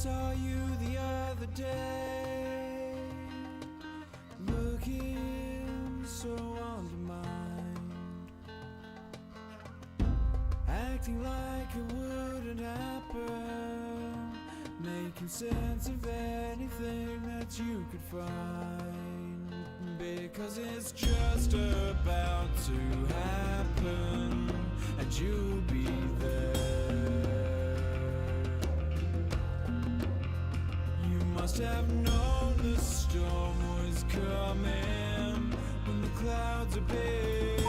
saw you the other day, looking so undermined, acting like it wouldn't happen, making sense of anything that you could find, because it's just about to happen, and you'll be there. You must have known the storm was coming when the clouds appeared.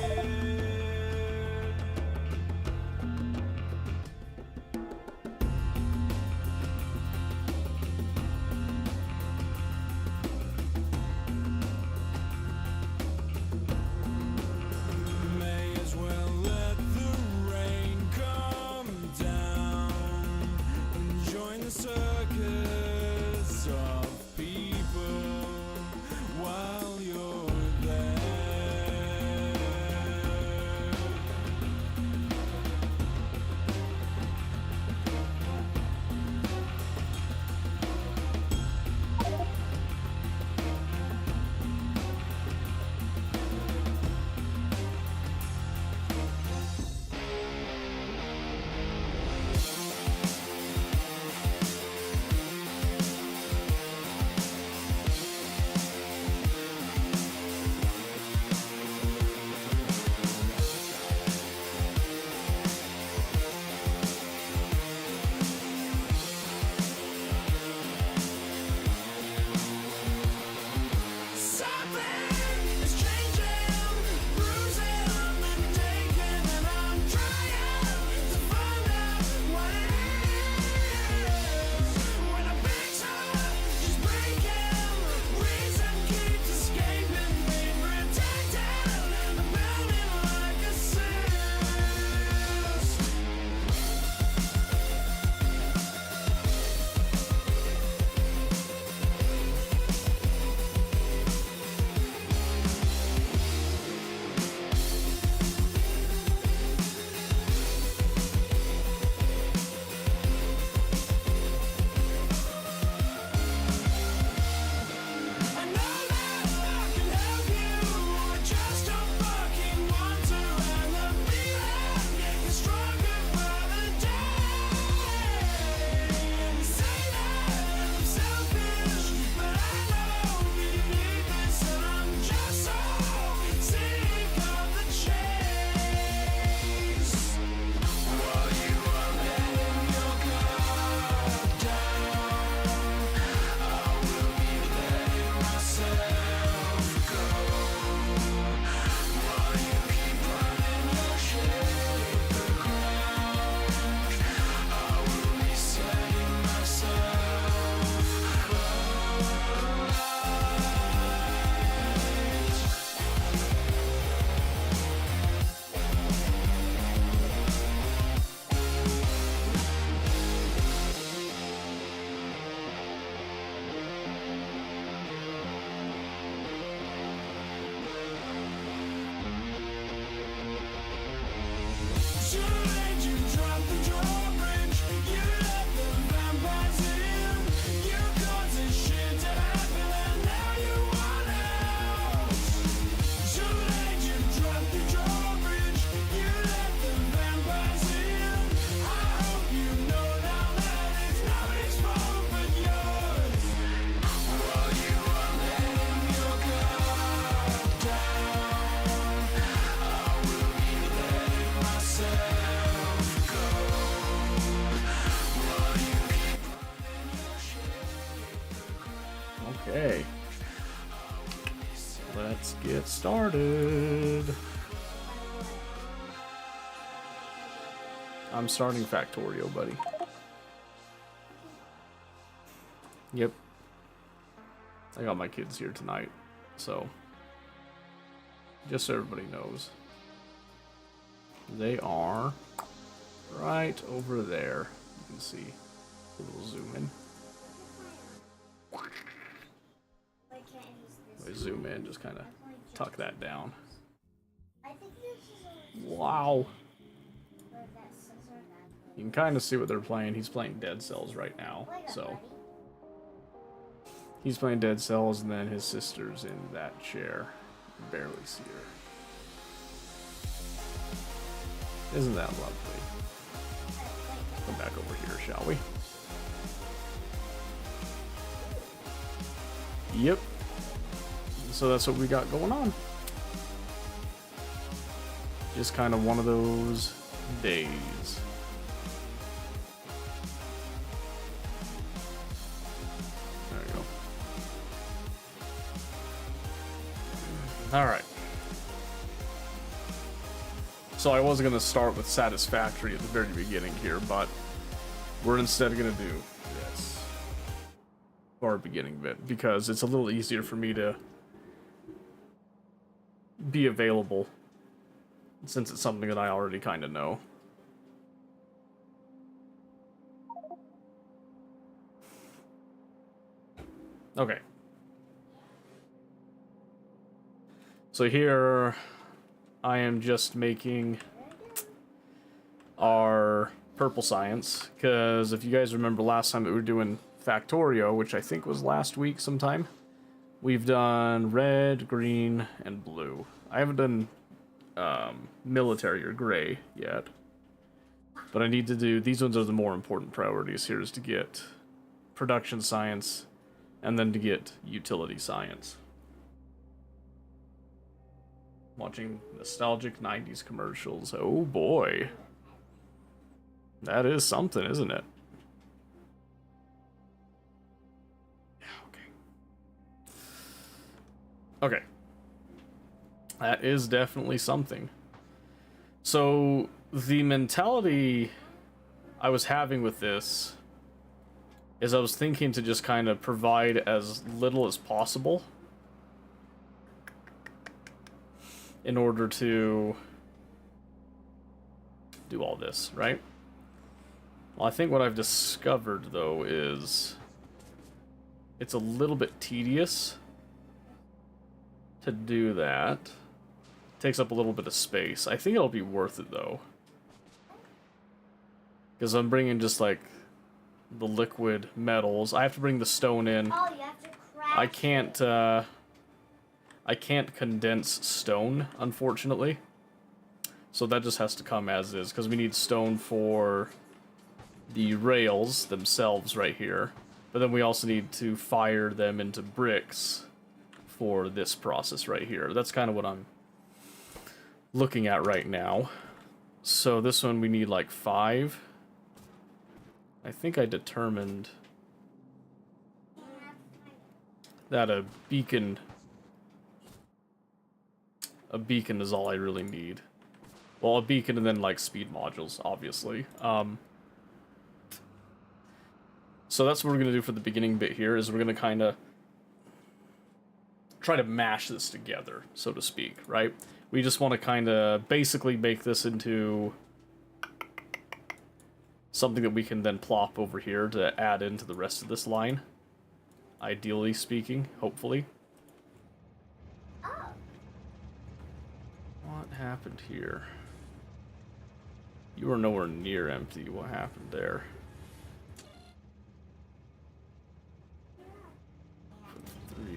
May as well let the rain come down and join the circus of people while you're there. Okay, let's get started. I'm starting Factorio, buddy. Yep. I got my kids here tonight, so just so everybody knows. They are right over there. You can see a little zoom in. We zoom in, just kind of tuck that down. Wow. You can kind of see what they're playing. He's playing Dead Cells right now, so he's playing Dead Cells, and then his sister's in that chair. You can barely see her. Isn't that lovely? Let's come back over here, shall we? Yep. So that's what we got going on. Just kind of one of those days. There we go. Alright. So I was going to start with Satisfactory at the very beginning here, but we're instead going to do this for our beginning bit, because it's a little easier for me to be available, since it's something that I already kind of know. Okay. So here I am just making our purple science, because if you guys remember last time that we were doing Factorio, which I think was last week sometime, we've done red, green, and blue. I haven't done military or gray yet, but I need to do, these ones are the more important priorities here, is to get production science and then to get utility science. Watching nostalgic 90s commercials. Oh boy. That is something, isn't it? Okay. That is definitely something. So, the mentality I was having with this is I was thinking to just kind of provide as little as possible in order to do all this, right? Well, I think what I've discovered, though, is it's a little bit tedious to do that. It takes up a little bit of space. I think it'll be worth it, though, because I'm bringing just like the liquid metals. I have to bring the stone in. Oh, you have to craft I can't condense stone, unfortunately. So that just has to come as is, because we need stone for the rails themselves right here. But then we also need to fire them into bricks for this process right here. That's kind of what I'm looking at right now. So this one we need like 5. I think I determined that a beacon is all I really need. Well, a beacon and then like speed modules, obviously. So that's what we're gonna do for the beginning bit here, is we're gonna kind of try to mash this together, so to speak, right? We just want to kind of basically make this into something that we can then plop over here to add into the rest of this line. Ideally speaking, hopefully. Oh. What happened here? You were nowhere near empty. What happened there? For 3.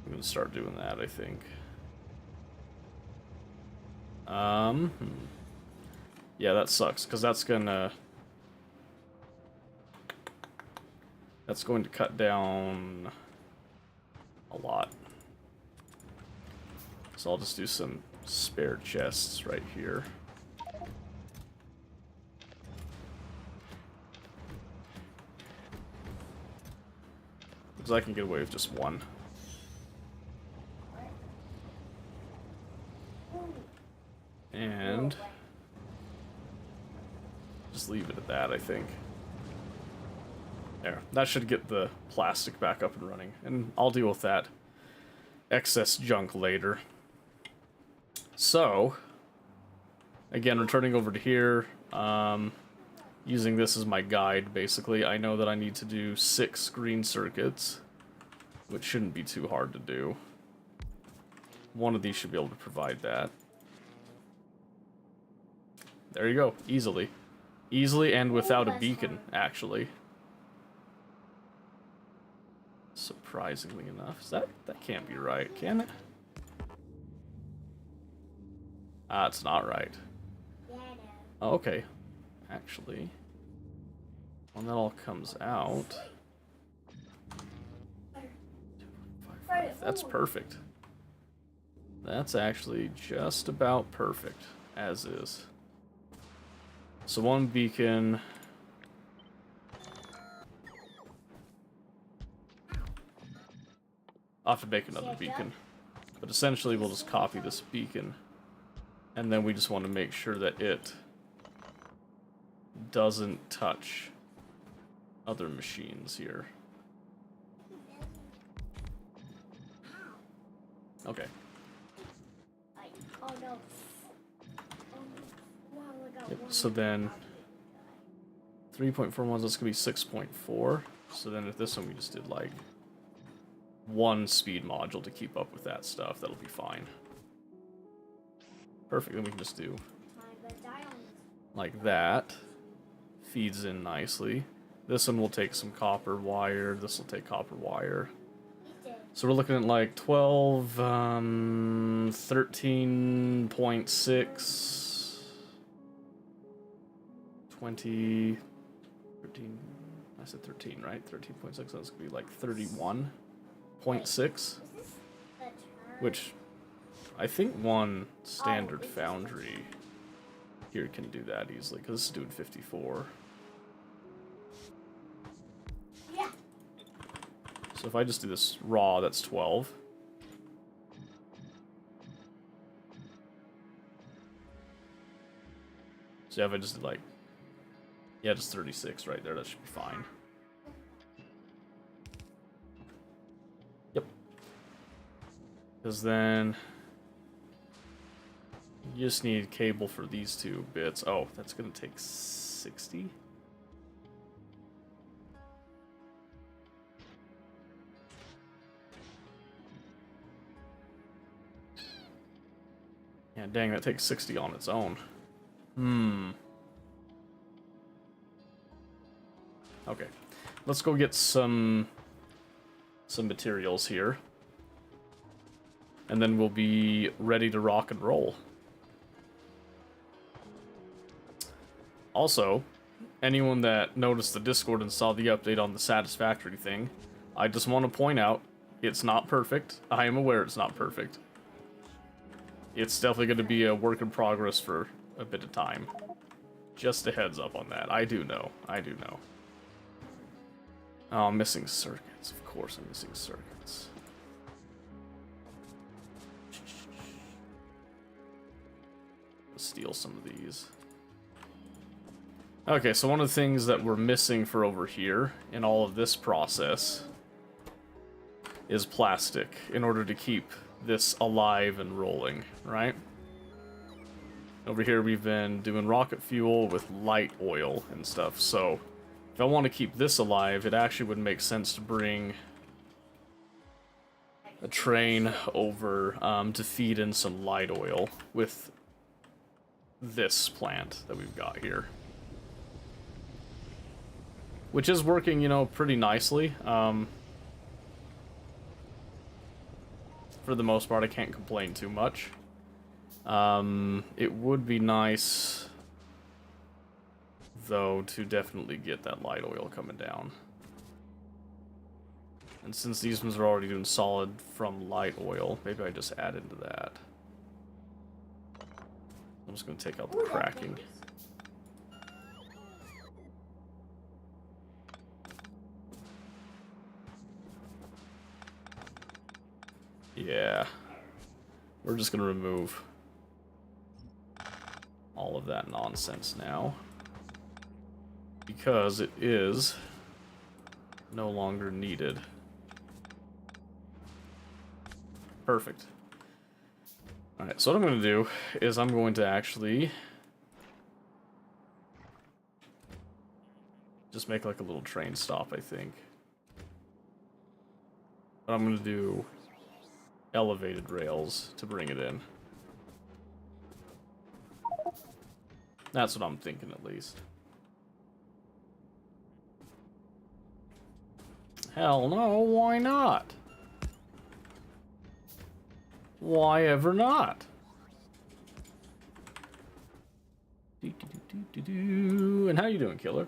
I'm gonna start doing that, I think. Yeah, that sucks, because that's going to cut down a lot. So I'll just do some spare chests right here. Because I can get away with just one. And just leave it at that, I think. There. That should get the plastic back up and running. And I'll deal with that excess junk later. So, again, returning over to here. using this as my guide, basically. I know that I need to do 6 green circuits, which shouldn't be too hard to do. One of these should be able to provide that. There you go, easily. Easily and without a beacon, actually. Surprisingly enough. That can't be right, can it? Ah, it's not right. Oh, okay. Actually, when that all comes out... That's perfect. That's actually just about perfect, as is. So one beacon... I'll have to make another beacon. But essentially we'll just copy this beacon. And then we just want to make sure that it doesn't touch other machines here. Okay. Yep, so then 3.41, that's gonna be 6.4. So then if this one we just did like 1 speed module to keep up with that stuff, that'll be fine. Perfect, then we can just do like that. Feeds in nicely. This one will take some copper wire, this will take copper wire. So we're looking at like 12, 13.6, 20, 13, I said 13, right? 13.6, that's gonna be like 31.6, which I think one standard foundry here can do that easily, because this is doing 54. So if I just do this raw, that's 12. So yeah, if I just did like, yeah, just 36 right there, that should be fine. Yep. Because then you just need cable for these 2 bits. Oh, that's gonna take 60. Yeah, dang, that takes 60 on its own. Okay, let's go get some materials here. And then we'll be ready to rock and roll. Also, anyone that noticed the Discord and saw the update on the satisfactory thing, I just want to point out, it's not perfect. I am aware it's not perfect. It's definitely going to be a work in progress for a bit of time. Just a heads up on that. I do know. I do know. Oh, I'm missing circuits. Of course I'm missing circuits. Let's steal some of these. Okay, so one of the things that we're missing for over here in all of this process is plastic in order to keep this alive and rolling, right? Over here we've been doing rocket fuel with light oil and stuff, so if I want to keep this alive, it actually would make sense to bring a train over to feed in some light oil with this plant that we've got here. Which is working, you know, pretty nicely. For the most part, I can't complain too much. It would be nice, though, to definitely get that light oil coming down. And since these ones are already doing solid from light oil, maybe I just add into that. I'm just going to take out the cracking. Yeah. We're just going to remove all of that nonsense now, because it is no longer needed. Perfect. Alright, so what I'm going to do is I'm going to actually Just make like a little train stop, I think. But I'm gonna do elevated rails to bring it in. That's what I'm thinking, at least. Hell no, why not? Why ever not? And how you doing, killer?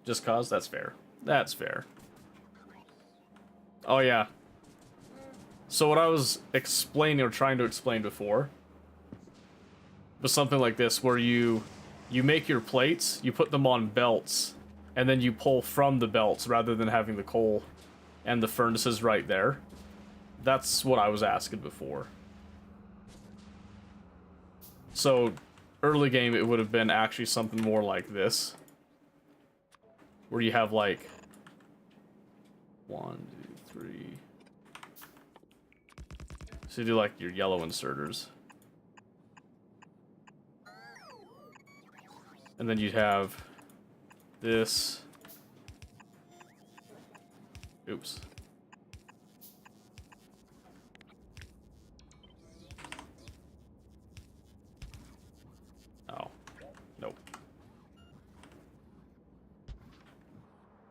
Just cause? That's fair. That's fair. Oh, yeah. So what I was explaining, or trying to explain before, was something like this, where you make your plates, you put them on belts, and then you pull from the belts rather than having the coal and the furnaces right there. That's what I was asking before. So, early game, it would have been actually something more like this. Where you have, like, 1, 2, 3. So you do, like, your yellow inserters. And then you'd have this. Oops. Oh. Nope.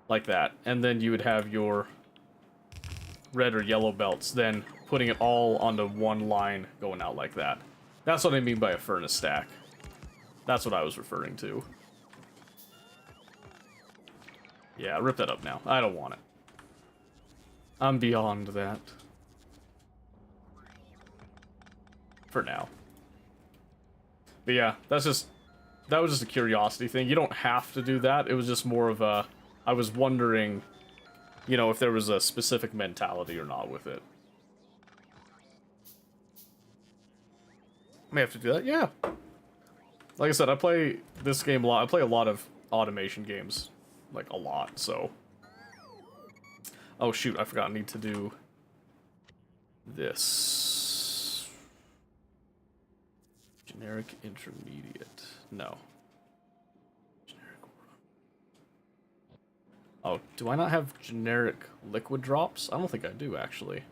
Like that. And then you would have your red or yellow belts, then putting it all onto one line going out like that. That's what I mean by a furnace stack. That's what I was referring to. Yeah, rip that up now. I don't want it. I'm beyond that. For now. But yeah, that was just a curiosity thing. You don't have to do that. It was just more of a, I was wondering, you know, if there was a specific mentality or not with it. May have to do that, yeah. Like I said, I play this game a lot. I play a lot of automation games. Like, a lot, so. Oh, shoot, I forgot I need to do this. Generic intermediate. No. Generic. Oh, do I not have generic liquid drops? I don't think I do, actually.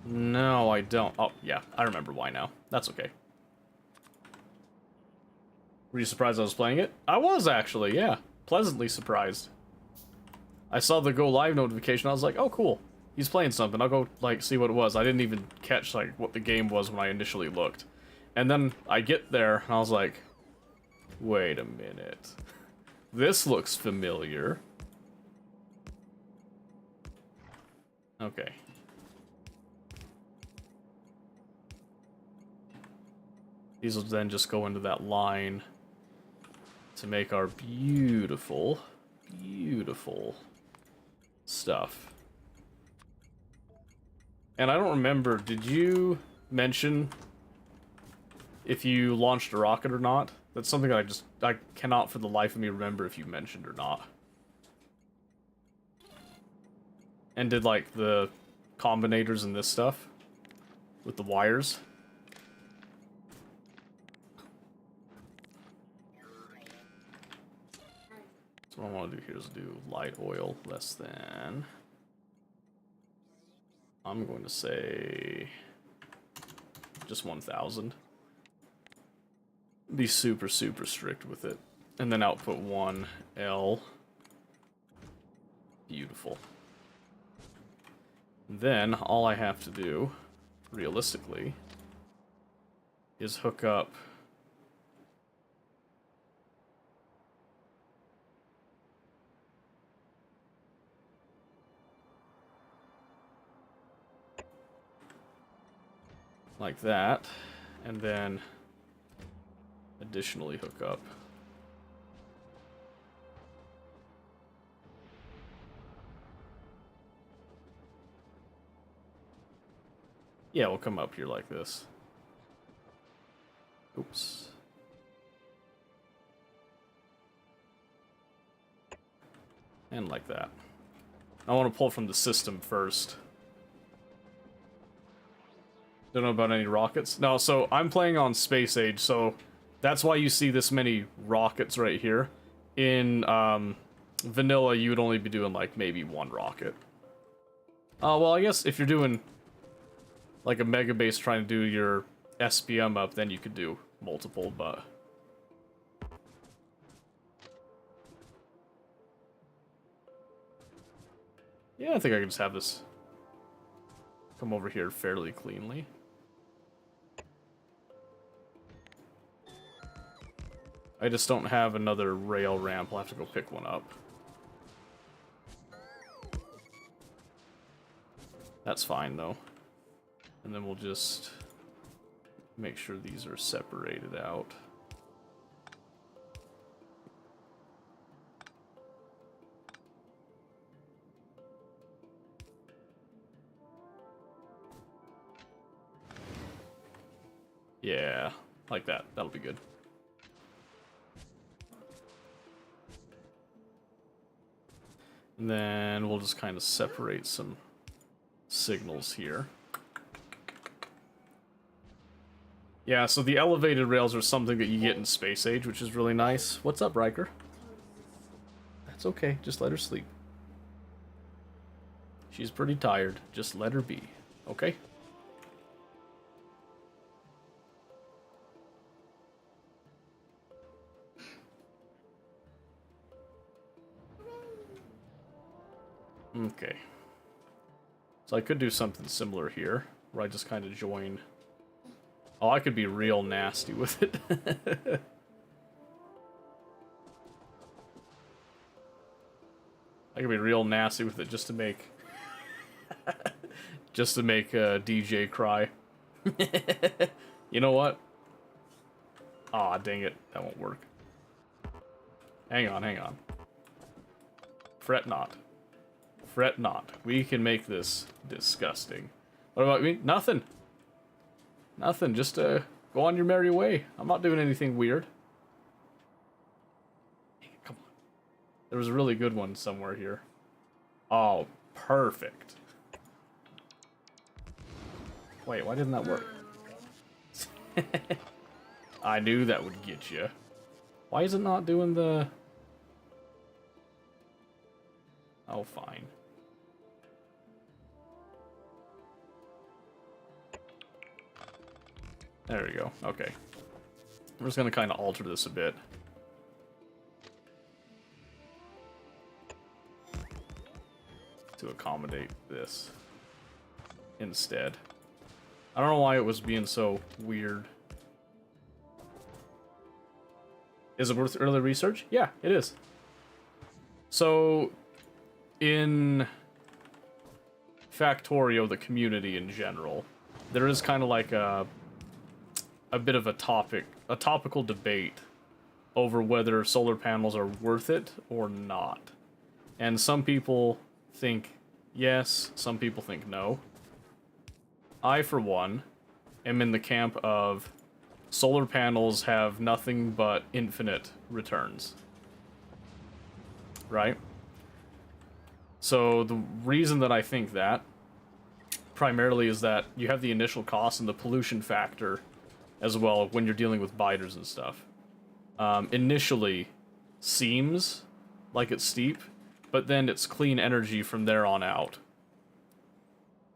No, I don't. Oh, yeah, I remember why now. That's okay. Were you surprised I was playing it? I was, actually, yeah. Pleasantly surprised. I saw the go live notification, I was like, oh, cool. He's playing something, I'll go, like, see what it was. I didn't even catch, like, what the game was when I initially looked. And then I get there, and I was like, wait a minute. This looks familiar. Okay. These will then just go into that line to make our beautiful, beautiful stuff. And I don't remember, did you mention if you launched a rocket or not? That's something I cannot for the life of me remember if you mentioned or not. And did, like, the combinators and this stuff with the wires. So what I want to do here is do light oil less than. I'm going to say just 1,000. Be super, super strict with it. And then output 1 L. Beautiful. Then all I have to do, realistically, is hook up like that, and then additionally hook up yeah, we'll come up here like this. Oops. And like that. I want to pull from the system first. Don't know about any rockets. No, so I'm playing on Space Age, so That's why you see this many rockets right here. In vanilla, you would only be doing like maybe one rocket. Well, I guess if you're doing like a mega base trying to do your SPM up, then you could do multiple, but... Yeah, I think I can just have this come over here fairly cleanly. I just don't have another rail ramp. I'll have to go pick one up. That's fine, though. And then we'll just make sure these are separated out. Yeah, like that. That'll be good. And then we'll just kind of separate some signals here. Yeah, so the elevated rails are something that you get in Space Age, which is really nice. What's up, Riker? That's okay, just let her sleep. She's pretty tired, just let her be, okay? Okay. So I could do something similar here, where I just kind of join... Oh, I could be real nasty with it. I could be real nasty with it just to make... just to make DJ cry. You know what? Aw, dang it. That won't work. Hang on, hang on. Fret not. Fret not. We can make this disgusting. What about me? Nothing. Nothing. Just go on your merry way. I'm not doing anything weird. Come on. There was a really good one somewhere here. Oh, perfect. Wait, why didn't that work? I knew that would get you. Why is it not doing the... Oh, fine. There we go. Okay. I'm just going to kind of alter this a bit. To accommodate this instead. I don't know why it was being so weird. Is it worth early research? Yeah, it is. So, in Factorio, the community in general, there is kind of like a bit of a topical debate over whether solar panels are worth it or not. And some people think yes, some people think no. I, for one, am in the camp of solar panels have nothing but infinite returns. Right? So the reason that I think that primarily is that you have the initial cost and the pollution factor as well when you're dealing with biters and stuff. Initially seems like it's steep, but then it's clean energy from there on out.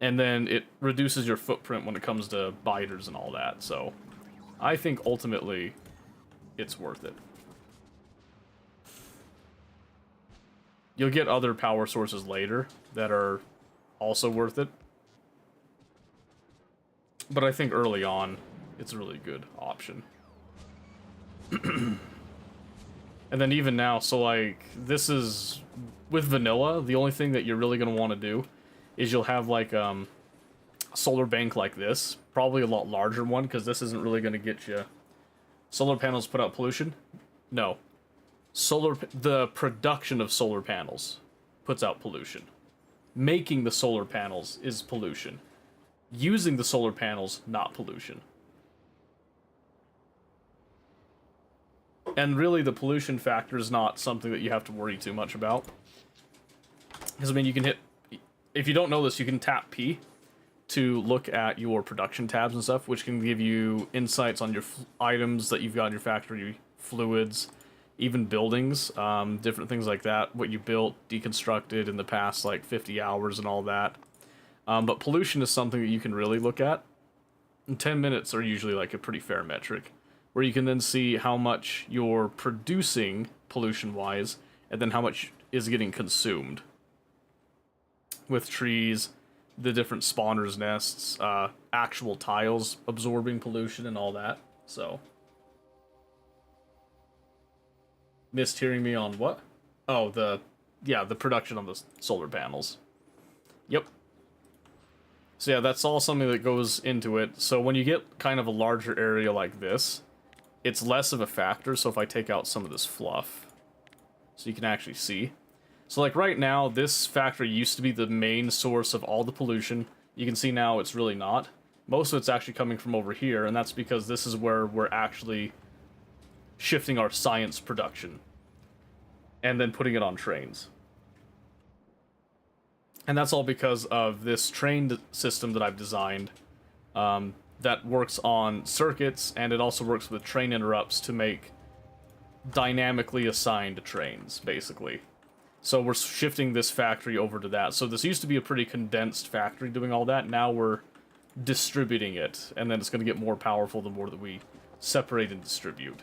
And then it reduces your footprint when it comes to biters and all that, so I think ultimately it's worth it. You'll get other power sources later that are also worth it. But I think early on, it's a really good option. And then even now, so like, this is, with vanilla, the only thing that you're really going to want to do is you'll have like a solar bank like this, probably a lot larger one, because this isn't really going to get you... Solar panels put out pollution? No. The production of solar panels puts out pollution. Making the solar panels is pollution. Using the solar panels, not pollution. And really, the pollution factor is not something that you have to worry too much about. Because, I mean, you can hit... If you don't know this, you can tap P, to look at your production tabs and stuff, which can give you insights on your items that you've got in your factory, fluids, even buildings, different things like that, what you built, deconstructed in the past like 50 hours and all that. But pollution is something that you can really look at. And 10 minutes are usually like a pretty fair metric, where you can then see how much you're producing pollution-wise, and then how much is getting consumed. With trees, the different spawners' nests, actual tiles absorbing pollution and all that, so. Missed hearing me on what? Oh, the production on the solar panels. Yep. So yeah, that's all something that goes into it. So when you get kind of a larger area like this, it's less of a factor. So if I take out some of this fluff, so you can actually see. So like right now, this factory used to be the main source of all the pollution. You can see now it's really not. Most of it's actually coming from over here, and that's because this is where we're actually shifting our science production and then putting it on trains. And that's all because of this train system that I've designed that works on circuits, and it also works with train interrupts to make dynamically assigned trains, basically. So we're shifting this factory over to that. So this used to be a pretty condensed factory doing all that. Now we're distributing it, and then it's going to get more powerful the more that we separate and distribute.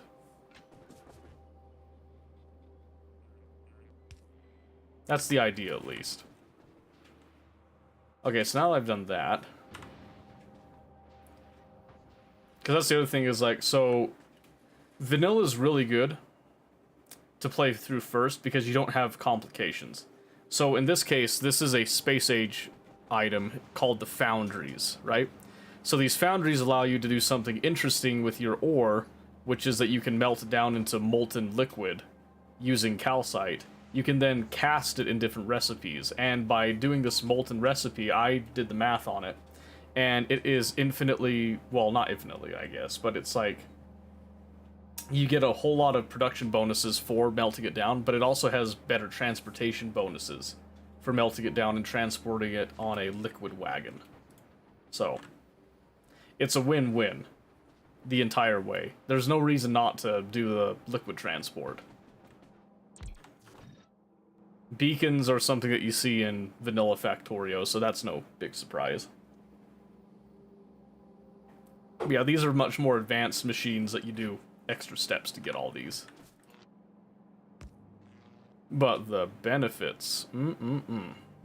That's the idea, at least. Okay, so now that I've done that, because that's the other thing is, like, so vanilla is really good to play through first because you don't have complications. So in this case, this is a space age item called the foundries, right? So these foundries allow you to do something interesting with your ore, which is that you can melt it down into molten liquid using calcite. You can then cast it in different recipes, and by doing this molten recipe, I did the math on it, and it is infinitely, well, not infinitely, I guess, but it's like, you get a whole lot of production bonuses for melting it down, but it also has better transportation bonuses for melting it down and transporting it on a liquid wagon. So, it's a win-win the entire way. There's no reason not to do the liquid transport. Beacons are something that you see in Vanilla Factorio, so that's no big surprise. Yeah, these are much more advanced machines that you do extra steps to get all these. But the benefits,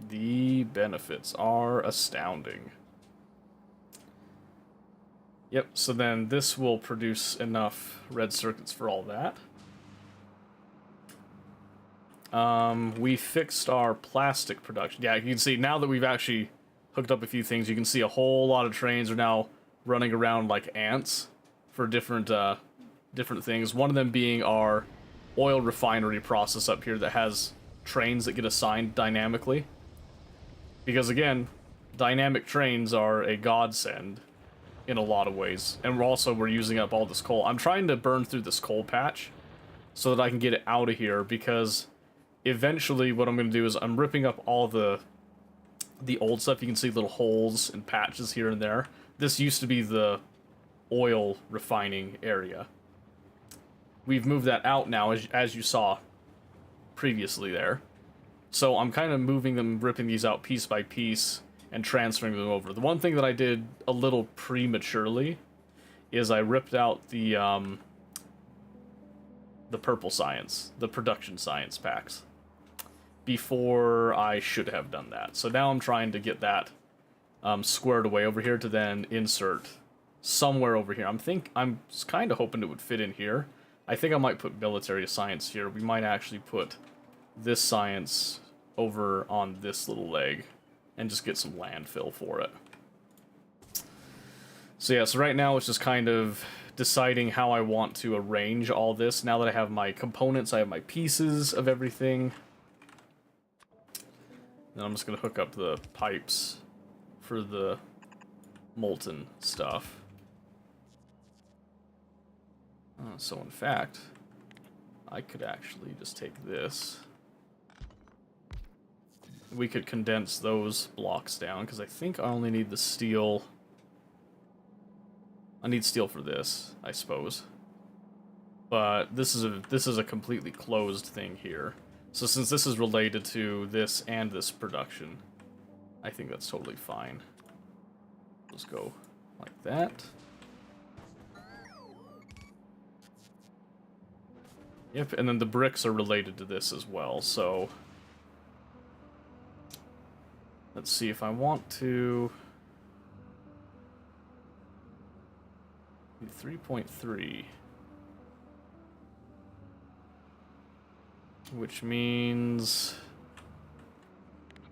the benefits are astounding. Yep, so then this will produce enough red circuits for all that. We fixed our plastic production. Yeah, you can see now that we've actually hooked up a few things, you can see a whole lot of trains are now running around like ants for different things. One of them being our oil refinery process up here that has trains that get assigned dynamically. Because again, dynamic trains are a godsend in a lot of ways. And we're using up all this coal. I'm trying to burn through this coal patch so that I can get it out of here, because eventually what I'm going to do is I'm ripping up all the old stuff. You can see little holes and patches here and there. This used to be the oil refining area. We've moved that out now, as you saw previously there. So I'm kind of moving them, ripping these out piece by piece, and transferring them over. The one thing that I did a little prematurely is I ripped out the purple science, the production science packs, before I should have done that. So now I'm trying to get that squared away over here to then insert somewhere over here. I'm kind of hoping it would fit in here. I think I might put military science here. We might actually put this science over on this little leg and just get some landfill for it. So yeah, so right now it's just kind of deciding how I want to arrange all this. Now that I have my components, I have my pieces of everything. Then I'm just going to hook up the pipes for the molten stuff. So in fact, I could actually just take this we could condense those blocks down, because I think I only need the steel. I need steel for this, I suppose. But this is a completely closed thing here. So since this is related to this and this production, I think that's totally fine. Let's go like that. Yep, and then the bricks are related to this as well, so... Let's see if I want to... 3.3. Which means...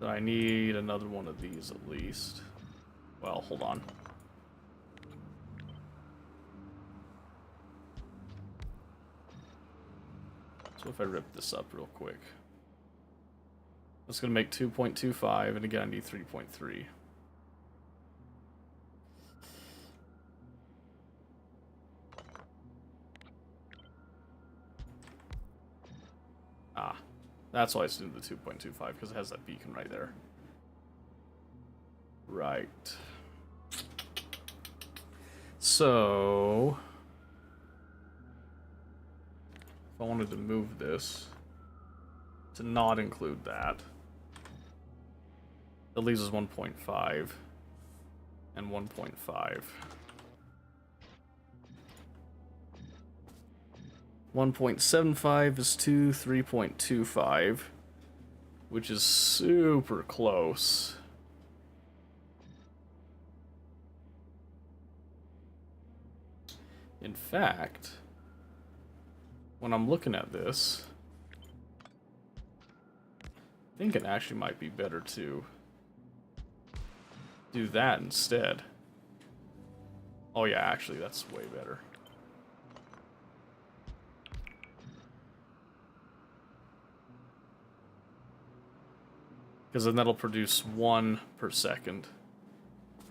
that I need another one of these at least. Well, hold on. So if I rip this up real quick. That's going to make 2.25, and again I need 3.3. Ah, that's why it's doing the 2.25, because it has that beacon right there. Right. So... if I wanted to move this to not include that, that leaves us 1.5 and 1.5. 1.75 is 3.25, which is super close. In fact, when I'm looking at this, I think it actually might be better to do that instead. Oh yeah, actually, that's way better. Because then that'll produce 1 per second,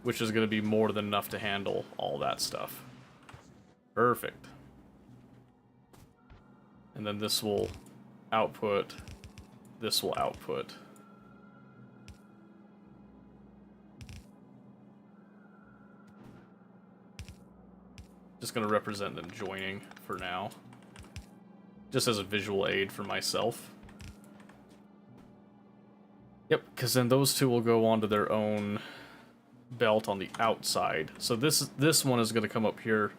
which is going to be more than enough to handle all that stuff. Perfect. And then this will output, this will output. Just going to represent them joining for now. Just as a visual aid for myself. Yep, because then those two will go onto their own belt on the outside. So this one is going to come up here,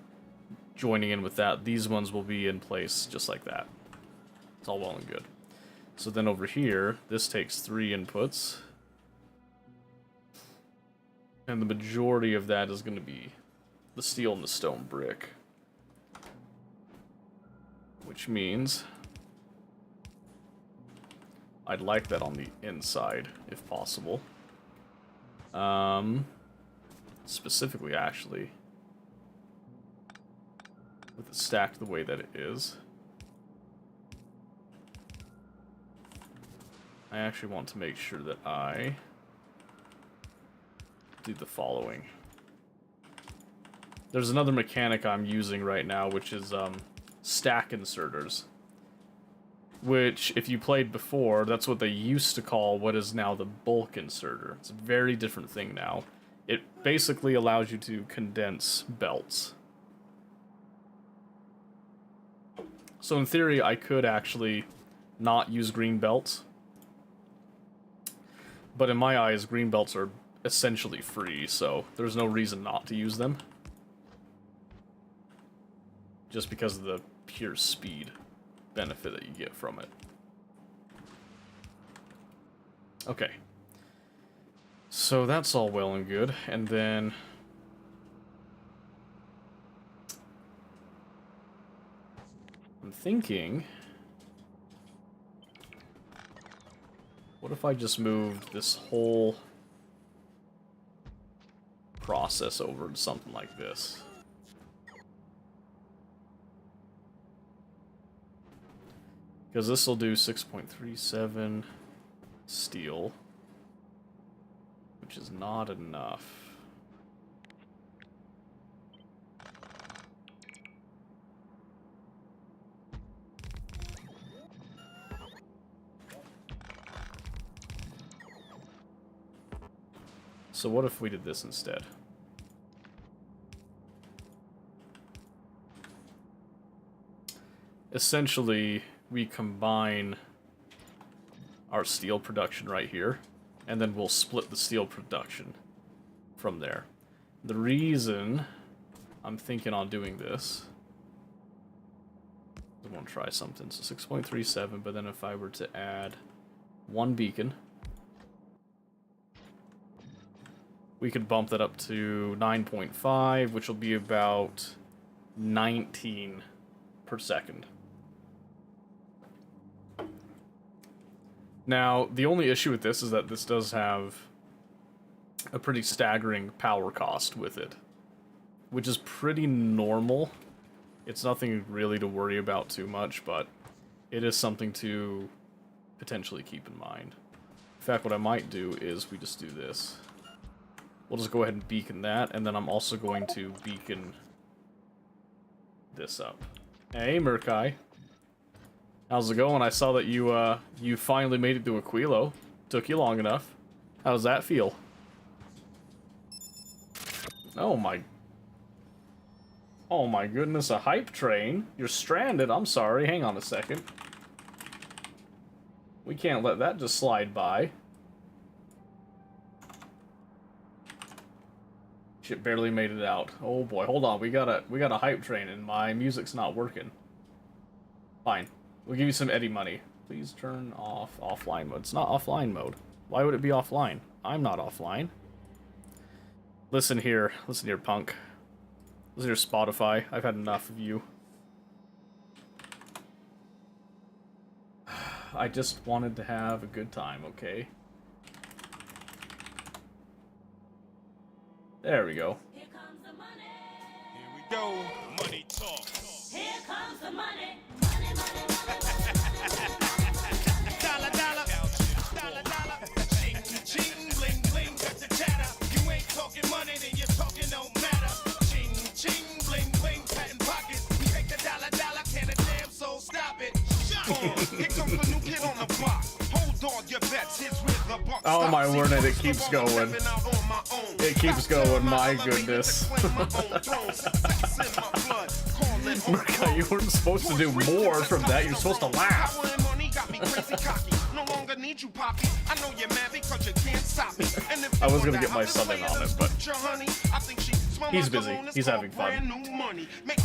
joining in with that. These ones will be in place just like that. It's all well and good. So then over here, this takes 3 inputs. And the majority of that is going to be the steel and the stone brick. Which means I'd like that on the inside, if possible. Specifically, actually, with it stacked the way that it is, I actually want to make sure that I do the following. There's another mechanic I'm using right now, which is stack inserters. Which, if you played before, that's what they used to call what is now the bulk inserter. It's a very different thing now. It basically allows you to condense belts. So in theory, I could actually not use green belts. But in my eyes, green belts are essentially free, so there's no reason not to use them. Just because of the pure speed benefit that you get from it. Okay. So that's all well and good, and then I'm thinking, what if I just moved this whole process over to something like this? Because this will do 6.37 steel, which is not enough. So what if we did this instead? Essentially, we combine our steel production right here, and then we'll split the steel production from there. The reason I'm thinking on doing this, I want to try something. So 6.37, but then if I were to add one beacon, we could bump that up to 9.5, which will be about 19 per second. Now, the only issue with this is that this does have a pretty staggering power cost with it, which is pretty normal. It's nothing really to worry about too much, but it is something to potentially keep in mind. In fact, what I might do is we just do this. We'll just go ahead and beacon that, and then I'm also going to beacon this up. Hey, Murkai. How's it going? I saw that you finally made it to Aquilo. Took you long enough. How does that feel? Oh my goodness, a hype train? You're stranded, I'm sorry. Hang on a second. We can't let that just slide by. Shit, barely made it out. Oh boy, hold on. We got a hype train and my music's not working. Fine. We'll give you some Eddie money. Please turn off offline mode. It's not offline mode. Why would it be offline? I'm not offline. Listen here, punk. Listen here, Spotify. I've had enough of you. I just wanted to have a good time, okay? There we go. Here comes the money. Here we go. Money talk. Here comes the money. Money, money, money, Dollar, dollar. Dollar, dollar. Ching, ching, bling, bling. Got the chatter. You ain't talking money, then your talking don't matter. Ching, ching, bling, bling. Patent pockets. We take the dollar, dollar. Can a damn soul stop it? Here comes the new kid on the block. Hold on your bets. Here's where the buck Oh stops. my word, and it keeps going. It keeps going, my goodness. Murka, you weren't supposed to do more from that, you're supposed to laugh. I was gonna get my son in on it, but he's busy. He's having fun.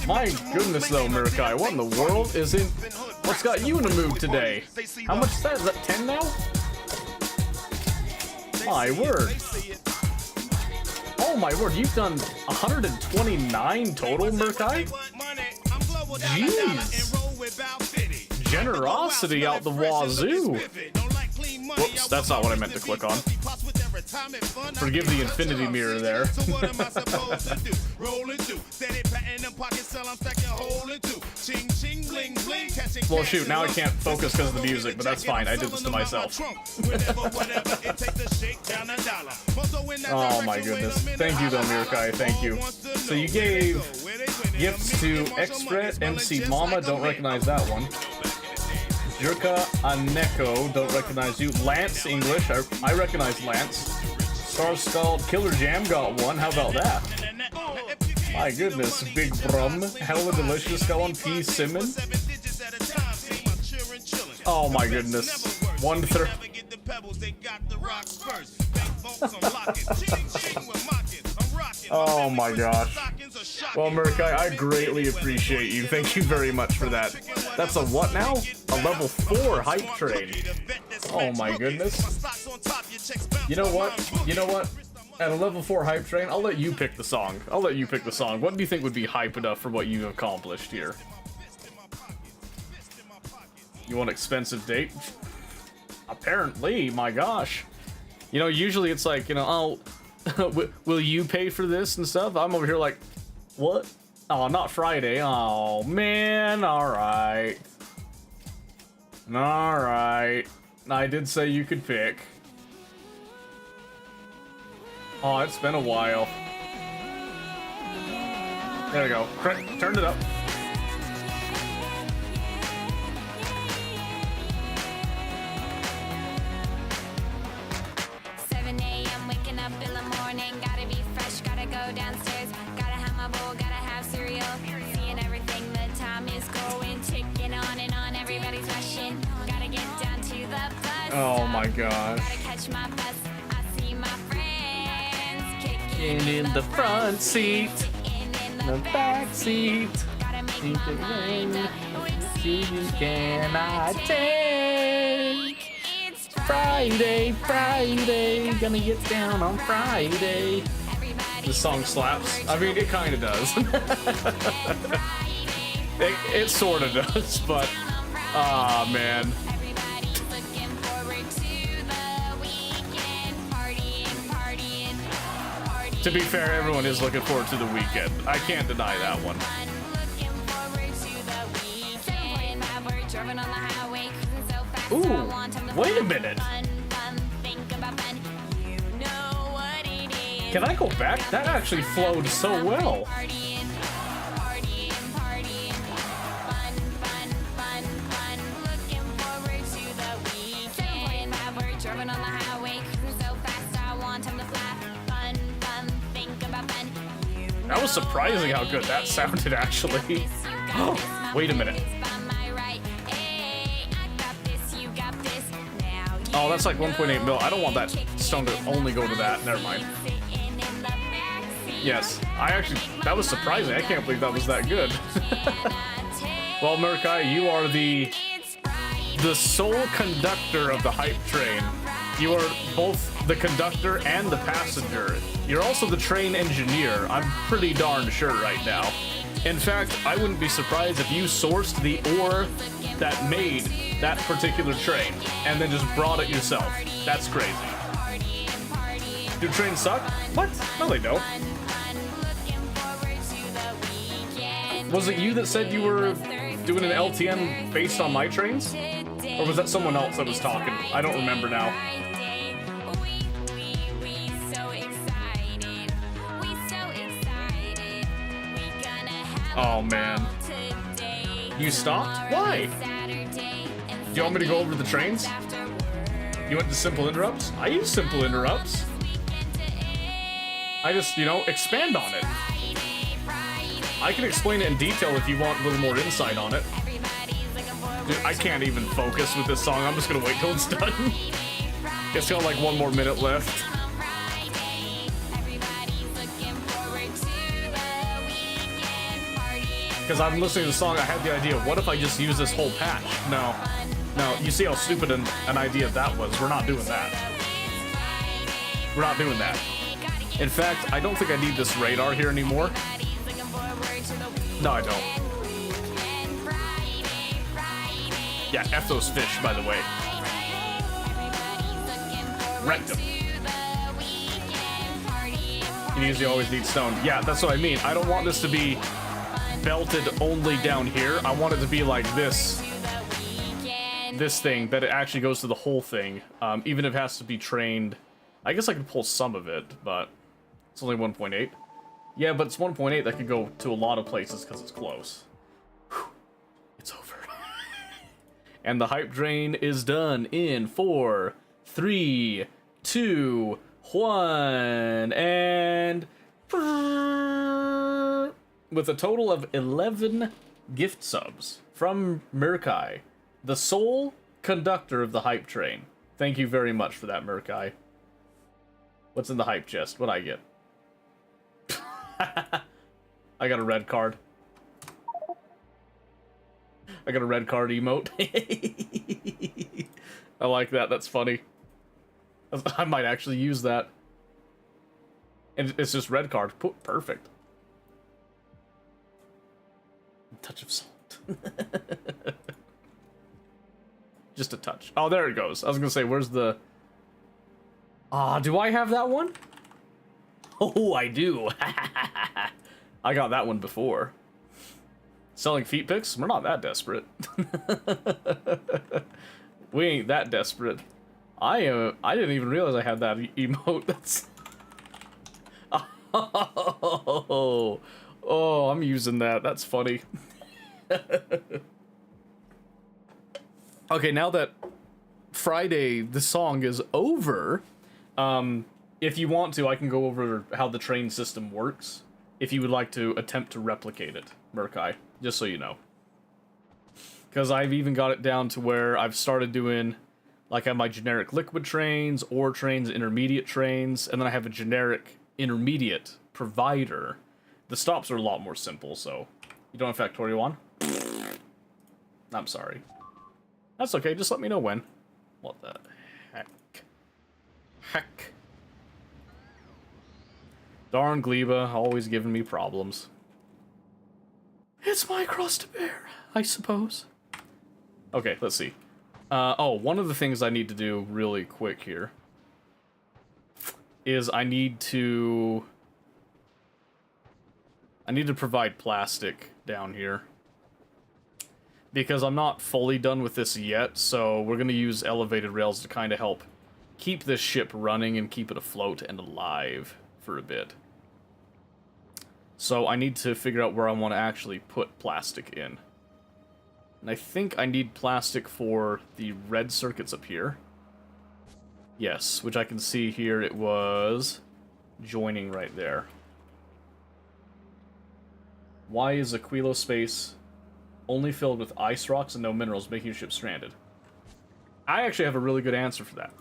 My goodness though, Murkai, what in the world is in... What's got you in the mood today? How much is that? Is that 10 now? My word. Oh my word, you've done 129 total, Murkai? Jeez. Generosity out the wazoo. Whoops, that's not what I meant to click on. Forgive the infinity mirror there. Well, shoot, now I can't focus because of the music, but that's fine. I did this to myself. Oh my goodness. Thank you, though, Murkai. Thank you. So you gave gifts to Expret, MC Mama, don't recognize that one. Jurka Aneko, don't recognize you. Lance English, I recognize Lance. Star Scald Killer Jam got one, how about that? My goodness, Big Brum, Hella Delicious got one. P. Simmons. Oh my goodness. 1/3. Oh my gosh. Well, Murkai, I greatly appreciate you. Thank you very much for that. That's a what now? A level 4 hype train. Oh my goodness. You know what? You know what? At a level 4 hype train, I'll let you pick the song. I'll let you pick the song. What do you think would be hype enough for what you've accomplished here? You want expensive date? Apparently, my gosh. You know, usually it's like, you know, oh, will you pay for this and stuff? I'm over here like, what? Oh, not Friday. Oh, man. All right. All right. I did say you could pick. Oh, it's been a while. There we go. Turn it up. go downstairs. Gotta have my bowl, gotta have cereal. Seeing everything, the time is going, ticking on and on. Everybody's rushing. Gotta get down to the bus. Oh my gosh. Gotta catch my bus. I see my friends kicking In the front seat, sitting in the back seat. Gotta make my mind up. Which seat Can I take? it's Friday, Friday, gonna get down on Friday. everybody. The song slaps. I mean, it kind of does. it sort of does, but man. Everybody's looking forward to the weekend. Partying, partying. To be fair, everyone is looking forward to the weekend. I can't deny that one. Looking forward to the weekend. We're driving on the highway, cruising so fast. Ooh, I want time to wait a fly. minute. Fun, think about fun. You know what it is. Can I go back? That actually flowed so well. Partying, partying, partying. Fun. Looking forward to the weekend. We're driving on the highway, cruising so fast. I want time to fly. Fun, think about fun. You That was surprising how good that sounded, actually. Wait a minute. Oh, that's like 1.8 mil. I don't want that stone to only go to that. Never mind. Yes, that was surprising. I can't believe that was that good. Well, Murkai, you are the sole conductor of the hype train. You are both the conductor and the passenger. You're also the train engineer. I'm pretty darn sure right now. In fact, I wouldn't be surprised if you sourced the ore that made that particular train and then just brought it yourself. That's crazy. Do trains suck? What? No, they don't. Was it you that said you were doing an LTM based on my trains? Or was that someone else that was talking? I don't remember now. Oh man. You stopped? Why? Do you want me to go over the trains? You went to simple interrupts? I use simple interrupts. I just, expand on it. I can explain it in detail if you want a little more insight on it. Dude, I can't even focus with this song. I'm just gonna wait till it's done. It's got like 1 more minute left. Because I'm listening to the song, I had the idea, what if I just use this whole patch? No, you see how stupid an idea that was. We're not doing that. We're not doing that. In fact, I don't think I need this radar here anymore. No, I don't. Yeah, F those fish, by the way. Wrecked them. You usually always need stone. Yeah, that's what I mean. I don't want this to be belted only down here. I want it to be like this thing, that it actually goes to the whole thing, even if it has to be trained. I guess I could pull some of it, but it's only 1.8. Yeah, but it's 1.8 that could go to a lot of places because it's close. Whew. It's over. And the hype drain is done in 4, 3, 2, 1, and with a total of 11 gift subs from Murkai, the sole conductor of the hype train. Thank you very much for that, Murkai. What's in the hype chest? What'd I get? I got a red card. I got a red card emote. I like that. That's funny. I might actually use that. And it's just red card. Perfect. Touch of salt. Just a touch. Oh, there it goes. I was gonna say, where's the... do I have that one? Oh, I do. I got that one before. Selling feet pics? We're not that desperate. We ain't that desperate. I didn't even realize I had that emote. That's... Oh, I'm using that. That's funny. Okay, now that Friday, the song is over, If you want to, I can go over how the train system works, if you would like to attempt to replicate it, Murkai, just so you know. Because I've even got it down to where I've started doing, like, I have my generic liquid trains, ore trains, intermediate trains, and then I have a generic intermediate provider. The stops are a lot more simple, so you don't have Factorio on? I'm sorry. That's okay, just let me know when. What the heck? Heck. Darn Gleba, always giving me problems. It's my cross to bear, I suppose. Okay, let's see. Oh, one of the things I need to do really quick here is I need to provide plastic down here. Because I'm not fully done with this yet, so we're going to use elevated rails to kind of help keep this ship running and keep it afloat and alive for a bit. So I need to figure out where I want to actually put plastic in. And I think I need plastic for the red circuits up here. Yes, which I can see here it was joining right there. Why is Aquilo space only filled with ice rocks and no minerals, making your ship stranded? I actually have a really good answer for that.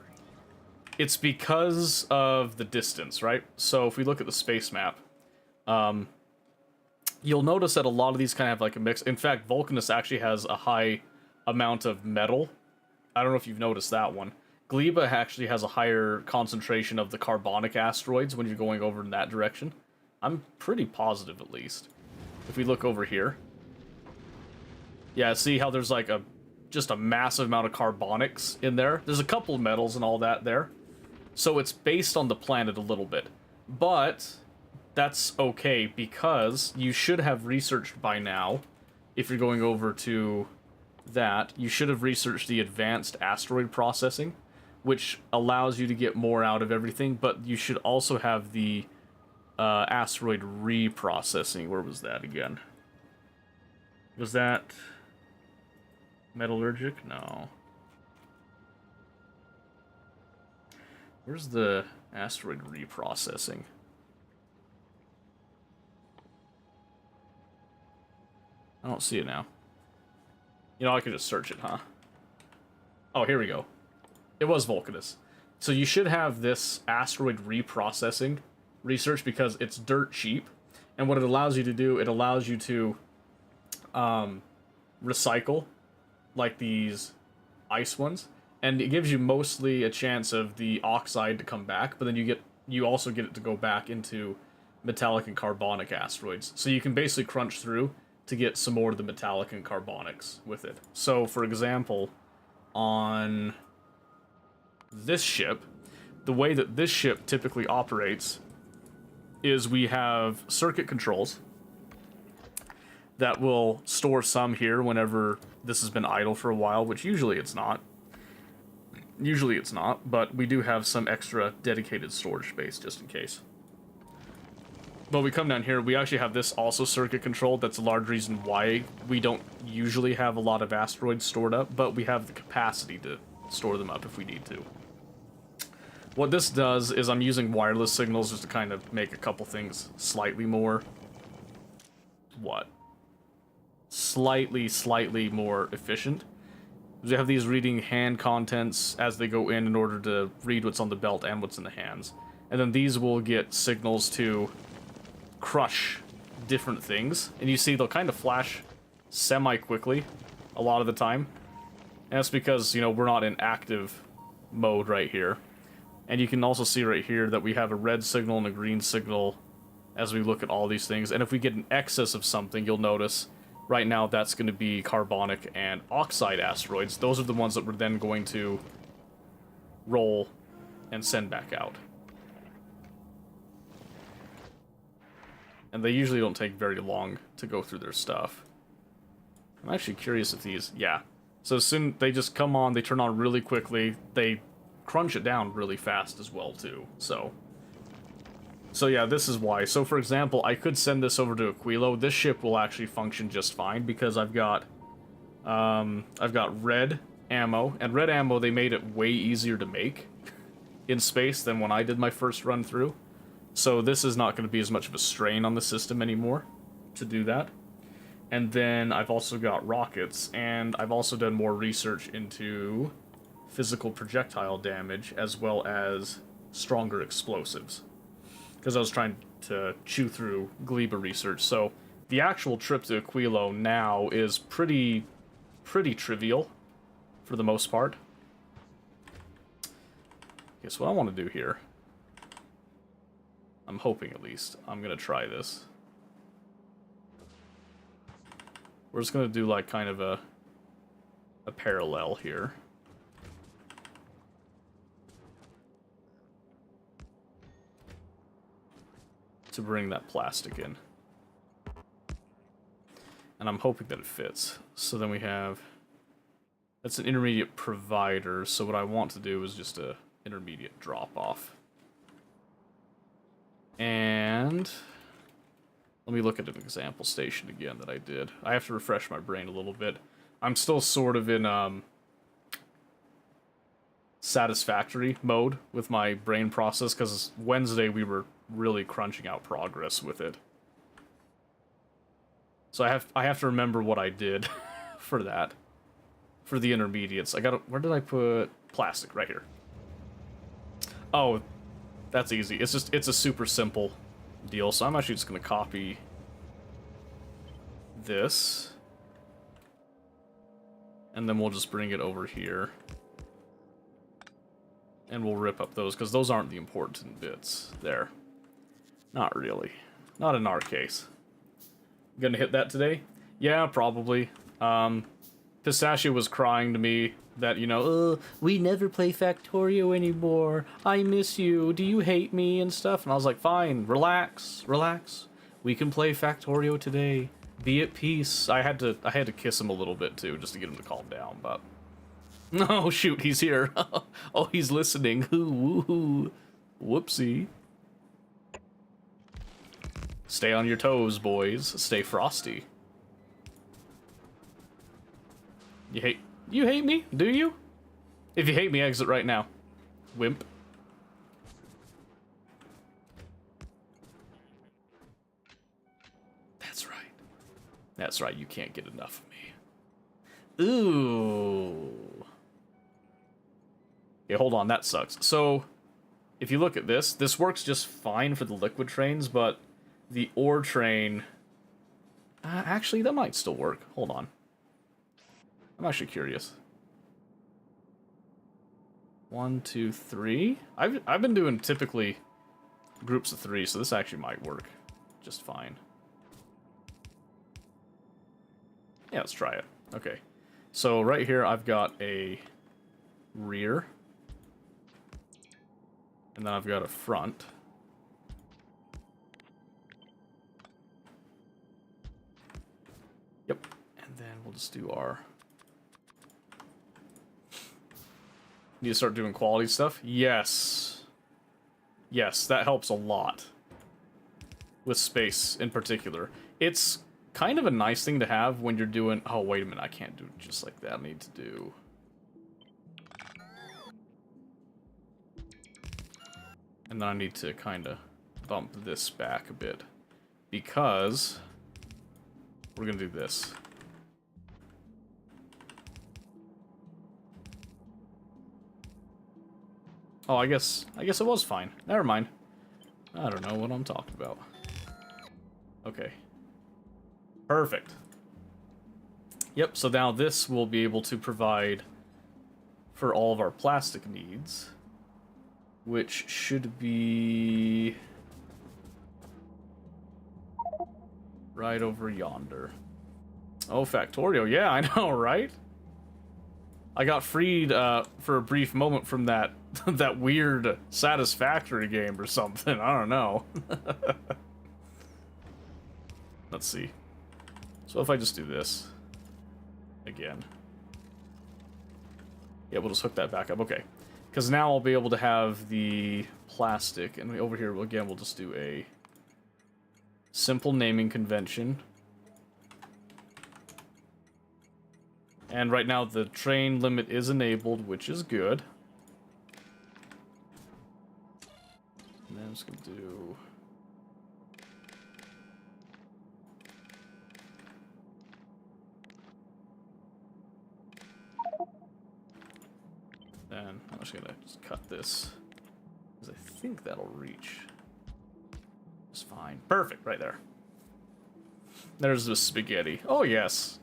It's because of the distance, right? So if we look at the space map, you'll notice that a lot of these kind of have like a mix. In fact, Vulcanus actually has a high amount of metal. I don't know if you've noticed that one. Gleba actually has a higher concentration of the carbonic asteroids when you're going over in that direction. I'm pretty positive, at least. If we look over here. Yeah, see how there's like just a massive amount of carbonics in there? There's a couple of metals and all that there. So it's based on the planet a little bit. But that's okay, because you should have researched by now, if you're going over to that, you should have researched the advanced asteroid processing, which allows you to get more out of everything, but you should also have the asteroid reprocessing. Where was that again? Was that metallurgic? No. Where's the asteroid reprocessing? I don't see it now. You know, I could just search it, huh? Oh, here we go. It was Vulcanus. So you should have this asteroid reprocessing research because it's dirt cheap. And what it allows you to do, it allows you to recycle, like these ice ones. And it gives you mostly a chance of the oxide to come back, but then you also get it to go back into metallic and carbonic asteroids. So you can basically crunch through to get some more of the metallic and carbonics with it. So, for example, on this ship, the way that this ship typically operates is we have circuit controls that will store some here whenever this has been idle for a while, which usually it's not. Usually it's not, but we do have some extra dedicated storage space just in case. But we come down here, we actually have this also circuit controlled. That's a large reason why we don't usually have a lot of asteroids stored up, but we have the capacity to store them up if we need to. What this does is I'm using wireless signals just to kind of make a couple things slightly more... Slightly more efficient. We have these reading hand contents as they go in order to read what's on the belt and what's in the hands. And then these will get signals to crush different things. And you see they'll kind of flash semi-quickly a lot of the time. And that's because, you know, we're not in active mode right here. And you can also see right here that we have a red signal and a green signal as we look at all these things. And if we get an excess of something, you'll notice right now that's going to be carbonic and oxide asteroids. Those are the ones that we're then going to roll and send back out. And they usually don't take very long to go through their stuff. I'm actually curious if these... Yeah. So as soon they just come on, they turn on really quickly. They crunch it down really fast as well, too. So yeah, this is why. So, for example, I could send this over to Aquilo. This ship will actually function just fine because I've got red ammo. And red ammo, they made it way easier to make in space than when I did my first run through. So this is not going to be as much of a strain on the system anymore to do that. And then I've also got rockets, and I've also done more research into physical projectile damage as well as stronger explosives. Because I was trying to chew through Gleba research. So the actual trip to Aquilo now is pretty trivial for the most part. Okay, so what I want to do here, I'm hoping at least, I'm going to try this. We're just going to do like kind of a parallel here. To bring that plastic in. And I'm hoping that it fits. So then we have, that's an intermediate provider, so what I want to do is just a intermediate drop off. And let me look at an example station again that I did. I have to refresh my brain a little bit. I'm still sort of in satisfactory mode with my brain process, because Wednesday we were really crunching out progress with it. So I have to remember what I did for that. For the intermediates. Where did I put plastic? Right here. Oh, that's easy. It's a super simple deal. So I'm actually just going to copy this. And then we'll just bring it over here. And we'll rip up those, because those aren't the important bits. There. Not really. Not in our case. Gonna hit that today? Yeah, probably. Pistachio was crying to me that, you know, we never play Factorio anymore. I miss you. Do you hate me and stuff? And I was like, fine, relax, relax. We can play Factorio today. Be at peace. I had to kiss him a little bit too, just to get him to calm down, but oh shoot, he's here. Oh, he's listening. Ooh, whoopsie. Stay on your toes, boys. Stay frosty. You hate me? Do you? If you hate me, exit right now. Wimp. That's right. That's right, you can't get enough of me. Ooh. Okay, hold on, that sucks. So, if you look at this, this works just fine for the liquid trains, but the ore train... actually, that might still work. Hold on. I'm actually curious. 1, 2, 3. I've been doing typically groups of 3, so this actually might work just fine. Yeah, let's try it. Okay. So right here I've got a rear. And then I've got a front. Yep. And then we'll just do our... Need to start doing quality stuff? Yes. Yes, that helps a lot. With space, in particular. It's kind of a nice thing to have when you're doing... Oh, wait a minute, I can't do it just like that. I need to do... And then I need to kind of bump this back a bit. Because... We're going to do this. Oh, I guess it was fine. Never mind. I don't know what I'm talking about. Okay. Perfect. Yep, so now this will be able to provide for all of our plastic needs, which should be right over yonder. Oh, Factorio. Yeah, I know, right? I got freed for a brief moment from that that weird Satisfactory game or something. I don't know. Let's see. So if I just do this again. Yeah, we'll just hook that back up. Okay. Because now I'll be able to have the plastic. And over here, again, we'll just do a simple naming convention. And right now the train limit is enabled, which is good. I'm just gonna do... Then I'm just gonna cut this, because I think that'll reach just fine. Perfect, right there. There's the spaghetti. Oh yes.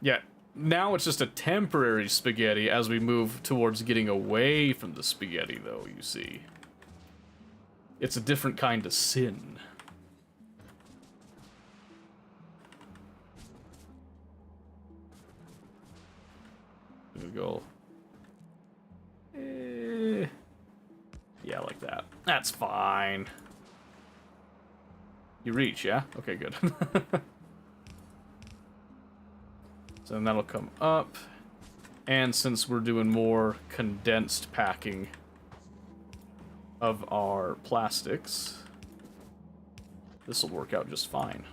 Yeah, now it's just a temporary spaghetti as we move towards getting away from the spaghetti, though, you see. It's a different kind of sin. I'm gonna go... yeah, like that. That's fine. You reach, yeah? Okay, good. So then that'll come up. And since we're doing more condensed packing of our plastics, this will work out just fine.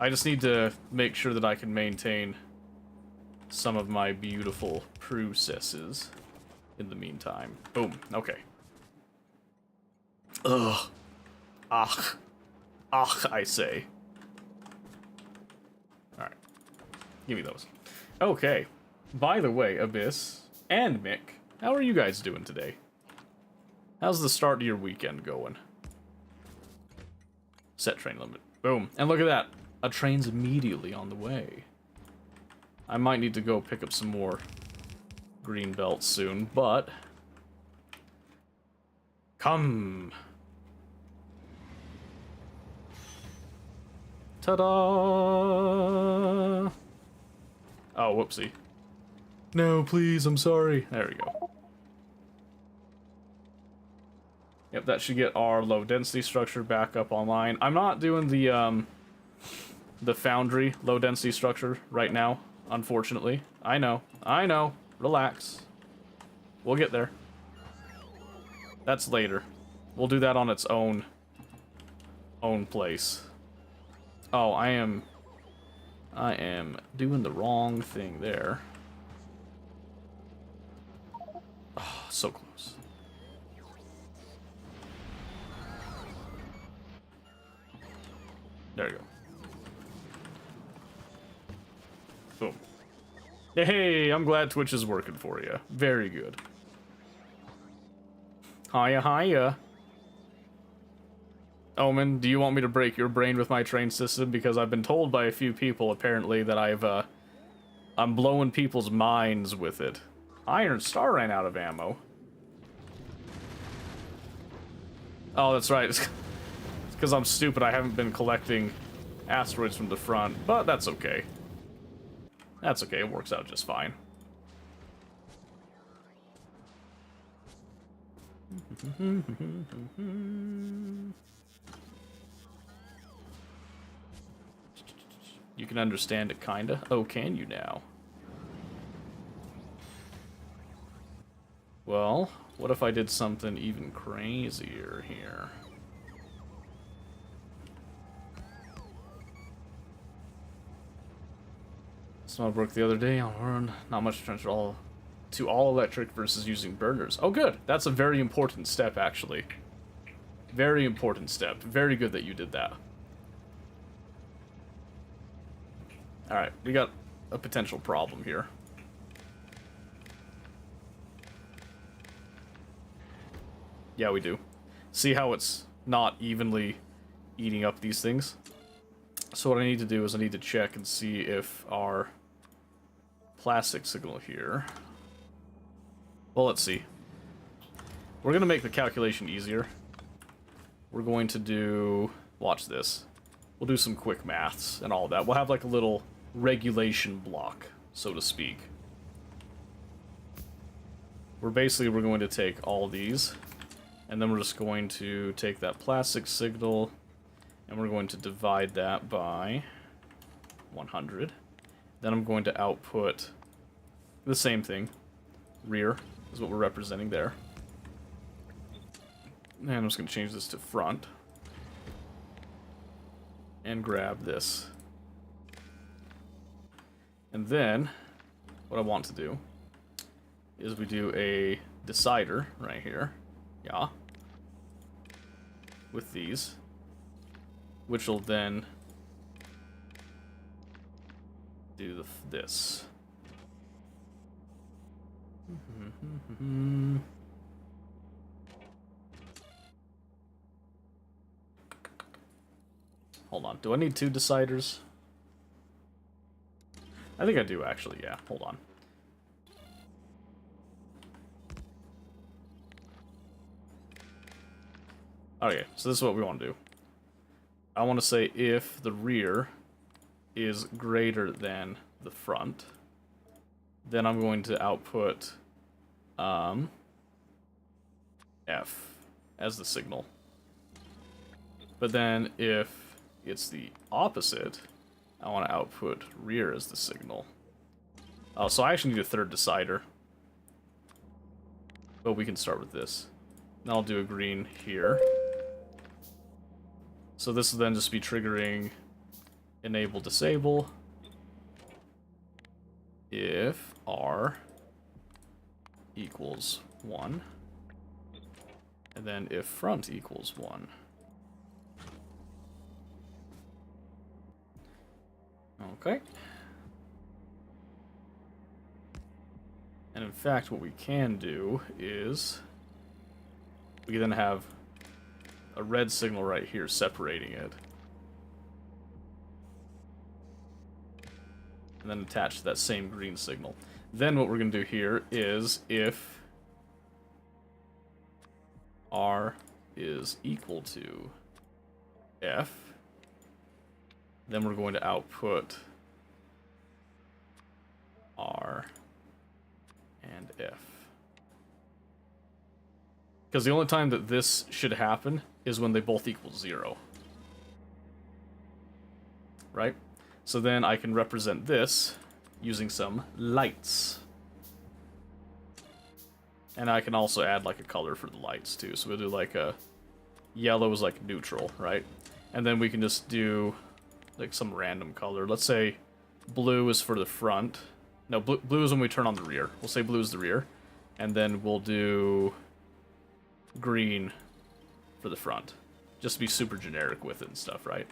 I just need to make sure that I can maintain some of my beautiful processes in the meantime. Boom. Okay. Ugh. Ach. Ach, I say. Alright. Give me those. Okay. By the way, Abyss and Mick, how are you guys doing today? How's the start of your weekend going? Set train limit. Boom. And look at that. A train's immediately on the way. I might need to go pick up some more green belts soon, but... Come! Ta-da! Oh, whoopsie. No, please, I'm sorry. There we go. Yep, that should get our low density structure back up online. I'm not doing the foundry low density structure right now, unfortunately. I know. Relax. We'll get there. That's later. We'll do that on its own place. Oh, I am doing the wrong thing there. Oh, so close. There you go. Boom. Hey, I'm glad Twitch is working for you. Very good. Hiya, hiya. Omen, do you want me to break your brain with my train system? Because I've been told by a few people, apparently, that I'm blowing people's minds with it. Iron Star ran out of ammo. Oh, that's right. It's because I'm stupid. I haven't been collecting asteroids from the front, but that's okay. That's okay. It works out just fine. You can understand it, kinda. Oh, can you now? Well, what if I did something even crazier here? So I broke the other day. I'll learn not much to transfer to all electric versus using burners. Oh, good. That's a very important step, actually. Very important step. Very good that you did that. Alright, we got a potential problem here. Yeah, we do. See how it's not evenly eating up these things? So what I need to do is I need to check and see if our plastic signal here... Well, let's see. We're going to make the calculation easier. We're going to do... Watch this. We'll do some quick maths and all of that. We'll have like a little regulation block, so to speak. We're going to take all these, and then we're just going to take that plastic signal, and we're going to divide that by 100. Then I'm going to output the same thing. Rear is what we're representing there. And I'm just going to change this to front. And grab this. And then, what I want to do is we do a decider right here. Yeah. With these. Which will then do this. Hold on. Do I need 2 deciders? I think I do, actually. Yeah, hold on. Okay, so this is what we want to do. I want to say if the rear is greater than the front, then I'm going to output F as the signal. But then if it's the opposite, I want to output rear as the signal. Oh, so I actually need a 3rd decider. But we can start with this. Then I'll do a green here. So this will then just be triggering enable disable if R equals 1. And then if front equals 1. Okay. And in fact, what we can do is we can then have a red signal right here separating it. And then attach to that same green signal. Then what we're going to do here is if R is equal to F, then we're going to output R and F. Because the only time that this should happen is when they both equal 0. Right? So then I can represent this using some lights. And I can also add like a color for the lights too. So we'll do like a yellow is like neutral, right? And then we can just do like some random color. Let's say blue is for the front. No, blue is when we turn on the rear. We'll say blue is the rear. And then we'll do green for the front. Just to be super generic with it and stuff, right?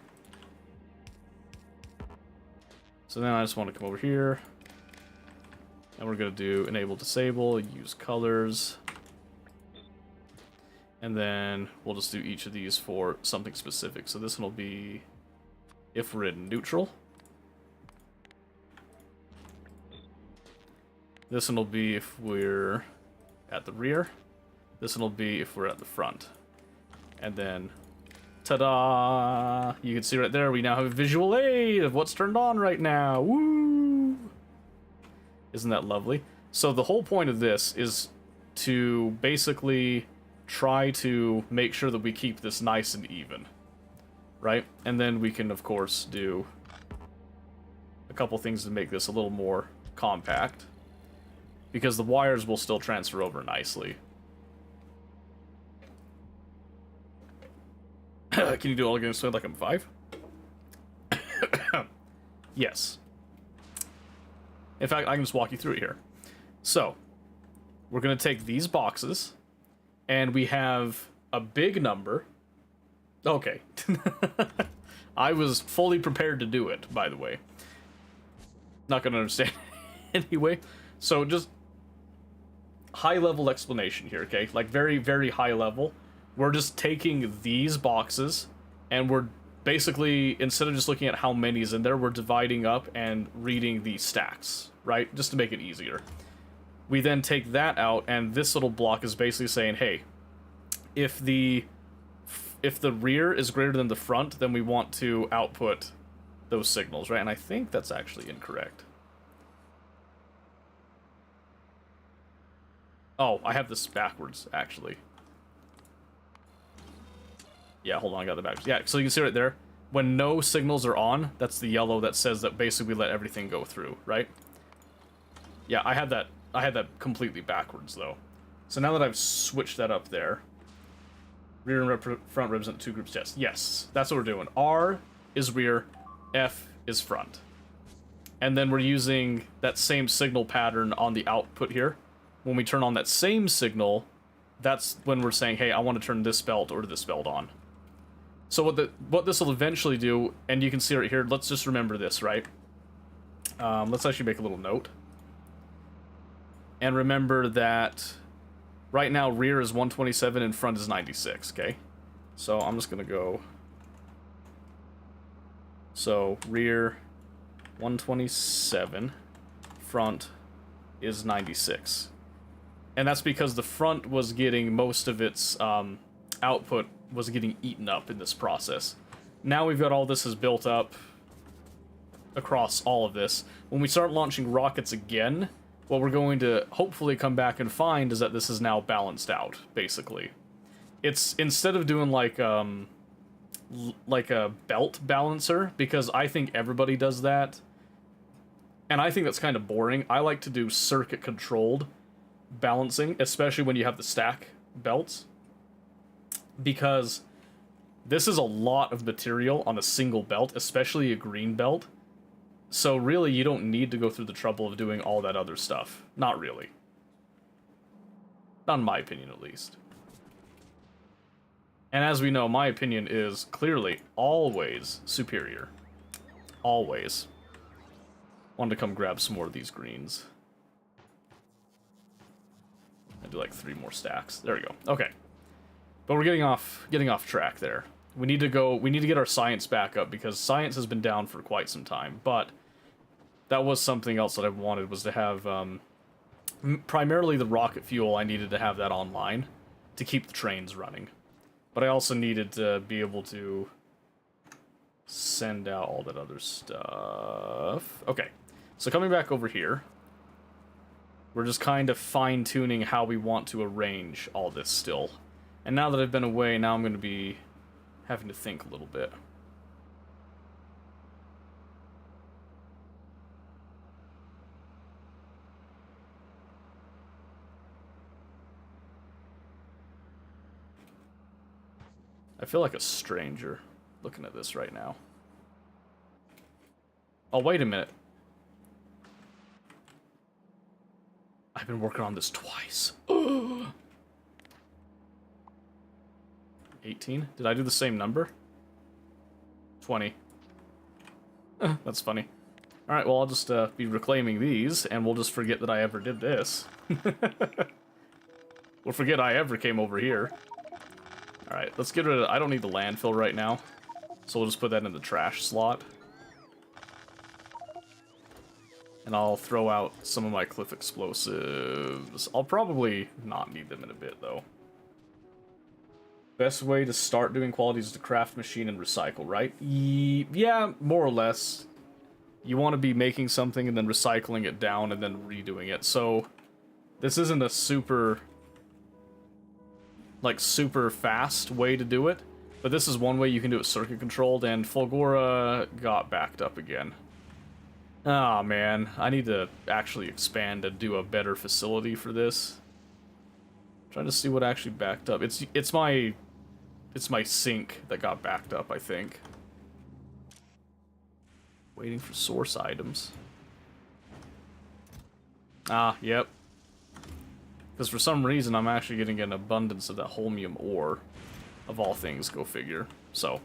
So then I just want to come over here. And we're going to do enable disable, use colors. And then we'll just do each of these for something specific. So this one will be if we're in neutral. This one will be if we're at the rear. This one will be if we're at the front. And then, ta-da! You can see right there, we now have a visual aid of what's turned on right now. Woo! Isn't that lovely? So the whole point of this is to basically try to make sure that we keep this nice and even. Right? And then we can, of course, do a couple things to make this a little more compact. Because the wires will still transfer over nicely. Can you do it all again so like I'm 5? Yes. In fact, I can just walk you through it here. So, we're going to take these boxes, and we have a big number. Okay. I was fully prepared to do it, by the way. Not going to understand anyway. So, just high-level explanation here, okay? Like, very, very high level. We're just taking these boxes, and we're basically, instead of just looking at how many is in there, we're dividing up and reading the stacks, right? Just to make it easier. We then take that out, and this little block is basically saying, hey, if the rear is greater than the front, then we want to output those signals, right? And I think that's actually incorrect. Oh, I have this backwards, actually. Yeah, hold on, I got the backwards. Yeah, so you can see right there, when no signals are on, that's the yellow that says that basically we let everything go through, right? Yeah, I had that completely backwards, though. So now that I've switched that up there, rear and front represent 2 groups, yes, that's what we're doing. R is rear, F is front. And then we're using that same signal pattern on the output here. When we turn on that same signal, that's when we're saying, hey, I want to turn this belt or this belt on. So what this will eventually do, and you can see right here, let's just remember this, right? Let's actually make a little note. And remember that right now rear is 127 and front is 96, okay? So I'm just going to go... So rear 127, front is 96. And that's because the front was getting most of its output was getting eaten up in this process. Now we've got all this is built up across all of this. When we start launching rockets again, what we're going to hopefully come back and find is that this is now balanced out, basically. It's, instead of doing like a belt balancer, because I think everybody does that, and I think that's kind of boring. I like to do circuit controlled balancing, especially when you have the stack belts, because this is a lot of material on a single belt, especially a green belt. So really, you don't need to go through the trouble of doing all that other stuff. Not really. Not in my opinion, at least. And as we know, my opinion is clearly always superior. Always. Wanted to come grab some more of these greens. I do like 3 more stacks. There we go. Okay. But we're getting off track there. We need to get our science back up, because science has been down for quite some time. But that was something else that I wanted, was to have primarily the rocket fuel. I needed to have that online to keep the trains running. But I also needed to be able to send out all that other stuff. Okay. So coming back over here, we're just kind of fine-tuning how we want to arrange all this still. And now that I've been away, now I'm going to be having to think a little bit. I feel like a stranger looking at this right now. Oh, wait a minute. I've been working on this twice. 18? Did I do the same number? 20. That's funny. Alright, well, I'll just be reclaiming these, and we'll just forget that I ever did this. We'll forget I ever came over here. Alright, let's get rid of... I don't need the landfill right now, so we'll just put that in the trash slot. And I'll throw out some of my cliff explosives. I'll probably not need them in a bit, though. Best way to start doing quality is to craft, machine, and recycle, right? Yeah, more or less. You want to be making something and then recycling it down and then redoing it. So, this isn't a super fast way to do it. But this is one way you can do it circuit controlled, and Fulgora got backed up again. Ah, man. I need to actually expand and do a better facility for this. Trying to see what actually backed up. It's my sink that got backed up, I think. Waiting for source items. Ah, yep. Because for some reason I'm actually getting an abundance of that holmium ore. Of all things, go figure. So,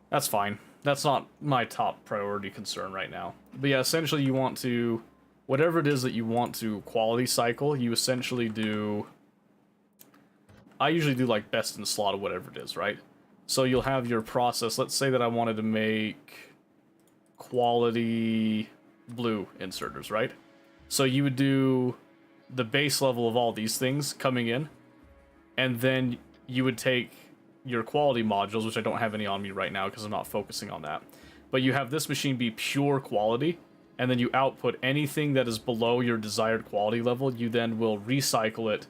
that's fine. That's not my top priority concern right now. But yeah, essentially you want to... Whatever it is that you want to quality cycle, you essentially do... I usually do like best in slot or whatever it is, right? So you'll have your process. Let's say that I wanted to make quality blue inserters, right? So you would do the base level of all these things coming in, and then you would take your quality modules, which I don't have any on me right now because I'm not focusing on that. But you have this machine be pure quality, and then you output anything that is below your desired quality level. You then will recycle it,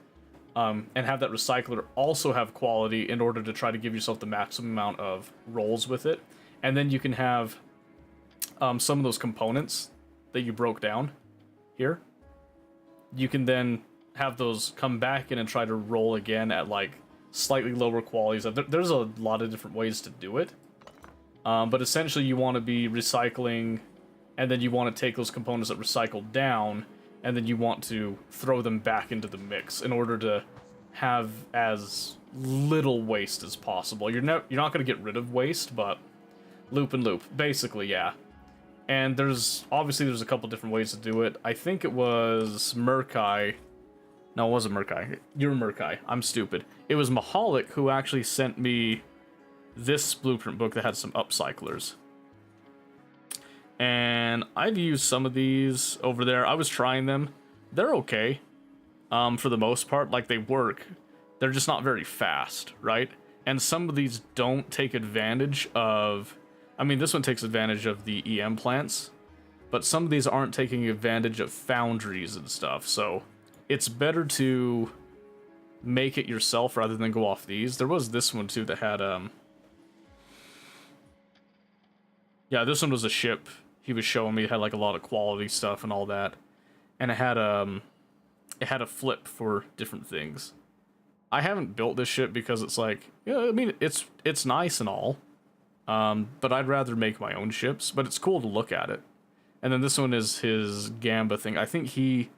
and have that recycler also have quality in order to try to give yourself the maximum amount of rolls with it. And then you can have some of those components that you broke down here. You can then have those come back in and try to roll again at like slightly lower qualities. There's a lot of different ways to do it. But essentially you want to be recycling, and then you want to take those components that recycled down, and then you want to throw them back into the mix in order to have as little waste as possible. You're not going to get rid of waste, but loop and loop. Basically, yeah. And there's a couple different ways to do it. I think it was Murkai. No, it wasn't Murkai. You're Murkai. I'm stupid. It was Mahalik who actually sent me this blueprint book that had some upcyclers. And I've used some of these over there. I was trying them. They're okay. For the most part, like, they work. They're just not very fast, right? And some of these don't take advantage of... I mean, this one takes advantage of the EM plants, but some of these aren't taking advantage of foundries and stuff, so it's better to make it yourself rather than go off these. There was this one, too, that had, yeah, this one was a ship. He was showing me it had, like, a lot of quality stuff and all that. And it had a flip for different things. I haven't built this ship because it's like, yeah, I mean, it's nice and all. But I'd rather make my own ships, but it's cool to look at it. And then this one is his Gamba thing. I think he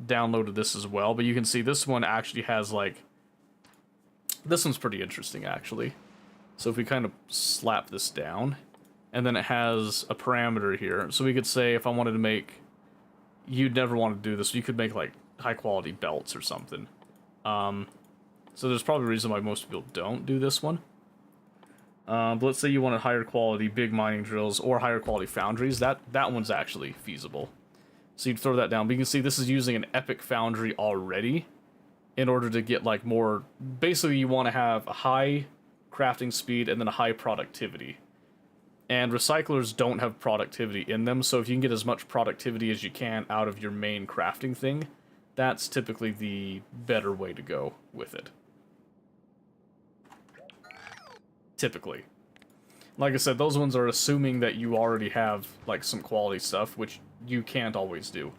downloaded this as well, but you can see this one actually has, like... This one's pretty interesting, actually. So if we kind of slap this down, and then it has a parameter here. So we could say if I wanted to make... You'd never want to do this, you could make, like, high-quality belts or something. So there's probably a reason why most people don't do this one. But let's say you wanted higher quality big mining drills or higher quality foundries. That one's actually feasible. So you'd throw that down. But you can see this is using an epic foundry already in order to get like more... Basically, you want to have a high crafting speed and then a high productivity. And recyclers don't have productivity in them, so if you can get as much productivity as you can out of your main crafting thing, that's typically the better way to go with it. Typically. Like I said, those ones are assuming that you already have, like, some quality stuff, which you can't always do.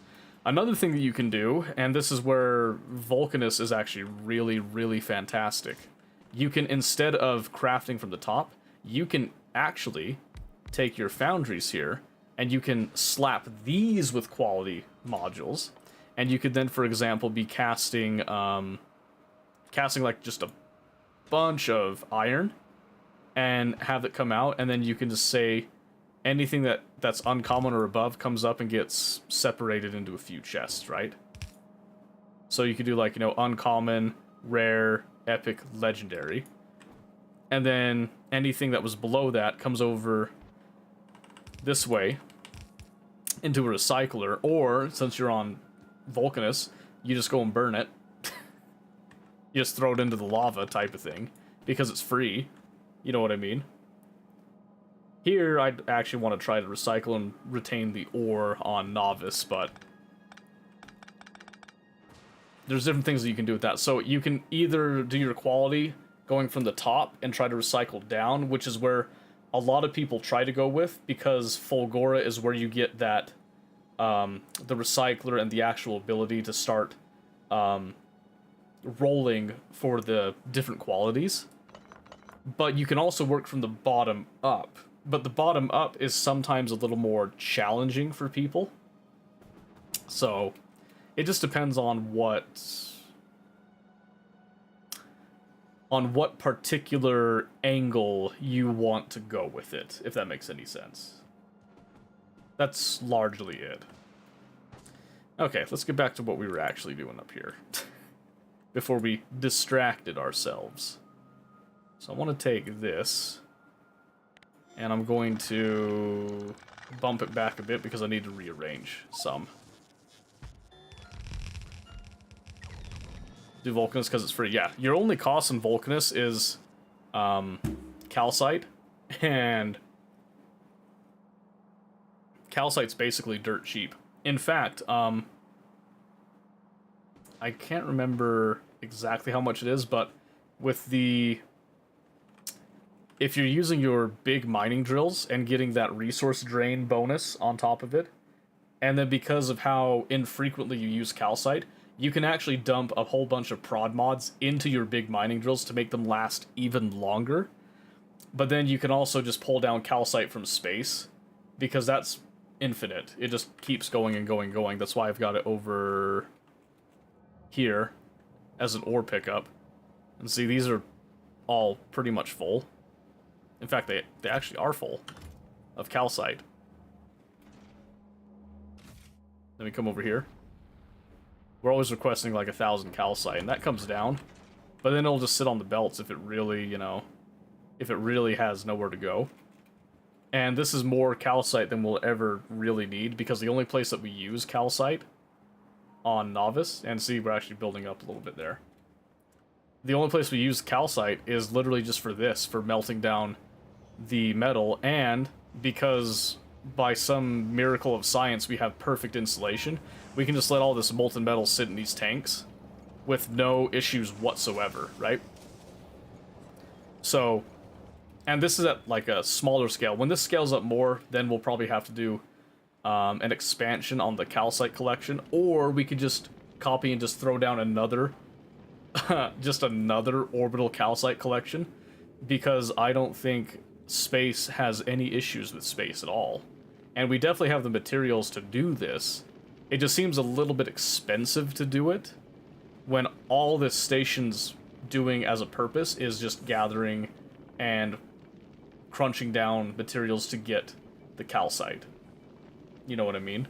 Another thing that you can do, and this is where Vulcanus is actually really, really fantastic. You can, instead of crafting from the top, you can actually take your foundries here, and you can slap these with quality modules, and you could then, for example, be casting, like, just a bunch of iron, and have it come out, and then you can just say anything that's uncommon or above comes up and gets separated into a few chests, right? So you could do, like, you know, uncommon, rare, epic, legendary. And then anything that was below that comes over this way into a recycler, or, since you're on Vulcanus, you just go and burn it. You just throw it into the lava type of thing, because it's free. You know what I mean? Here, I'd actually want to try to recycle and retain the ore on Novice, but there's different things that you can do with that. So you can either do your quality going from the top and try to recycle down, which is where a lot of people try to go with, because Fulgora is where you get that, the recycler and the actual ability to start rolling for the different qualities. But you can also work from the bottom up. But the bottom up is sometimes a little more challenging for people. So, it just depends on what particular angle you want to go with it, if that makes any sense. That's largely it. Okay, let's get back to what we were actually doing up here. Before we distracted ourselves. So I want to take this, and I'm going to bump it back a bit because I need to rearrange some. Do Vulcanus because it's free. Yeah, your only cost in Vulcanus is calcite, and calcite's basically dirt cheap. In fact, I can't remember exactly how much it is, but with the... If you're using your big mining drills and getting that resource drain bonus on top of it, and then because of how infrequently you use calcite, you can actually dump a whole bunch of prod mods into your big mining drills to make them last even longer. But then you can also just pull down calcite from space, because that's infinite. It just keeps going and going and going. That's why I've got it over here as an ore pickup. And see, these are all pretty much full. In fact, they actually are full of calcite. Then we come over here. We're always requesting like 1,000 calcite, and that comes down. But then it'll just sit on the belts if it really, you know, if it really has nowhere to go. And this is more calcite than we'll ever really need, because the only place that we use calcite on Novice, and see, we're actually building up a little bit there. The only place we use calcite is literally just for this, for melting down the metal, and because by some miracle of science we have perfect insulation, we can just let all this molten metal sit in these tanks with no issues whatsoever, right? So, and this is at like a smaller scale. When this scales up more, then we'll probably have to do an expansion on the calcite collection, or we could just copy and just throw down another, just another orbital calcite collection, because I don't think space has any issues with space at all. And we definitely have the materials to do this. It just seems a little bit expensive to do it, when all this station's doing as a purpose is just gathering and crunching down materials to get the calcite. You know what I mean?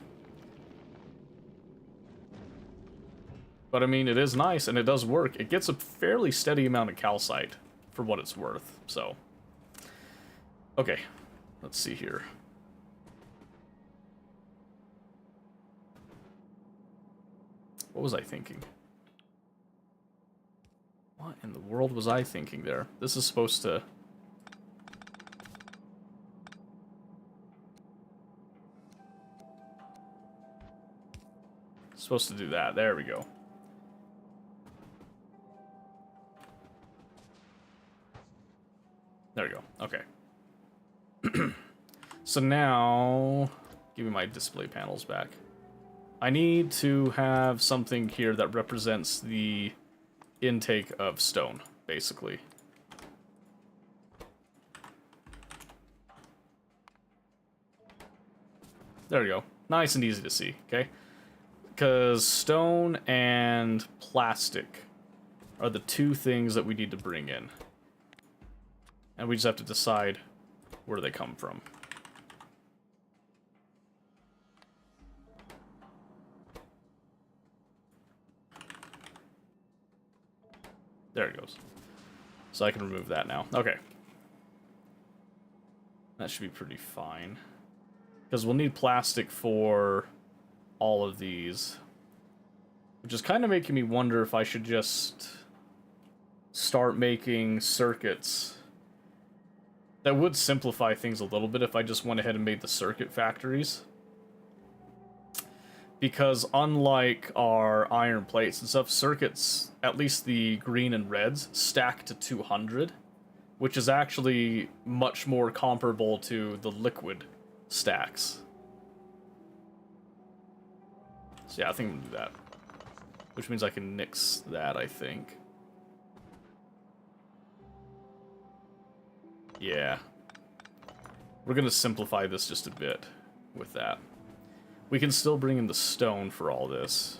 But I mean, it is nice and it does work. It gets a fairly steady amount of calcite for what it's worth, so. Okay, let's see here. What was I thinking? What in the world was I thinking there? This is supposed to... Supposed to do that. There we go. There we go. Okay. So now... Give me my display panels back. I need to have something here that represents the intake of stone, basically. There we go. Nice and easy to see, okay? Because stone and plastic are the two things that we need to bring in. And we just have to decide where they come from. There it goes. So I can remove that now. Okay. That should be pretty fine. Because we'll need plastic for all of these. Which is kind of making me wonder if I should just start making circuits. That would simplify things a little bit if I just went ahead and made the circuit factories. Because unlike our iron plates and stuff, circuits, at least the green and reds, stack to 200, which is actually much more comparable to the liquid stacks. So yeah, I think I'm gonna do that. Which means I can nix that, I think. Yeah. We're gonna simplify this just a bit with that. We can still bring in the stone for all this.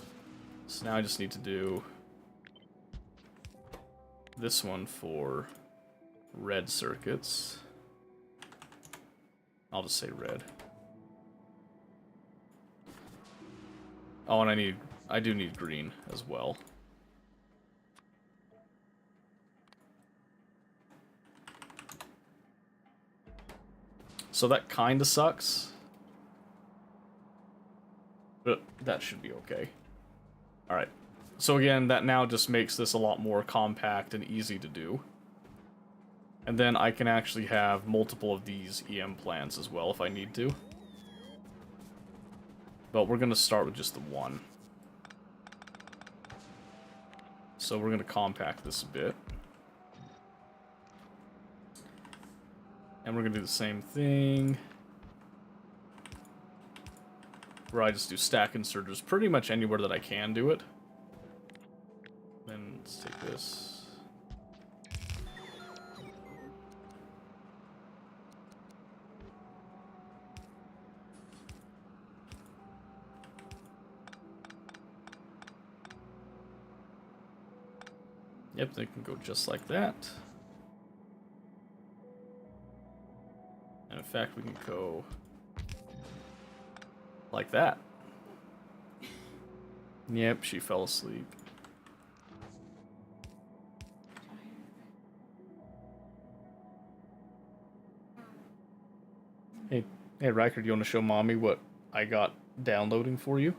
So now I just need to do this one for red circuits. I'll just say red. Oh, and I do need green as well. So that kind of sucks. But that should be okay. Alright. So again, that now just makes this a lot more compact and easy to do. And then I can actually have multiple of these EM plants as well if I need to. But we're going to start with just the one. So we're going to compact this a bit. And we're going to do the same thing, where I just do stack inserters pretty much anywhere that I can do it. Then let's take this. Yep, they can go just like that. And in fact, we can go like that. Yep, she fell asleep. Hey, Riker, do you want to show mommy what I got downloading for you?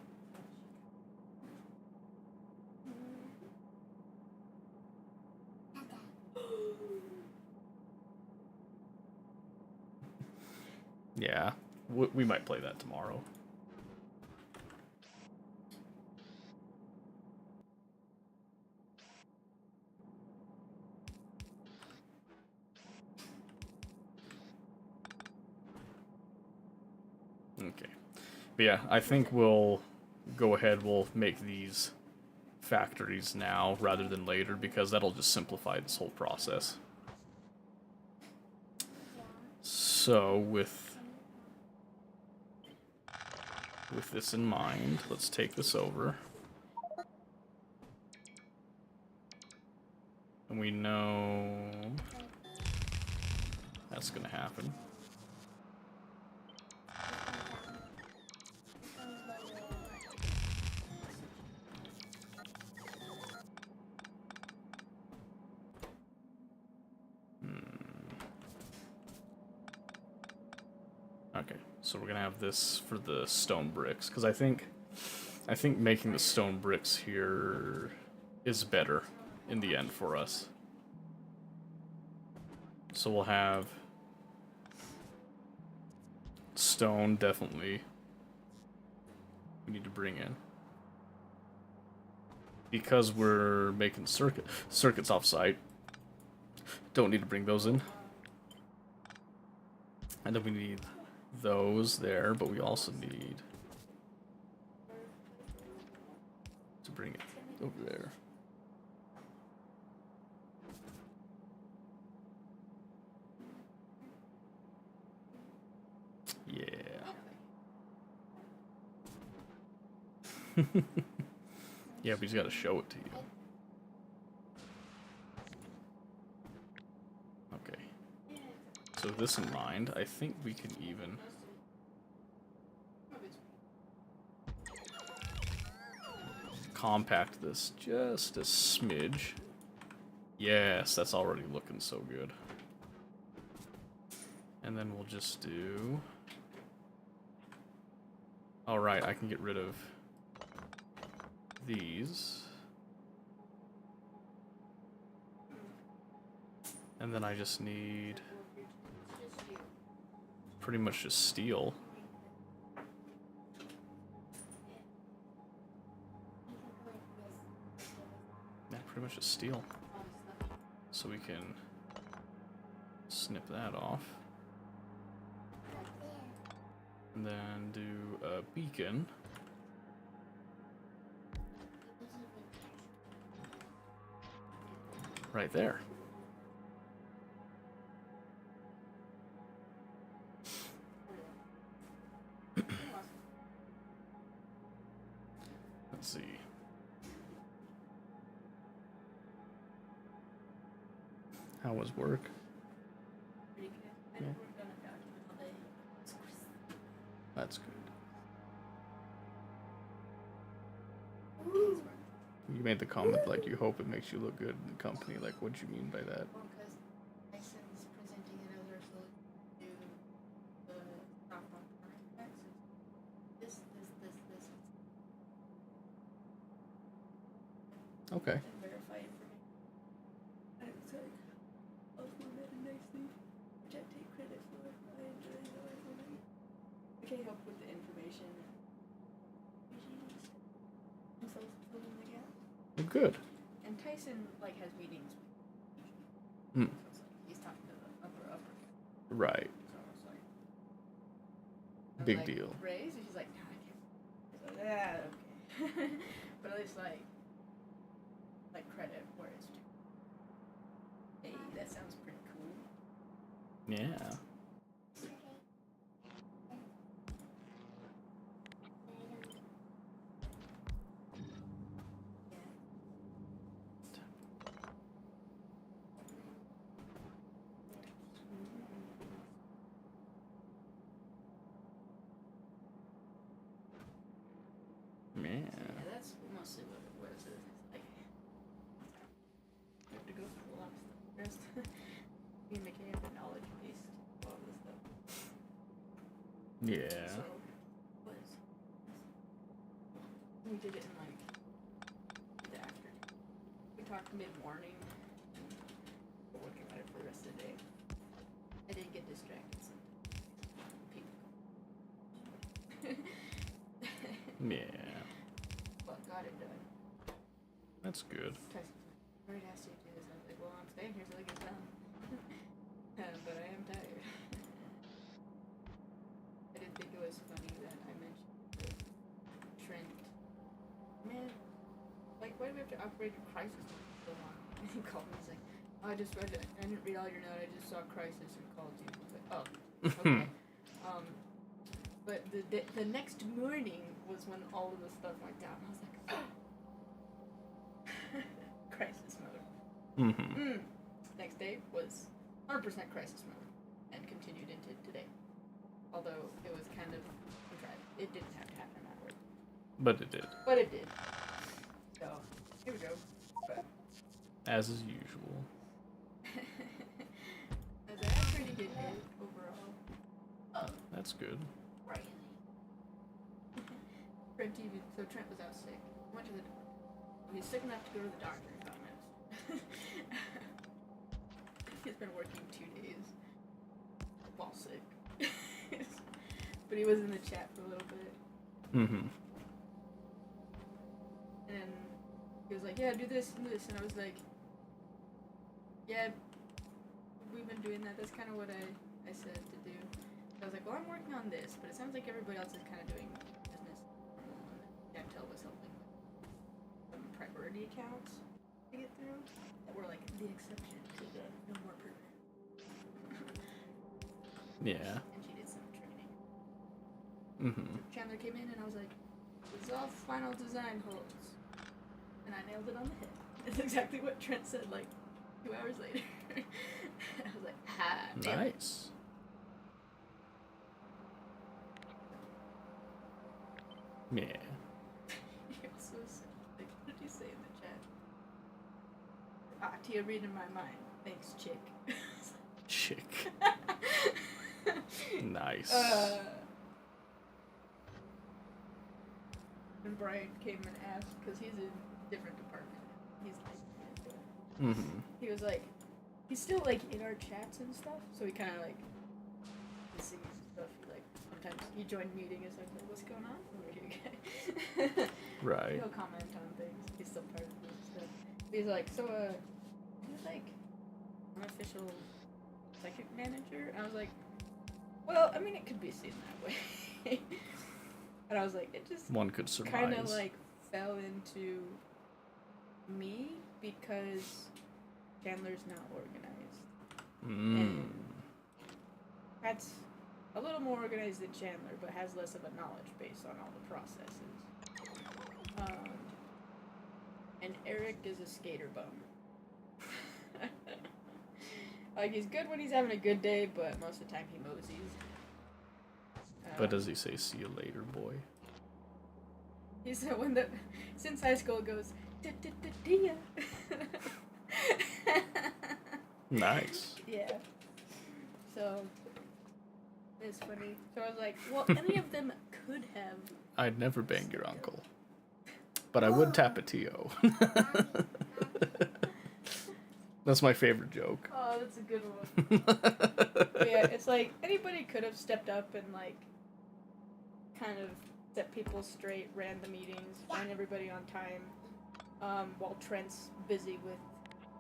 Yeah, we might play that tomorrow. Okay. But yeah, I think we'll go ahead, we'll make these factories now rather than later because that'll just simplify this whole process. So with this in mind, let's take this over. And we know that's gonna happen. Okay, so we're gonna have this for the stone bricks, because I think making the stone bricks here is better in the end for us. So we'll have stone, definitely. We need to bring in. Because we're making circuits off-site, don't need to bring those in. And then we need those there, but we also need to bring it over there. Yeah. Yeah, but he's got to show it to you. Okay. So with this in mind, I think we can even compact this just a smidge. Yes, that's already looking so good. And then we'll just do... Alright, I can get rid of these. And then I just need pretty much just steel. Yeah, pretty much just steel. So we can snip that off. And then do a beacon. Right there. Let's see. How was work? Yeah. That's good. You made the comment like you hope it makes you look good in the company. Like, what'd you mean by that? Well, because Tyson's presenting another solution to the stock market taxes. This. Okay. And verify information. And it's like, I'll format it nicely, which I take credit for. I enjoy how I format. I can help with the information. And so fill in the gaps. Well, good. And Tyson like has meetings with Hmm. so it's like he's talking to the upper guy. Right. So it's like I'm Big like, deal. Raise? And she's like, nah, I can't. It's like, yeah, okay. But at least like credit where it's due. Hey, that sounds pretty cool. Yeah. Yeah. Yeah, that's mostly what it was. It's like, I have to go through a lot of stuff. Rest. Me and McKay have the knowledge base to all this stuff. Yeah. So, was we did it in like the afternoon. We talked mid-morning. We're working on it for the rest of the day. I didn't get distracted. So people. Yeah. But got it done. That's good. Right asked you to do this. I was like, well, I'm staying here till it gets done. But I am tired. I didn't think it was funny that I mentioned that Trent. Man, like, why do we have to operate in crisis mode for so long? And he called me. He's like, oh, I just read it. I didn't read all your note. I just saw crisis and called you. I was like, oh, okay. But the next morning was when all of the stuff went down. I was like, oh. Crisis mode. Mm-hmm. Next day was 100% crisis mode and continued into today. Although it was kind of contrived. It didn't have to happen that way. But it did. But it did. So, here we go. But As is usual. as I had a pretty good day overall. That's good. Crazy. Trent was out sick. Went to the doctor. He's sick enough to go to the doctor and got medicine. He's been working 2 days while sick. But he was in the chat for a little bit. Mm-hmm. And he was like, yeah, do this and this. And I was like, yeah, we've been doing that. That's kind of what I said to do. I was like, well, I'm working on this, but it sounds like everybody else is kind of doing business normal. And Chantel was helping with some priority accounts to get through that were like the exception to the no more program. Yeah. And she did some training. Mm-hmm. Chandler came in and I was like, resolve final design holds. And I nailed it on the head. It's exactly what Trent said like 2 hours later. I was like, ha, nailed it. Nice. Yeah. He also said, like, what did you say in the chat? Ah, Tia reading my mind. Thanks, chick. Chick. Nice. And Brian came and asked, because he's in a different department. He's like, Mm-hmm. he was like, he's still like in our chats and stuff, so he kind of like, he sees stuff. Like, sometimes he joined meeting, it's like, what's going on over here, guy? Right. He'll comment on things. He's still part of this stuff. He's like, so, he's like, unofficial psychic manager? And I was like, well, I mean, it could be seen that way. And I was like, it just One could surmise. kind of like fell into me because Chandler's not organized. And Pat's a little more organized than Chandler, but has less of a knowledge base on all the processes. And Eric is a skater bum. Like, he's good when he's having a good day, but most of the time he moseys. But does he say, see you later, boy? He's the one that, since high school, goes, "Dia." Nice. Yeah. So, it's funny. So I was like, well, any of them could have. I'd never bang your uncle. But I would tap a T.O. That's my favorite joke. Oh, that's a good one. But yeah, it's like, anybody could have stepped up and, like, kind of set people straight, ran the meetings, ran everybody on time, while Trent's busy with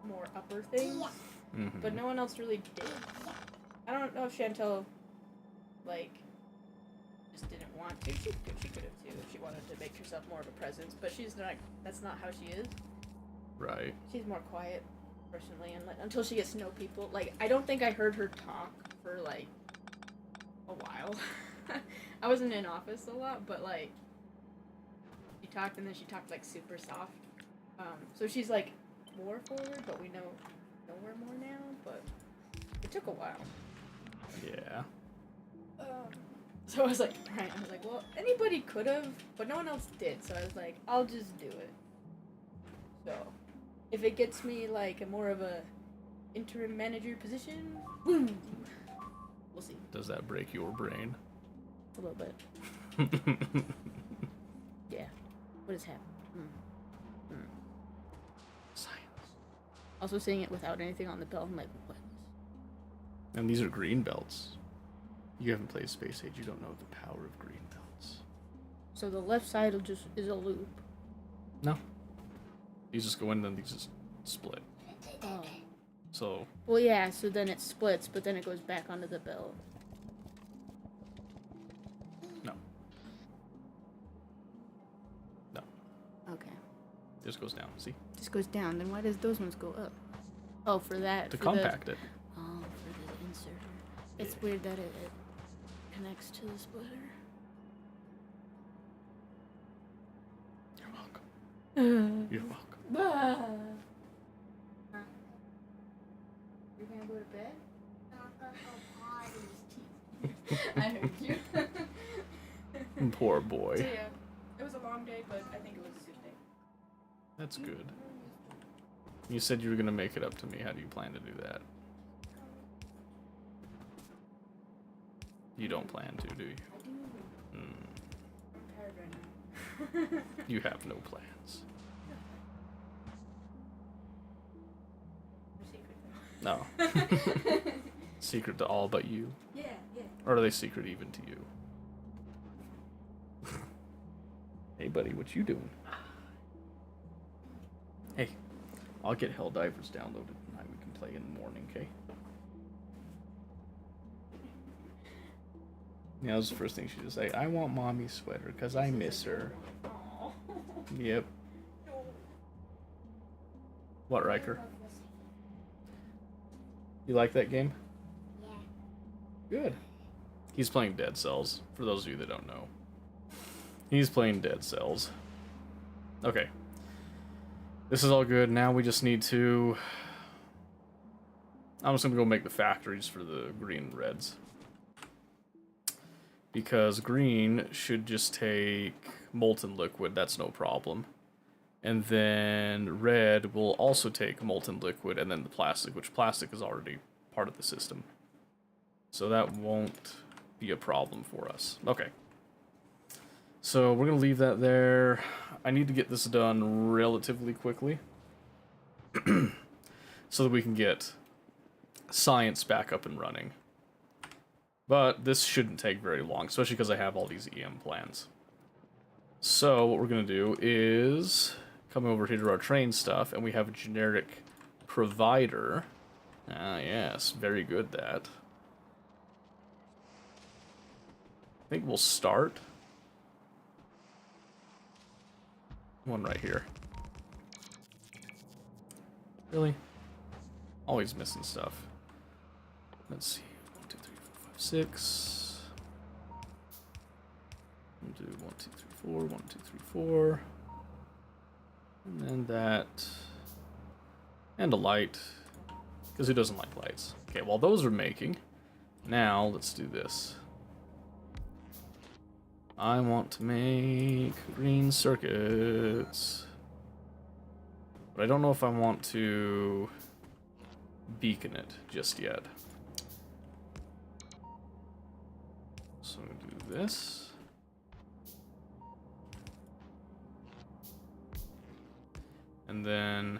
more upper things. Mm-hmm. But no one else really did. I don't know if Chantel, like, just didn't want to. She could have too if she wanted to make herself more of a presence. But she's not. That's not how she is. Right. She's more quiet, personally, and until she gets to know people. Like, I don't think I heard her talk for like a while. I wasn't in office a lot, but like, she talked and then she talked like super soft. So she's like more forward, but we know her more now. But it took a while. Yeah. So I was like, right. I was like, well, anybody could have, but no one else did. So I was like, I'll just do it. So, if it gets me like a more of a interim manager position, woo, we'll see. Does that break your brain? A little bit. Yeah. What is happening? Science. Also seeing it without anything on the belt, I'm like, what? And these are green belts. You haven't played Space Age, you don't know the power of green belts. So the left side is a loop. No. These just go in, then these just split. Oh. So, Well, yeah, so then it splits, but then it goes back onto the belt. no. No. Okay. This goes down, see? This goes down, then why does those ones go up? Oh, for that. To for compact it. Oh, for the inserter. It's weird that it connects to the splitter. You're welcome. You're welcome. You're gonna go to bed? I heard you. Poor boy. So yeah, it was a long day, but I think it was a good day. That's good. You said you were going to make it up to me. How do you plan to do that? You don't plan to, do you? I'm tired right now. You have no plans. No. Secret to all but you? Yeah. Or are they secret even to you? Hey, buddy, what you doing? Hey, I'll get Helldivers downloaded tonight. We can play in the morning, okay? Yeah, that was the first thing she just say. I want mommy's sweater because I miss her. Yep. What, Riker? You like that game? Yeah. Good. He's playing Dead Cells, for those of you that don't know. He's playing Dead Cells. Okay. This is all good. Now we just need to... I'm just going to go make the factories for the green and reds. Because green should just take molten liquid, that's no problem. And then red will also take molten liquid and then the plastic, which plastic is already part of the system. So that won't be a problem for us. Okay. So we're going to leave that there. I need to get this done relatively quickly. So that we can get science back up and running. But this shouldn't take very long, especially because I have all these EM plans. So what we're going to do is come over here to our train stuff, and we have a generic provider. Ah, yes, very good that. I think we'll start. One right here. Really? Always missing stuff. Let's see. 1, 2, 3, 4, 5, 6. We'll do 1, 2, 3, 4. 1, 2, 3, 4. And then that. And a light. Because who doesn't like lights? Okay, while those are making, now let's do this. I want to make green circuits. But I don't know if I want to beacon it just yet. So I'm going to do this. And then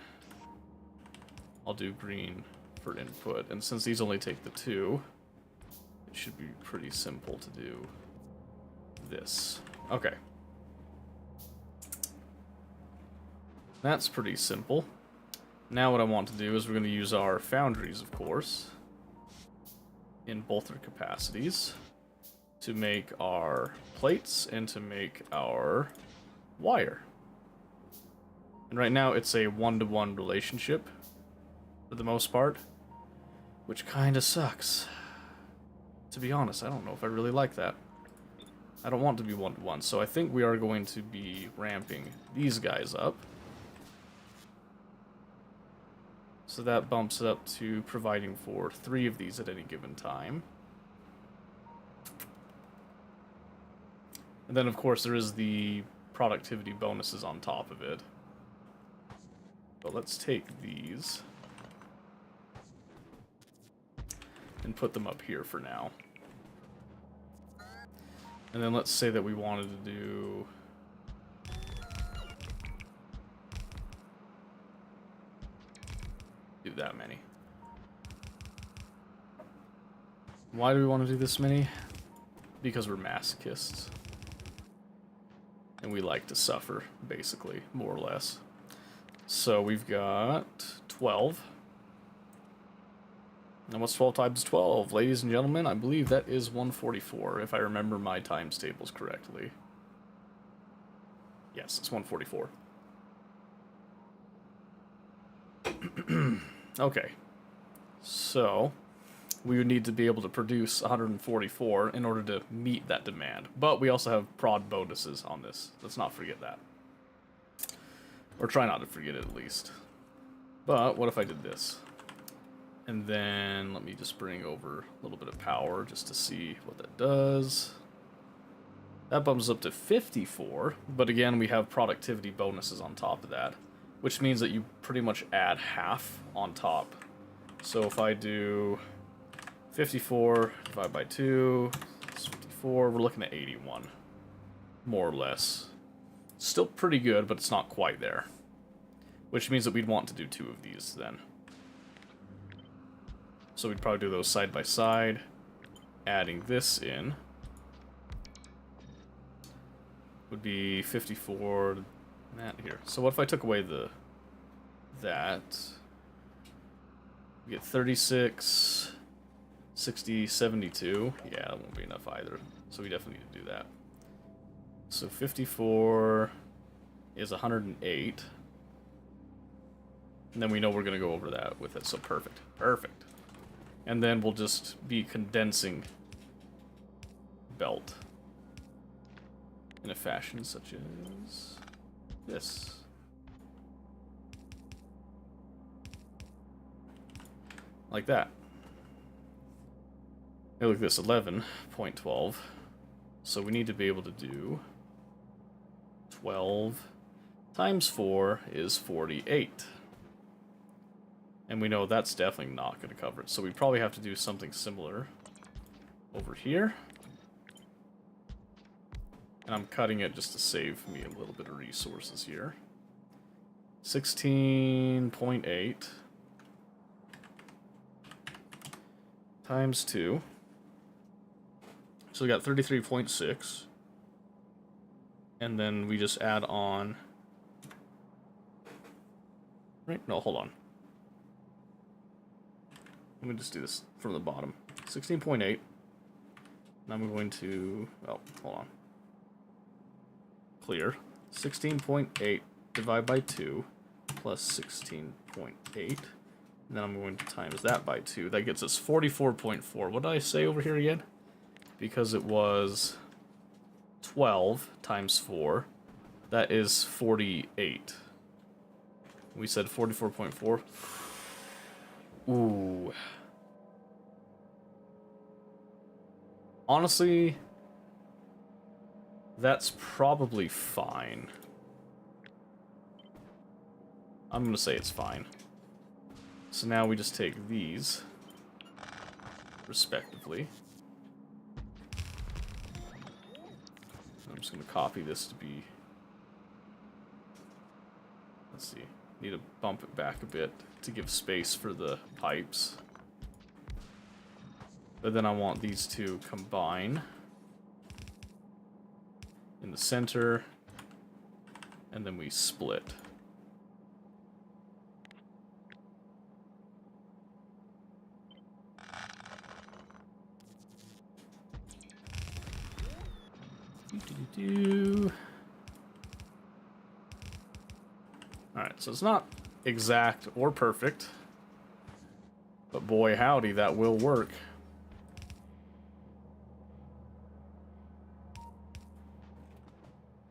I'll do green for input. And since these only take the 2, it should be pretty simple to do this. Okay. That's pretty simple. Now what I want to do is we're going to use our foundries, of course, in both their capacities to make our plates and to make our wire. And right now it's a 1-to-1 relationship for the most part, which kind of sucks. To be honest, I don't know if I really like that. I don't want to be 1-to-1, so I think we are going to be ramping these guys up. So that bumps it up to providing for 3 of these at any given time. And then, of course, there is the productivity bonuses on top of it. But let's take these and put them up here for now. And then let's say that we wanted to do... that many. Why do we want to do this many? Because we're masochists. And we like to suffer, basically, more or less. So we've got 12. And what's 12 times 12? Ladies and gentlemen, I believe that is 144, if I remember my times tables correctly. Yes, it's 144. Okay. So, we would need to be able to produce 144 in order to meet that demand. But we also have prod bonuses on this. Let's not forget that. Or try not to forget it, at least. But, what if I did this? And then, let me just bring over a little bit of power just to see what that does. That bumps up to 54, but again, we have productivity bonuses on top of that, which means that you pretty much add half on top. So if I do 54 divided by 2, it's 54, we're looking at 81, more or less. Still pretty good, but it's not quite there. Which means that we'd want to do 2 of these then. So we'd probably do those side by side, adding this in. Would be 54, that here. So what if I took away that? We get 36, 60, 72. Yeah, that won't be enough either. So we definitely need to do that. So 54 is 108. And then we know we're going to go over that with it. So perfect. Perfect. And then we'll just be condensing belt in a fashion such as this. Like that. Hey, look at this, 11.12. So we need to be able to do 12 times 4 is 48. And we know that's definitely not going to cover it. So we probably have to do something similar over here. And I'm cutting it just to save me a little bit of resources here. 16.8 times 2. So we got 33.6. And then we just add on... Right? No, hold on. Let me just do this from the bottom. 16.8. And I'm going to... Oh, hold on. Clear. 16.8 divided by 2 plus 16.8. And then I'm going to times that by 2. That gets us 44.4. What did I say over here again? Because it was 12 times 4. That is 48. We said 44.4. Ooh. Honestly, that's probably fine. I'm gonna say it's fine. So now we just take these, respectively. I'm just gonna copy this to be... Let's see. Need to bump it back a bit to give space for the pipes. But then I want these to combine in the center, and then we split. Alright, so it's not exact or perfect, but boy howdy, that will work.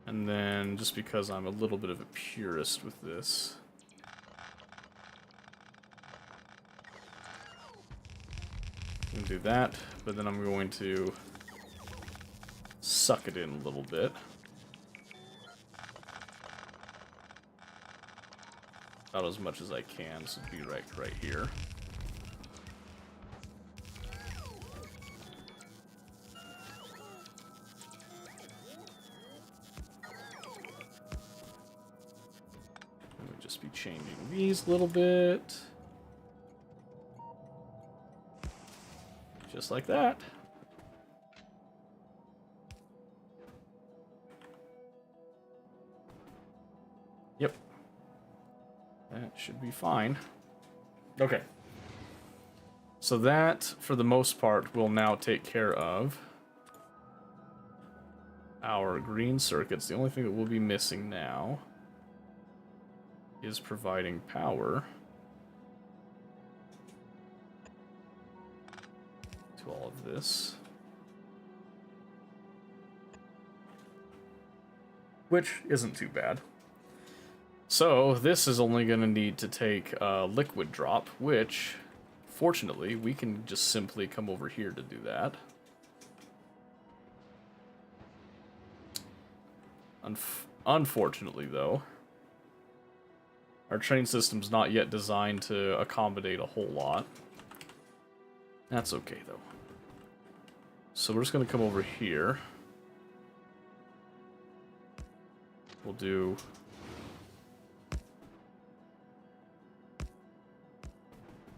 And then, just because I'm a little bit of a purist with this, I'm going to do that, but then I'm going to suck it in a little bit. About as much as I can, so it'd be right here. Let me just be changing these a little bit. Just like that. Yep. That should be fine. Okay. So that, for the most part, will now take care of our green circuits. The only thing that we'll be missing now is providing power to all of this. Which isn't too bad. So, this is only going to need to take a liquid drop, which, fortunately, we can just simply come over here to do that. Unfortunately, though, our train system's not yet designed to accommodate a whole lot. That's okay, though. So we're just going to come over here. We'll do...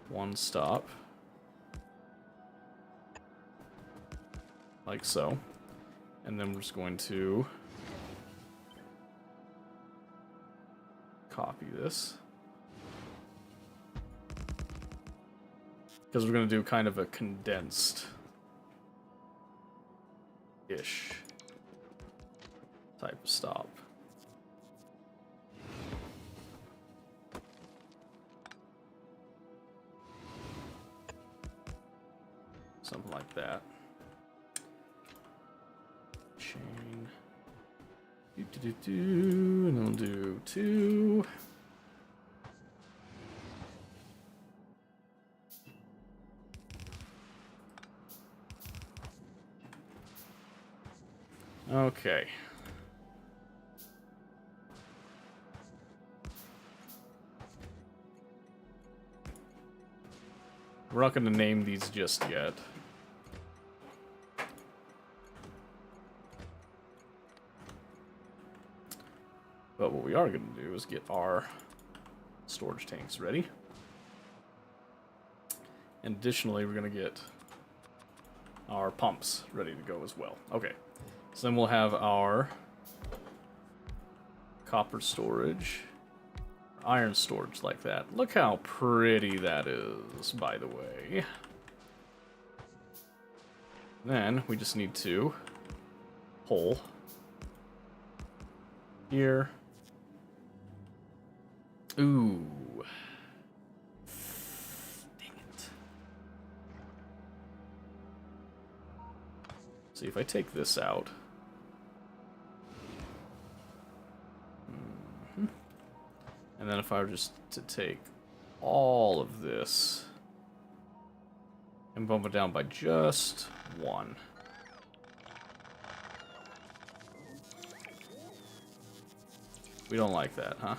one stop. Like so. And then we're just going to copy this. Because we're going to do kind of a condensed-ish type of stop. Something like that. Chain. And then we'll do 2. Okay. We're not going to name these just yet. But what we are going to do is get our storage tanks ready. And additionally, we're going to get our pumps ready to go as well. Okay, so then we'll have our copper storage, iron storage like that. Look how pretty that is, by the way. Then we just need to pull here. Ooh. Dang it. See, if I take this out. And then if I were just to take all of this and bump it down by just 1. We don't like that, huh?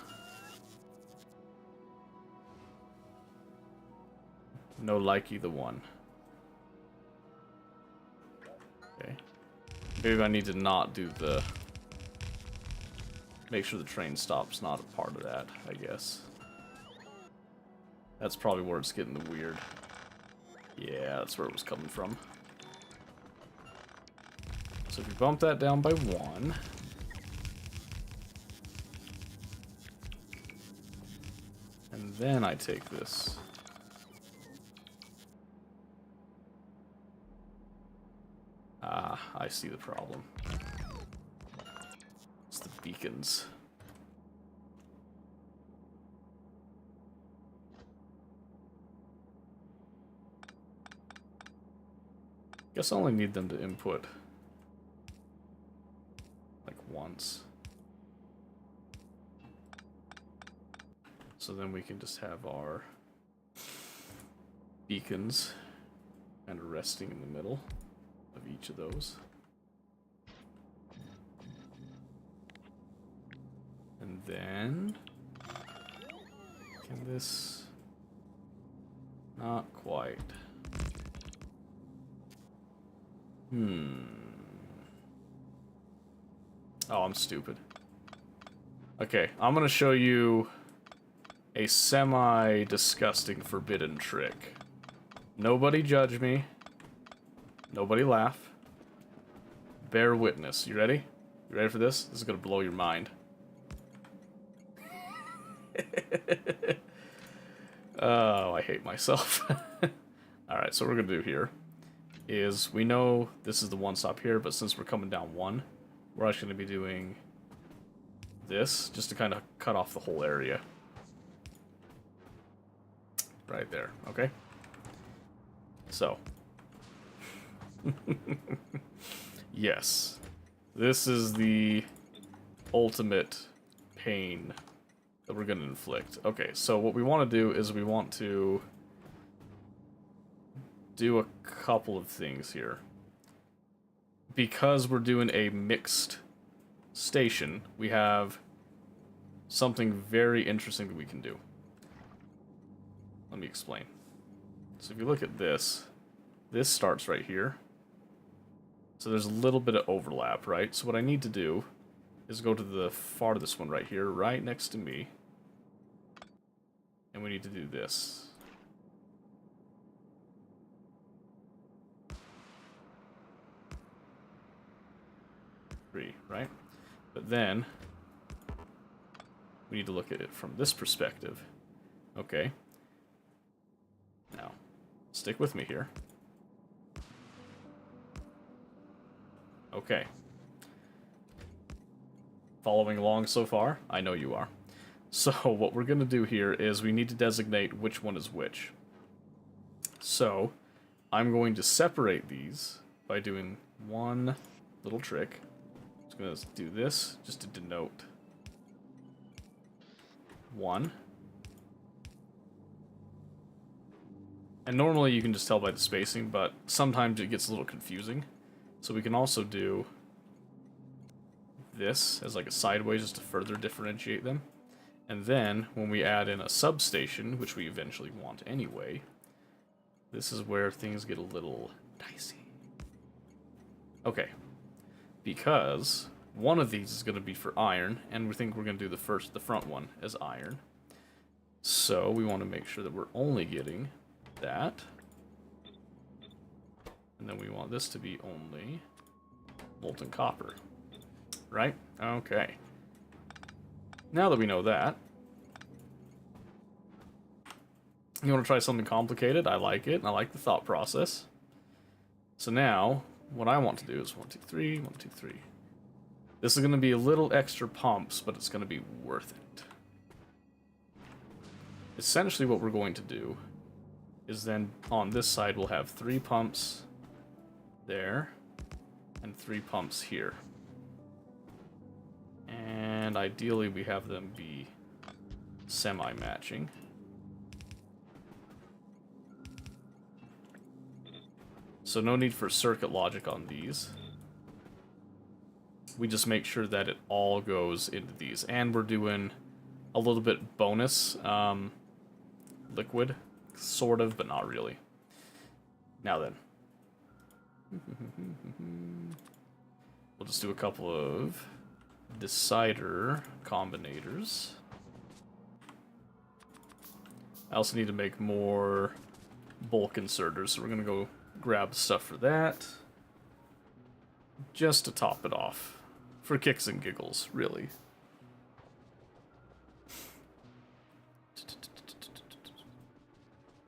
No like either one. Okay. Maybe I need to not do the... Make sure the train stop's not a part of that, I guess. That's probably where it's getting the weird. Yeah, that's where it was coming from. So if you bump that down by 1... And then I take this. Ah, I see the problem. It's the beacons. Guess I only need them to input like once. So then we can just have our beacons kind of resting in the middle of each of those. then... Can this... Not quite. Oh, I'm stupid. Okay, I'm gonna show you a semi-disgusting forbidden trick. Nobody judge me. Nobody laugh. Bear witness. You ready? You ready for this? This is gonna blow your mind. Oh, I hate myself. Alright, so what we're gonna do here is we know this is the one stop here, but since we're coming down one, we're actually gonna be doing this just to kind of cut off the whole area. Right there, okay? So. Yes. This is the ultimate pain that we're going to inflict. Okay, so what we want to do is we want to do a couple of things here. Because we're doing a mixed station, we have something very interesting that we can do. Let me explain. So if you look at this, this starts right here. So there's a little bit of overlap, right? So what I need to do is go to the farthest one right here, right next to me. And we need to do this. Three, right? But then we need to look at it from this perspective. Okay. Now, stick with me here. Okay. Following along so far? I know you are. So what we're going to do here is we need to designate which one is which. So I'm going to separate these by doing one little trick. I'm just going to do this just to denote one. And normally you can just tell by the spacing, but sometimes it gets a little confusing. So we can also do this as like a sideways just to further differentiate them. And then when we add in a substation, which we eventually want anyway, this is where things get a little dicey. Okay, because one of these is going to be for iron, and we think we're going to do the front one as iron. So we want to make sure that we're only getting that. And then we want this to be only molten copper. Right? Okay. Now that we know that, you want to try something complicated? I like it, and I like the thought process. So now, what I want to do is 1, 2, 3, 1, 2, 3. This is going to be a little extra pumps, but it's going to be worth it. Essentially what we're going to do is then on this side we'll have 3 pumps there and 3 pumps here. And ideally we have them be semi-matching. So no need for circuit logic on these. We just make sure that it all goes into these. And we're doing a little bit bonus liquid, sort of, but not really. Now then. We'll just do a couple of decider combinators. I also need to make more bulk inserters, so we're going to go grab stuff for that. Just to top it off. For kicks and giggles, really.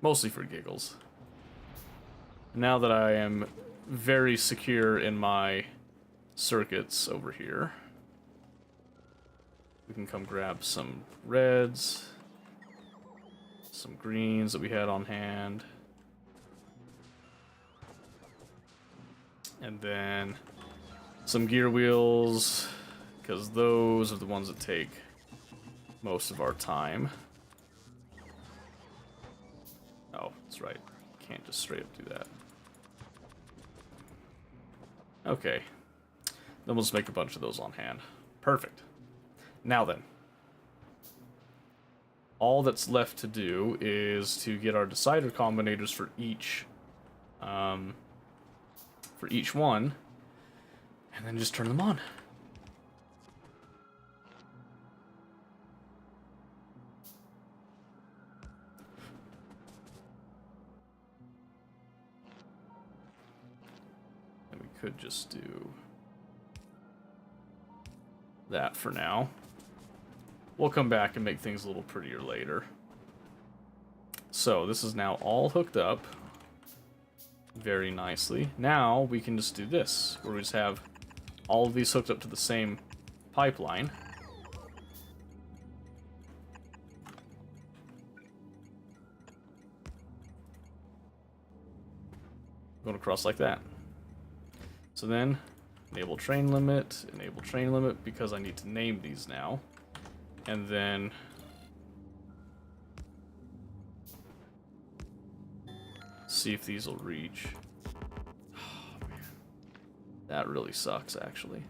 Mostly for giggles. Now that I am very secure in my circuits over here, we can come grab some reds, some greens that we had on hand, and then some gear wheels, because those are the ones that take most of our time. Oh, that's right. Can't just straight up do that. Okay. Then we'll just make a bunch of those on hand. Perfect. Now then, all that's left to do is to get our decider combinators for each one, and then just turn them on. And we could just do that for now. We'll come back and make things a little prettier later. So this is now all hooked up very nicely. Now we can just do this, where we just have all of these hooked up to the same pipeline. Going across like that. So then, enable train limit, because I need to name these now. And then see if these will reach. Oh, man. That really sucks, actually.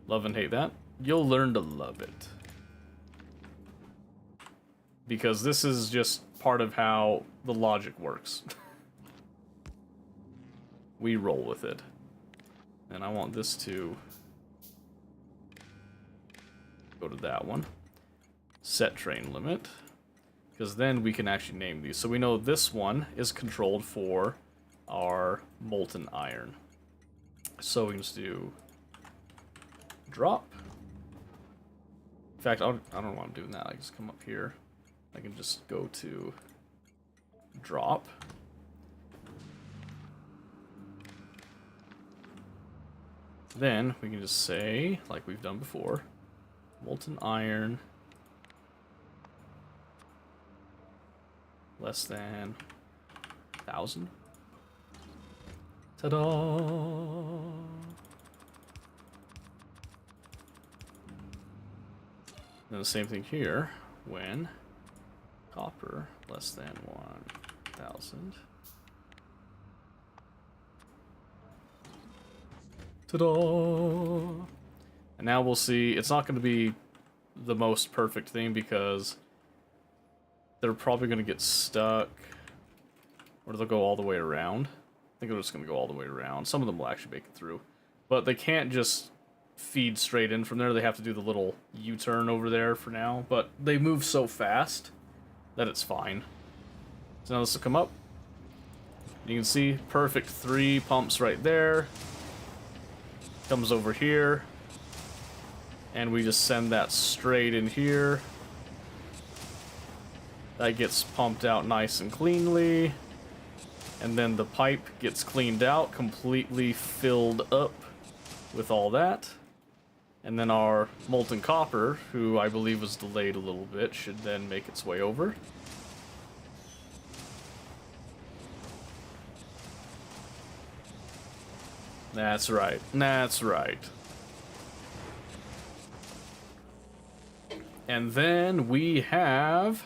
Love and hate that. You'll learn to love it. Because this is just part of how the logic works. We roll with it. And I want this to go to that one. Set train limit. Because then we can actually name these. So we know this one is controlled for our molten iron. So we can just do drop. In fact, I don't know why I'm doing that. I just come up here. I can just go to drop. Then we can just say, like we've done before, molten iron less than 1,000. Ta-da! Then the same thing here when copper less than 1,000. Ta-da! And now we'll see, it's not going to be the most perfect thing because they're probably going to get stuck, or they'll go all the way around. I think they're just going to go all the way around. Some of them will actually make it through. But they can't just feed straight in from there. They have to do the little U-turn over there for now. But they move so fast that it's fine. So now this will come up. You can see, perfect 3 pumps right there. Comes over here. And we just send that straight in here. That gets pumped out nice and cleanly. And then the pipe gets cleaned out, completely filled up with all that. And then our molten copper, who I believe was delayed a little bit, should then make its way over. That's right. That's right. And then we have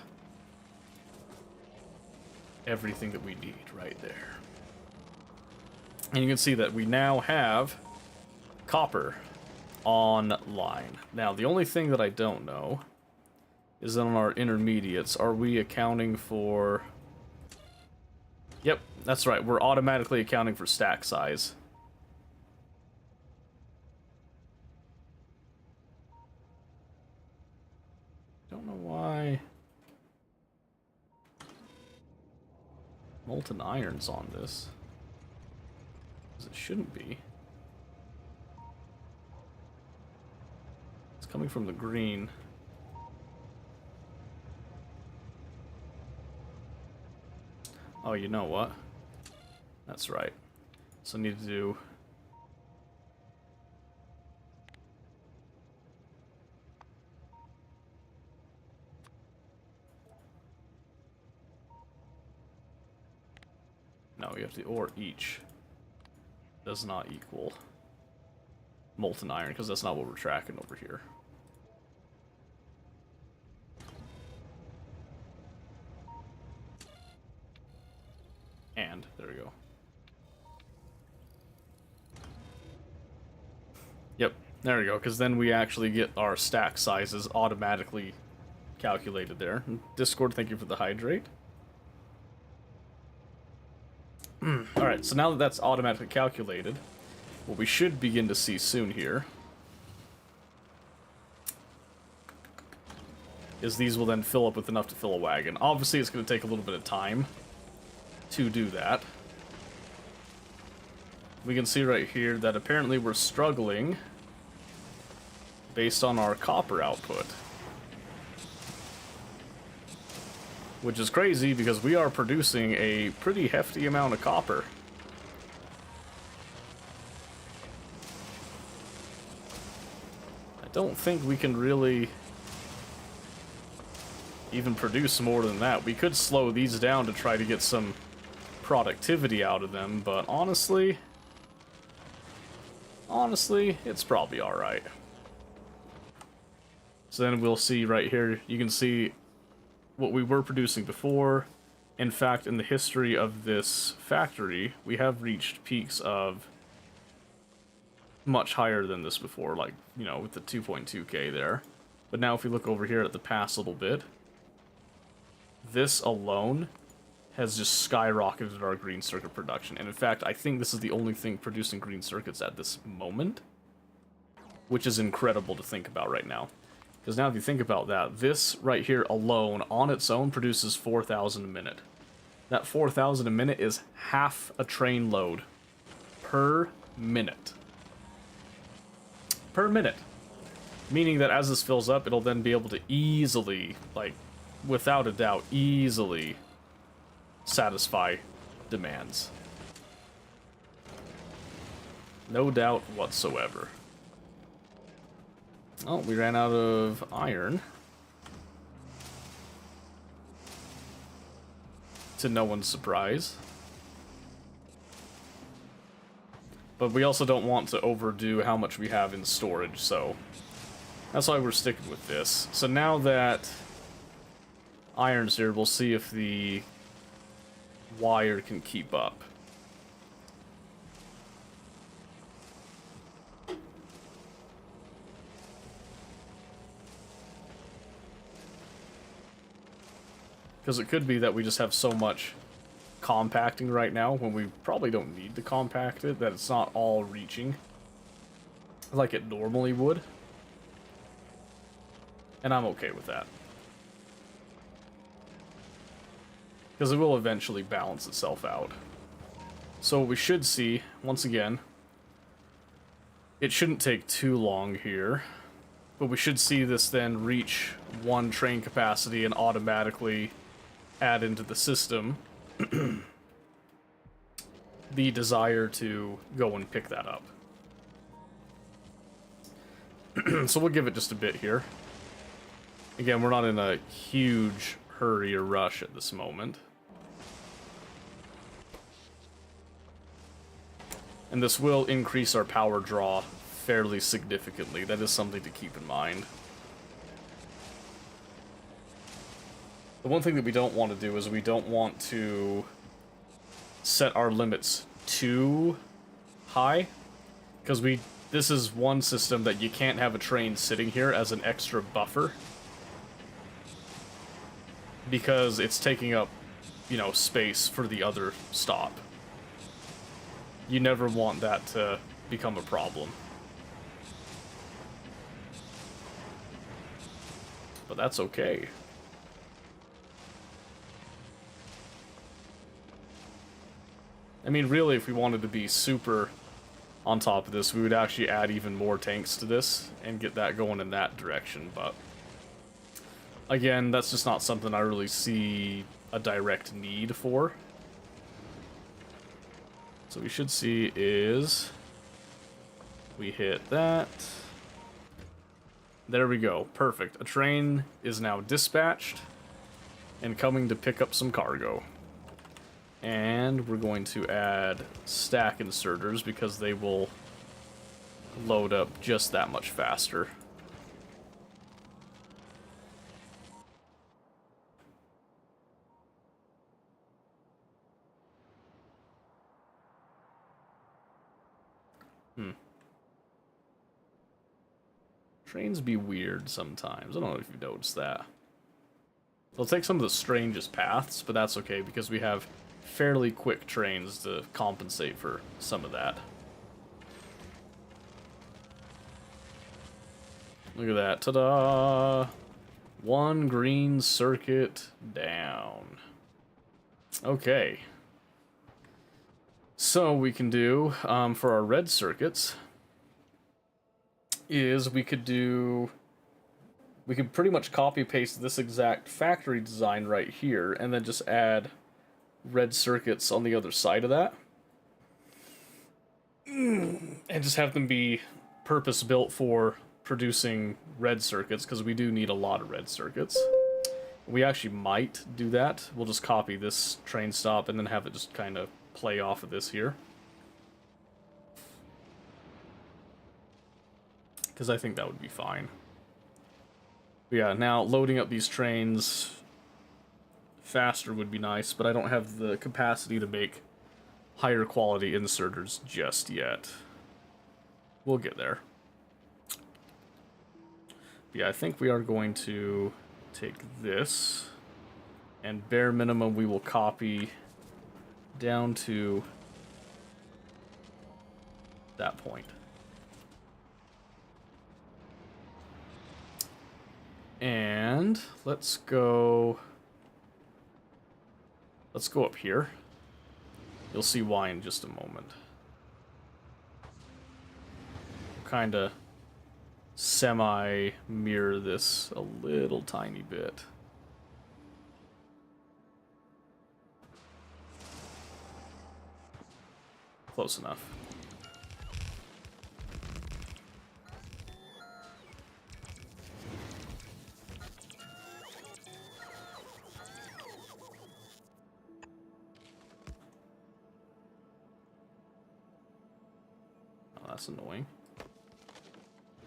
everything that we need right there. And you can see that we now have copper online. Now, the only thing that I don't know is that on our intermediates, are we accounting for... Yep, that's right. We're automatically accounting for stack size. Don't know why molten iron's on this. 'Cause it shouldn't be. It's coming from the green. Oh, you know what? That's right. So I need to do... No, you have to, or each does not equal molten iron, because that's not what we're tracking over here. And, there we go. Yep, there we go, because then we actually get our stack sizes automatically calculated there. Discord, thank you for the hydrate. Alright, so now that that's automatically calculated, what we should begin to see soon here is these will then fill up with enough to fill a wagon. Obviously, it's going to take a little bit of time to do that. We can see right here that apparently we're struggling based on our copper output. Which is crazy because we are producing a pretty hefty amount of copper. I don't think we can really even produce more than that. We could slow these down to try to get some productivity out of them, but honestly, it's probably alright. So then we'll see right here, you can see what we were producing before. In fact, in the history of this factory, we have reached peaks of much higher than this before, like, you know, with the 2.2k there. But now if we look over here at the past little bit, this alone has just skyrocketed our green circuit production. And in fact, I think this is the only thing producing green circuits at this moment, which is incredible to think about right now. Because now if you think about that, this right here alone, on its own, produces 4,000 a minute. That 4,000 a minute is half a train load per minute. Per minute. Meaning that as this fills up, it'll then be able to easily, like, without a doubt, easily satisfy demands. No doubt whatsoever. Oh, we ran out of iron. To no one's surprise. But we also don't want to overdo how much we have in storage, so that's why we're sticking with this. So now that iron's here, we'll see if the wire can keep up. Because it could be that we just have so much compacting right now when we probably don't need to compact it, that it's not all reaching like it normally would. And I'm okay with that. Because it will eventually balance itself out. So what we should see, once again, it shouldn't take too long here, but we should see this then reach 1 train capacity and automatically add into the system the desire to go and pick that up. So we'll give it just a bit here. Again, we're not in a huge hurry or rush at this moment. And this will increase our power draw fairly significantly. That is something to keep in mind. The one thing that we don't want to do is we don't want to set our limits too high, because this is one system that you can't have a train sitting here as an extra buffer, because it's taking up, you know, space for the other stop. You never want that to become a problem. But that's okay. I mean, really, if we wanted to be super on top of this, we would actually add even more tanks to this and get that going in that direction, but again, that's just not something I really see a direct need for. So we should see is we hit that. There we go. Perfect. A train is now dispatched and coming to pick up some cargo. And we're going to add stack inserters because they will load up just that much faster. Trains be weird sometimes. I don't know if you've noticed that. They'll take some of the strangest paths, but that's okay because we have fairly quick trains to compensate for some of that. Look at that. Ta-da! One green circuit down. Okay. So we can do, for our red circuits, is we could pretty much copy paste this exact factory design right here, and then just add red circuits on the other side of that. And just have them be purpose-built for producing red circuits, because we do need a lot of red circuits. We actually might do that. We'll just copy this train stop and then have it just kind of play off of this here. Because I think that would be fine. But yeah, now loading up these trains faster would be nice, but I don't have the capacity to make higher quality inserters just yet. We'll get there. But yeah, I think we are going to take this, and bare minimum we will copy down to that point. And let's go up here. You'll see why in just a moment. Kind of semi-mirror this a little tiny bit. Close enough. Oh, that's annoying.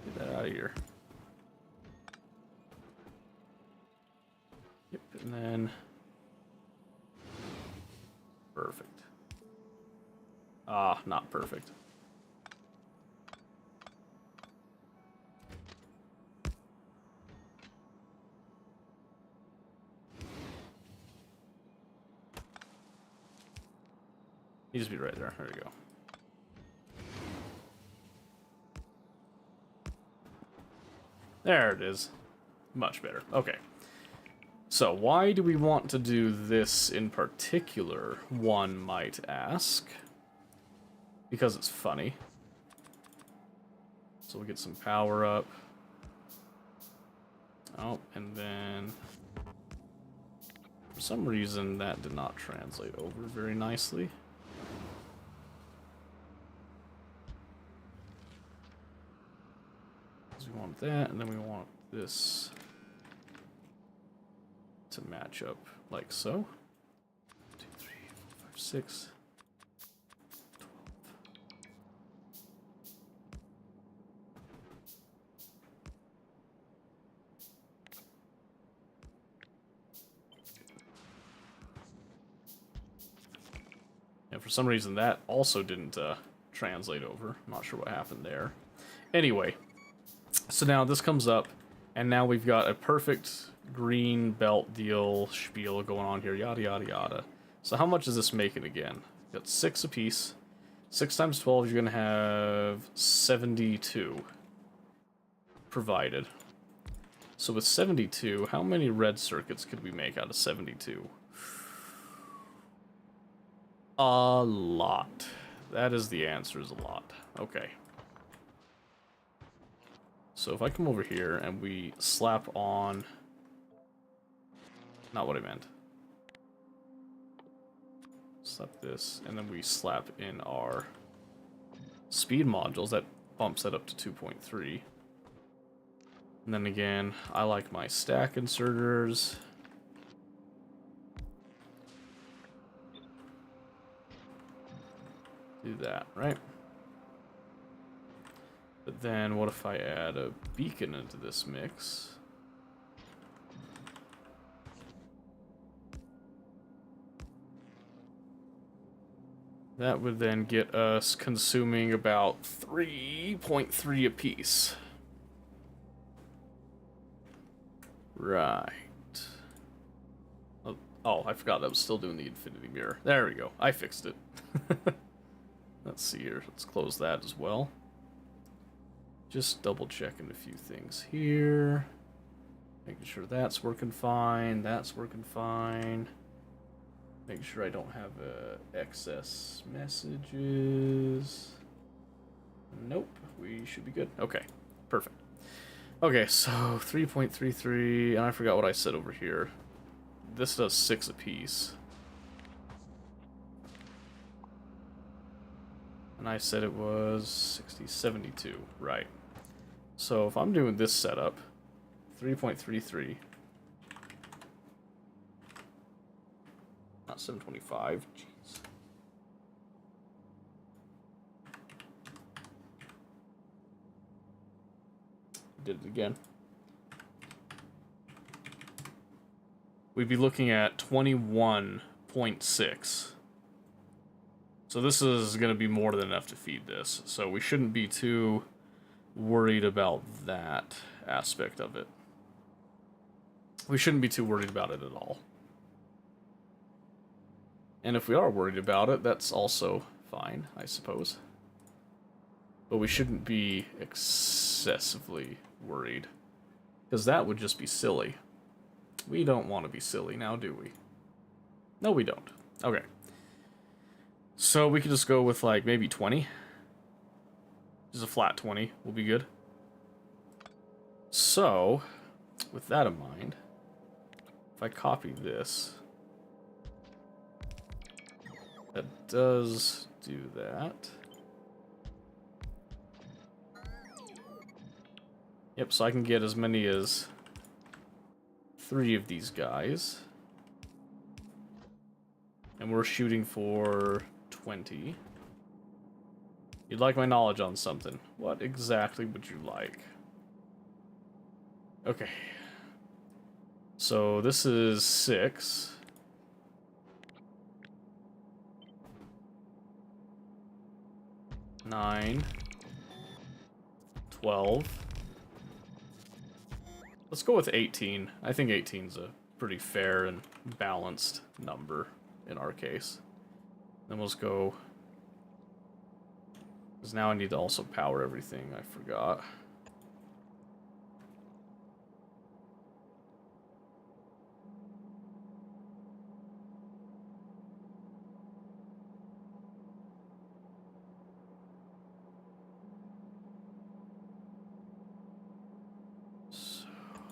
Get that out of here. Yep, and then... Perfect. Ah, not perfect. Needs to be right there. There we go. There it is. Much better. Okay. So, why do we want to do this in particular, one might ask? Because it's funny. So we'll get some power up. Oh, and then... For some reason, that did not translate over very nicely. We want that, and then we want this to match up like so. 2, 3, 4, 5, 6, 12. And for some reason that also didn't translate over. I'm not sure what happened there. Anyway. So now this comes up, and now we've got a perfect green belt deal spiel going on here, yada yada yada. So how much is this making again? Got 6 apiece. 6 times 12, you're gonna have 72 provided. So with 72, how many red circuits could we make out of 72? A lot. That is the answer, is a lot. Okay. So if I come over here and we slap on... Not what I meant. Slap this, and then we slap in our speed modules. That bumps that up to 2.3. And then again, I like my stack inserters. Do that, right? But then, what if I add a beacon into this mix? That would then get us consuming about 3.3 apiece. Right. Oh, I forgot I was still doing the infinity mirror. There we go. I fixed it. Let's see here. Let's close that as well. Just double checking a few things here. Making sure that's working fine. That's working fine. Making sure I don't have excess messages. Nope. We should be good. Okay. Perfect. Okay, so 3.33, and I forgot what I said over here. This does 6 apiece. And I said it was 60, 72. Right. So if I'm doing this setup, 3.33. Not 725. Jeez. Did it again. We'd be looking at 21.6. So this is going to be more than enough to feed this. So we shouldn't be too worried about that aspect of it. We shouldn't be too worried about it at all. And if we are worried about it, that's also fine, I suppose. But we shouldn't be excessively worried, because that would just be silly. We don't want to be silly now, do we? No, we don't. Okay. So we could just go with, like, maybe 20. Just a flat 20 will be good. So, with that in mind, if I copy this, that does do that. Yep, so I can get as many as 3 of these guys. And we're shooting for 20. You'd like my knowledge on something. What exactly would you like? Okay. So this is 6. Nine. 12. Let's go with 18. I think 18's a pretty fair and balanced number in our case. Then we'll just go... because now I need to also power everything. I forgot.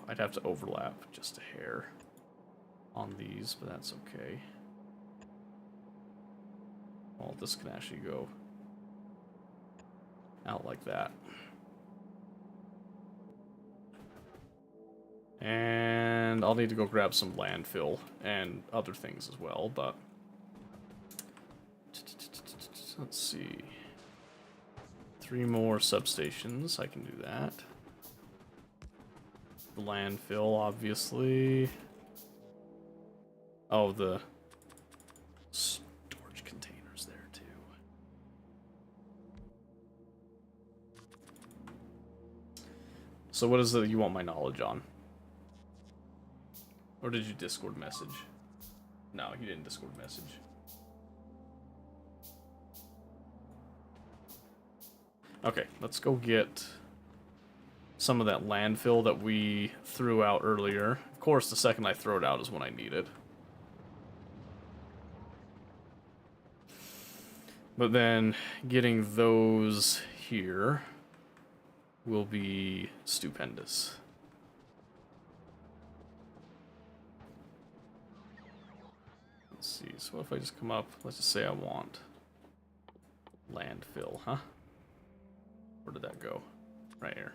I'd have to overlap just a hair on these, but that's okay. Well, this can actually go out like that. And I'll need to go grab some landfill and other things as well, but... let's see. 3 more substations, I can do that. The landfill, obviously. Oh, the storage containers there, too. So what is it you want my knowledge on? Or did you Discord message? No, you didn't Discord message. Okay, let's go get some of that landfill that we threw out earlier. Of course, the second I throw it out is when I need it. But then getting those here will be stupendous. Let's see, so what if I just come up, let's just say I want landfill, huh? Where did that go? Right here.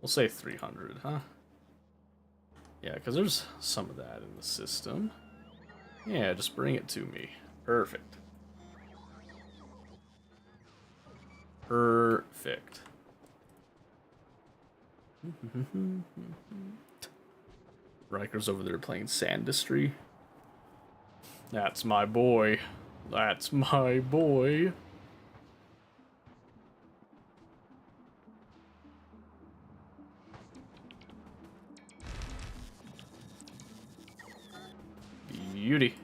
We'll say 300, huh? Yeah, because there's some of that in the system. Yeah, just bring it to me. Perfect. Perfect. Riker's over there playing Sandistry. That's my boy. That's my boy. Beauty.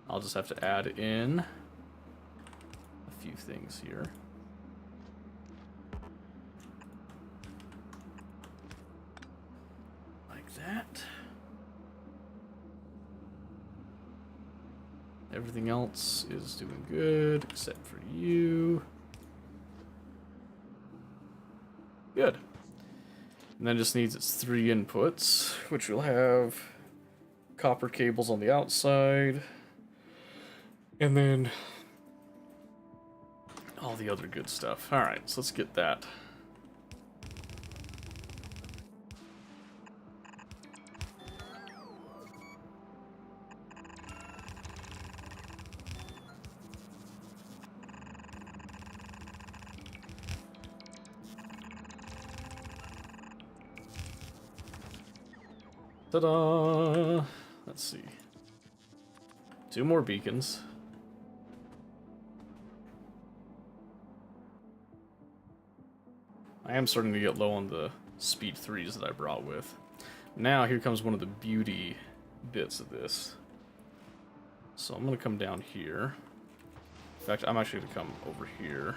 I'll just have to add in a few things here. Like that. Everything else is doing good, except for you. Good. And then it just needs its 3 inputs, which will have copper cables on the outside. And then all the other good stuff. Alright, so let's get that. Ta-da! Let's see. 2 more beacons. I am starting to get low on the speed 3s that I brought with. Now, here comes one of the beauty bits of this. So I'm going to come down here. In fact, I'm actually going to come over here.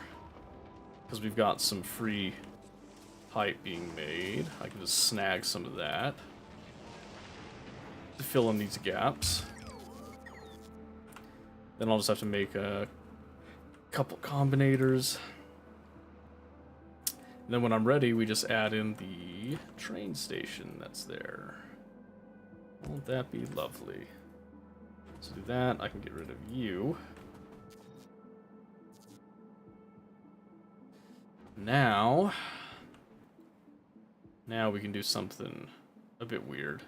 Because we've got some free pipe being made. I can just snag some of that to fill in these gaps. Then I'll just have to make a couple combinators. And then when I'm ready, we just add in the train station that's there. Won't that be lovely? So do that. I can get rid of you. Now we can do something a bit weird.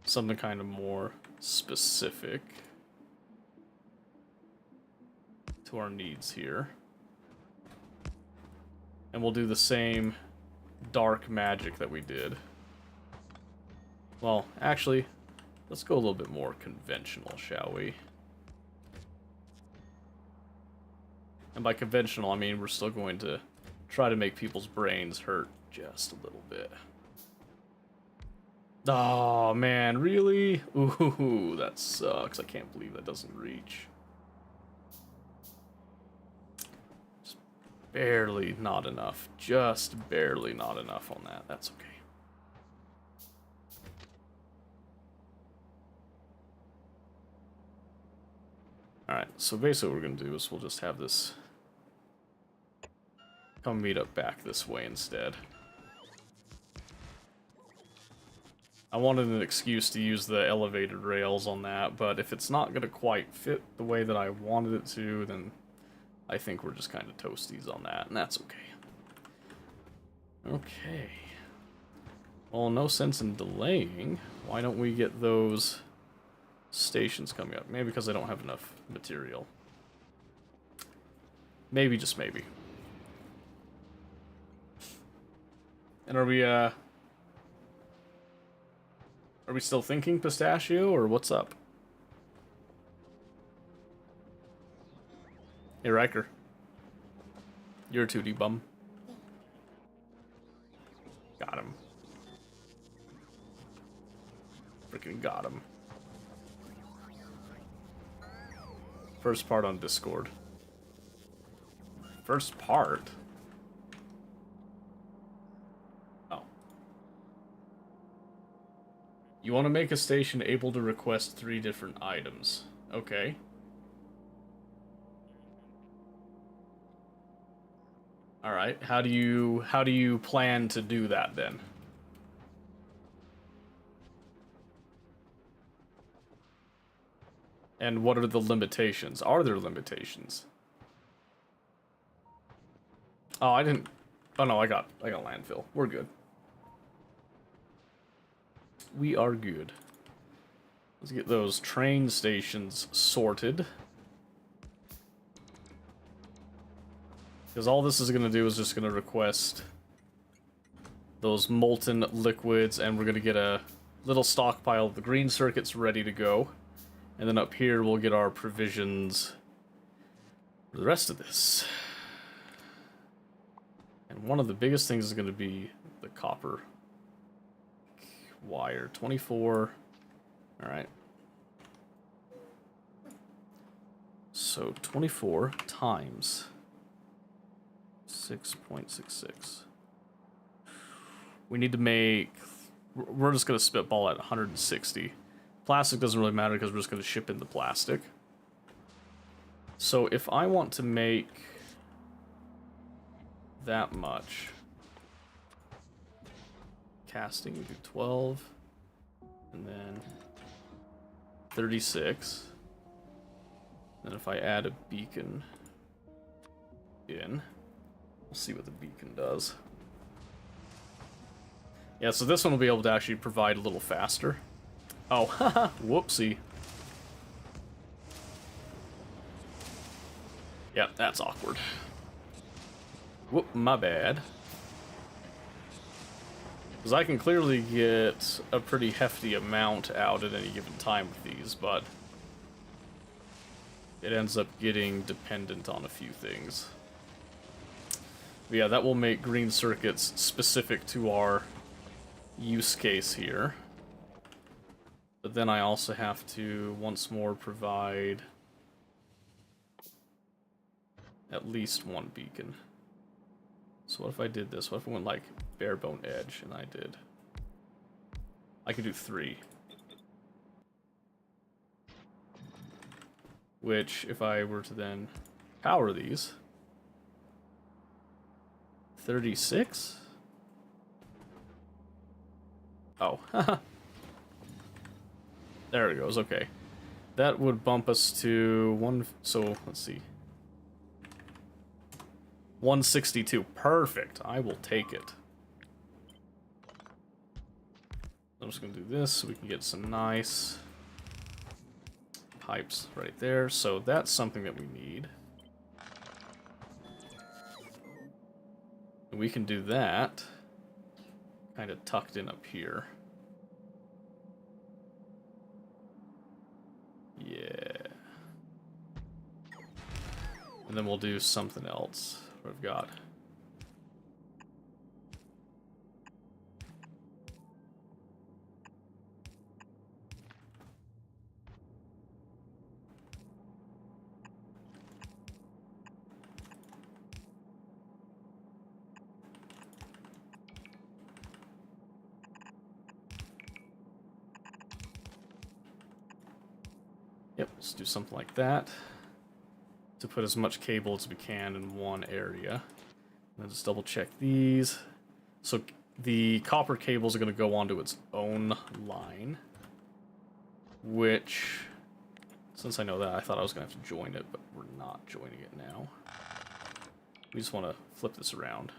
Something kind of more specific to our needs here. And we'll do the same dark magic that we did. Well, actually, let's go a little bit more conventional, shall we? And by conventional, I mean we're still going to try to make people's brains hurt just a little bit. Oh, man, really? Ooh, that sucks. I can't believe that doesn't reach. Just barely not enough. Just barely not enough on that. That's okay. Alright, so basically what we're going to do is we'll just have this come meet up back this way instead. I wanted an excuse to use the elevated rails on that, but if it's not going to quite fit the way that I wanted it to, then I think we're just kind of toasties on that, and that's okay. Okay. Well, no sense in delaying. Why don't we get those stations coming up? Maybe because I don't have enough material. Maybe, just maybe. And are we still thinking pistachio, or what's up? Hey, Riker. You're a 2D bum. Got him. Freaking got him. First part on Discord. First part? Oh. You want to make a station able to request 3 different items. Okay. Alright, how do you plan to do that then? And what are the limitations? Are there limitations? Oh, I didn't. Oh no, I got landfill. We're good. We are good. Let's get those train stations sorted. Because all this is going to do is just going to request those molten liquids, and we're going to get a little stockpile of the green circuits ready to go. And then up here, we'll get our provisions for the rest of this. And one of the biggest things is going to be the copper wire. 24. Alright. So 24 times 6.66. We need to make... We're just going to spitball at 160. Plastic doesn't really matter because we're just going to ship in the plastic. So if I want to make that much... Casting, we do 12. And then 36. Then if I add a beacon in, we'll see what the beacon does. Yeah, so this one will be able to actually provide a little faster. Oh, haha, whoopsie. Yep, that's awkward. Whoop, my bad. Because I can clearly get a pretty hefty amount out at any given time with these, but it ends up getting dependent on a few things. But yeah, that will make green circuits specific to our use case here. But then I also have to once more provide at least one beacon. So what if I did this? What if I went like bare bone edge and I did... I could do 3. Which, if I were to then power these... 36? Oh, haha. There it goes, okay. That would bump us to 1... So, let's see. 162. Perfect. I will take it. I'm just going to do this so we can get some nice pipes right there. So that's something that we need. And we can do that kind of tucked in up here. Yeah. And then we'll do something else. What I've got. Yep, let's do something like that. To put as much cable as we can in one area. And just double check these. So the copper cables are going to go onto its own line. Which, since I know that, I thought I was going to have to join it, but we're not joining it now. We just want to flip this around.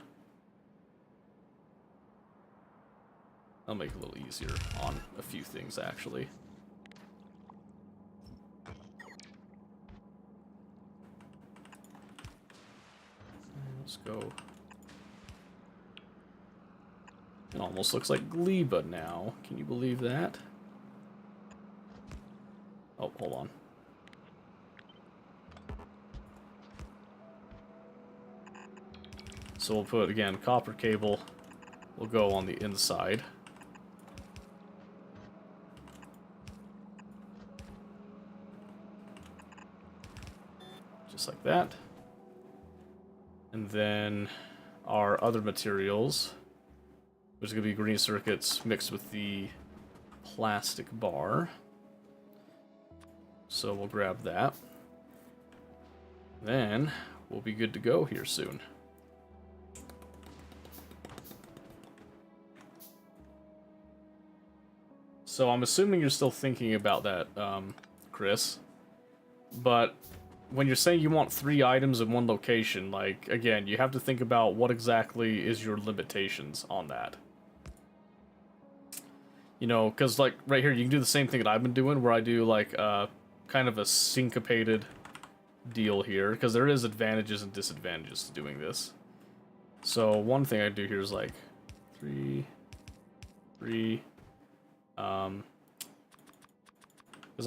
That'll make it a little easier on a few things, actually. Let's go. It almost looks like Gleba now. Can you believe that? Oh, hold on. So we'll put, again, copper cable will go on the inside. Just like that. And then our other materials, which is going to be green circuits mixed with the plastic bar. So we'll grab that. Then we'll be good to go here soon. So I'm assuming you're still thinking about that, Chris. But when you're saying you want 3 items in one location, like, again, you have to think about what exactly is your limitations on that. You know, because, like, right here, you can do the same thing that I've been doing, where I do, like, kind of a syncopated deal here, because there is advantages and disadvantages to doing this. So, one thing I do here is, like, 3, because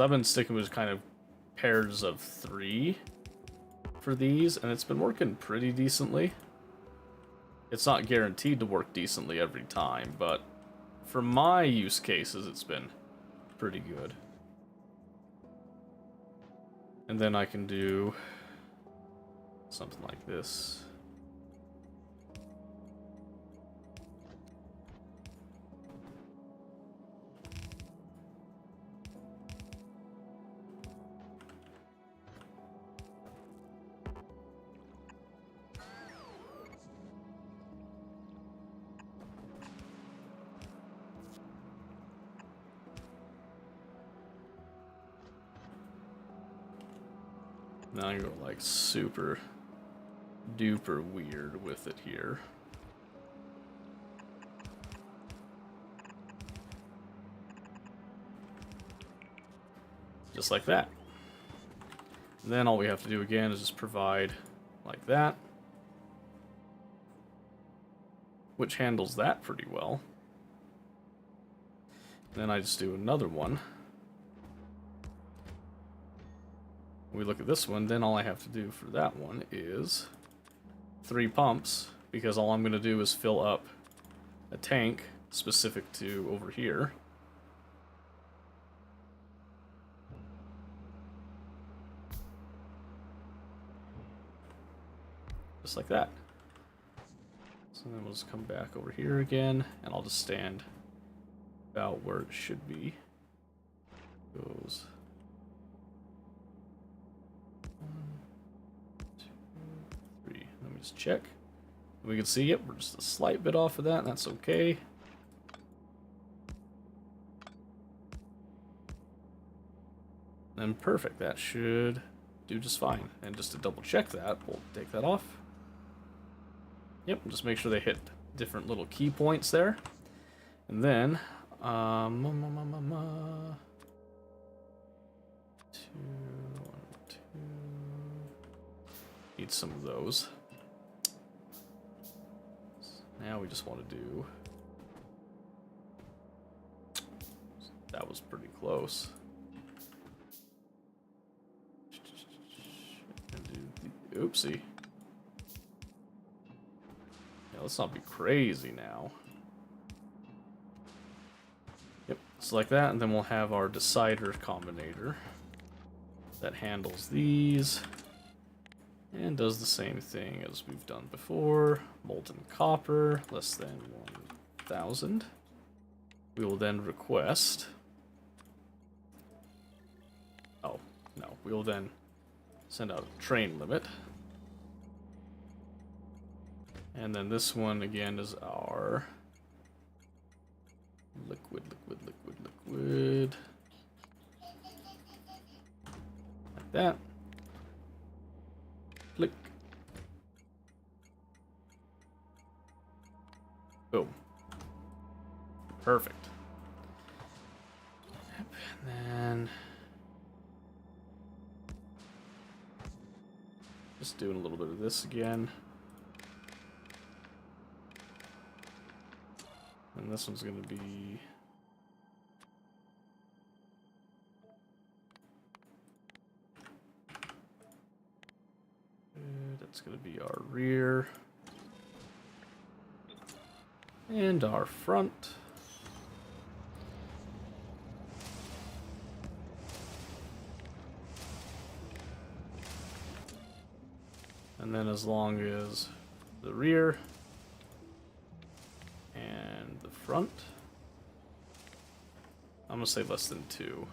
I've been sticking with kind of pairs of 3 for these, and it's been working pretty decently. It's not guaranteed to work decently every time, but for my use cases, it's been pretty good. And then I can do something like this. Now I go like super duper weird with it here. Just like that. And then all we have to do again is just provide like that, which handles that pretty well. And then I just do another one. We look at this one, then all I have to do for that one is 3 pumps, because all I'm going to do is fill up a tank specific to over here. Just like that. So then we'll just come back over here again, and I'll just stand about where it should be. Goes 1, 2, 3. Let me just check. We can see, yep, we're just a slight bit off of that, and that's okay. And perfect, that should do just fine. And just to double check that, we'll take that off. Yep, just make sure they hit different little key points there. And then, 2, 1, 2. Need some of those. Now we just want to do... That was pretty close. And do the... Oopsie. Yeah, let's not be crazy now. Yep, it's like that, and then we'll have our decider combinator that handles these and does the same thing as we've done before. Molten copper, less than 1,000. We will then request... Oh, no. We will then send out a train limit. And then this one, again, is our liquid. Like that. Click. Boom. Perfect. Yep. And then just doing a little bit of this again. And this one's going to be... That's going to be our rear. And our front. And then as long as the rear and the front, I'm going to say less than 2.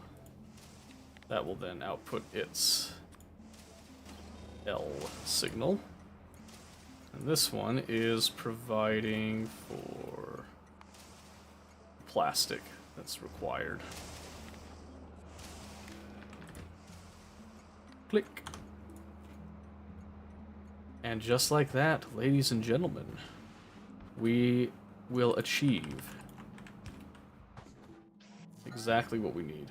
That will then output its L signal. And this one is providing for plastic that's required. Click. And just like that, ladies and gentlemen, we will achieve exactly what we need.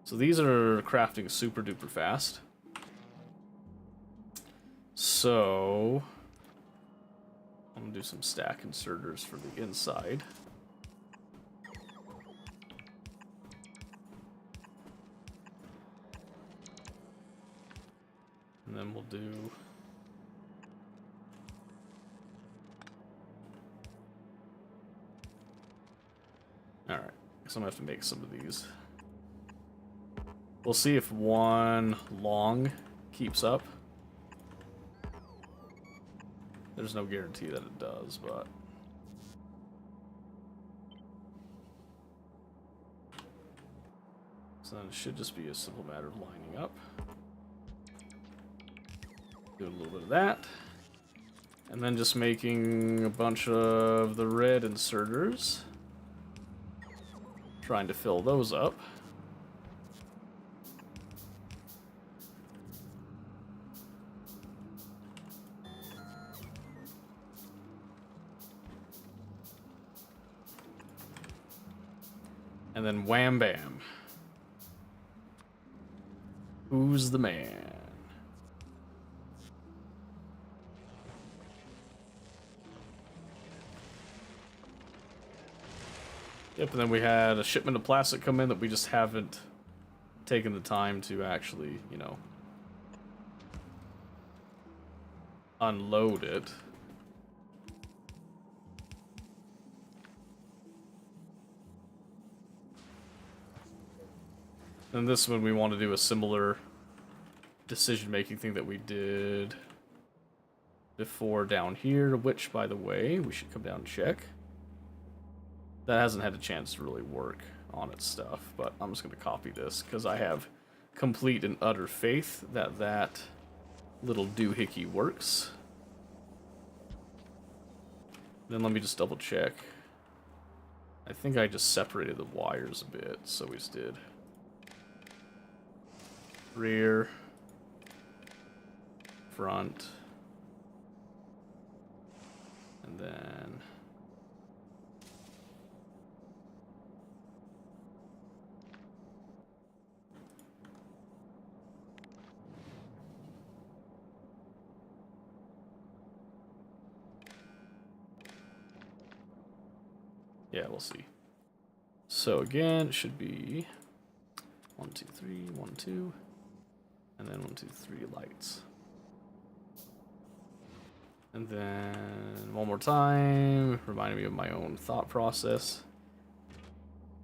So these are crafting super duper fast. So I'm gonna do some stack inserters for the inside. And then we'll do So I'm gonna have to make some of these. We'll see if one long keeps up. There's no guarantee that it does, but... So then it should just be a simple matter of lining up. Doing a little bit of that. And then just making a bunch of the red inserters. Trying to fill those up. And then wham bam. Who's the man? Yep, and then we had a shipment of plastic come in that we just haven't taken the time to actually, you know, unload it. And this one we want to do a similar decision-making thing that we did before down here, which, by the way, we should come down and check. That hasn't had a chance to really work on its stuff, but I'm just going to copy this because I have complete and utter faith that that little doohickey works. Then let me just double check. I think I just separated the wires a bit, so we just did rear, front, and then yeah, we'll see. So again, it should be 1, 2, 3, 1, 2, and then 1, 2, 3 lights. And then one more time, reminding me of my own thought process.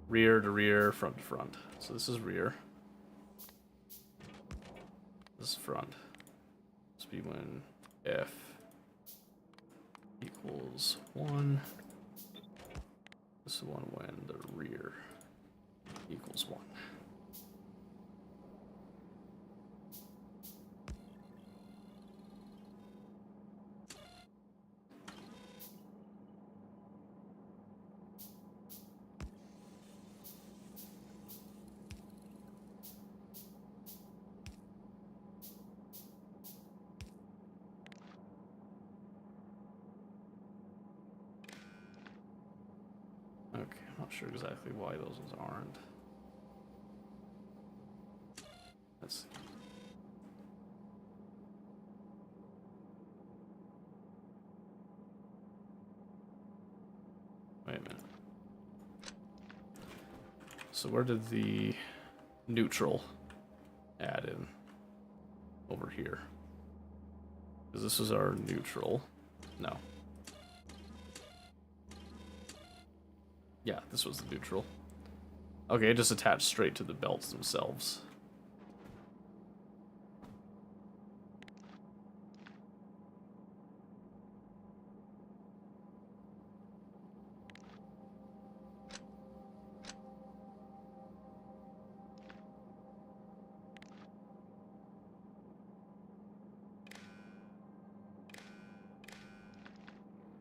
Rear to rear, front to front. So this is rear. This is front. This will be when F equals 1. This is one when the rear equals 1. Okay, I'm not sure exactly why those ones aren't. Let's see. Wait a minute. So where did the neutral add in? Over here. Because this was our neutral. No. Yeah, this was the neutral. Okay, it just attached straight to the belts themselves.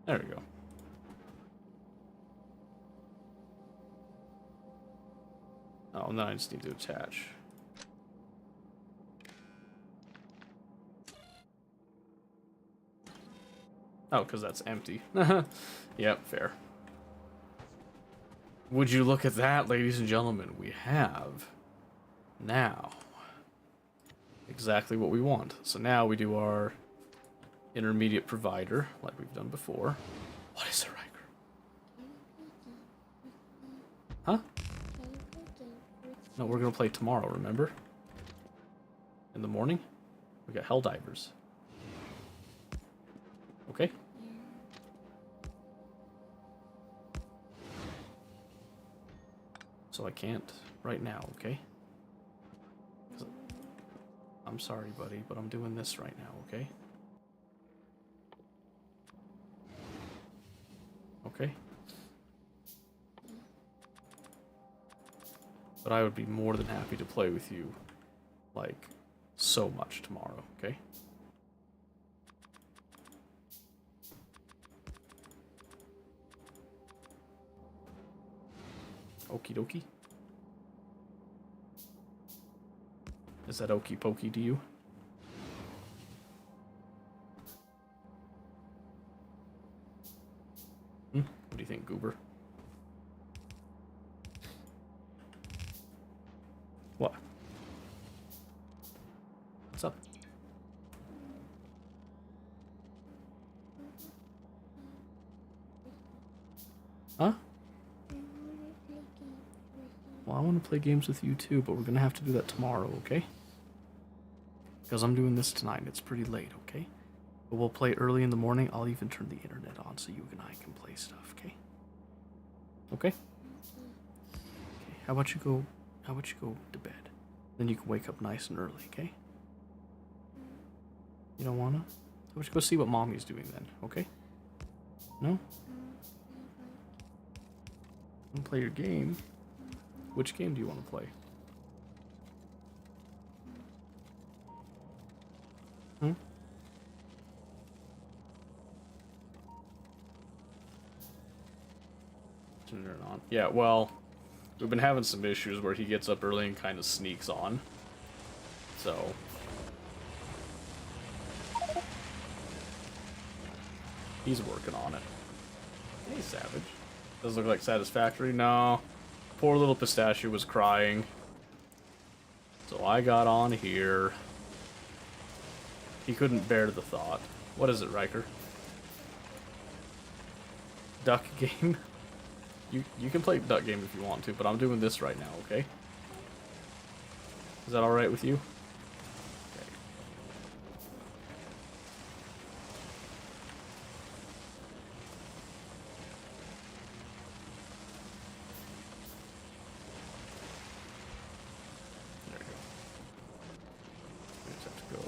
There we go. Oh, and then I just need to attach. Oh, because that's empty. Yep, fair. Would you look at that, ladies and gentlemen? We have now exactly what we want. So now we do our intermediate provider, like we've done before. What is it, Riker? Huh? No, we're gonna play tomorrow, remember? In the morning? We got Helldivers. Okay? So I can't right now, okay? 'Cause I'm sorry, buddy, but I'm doing this right now, okay? Okay? But I would be more than happy to play with you, like, so much tomorrow, okay? Okie dokie. Is that okie pokey to you? What do you think, Goober? What? What's up? Huh? Well, I want to play games with you too, but we're gonna have to do that tomorrow, okay? Because I'm doing this tonight and it's pretty late, okay? But we'll play early in the morning. I'll even turn the internet on so you and I can play stuff, okay? Okay? Okay, how about you go to bed? Then you can wake up nice and early, okay? You don't wanna? How about you go see what mommy's doing then, okay? No? Want to play your game? Which game do you want to play? Hmm? Turn it on. Yeah, well, we've been having some issues where he gets up early and kind of sneaks on. So... he's working on it. Hey, Savage. Does look like satisfactory? No. Poor little Pistachio was crying. So I got on here. He couldn't bear the thought. What is it, Riker? Duck game? You can play duck game if you want to, but I'm doing this right now, okay? Is that alright with you? Okay. There we go. We just have to go.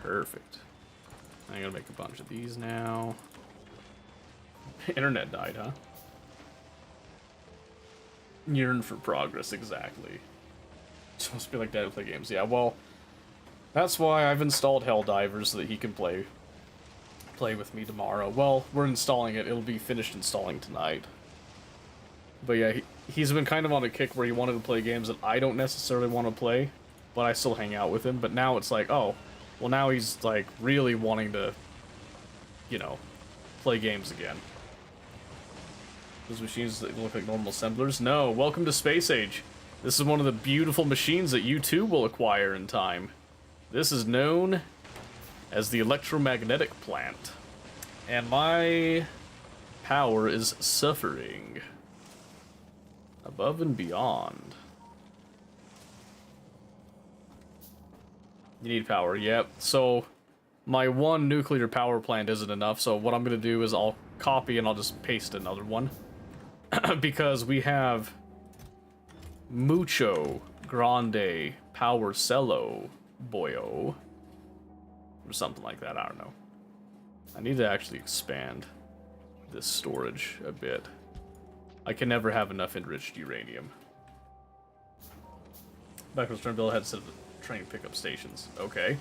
Perfect. I'm gonna make a bunch of these now. Internet died, huh? Yearn for progress, exactly. It's supposed to be like that to play games. Yeah, well, that's why I've installed Helldivers so that he can play with me tomorrow. Well, we're installing it. It'll be finished installing tonight. But yeah, he's been kind of on a kick where he wanted to play games that I don't necessarily want to play, but I still hang out with him. But now it's like, oh, well, now he's like really wanting to, you know, play games again. Those machines that look like normal assemblers? No, welcome to Space Age. This is one of the beautiful machines that you too will acquire in time. This is known as the electromagnetic plant. And my power is suffering. Above and beyond. You need power, yep. So, my one nuclear power plant isn't enough, so what I'm gonna do is I'll copy and I'll just paste another one. Because we have mucho grande power cello boyo. Or something like that, I don't know. I need to actually expand this storage a bit. I can never have enough enriched uranium. Backwards turn bill ahead set of the train pickup stations. Okay.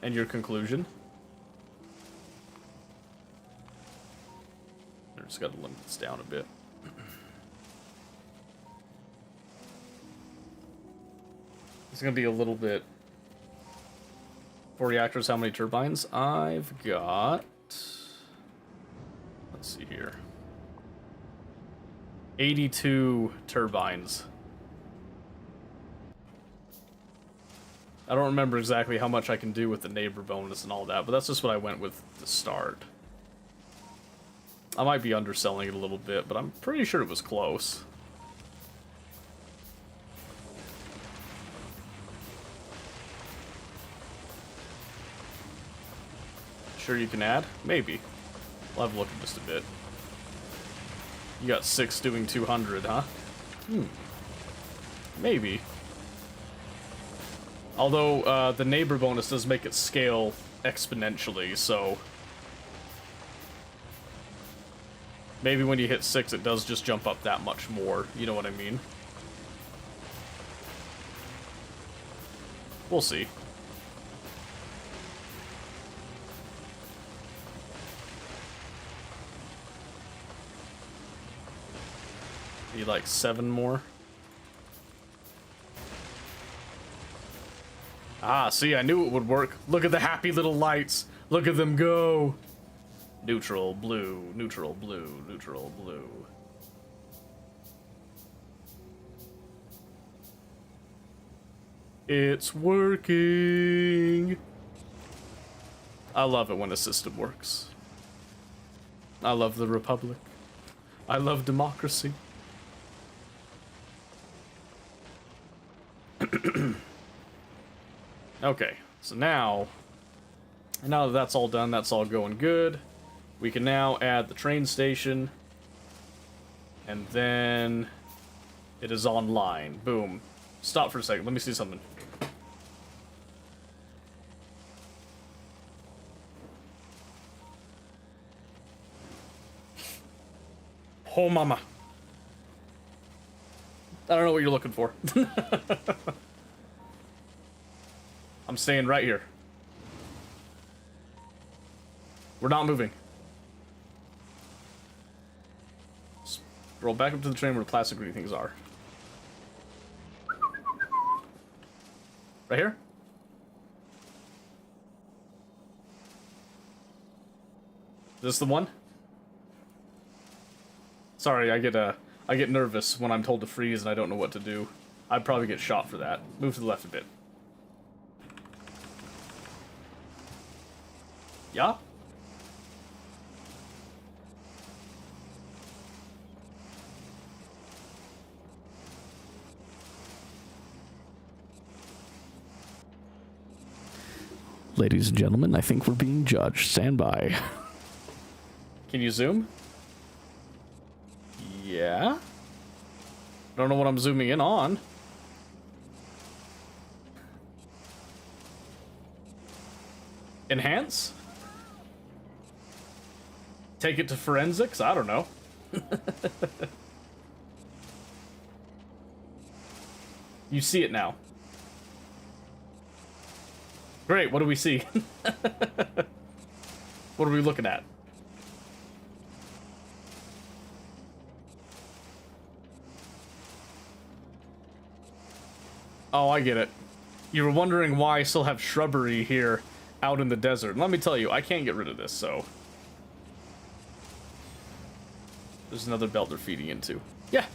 And your conclusion? I just gotta limit this down a bit. It's gonna be a little bit... 4 reactors, how many turbines? I've got... Let's see here. 82 turbines. I don't remember exactly how much I can do with the neighbor bonus and all that, but that's just what I went with to start. I might be underselling it a little bit, but I'm pretty sure it was close. Sure you can add? Maybe. We'll have a look in just a bit. You got 6 doing 200, huh? Maybe. Although, the neighbor bonus does make it scale exponentially, so... maybe when you hit 6, it does just jump up that much more. You know what I mean? We'll see. Need like 7 more. Ah, see, I knew it would work. Look at the happy little lights. Look at them go. Neutral, blue, neutral, blue, neutral, blue. It's working. I love it when a system works. I love the Republic. I love democracy. Okay, so now that that's all done, that's all going good, we can now add the train station, and then it is online. Boom. Stop for a second, let me see something. Oh, mama. I don't know what you're looking for. I'm staying right here. We're not moving. Roll back up to the train where the plastic green things are. Right here? Is this the one? Sorry, I get nervous when I'm told to freeze and I don't know what to do. I'd probably get shot for that. Move to the left a bit. Yeah? Ladies and gentlemen, I think we're being judged. Stand by. Can you zoom? Yeah? Don't know what I'm zooming in on. Enhance? Take it to forensics? I don't know. You see it now. Great, what do we see? What are we looking at? Oh, I get it. You were wondering why I still have shrubbery here out in the desert. And let me tell you, I can't get rid of this, so... there's another belt they're feeding into. Yeah!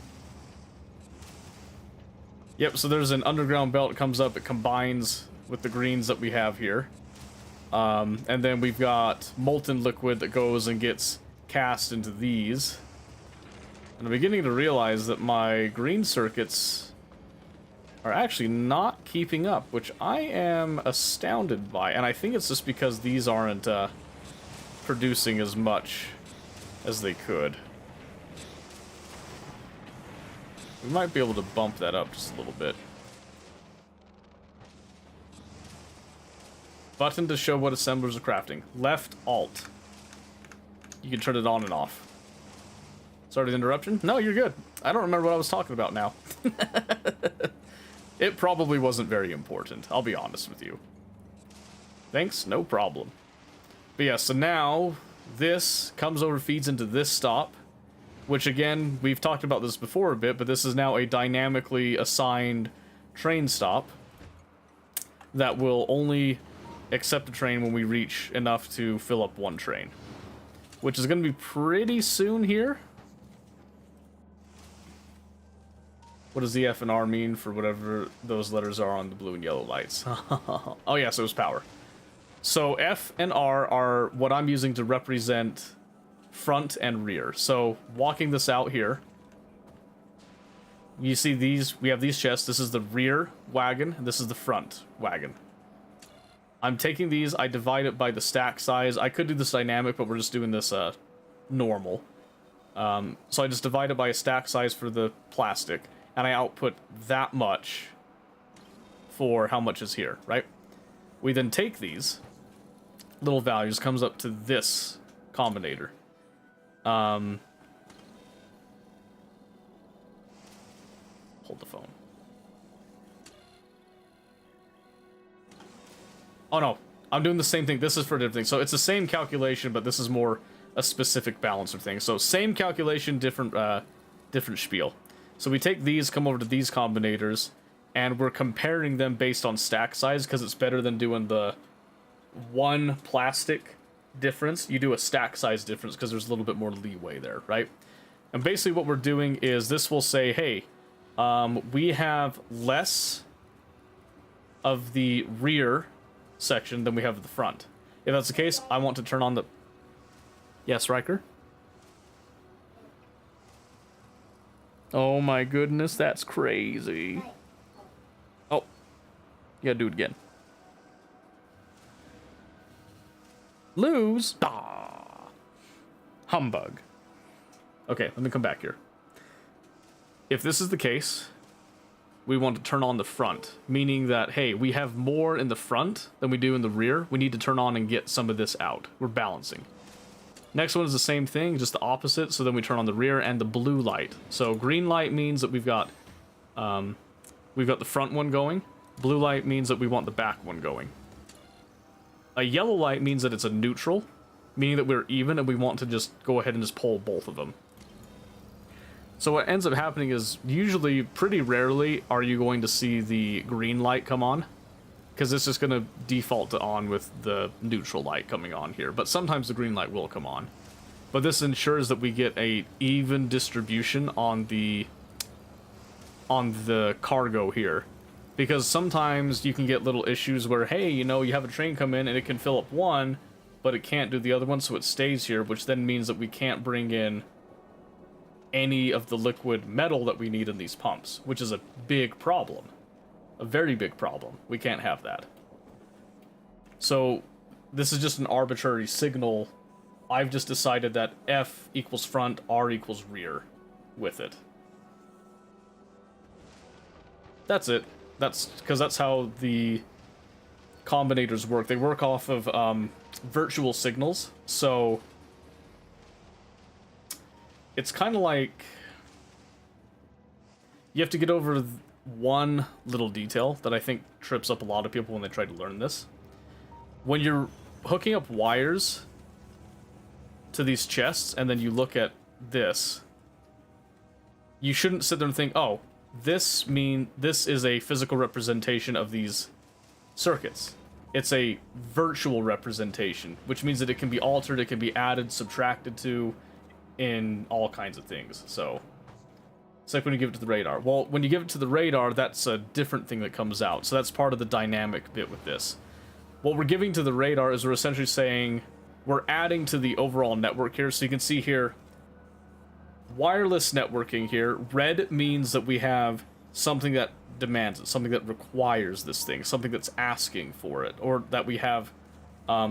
Yep, so there's an underground belt that comes up, it combines with the greens that we have here. And then we've got molten liquid that goes and gets cast into these. And I'm beginning to realize that my green circuits are actually not keeping up, which I am astounded by. And I think it's just because these aren't producing as much as they could. We might be able to bump that up just a little bit. Button to show what assemblers are crafting. Left Alt. You can turn it on and off. Sorry for the interruption. No, you're good. I don't remember what I was talking about now. It probably wasn't very important, I'll be honest with you. Thanks, no problem. But yeah, so now this comes over, feeds into this stop, which again, we've talked about this before a bit, but this is now a dynamically assigned train stop that will only accept a train when we reach enough to fill up one train, which is going to be pretty soon here. What does the F and R mean for whatever those letters are on the blue and yellow lights? Oh yeah, so it's power. So F and R are what I'm using to represent front and rear. So walking this out here, you see these, we have these chests. This is the rear wagon, and this is the front wagon. I'm taking these, I divide it by the stack size. I could do this dynamic, but we're just doing this normal. So I just divide it by a stack size for the plastic, and I output that much for how much is here, right? We then take these little values, comes up to this combinator. Hold the phone. Oh no, I'm doing the same thing. This is for a different thing. So it's the same calculation, but this is more a specific balancer thing. So same calculation, different different spiel. So we take these, come over to these combinators, and we're comparing them based on stack size, because it's better than doing the one plastic difference. You do a stack size difference because there's a little bit more leeway there, right? And basically what we're doing is this will say, hey, we have less of the rear section than we have the front. If that's the case, I want to turn on the... Yes, Riker? Oh my goodness, that's crazy. Oh. You gotta do it again. Lose? Ah. Humbug. Okay, let me come back here. If this is the case, we want to turn on the front, meaning that, hey, we have more in the front than we do in the rear. We need to turn on and get some of this out. We're balancing. Next one is the same thing, just the opposite. So then we turn on the rear and the blue light. So green light means that we've got the front one going. Blue light means that we want the back one going. A yellow light means that it's a neutral, meaning that we're even and we want to just go ahead and just pull both of them. So what ends up happening is, usually, pretty rarely, are you going to see the green light come on, because it's just going to default to on with the neutral light coming on here. But sometimes the green light will come on. But this ensures that we get a even distribution on the cargo here. Because sometimes you can get little issues where, hey, you know, you have a train come in and it can fill up one, but it can't do the other one, so it stays here, which then means that we can't bring in any of the liquid metal that we need in these pumps, which is a big problem. A very big problem. We can't have that. So this is just an arbitrary signal. I've just decided that F equals front, R equals rear with it. That's it. That's because that's how the combinators work. They work off of virtual signals. So it's kind of like you have to get over one little detail that I think trips up a lot of people when they try to learn this. When you're hooking up wires to these chests and then you look at this, you shouldn't sit there and think, oh, this is a physical representation of these circuits. It's a virtual representation, which means that it can be altered, it can be added, subtracted to, in all kinds of things. So it's like when you give it to the radar. Well, when you give it to the radar, that's a different thing that comes out. So that's part of the dynamic bit with this. What we're giving to the radar is we're essentially saying we're adding to the overall network here. So you can see here, wireless networking here. Red means that we have something that demands it, something that requires this thing, something that's asking for it, or that we have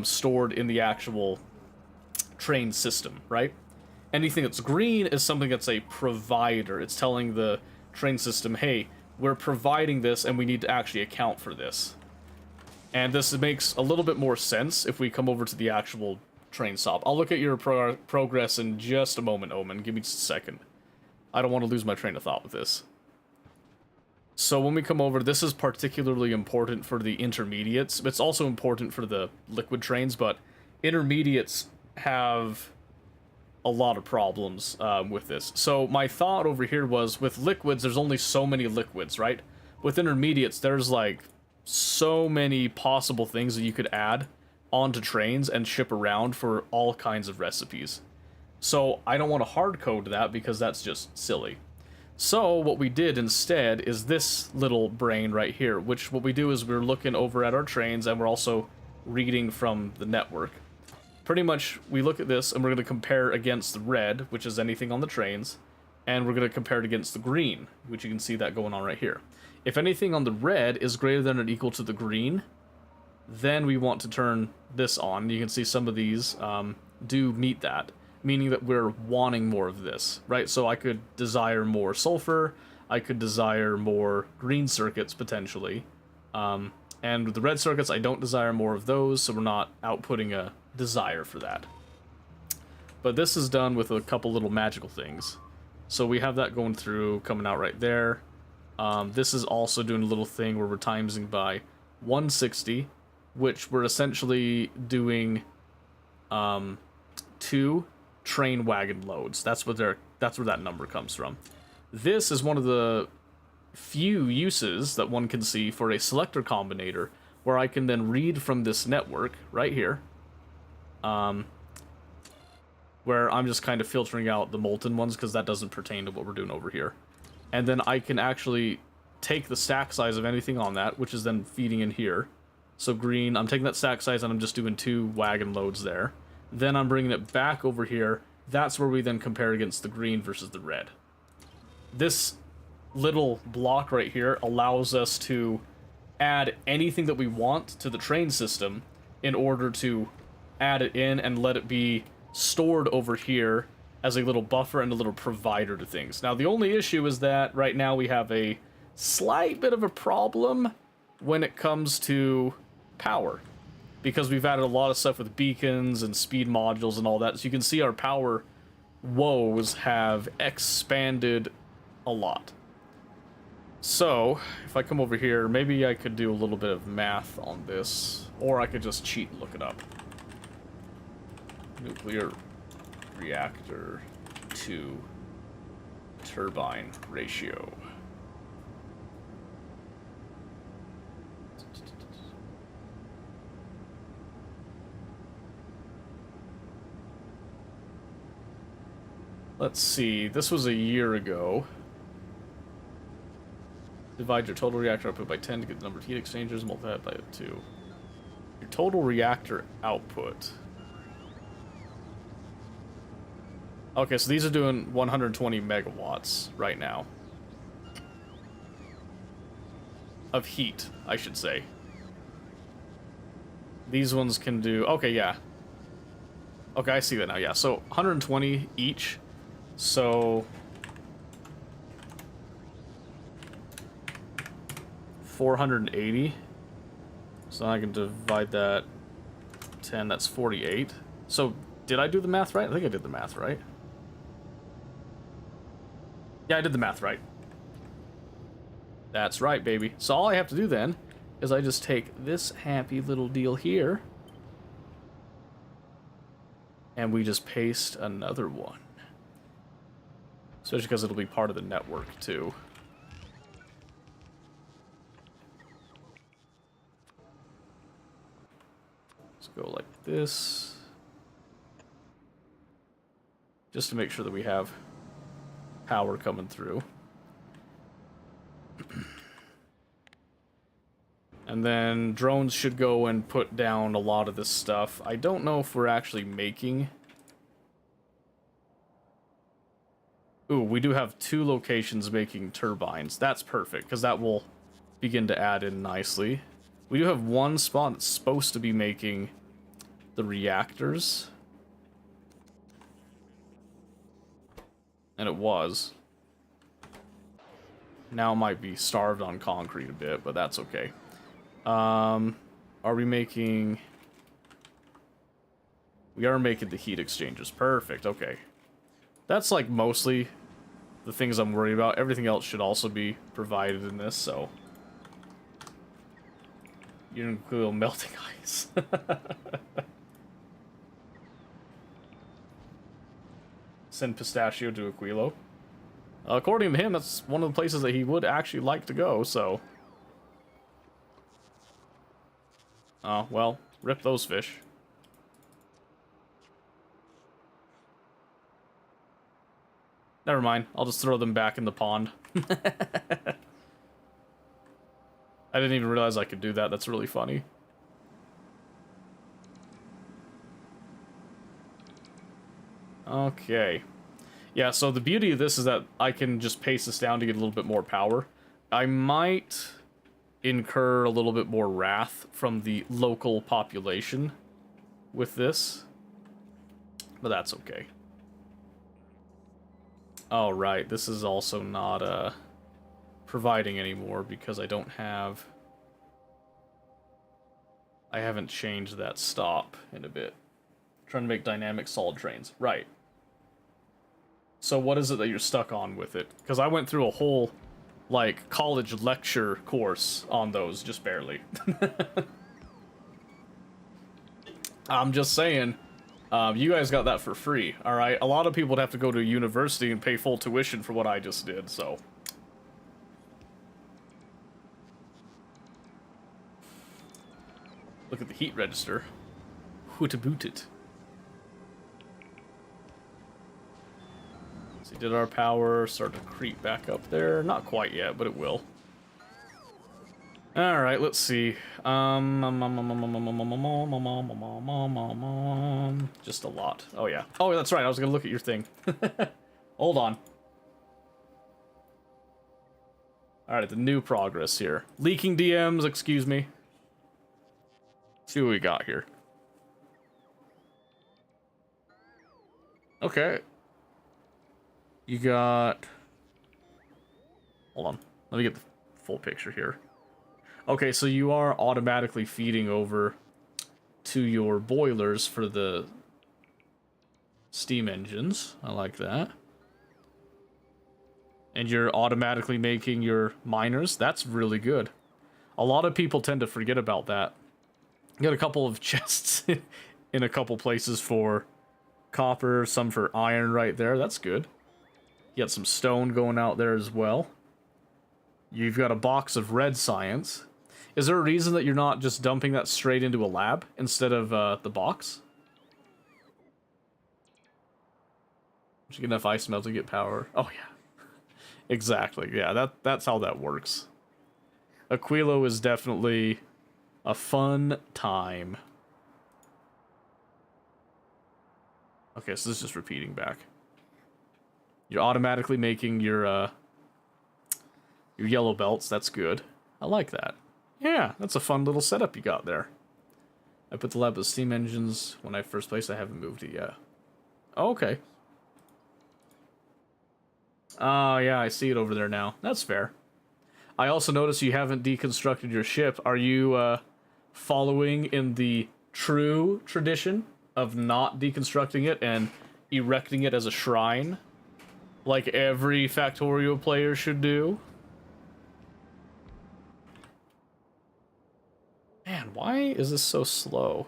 stored in the actual train system, right? Anything that's green is something that's a provider. It's telling the train system, hey, we're providing this and we need to actually account for this. And this makes a little bit more sense if we come over to the actual train stop. I'll look at your progress in just a moment, Omen. Give me just a second. I don't want to lose my train of thought with this. So when we come over, this is particularly important for the intermediates. It's also important for the liquid trains, but intermediates have a lot of problems with this. So my thought over here was, with liquids, there's only so many liquids, right? With intermediates, there's like so many possible things that you could add onto trains and ship around for all kinds of recipes. So I don't want to hard code that because that's just silly. So what we did instead is this little brain right here, which what we do is we're looking over at our trains and we're also reading from the network. Pretty much we look at this and we're going to compare against the red, which is anything on the trains, and we're going to compare it against the green, which you can see that going on right here. If anything on the red is greater than or equal to the green, then we want to turn this on. You can see some of these do meet that, meaning that we're wanting more of this, right? So I could desire more sulfur, I could desire more green circuits potentially, and with the red circuits, I don't desire more of those, so we're not outputting a desire for that. But this is done with a couple little magical things. So we have that going through, coming out right there. This is also doing a little thing where we're timesing by 160, which we're essentially doing 2 train wagon loads. That's where that number comes from. This is one of the few uses that one can see for a selector combinator, where I can then read from this network right here, where I'm just kind of filtering out the molten ones because that doesn't pertain to what we're doing over here. And then I can actually take the stack size of anything on that, which is then feeding in here. So green, I'm taking that stack size and I'm just doing 2 wagon loads there. Then I'm bringing it back over here. That's where we then compare against the green versus the red. This little block right here allows us to add anything that we want to the train system in order to add it in and let it be stored over here as a little buffer and a little provider to things. Now, the only issue is that right now we have a slight bit of a problem when it comes to power, because we've added a lot of stuff with beacons and speed modules and all that. So you can see our power woes have expanded a lot. So, if I come over here, maybe I could do a little bit of math on this, or I could just cheat and look it up. Nuclear reactor to turbine ratio. Let's see, this was a year ago. Divide your total reactor output by 10 to get the number of heat exchangers, multiply it by 2. Your total reactor output. Okay, so these are doing 120 megawatts right now. Of heat, I should say. These ones can do... Okay, yeah. Okay, I see that now, yeah. So, 120 each. So... 480. So I can divide that 10, that's 48. So, did I do the math right? I think I did the math right. Yeah, I did the math right. That's right, baby. So all I have to do then is I just take this happy little deal here and we just paste another one. Especially because it'll be part of the network too. Let's go like this. Just to make sure that we have power coming through. And then drones should go and put down a lot of this stuff. I don't know if we're actually making... Ooh, we do have 2 locations making turbines. That's perfect, because that will begin to add in nicely. We do have 1 spot that's supposed to be making the reactors. And it was. Now it might be starved on concrete a bit, but that's okay. Are we making... We are making the heat exchangers. Perfect, okay. That's like mostly the things I'm worried about. Everything else should also be provided in this, so... You don't include melting ice. Send pistachio to Aquilo. According to him, that's one of the places that he would actually like to go, so... Oh, well, rip those fish. Never mind, I'll just throw them back in the pond. I didn't even realize I could do that, that's really funny. Okay. Yeah, so the beauty of this is that I can just paste this down to get a little bit more power. I might incur a little bit more wrath from the local population with this. But that's okay. Oh, right. This is also not providing anymore because I don't have... I haven't changed that stop in a bit. Trying to make dynamic solid trains. Right. So what is it that you're stuck on with it? Because I went through a whole, like, college lecture course on those, just barely. I'm just saying, you guys got that for free, alright? A lot of people would have to go to a university and pay full tuition for what I just did, so... Look at the heat register. Who to boot it? So did our power start to creep back up there? Not quite yet, but it will. Alright, let's see. Just a lot. Oh yeah. Oh, that's right, I was gonna look at your thing. Hold on. Alright, the new progress here. Leaking DMs, excuse me. See what we got here. Okay. You got... Hold on. Let me get the full picture here. Okay, so you are automatically feeding over to your boilers for the steam engines. I like that. And you're automatically making your miners. That's really good. A lot of people tend to forget about that. Got a couple of chests in a couple places for copper, some for iron right there. That's good. You got some stone going out there as well. You've got a box of red science. Is there a reason that you're not just dumping that straight into a lab instead of the box? Did you get enough ice melt to get power? Oh yeah. Exactly. Yeah, that's how that works. Aquilo is definitely a fun time. Okay, so this is just repeating back. You're automatically making your yellow belts. That's good. I like that. Yeah, that's a fun little setup you got there. I put the lab of steam engines when I first placed. I haven't moved it yet. Oh, okay. Oh, yeah, I see it over there now. That's fair. I also noticed you haven't deconstructed your ship. Are you following in the true tradition of not deconstructing it and erecting it as a shrine, like every Factorio player should do? Man, why is this so slow?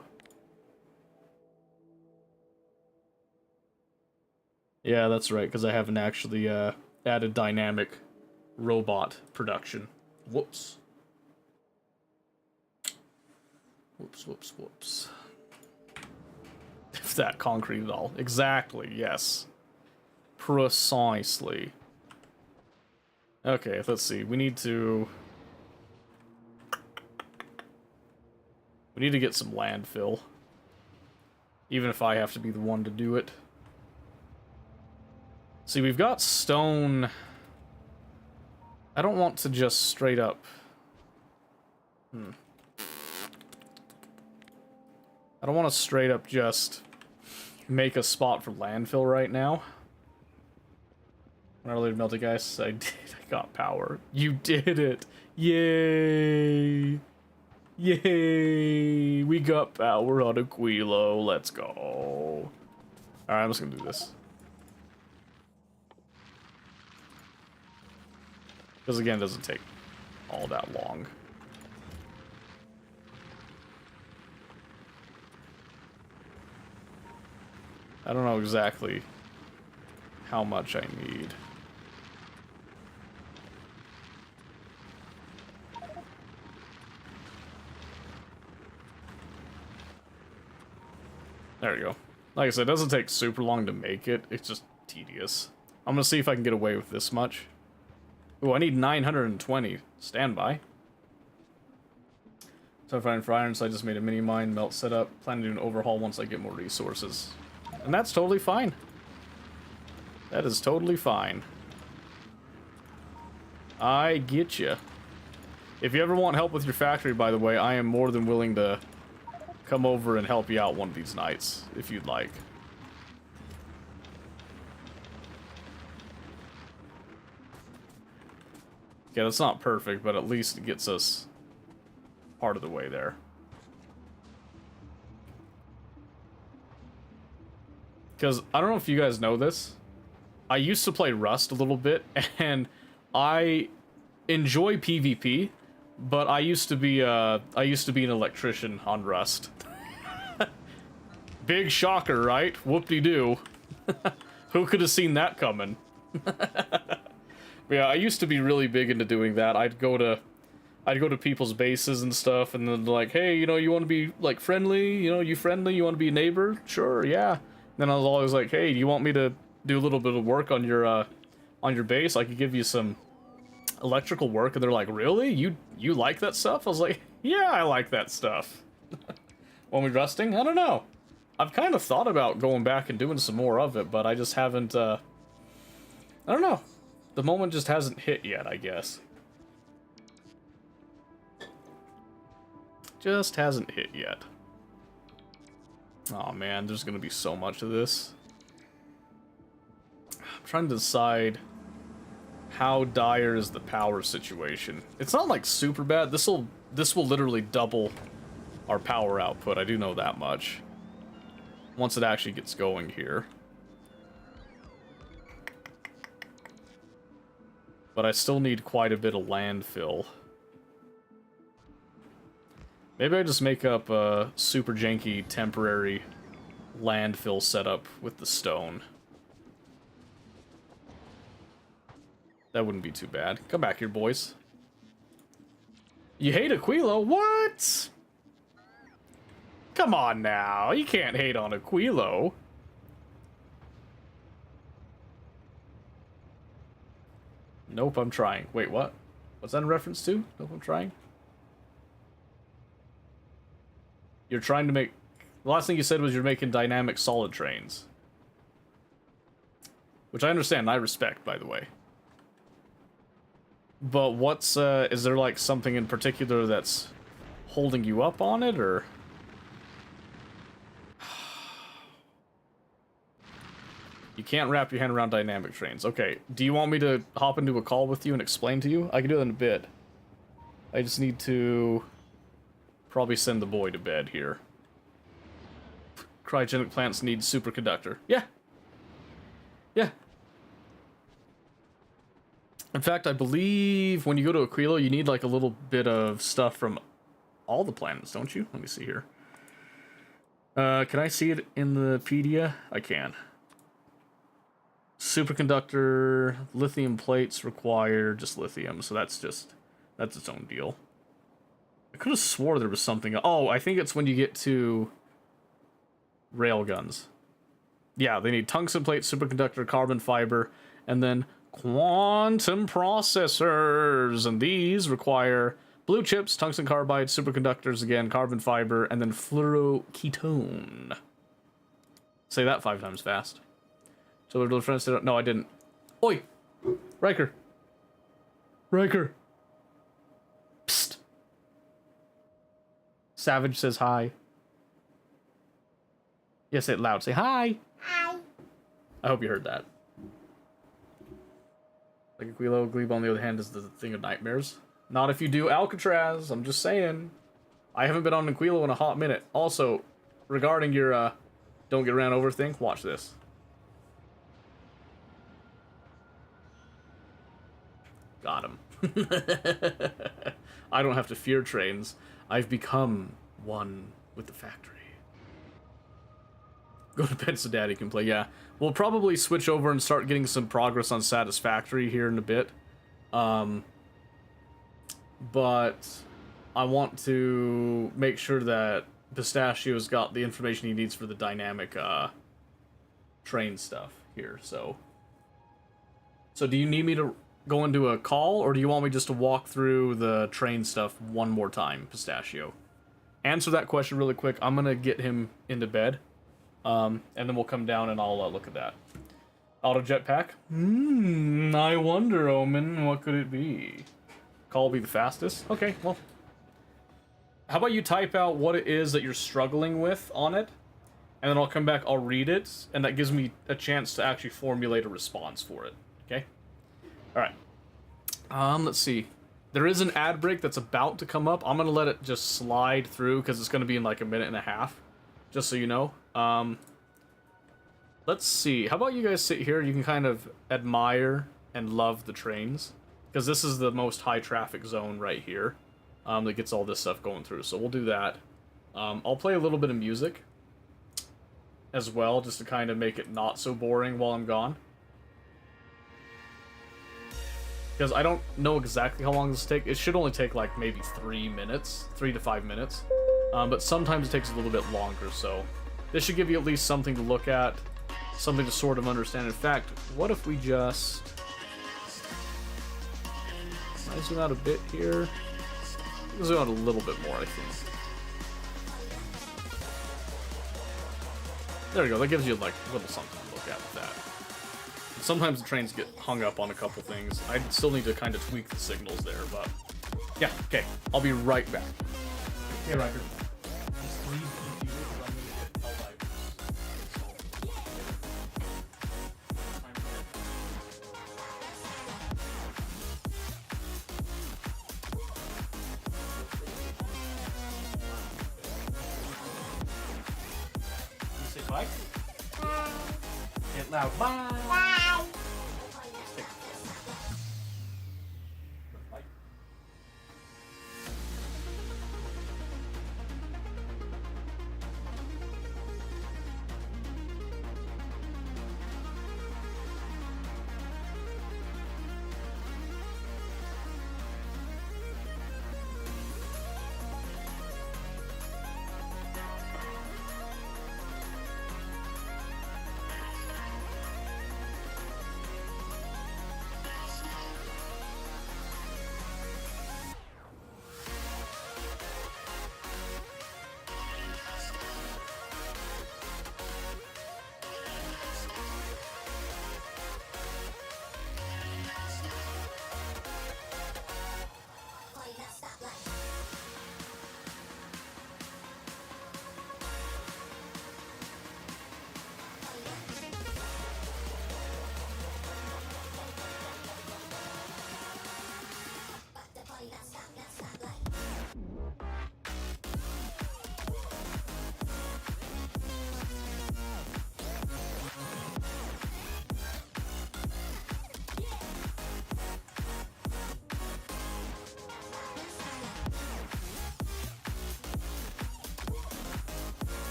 Yeah, that's right, because I haven't actually added dynamic robot production. Whoops. Whoops. If that concrete at all. Exactly, yes. Precisely. Okay, let's see. We need to get some landfill. Even if I have to be the one to do it. See, we've got stone. I don't want to just straight up... I don't want to straight up just make a spot for landfill right now. When I related melted ice, I did. I got power. You did it! Yay! Yay! We got power on Aquilo. Let's go. Alright, I'm just gonna do this. Because again, it doesn't take all that long. I don't know exactly how much I need. There you go. Like I said, it doesn't take super long to make it. It's just tedious. I'm gonna see if I can get away with this much. Ooh, I need 920. Standby. So if I'm for iron, so I just made a mini mine melt setup. Plan to do an overhaul once I get more resources. And that's totally fine. That is totally fine. I get you. If you ever want help with your factory, by the way, I am more than willing to come over and help you out one of these nights, if you'd like. Yeah, that's not perfect, but at least it gets us part of the way there. Because, I don't know if you guys know this, I used to play Rust a little bit, and I enjoy PvP, but I used to be an electrician on Rust. Big shocker, right? Whoop-de-doo. Who could have seen that coming? Yeah, I used to be really big into doing that. I'd go to people's bases and stuff, and then like, hey, you know, you want to be like friendly? You know, you friendly? You want to be a neighbor? Sure, yeah. Then I was always like, hey, do you want me to do a little bit of work on your base? I could give you some electrical work. And they're like, really? You like that stuff? I was like, yeah, I like that stuff. Want me rusting? I don't know. I've kind of thought about going back and doing some more of it, but I just haven't, I don't know. The moment just hasn't hit yet, I guess. Just hasn't hit yet. Oh man, there's gonna be so much of this. I'm trying to decide how dire is the power situation. It's not like super bad. This will literally double our power output. I do know that much. Once it actually gets going here. But I still need quite a bit of landfill. Maybe I just make up a super janky temporary landfill setup with the stone. That wouldn't be too bad. Come back here, boys. You hate Aquilo? What? Come on now. You can't hate on Aquilo. Nope, I'm trying. Wait, what? What's that in reference to? Nope, I'm trying. You're trying to make... The last thing you said was you're making dynamic solid trains. Which I understand and I respect, by the way. But what's, is there like something in particular that's holding you up on it, or? You can't wrap your hand around dynamic trains. Okay, do you want me to hop into a call with you and explain to you? I can do that in a bit. I just need to probably send the boy to bed here. Cryogenic plants need superconductor. Yeah. Yeah. In fact, I believe when you go to Aquilo, you need like a little bit of stuff from all the planets, don't you? Let me see here. Can I see it in the pedia? I can. Superconductor, lithium plates require just lithium, so that's its own deal. I could have swore there was something. Oh, I think it's when you get to railguns. Yeah, they need tungsten plate, superconductor, carbon fiber, and then quantum processors. And these require blue chips, tungsten carbide, superconductors again, carbon fiber, and then fluoroketone. Say that 5 times fast. So little friends said, no, I didn't. Oi! Riker! Riker! Psst! Savage says hi. Yes, say it loud. Say hi! Hi! I hope you heard that. Like Aquilo, Glebe, on the other hand, is the thing of nightmares. Not if you do Alcatraz, I'm just saying. I haven't been on Aquilo in a hot minute. Also, regarding your, don't get ran over thing, watch this. Got him. I don't have to fear trains. I've become one with the factory. Go to bed so Daddy can play. Yeah, we'll probably switch over and start getting some progress on Satisfactory here in a bit. But I want to make sure that Pistachio's got the information he needs for the dynamic train stuff here. So do you need me to go into a call, or do you want me just to walk through the train stuff one more time, Pistachio? Answer that question really quick. I'm gonna get him into bed, and then we'll come down and I'll look at that. Auto jetpack? I wonder, Omen, what could it be? Call will be the fastest? Okay, well. How about you type out what it is that you're struggling with on it, and then I'll come back, I'll read it, and that gives me a chance to actually formulate a response for it. Okay? Alright. Let's see. There is an ad break that's about to come up. I'm gonna let it just slide through, because it's gonna be in like a minute and a half. Just so you know. Let's see. How about you guys sit here? You can kind of admire and love the trains. Because this is the most high traffic zone right here. That gets all this stuff going through. So we'll do that. I'll play a little bit of music as well, just to kind of make it not so boring while I'm gone. Because I don't know exactly how long this will take. It should only take like maybe 3 minutes, 3 to 5 minutes. But sometimes it takes a little bit longer, so this should give you at least something to look at, something to sort of understand. In fact, what if we just... Can I zoom out a bit here? Zoom out a little bit more, I think. There we go, that gives you like a little something to look at with that. Sometimes the trains get hung up on a couple things. I still need to kind of tweak the signals there, but... Yeah, okay, I'll be right back. Okay, Riker. Bye. Get loud. Bye. Bye.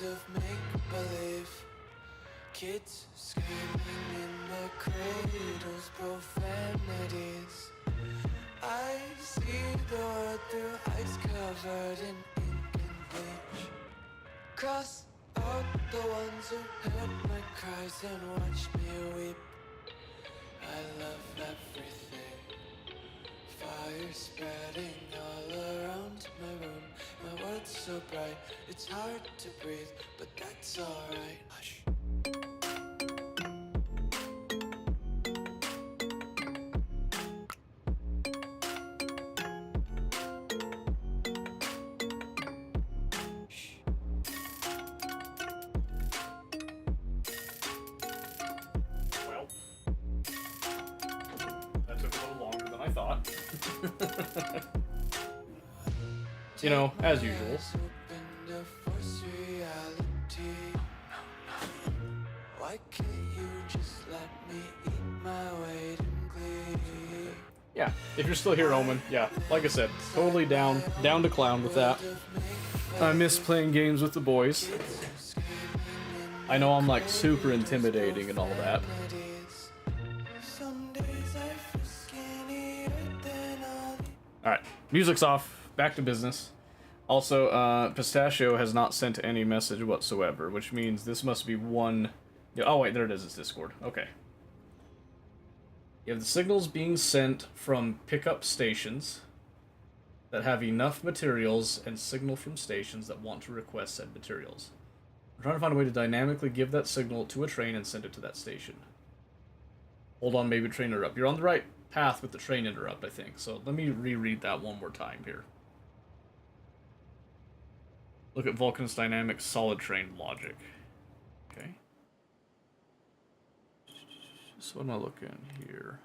of make-believe. Kids screaming in the cradles, profanities. I see the world through ice covered in ink and bleach. Cross out the ones who heard my cries and watched me weep. I love everything. Fire spreading all around my room. My world's so bright, it's hard to breathe, but that's alright. Hush. Well, that took a little longer than I thought. You know, as usual. Open to force reality. Why can't you just let me eat my weight in glee? Yeah, if you're still here, Omen, yeah, like I said, totally down to clown with that. I miss playing games with the boys. I know I'm like super intimidating and all that. Some days I feel skinnier than all the Alright, music's off, back to business. Also, Pistachio has not sent any message whatsoever, which means this must be one... Yeah, oh wait, there it is, it's Discord. Okay. You have the signals being sent from pickup stations that have enough materials and signal from stations that want to request said materials. I'm trying to find a way to dynamically give that signal to a train and send it to that station. Hold on, maybe train interrupt. You're on the right path with the train interrupt, I think. So let me reread that one more time here. Look at Vulcan's dynamic solid train logic. Okay. So what am I looking here?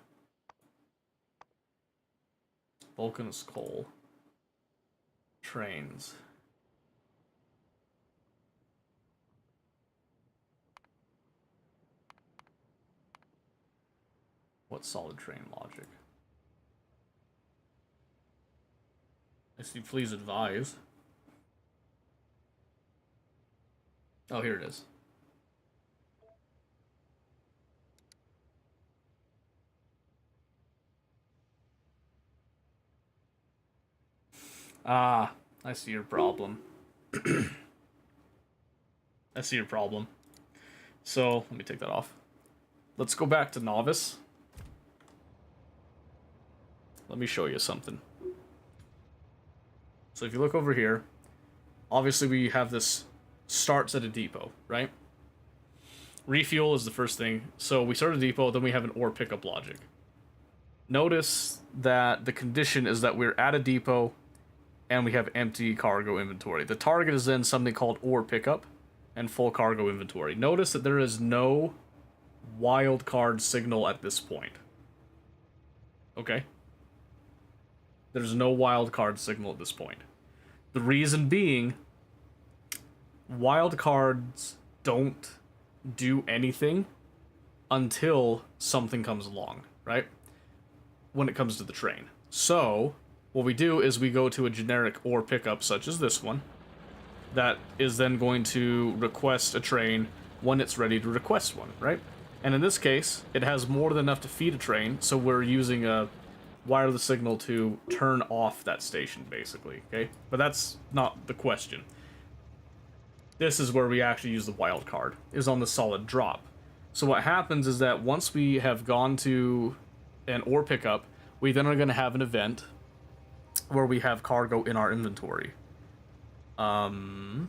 Vulcan is coal. Trains. What solid train logic? I see, please advise. Oh, here it is. Ah, I see your problem. I see your problem. So, let me take that off. Let's go back to Novice. Let me show you something. So if you look over here, obviously we have this starts at a depot, right? Refuel is the first thing. So we start a depot, then we have an ore pickup logic. Notice that the condition is that we're at a depot and we have empty cargo inventory. The target is then something called ore pickup and full cargo inventory. Notice that there is no wild card signal at this point. Okay? There's no wild card signal at this point. The reason being, wild cards don't do anything until something comes along, right? When it comes to the train. So, what we do is we go to a generic ore pickup, such as this one, that is then going to request a train when it's ready to request one, right? And in this case, it has more than enough to feed a train, so we're using a wireless signal to turn off that station, basically, okay? But that's not the question. This is where we actually use the wild card, is on the solid drop. So what happens is that once we have gone to an ore pickup, we then are going to have an event where we have cargo in our inventory. That's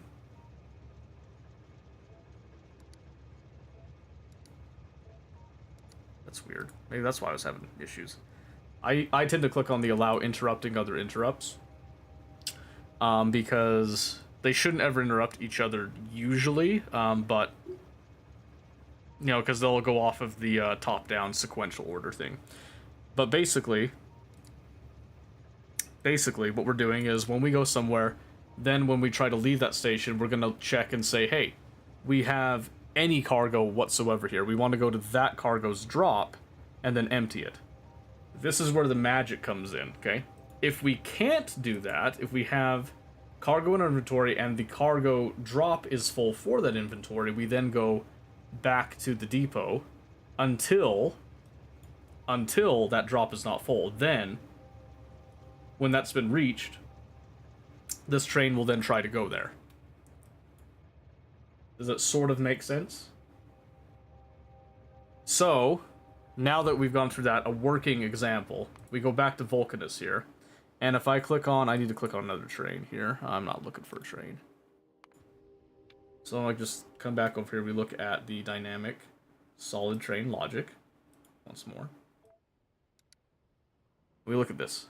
weird. Maybe that's why I was having issues. I tend to click on the allow interrupting other interrupts. Because they shouldn't ever interrupt each other usually, but, you know, because they'll go off of the top-down sequential order thing. But basically, what we're doing is when we go somewhere, then when we try to leave that station, we're going to check and say, hey, we have any cargo whatsoever here. We want to go to that cargo's drop and then empty it. This is where the magic comes in, okay? If we can't do that, if we have cargo in our inventory and the cargo drop is full for that inventory, we then go back to the depot until that drop is not full. Then, when that's been reached, this train will then try to go there. Does it sort of make sense? So, now that we've gone through that, a working example, we go back to Vulcanus here. And if I click on, I need to click on another train here. I'm not looking for a train. So I just come back over here, we look at the dynamic solid train logic once more. We look at this.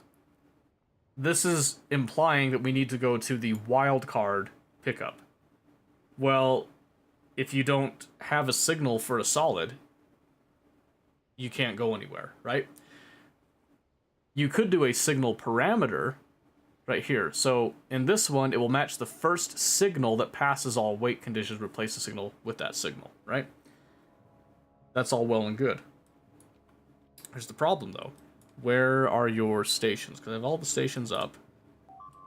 This is implying that we need to go to the wildcard pickup. Well, if you don't have a signal for a solid, you can't go anywhere, right? You could do a signal parameter right here. So in this one, it will match the first signal that passes all wait conditions, replace the signal with that signal, right? That's all well and good. Here's the problem, though. Where are your stations? Because I have all the stations up.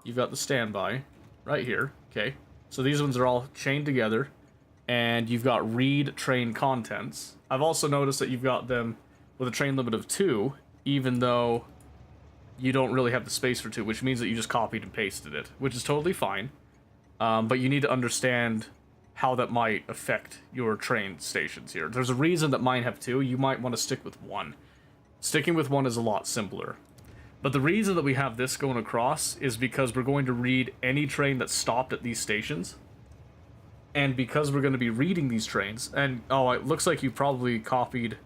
You've got the standby right here, okay? So these ones are all chained together, and you've got read train contents. I've also noticed that you've got them with a train limit of 2, even though you don't really have the space for 2, which means that you just copied and pasted it, which is totally fine. But you need to understand how that might affect your train stations here. There's a reason that mine have 2. You might want to stick with 1. Sticking with 1 is a lot simpler. But the reason that we have this going across is because we're going to read any train that stopped at these stations. And because we're going to be reading these trains, and oh, it looks like you probably copied...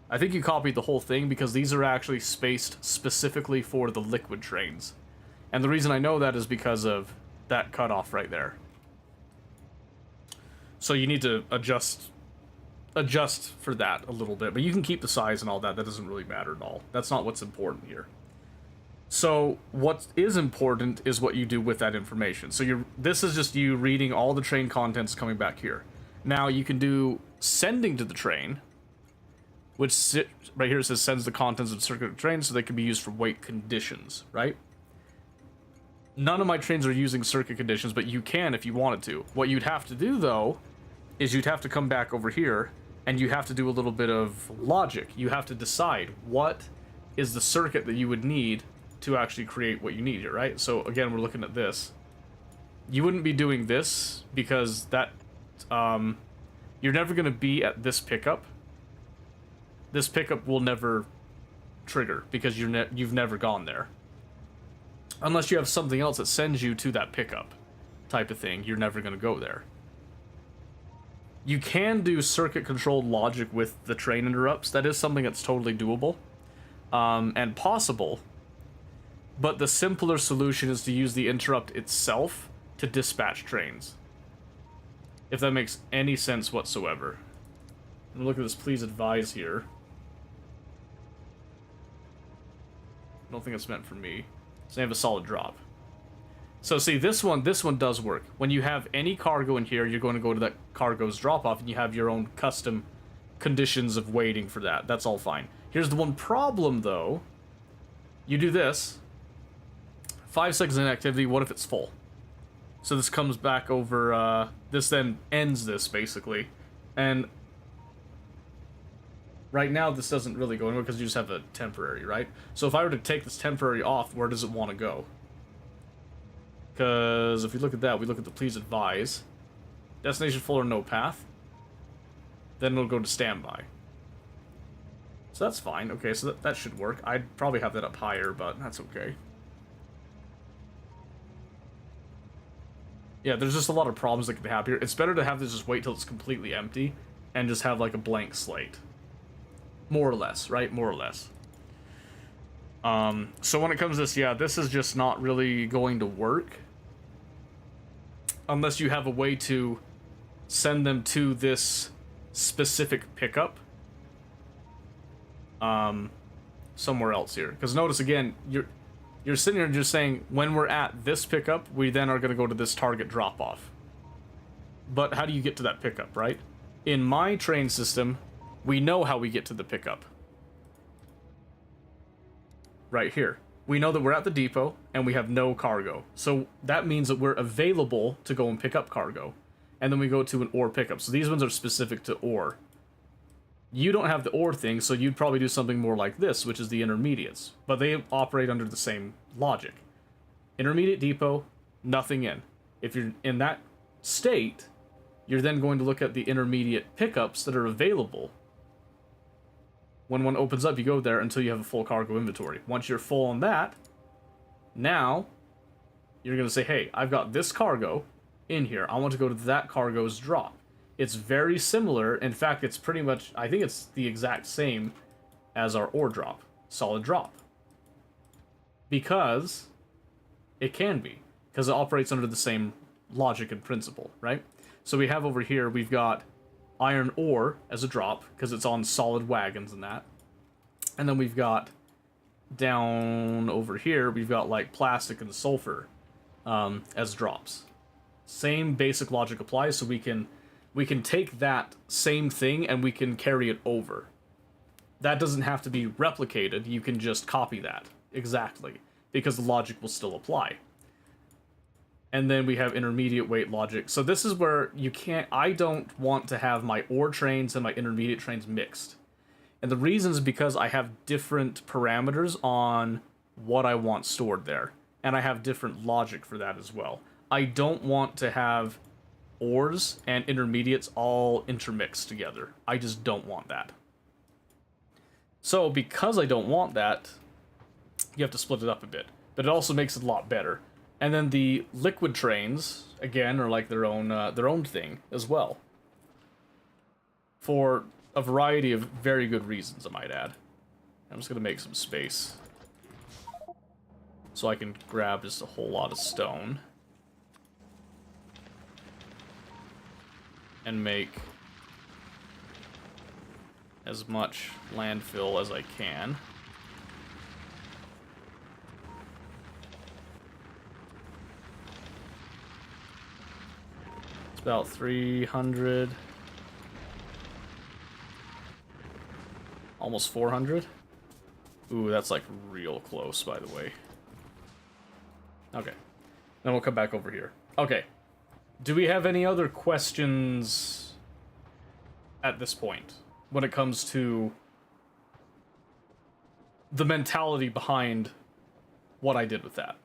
I think you copied the whole thing because these are actually spaced specifically for the liquid trains. And the reason I know that is because of that cutoff right there. So you need to adjust for that a little bit, but you can keep the size and all that. That doesn't really matter at all. That's not what's important here. So what is important is what you do with that information. So this is just you reading all the train contents coming back here. Now you can do sending to the train, which right here it says sends the contents of the circuit train so they can be used for wait conditions, right? None of my trains are using circuit conditions, but you can if you wanted to. What you'd have to do, though, is you'd have to come back over here, and you have to do a little bit of logic. You have to decide what is the circuit that you would need to actually create what you need here, right? So, again, we're looking at this. You wouldn't be doing this, because that... you're never going to be at this pickup. This pickup will never trigger, because you've never gone there. Unless you have something else that sends you to that pickup type of thing, you're never going to go there. You can do circuit-controlled logic with the train interrupts. That is something that's totally doable and possible. But the simpler solution is to use the interrupt itself to dispatch trains. If that makes any sense whatsoever. Look at this, please advise here. I don't think it's meant for me. So they have a solid drop. So see, this one does work. When you have any cargo in here, you're going to go to that cargo's drop-off, and you have your own custom conditions of waiting for that. That's all fine. Here's the one problem, though. You do this. 5 seconds in activity, what if it's full? So this comes back over, this then ends this, basically. And right now, this doesn't really go anywhere because you just have a temporary, right? So if I were to take this temporary off, where does it want to go? Because if we look at that, we look at the please advise. Destination full or no path. Then it'll go to standby. So that's fine. Okay, so that should work. I'd probably have that up higher, but that's okay. Yeah, there's just a lot of problems that can happen here. It's better to have this just wait till it's completely empty and just have like a blank slate. More or less, right? More or less. So when it comes to this, yeah, this is just not really going to work. Unless you have a way to send them to this specific pickup. Somewhere else here. Because notice again, you're sitting here just saying, when we're at this pickup, we then are going to go to this target drop-off. But how do you get to that pickup, right? In my train system, we know how we get to the pickup. Right here. we know that we're at the depot and we have no cargo. So that means that we're available to go and pick up cargo. And then we go to an ore pickup. So these ones are specific to ore. You don't have the ore thing, so you'd probably do something more like this, which is the intermediates. But they operate under the same logic. Intermediate depot, nothing in. If you're in that state, you're then going to look at the intermediate pickups that are available. When one opens up, you go there until you have a full cargo inventory. Once you're full on that, now you're going to say, hey, I've got this cargo in here. I want to go to that cargo's drop. It's very similar. In fact, it's pretty much, I think it's the exact same as our ore drop. Solid drop. Because it can be. Because it operates under the same logic and principle, right? So we have over here, we've got iron ore as a drop, because it's on solid wagons and that. And then we've got, down over here, we've got like plastic and sulfur as drops. Same basic logic applies, so we can take that same thing and we can carry it over. That doesn't have to be replicated, you can just copy that, exactly, because the logic will still apply. And then we have intermediate weight logic. So this is where you can't, I don't want to have my ore trains and my intermediate trains mixed. And the reason is because I have different parameters on what I want stored there. And I have different logic for that as well. I don't want to have ores and intermediates all intermixed together. I just don't want that. So because I don't want that, you have to split it up a bit. But it also makes it a lot better. And then the liquid trains, again, are like their own thing as well. For a variety of very good reasons, I might add. I'm just going to make some space. So I can grab just a whole lot of stone. And make as much landfill as I can. It's about 300. Almost 400. Ooh, that's like real close, by the way. Okay. Then we'll come back over here. Okay. Do we have any other questions at this point when it comes to the mentality behind what I did with that?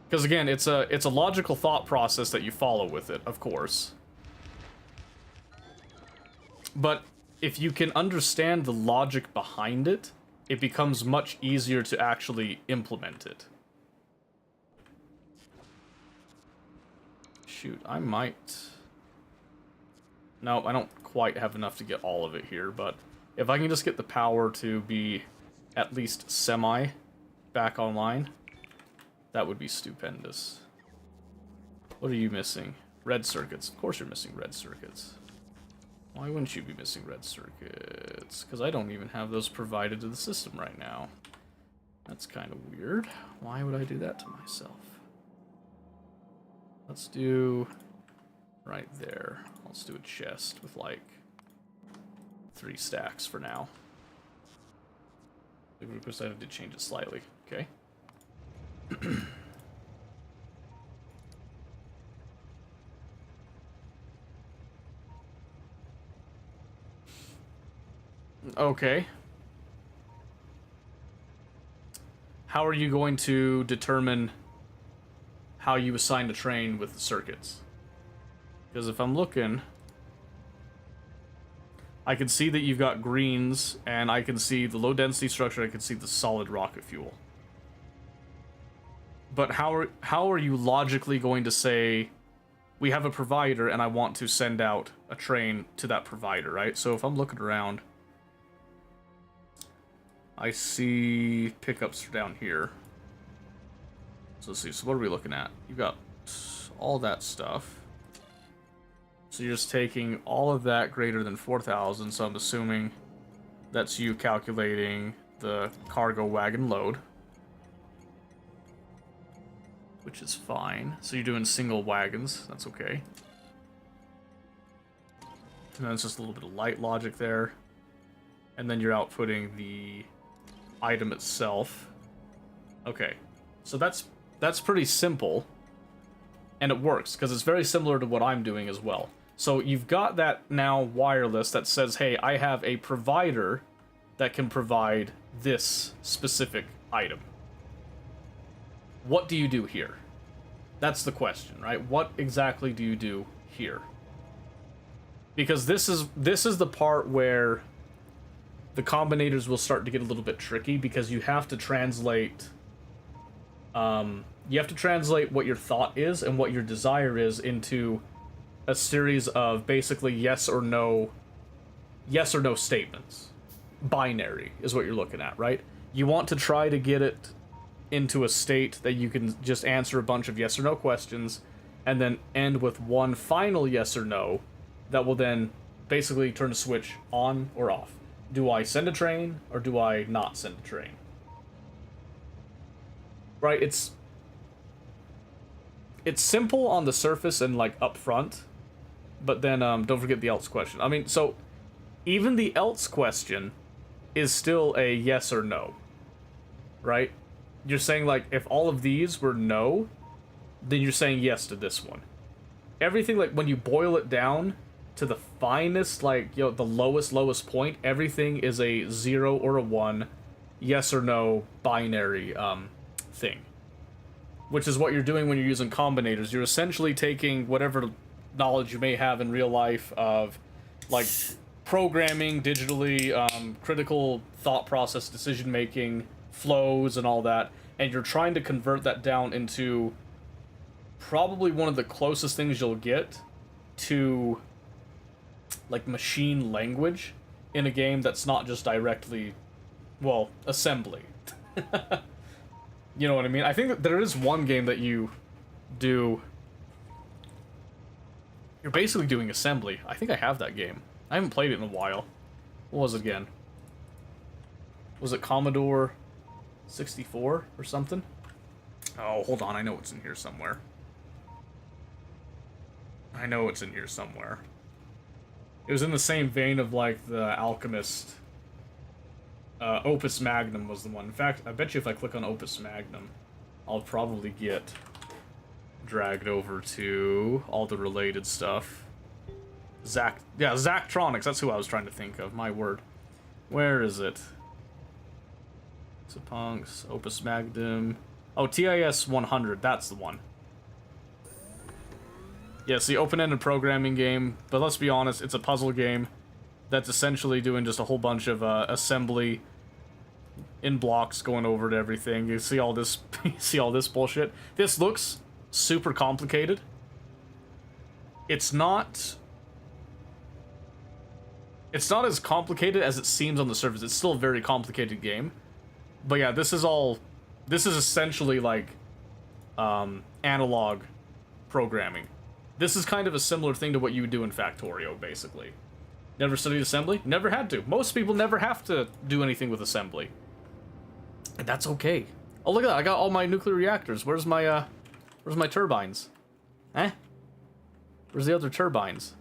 Because again, it's a logical thought process that you follow with it, of course. But if you can understand the logic behind it, it becomes much easier to actually implement it. Shoot, I might... No, I don't quite have enough to get all of it here, but if I can just get the power to be at least semi back online, that would be stupendous. What are you missing? Red circuits. Of course you're missing red circuits. Why wouldn't you be missing red circuits? Because I don't even have those provided to the system right now. That's kind of weird. Why would I do that to myself? Let's do right there. Let's do a chest with like 3 stacks for now. The group decided to change it slightly. Okay. Okay. How are you going to determine how you assign the train with the circuits? Because if I'm looking, I can see that you've got greens, and I can see the low density structure, I can see the solid rocket fuel. But how are you logically going to say, we have a provider and I want to send out a train to that provider, right? So if I'm looking around, I see pickups down here. So let's see, so what are we looking at? You've got all that stuff. So you're just taking all of that greater than 4,000, so I'm assuming that's you calculating the cargo wagon load. Which is fine. So you're doing single wagons, that's okay. And then it's just a little bit of light logic there. And then you're outputting the item itself. Okay. So that's pretty simple. And it works, because it's very similar to what I'm doing as well. So you've got that now wireless that says, hey, I have a provider that can provide this specific item. What do you do here? That's the question, right? What exactly do you do here? Because this is the part where the combinators will start to get a little bit tricky, because you have to translate what your thought is and what your desire is into a series of basically yes or no statements. Binary is what you're looking at, right? You want to try to get it into a state that you can just answer a bunch of yes or no questions and then end with one final yes or no that will then basically turn the switch on or off. Do I send a train or do I not send a train? Right, it's simple on the surface and like up front, but then don't forget the else question. I mean, so even the else question is still a yes or no, right? You're saying like if all of these were no, then you're saying yes to this one. Everything, like when you boil it down to the finest, like, you know, the lowest point, everything is a 0 or a 1, yes or no binary thing. Which is what you're doing when you're using combinators. You're essentially taking whatever knowledge you may have in real life of, like, programming digitally, critical thought process, decision making, flows, and all that, and you're trying to convert that down into probably one of the closest things you'll get to, like, machine language in a game that's not just directly, well, assembly. You know what I mean? I think that there is one game that you do... You're basically doing assembly. I think I have that game. I haven't played it in a while. What was it again? Was it Commodore 64 or something? Oh, hold on. I know it's in here somewhere. I know it's in here somewhere. It was in the same vein of, like, the Alchemist... Opus Magnum was the one. In fact, I bet you if I click on Opus Magnum, I'll probably get dragged over to all the related stuff. Zachtronics, that's who I was trying to think of, my word. Where is it? Punks, Opus Magnum. Oh, TIS 100, that's the one. Yeah, it's the open-ended programming game, but let's be honest, it's a puzzle game that's essentially doing just a whole bunch of assembly in blocks, going over to everything. You see all this, you see all this bullshit. This looks super complicated. It's not as complicated as it seems on the surface. It's still a very complicated game. But yeah, this is essentially like analog programming. This is kind of a similar thing to what you would do in Factorio, basically. Never studied assembly? Never had to. Most people never have to do anything with assembly. And that's okay. Oh, look at that. I got all my nuclear reactors. Where's my turbines? Eh? Where's the other turbines?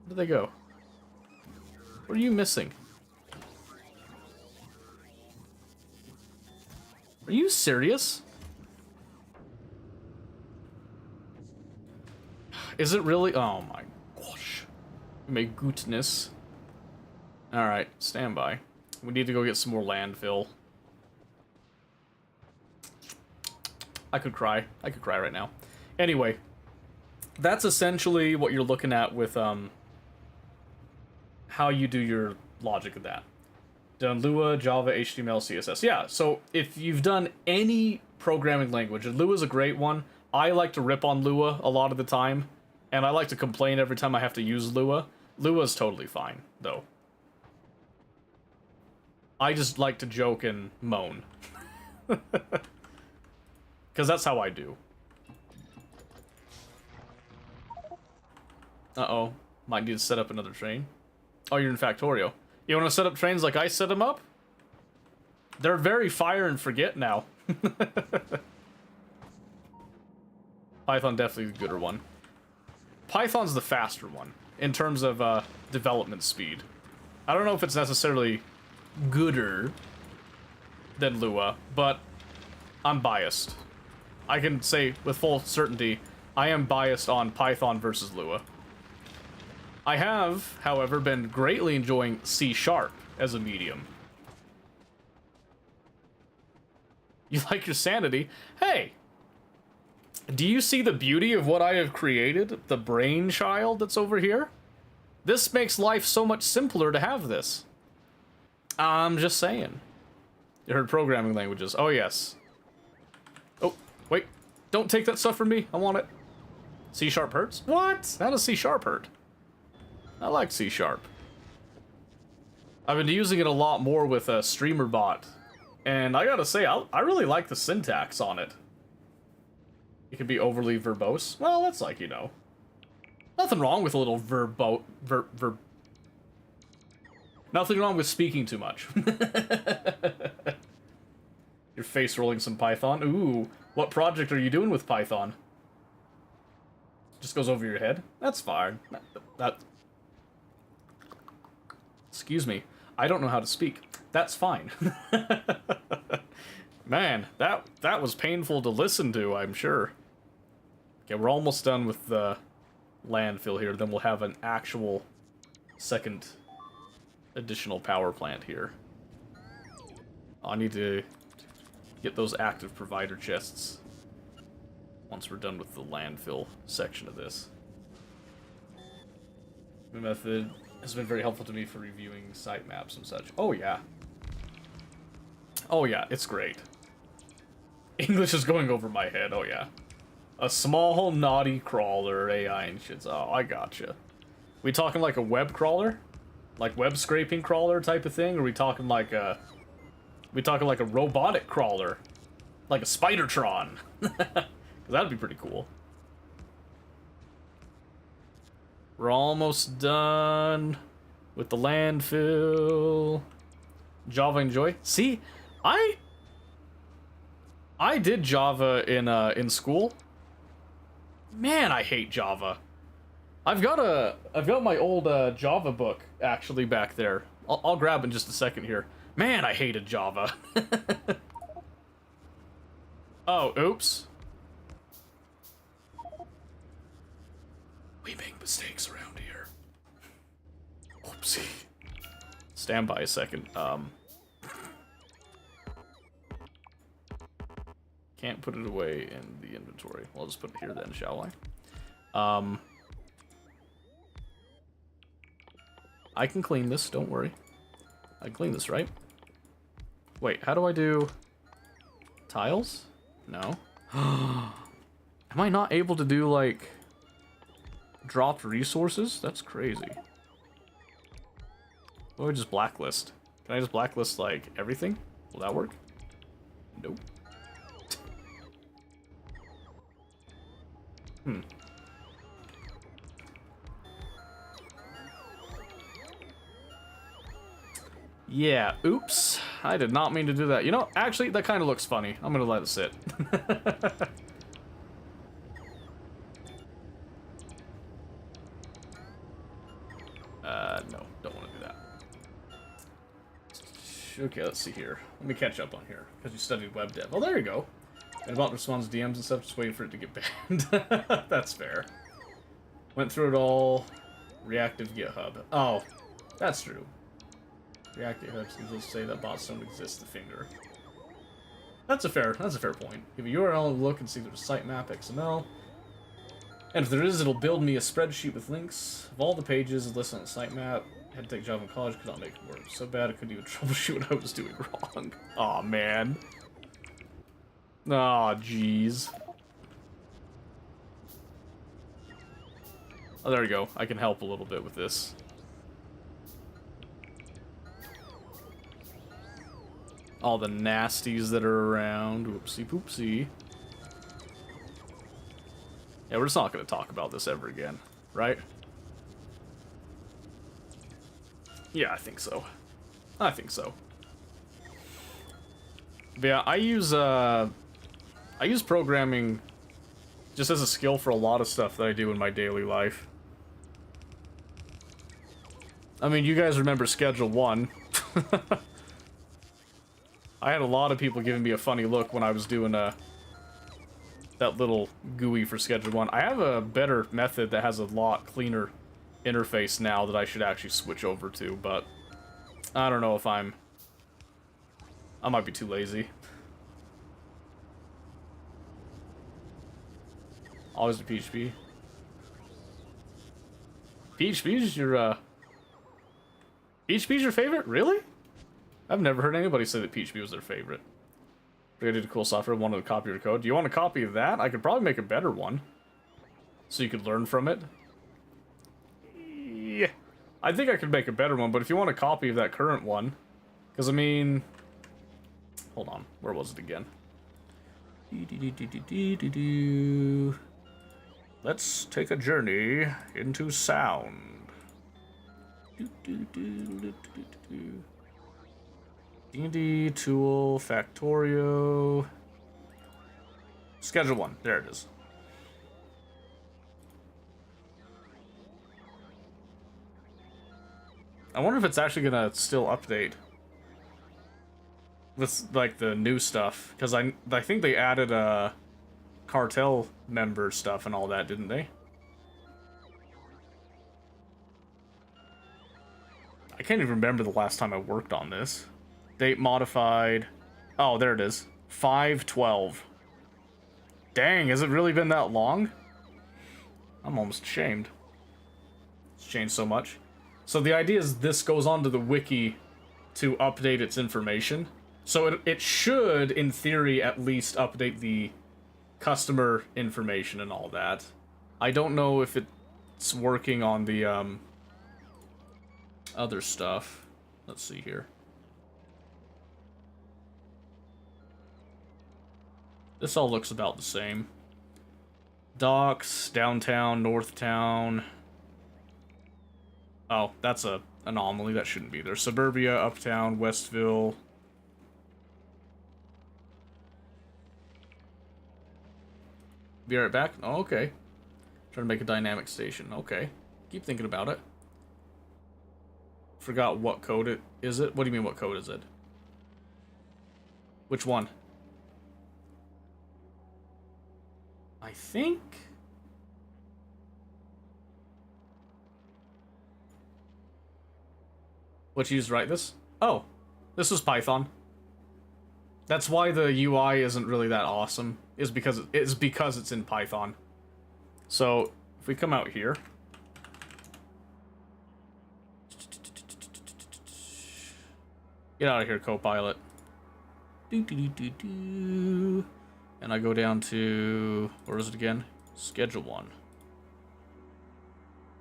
Where did they go? What are you missing? Are you serious? Is it really? Oh my gosh. My goodness. Alright, stand by. We need to go get some more landfill. I could cry. I could cry right now. Anyway, that's essentially what you're looking at with how you do your logic of that. Done Lua, Java, HTML, CSS. Yeah, so if you've done any programming language, and Lua's a great one. I like to rip on Lua a lot of the time, and I like to complain every time I have to use Lua. Lua's totally fine, though. I just like to joke and moan. Because that's how I do. Uh-oh. Might need to set up another train. Oh, you're in Factorio. You want to set up trains like I set them up? They're very fire and forget now. Python definitely the gooder one. Python's the faster one in terms of development speed. I don't know if it's necessarily gooder, than Lua, but I'm biased. I can say with full certainty, I am biased on Python versus Lua. I have, however, been greatly enjoying C# as a medium. You like your sanity? Hey! Do you see the beauty of what I have created? The brainchild that's over here? This makes life so much simpler to have this. I'm just saying. You heard programming languages. Oh, yes. Oh, wait. Don't take that stuff from me. I want it. C# hurts? What? How does C# hurt? I like C#. I've been using it a lot more with a StreamerBot. And I gotta say, I really like the syntax on it. It can be overly verbose. Well, that's like, you know. Nothing wrong with a little Nothing wrong with speaking too much. Your face rolling some Python. Ooh, what project are you doing with Python? Just goes over your head? That's fine. Excuse me. I don't know how to speak. That's fine. Man, that was painful to listen to, I'm sure. Okay, we're almost done with the landfill here. Then we'll have an actual second additional power plant here. I need to get those active provider chests once we're done with the landfill section of this. The method has been very helpful to me for reviewing site maps and such. Oh yeah. Oh yeah, it's great. English is going over my head, oh yeah. A small, naughty crawler, AI and shit. Oh, I gotcha. We talking like a web crawler? Like web scraping crawler type of thing? Or are we talking like a... We talking like a robotic crawler? Like a Spidertron? That'd be pretty cool. We're almost done with the landfill. Java enjoy? See, I did Java in school. Man, I hate Java. I've got my old Java book actually back there. I'll grab in just a second here. Man, I hated Java. Oh, oops. We make mistakes around here. Oopsie. Stand by a second. Can't put it away in the inventory. Well, I'll just put it here then, shall I? I can clean this, don't worry. I can clean this, right? Wait, how do I do... tiles? No. Am I not able to do, like... dropped resources? That's crazy. What do I just blacklist? Can I just blacklist, like, everything? Will that work? Nope. Yeah, oops. I did not mean to do that. You know, actually, that kind of looks funny. I'm gonna let it sit. No, don't want to do that. Okay, let's see here. Let me catch up on here, because you studied web dev. Oh, there you go. And about responds to DMs and stuff, just waiting for it to get banned. That's fair. Went through it all. Reactive GitHub. Oh, that's true. Reactive GitHub seems to say that bots don't exist, the finger. That's a fair point. Give a URL a look and see if there's a sitemap XML. And if there is, it'll build me a spreadsheet with links of all the pages listed on the sitemap. Had to take Java in college, could not make it work. So bad I couldn't even troubleshoot what I was doing wrong. Aw, man. Aw, jeez. Oh, there we go. I can help a little bit with this. All the nasties that are around. Whoopsie poopsie. Yeah, we're just not going to talk about this ever again, right? Yeah, I think so. I think so. But yeah, I use programming just as a skill for a lot of stuff that I do in my daily life. I mean, you guys remember Schedule 1. I had a lot of people giving me a funny look when I was doing that little GUI for Schedule 1. I have a better method that has a lot cleaner interface now that I should actually switch over to, but I don't know if I might be too lazy. Always the PHP. PHP's your PHP's your favorite? Really? I've never heard anybody say that PHP was their favorite. Created cool software, wanted to copy your code. Do you want a copy of that? I could probably make a better one. So you could learn from it. Yeah. I think I could make a better one, but if you want a copy of that current one... Because, I mean... Hold on. Where was it again? Let's take a journey into sound. D&D, Tool, Factorio... Schedule 1. There it is. I wonder if it's actually gonna still update with, like, the new stuff. Because I think they added, cartel member stuff and all that, didn't they? I can't even remember the last time I worked on this. Date modified. Oh, there it is. 5/12. Dang, has it really been that long? I'm almost ashamed. It's changed so much. So the idea is this goes onto the wiki to update its information. So it should, in theory, at least update the customer information and all that. I don't know if it's working on the other stuff. Let's see here. This all looks about the same. Docks, downtown, Northtown. Oh, that's a anomaly. That shouldn't be there. Suburbia, Uptown, Westville. Be right back? Oh, okay. Trying to make a dynamic station. Okay. Keep thinking about it. Forgot what code it is it? What do you mean what code is it? Which one? I think... What you used to write this? Oh, this was Python. That's why the UI isn't really that awesome. Is because it's in Python. So if we come out here, get out of here, Copilot. And I go down to, where is it again? Schedule 1.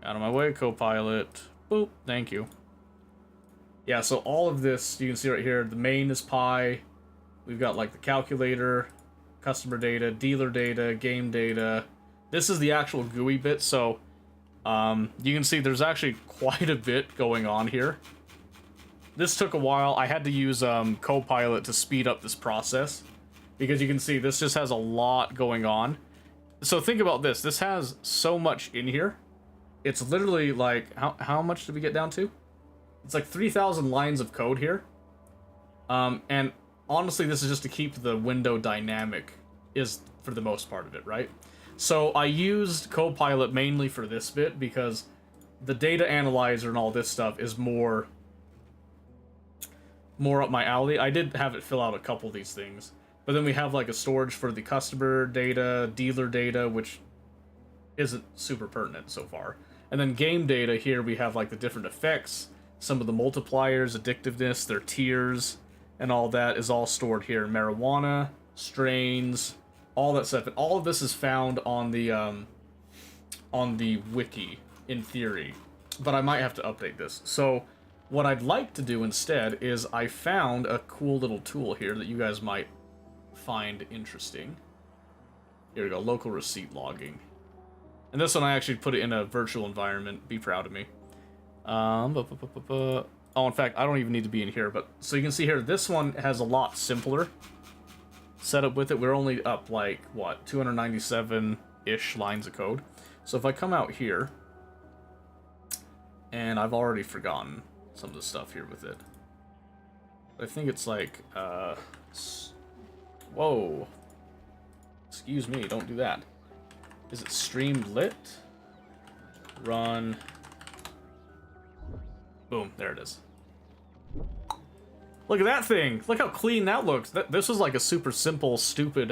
Out of my way, Copilot. Boop. Thank you. Yeah, so all of this, you can see right here, the main is Pi. We've got, like, the calculator, customer data, dealer data, game data. This is the actual GUI bit, so you can see there's actually quite a bit going on here. This took a while. I had to use Copilot to speed up this process, because you can see this just has a lot going on. So think about this. This has so much in here. It's literally, like, how much did we get down to? It's like 3,000 lines of code here. And honestly, this is just to keep the window dynamic, is for the most part of it, right? So I used Copilot mainly for this bit because the data analyzer and all this stuff is more up my alley. I did have it fill out a couple of these things. But then we have like a storage for the customer data, dealer data, which isn't super pertinent so far. And then game data here, we have like the different effects, some of the multipliers, addictiveness, their tiers, and all that is all stored here. Marijuana, strains, all that stuff. And all of this is found on the wiki, in theory. But I might have to update this. So what I'd like to do instead is I found a cool little tool here that you guys might find interesting. Here we go, local receipt logging. And this one I actually put it in a virtual environment. Be proud of me. Oh, in fact, I don't even need to be in here, but so you can see here, this one has a lot simpler setup with it. We're only up like, what, 297-ish lines of code. So if I come out here, and I've already forgotten some of the stuff here with it. I think it's like, whoa. Excuse me, don't do that. Is it Streamlit? Run. Boom, there it is. Look at that thing! Look how clean that looks. This was like a super simple, stupid,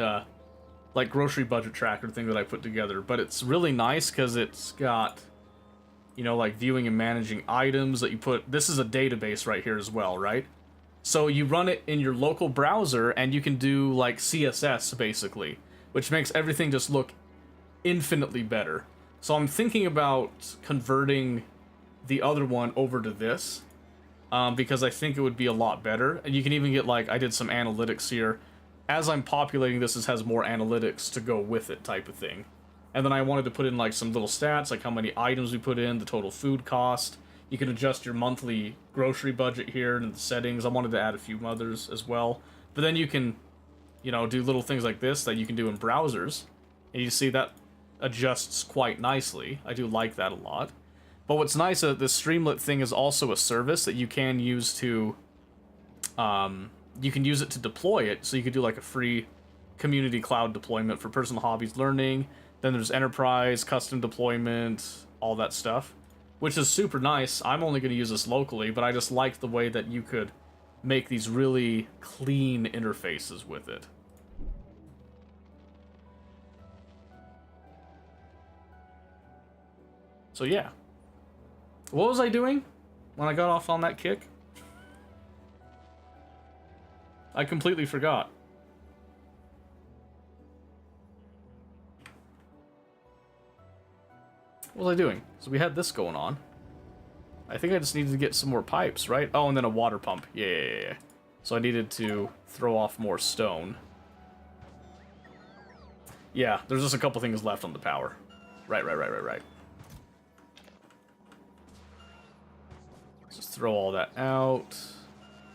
like grocery budget tracker thing that I put together. But it's really nice because it's got, you know, like viewing and managing items that you put. This is a database right here as well, right? So you run it in your local browser and you can do like CSS basically, which makes everything just look infinitely better. So I'm thinking about converting the other one over to this. Because I think it would be a lot better. And you can even get, like, I did some analytics here. As I'm populating this, it has more analytics to go with it type of thing. And then I wanted to put in, like, some little stats, like how many items we put in, the total food cost. You can adjust your monthly grocery budget here in the settings. I wanted to add a few others as well. But then you can, you know, do little things like this that you can do in browsers. And you see that adjusts quite nicely. I do like that a lot. But what's nice is that this Streamlit thing is also a service that you can use to, you can use it to deploy it. So you could do like a free community cloud deployment for personal hobbies, learning. Then there's enterprise, custom deployment, all that stuff, which is super nice. I'm only going to use this locally, but I just like the way that you could make these really clean interfaces with it. So yeah. What was I doing when I got off on that kick? I completely forgot. What was I doing? So we had this going on. I think I just needed to get some more pipes, right? Oh, and then a water pump. Yeah. So I needed to throw off more stone. Yeah, there's just a couple things left on the power. Right. Just throw all that out.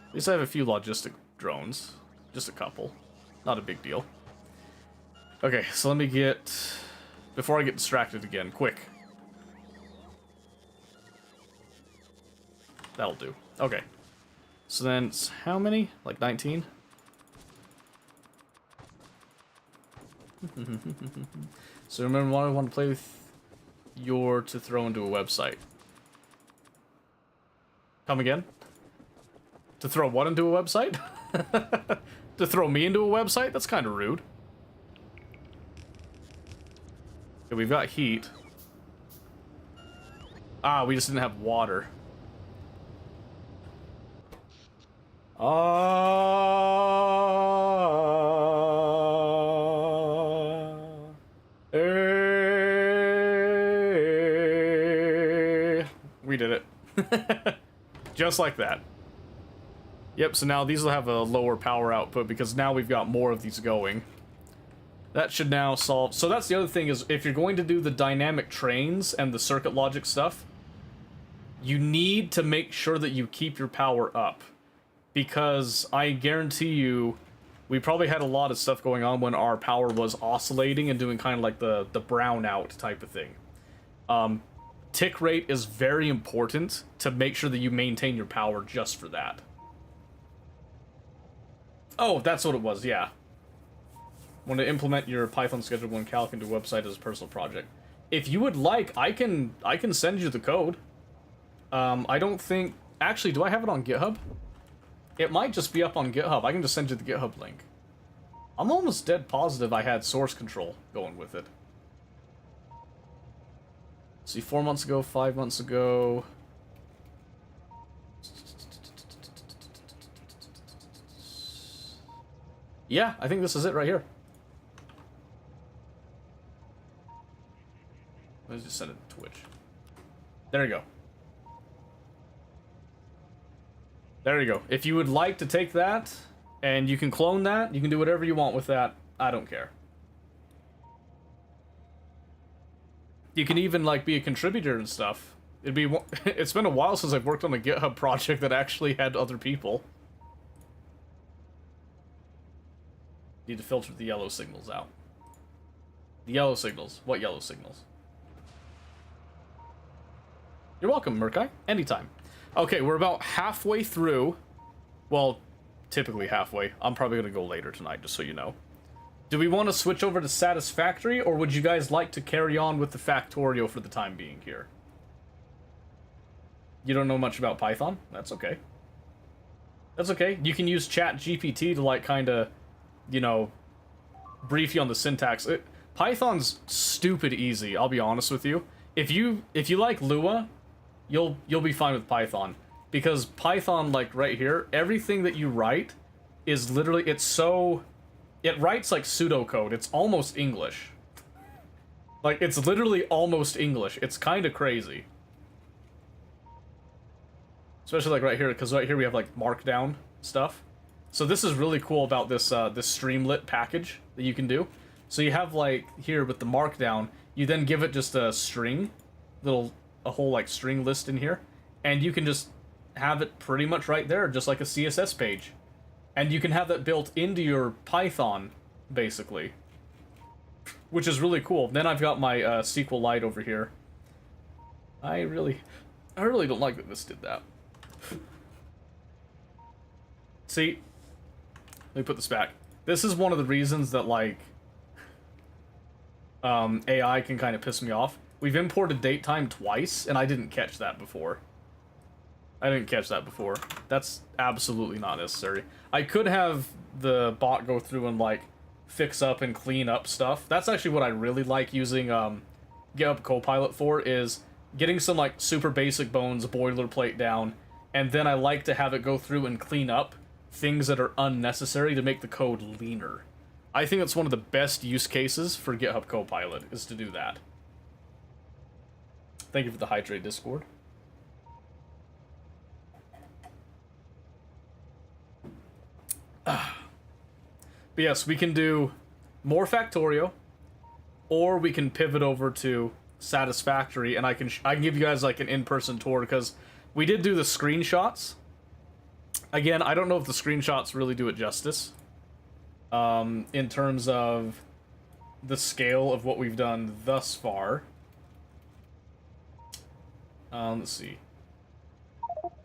At least I have a few logistic drones. Just a couple. Not a big deal. Okay, so let me get... Before I get distracted again, quick. That'll do. Okay. So then, it's how many? Like 19? So remember what I want to play with your to throw into a website. Come again? To throw what into a website? To throw me into a website? That's kind of rude. Okay, we've got heat. Ah, we just didn't have water. We did it. Just like that. Yep, so now these will have a lower power output because now we've got more of these going. That should now solve... So that's the other thing is, if you're going to do the dynamic trains and the circuit logic stuff, you need to make sure that you keep your power up. Because I guarantee you, we probably had a lot of stuff going on when our power was oscillating and doing kind of like the brownout type of thing. Tick rate is very important to make sure that you maintain your power just for that. Oh, that's what it was, yeah. Want to implement your Python schedule and calc into a website as a personal project. If you would like, I can send you the code. I don't think... Actually, do I have it on GitHub? It might just be up on GitHub. I can just send you the GitHub link. I'm almost dead positive I had source control going with it. See, 4 months ago, 5 months ago... Yeah, I think this is it right here. Let's just send it to Twitch. There you go. There you go. If you would like to take that, and you can clone that, you can do whatever you want with that. I don't care. You can even, like, be a contributor and stuff. It's been a while since I've worked on a GitHub project that actually had other people. Need to filter the yellow signals out. The yellow signals. What yellow signals? You're welcome, Murkai. Anytime. Okay, we're about halfway through. Well, typically halfway. I'm probably going to go later tonight, just so you know. Do we want to switch over to Satisfactory, or would you guys like to carry on with the Factorio for the time being here? You don't know much about Python? That's okay. That's okay. You can use ChatGPT to, like, kind of, you know, brief you on the syntax. Python's stupid easy, I'll be honest with you. If you like Lua, you'll be fine with Python. Because Python, like, right here, everything that you write is literally, it writes like pseudocode. It's almost English. Like, it's literally almost English. It's kind of crazy. Especially, like, right here, because right here we have, like, markdown stuff. So this is really cool about this, this Streamlit package that you can do. So you have, like, here with the markdown, you then give it just a string, a whole, like, string list in here, and you can just have it pretty much right there, just like a CSS page. And you can have that built into your Python, basically. Which is really cool. Then I've got my SQLite over here. I really don't like that this did that. See? Let me put this back. This is one of the reasons that, like, AI can kind of piss me off. We've imported datetime twice, and I didn't catch that before. That's absolutely not necessary. I could have the bot go through and, like, fix up and clean up stuff. That's actually what I really like using GitHub Copilot for, is getting some, like, super basic bones boilerplate down, and then I like to have it go through and clean up things that are unnecessary to make the code leaner. I think it's one of the best use cases for GitHub Copilot, is to do that. Thank you for the hydrate, Discord. But yes, we can do more Factorio, or we can pivot over to Satisfactory, and I can give you guys, like, an in-person tour, because we did do the screenshots. Again, I don't know if the screenshots really do it justice, in terms of the scale of what we've done thus far. Let's see.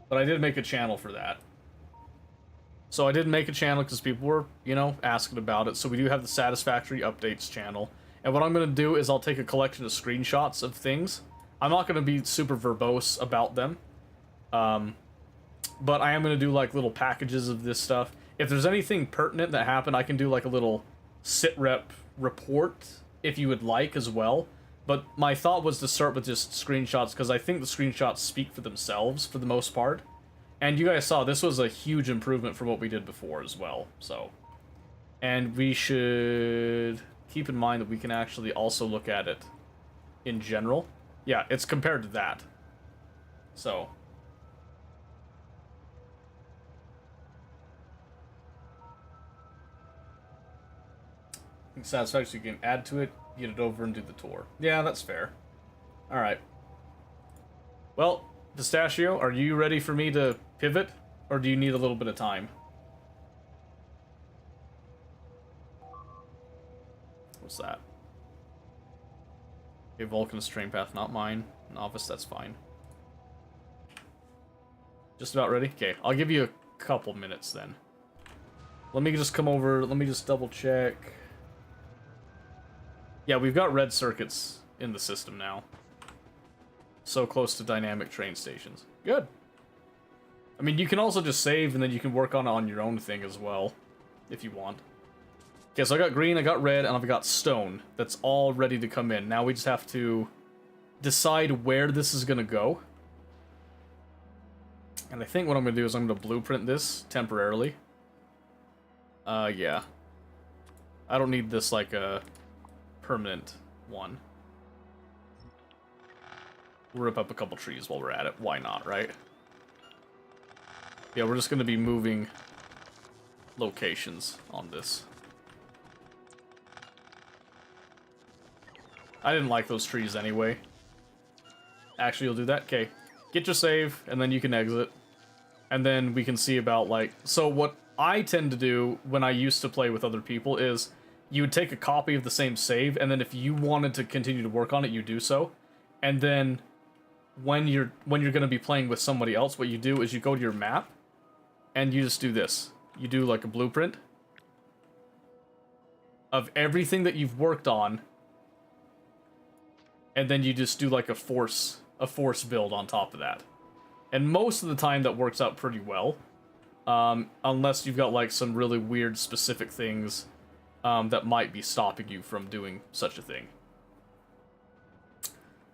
But I did make a channel for that. So I did make a channel because people were, you know, asking about it. So we do have the Satisfactory Updates channel. And what I'm going to do is I'll take a collection of screenshots of things. I'm not going to be super verbose about them. But I am going to do, like, little packages of this stuff. If there's anything pertinent that happened, I can do, like, a little sitrep report, if you would like, as well. But my thought was to start with just screenshots, because I think the screenshots speak for themselves, for the most part. And you guys saw, this was a huge improvement from what we did before as well, so. And we should keep in mind that we can actually also look at it in general. Yeah, it's compared to that. So. Satisfaction, you can add to it, get it over, and do the tour. Yeah, that's fair. Alright. Well, Pistachio, are you ready for me to pivot, or do you need a little bit of time? What's that? Okay, Vulcan's train path, not mine. Novice, that's fine. Just about ready? Okay, I'll give you a couple minutes then. Let me just come over, let me just double check. Yeah, we've got red circuits in the system now. So close to dynamic train stations. Good. I mean, you can also just save, and then you can work on it on your own thing as well, if you want. Okay, so I got green, I got red, and I've got stone. That's all ready to come in. Now we just have to decide where this is going to go. And I think what I'm going to do is I'm going to blueprint this temporarily. Yeah. I don't need this, like, a permanent one. We'll rip up a couple trees while we're at it. Why not, right? Yeah, we're just going to be moving locations on this. I didn't like those trees anyway. Actually, you'll do that? Okay. Get your save, and then you can exit. And then we can see about, like... So what I tend to do when I used to play with other people is you would take a copy of the same save, and then if you wanted to continue to work on it, you do so. And then when you're going to be playing with somebody else, what you do is you go to your map, and you just do this. you do like a blueprint of everything that you've worked on, and then you just do like a force build on top of that. And most of the time that works out pretty well, unless you've got like some really weird specific things that might be stopping you from doing such a thing.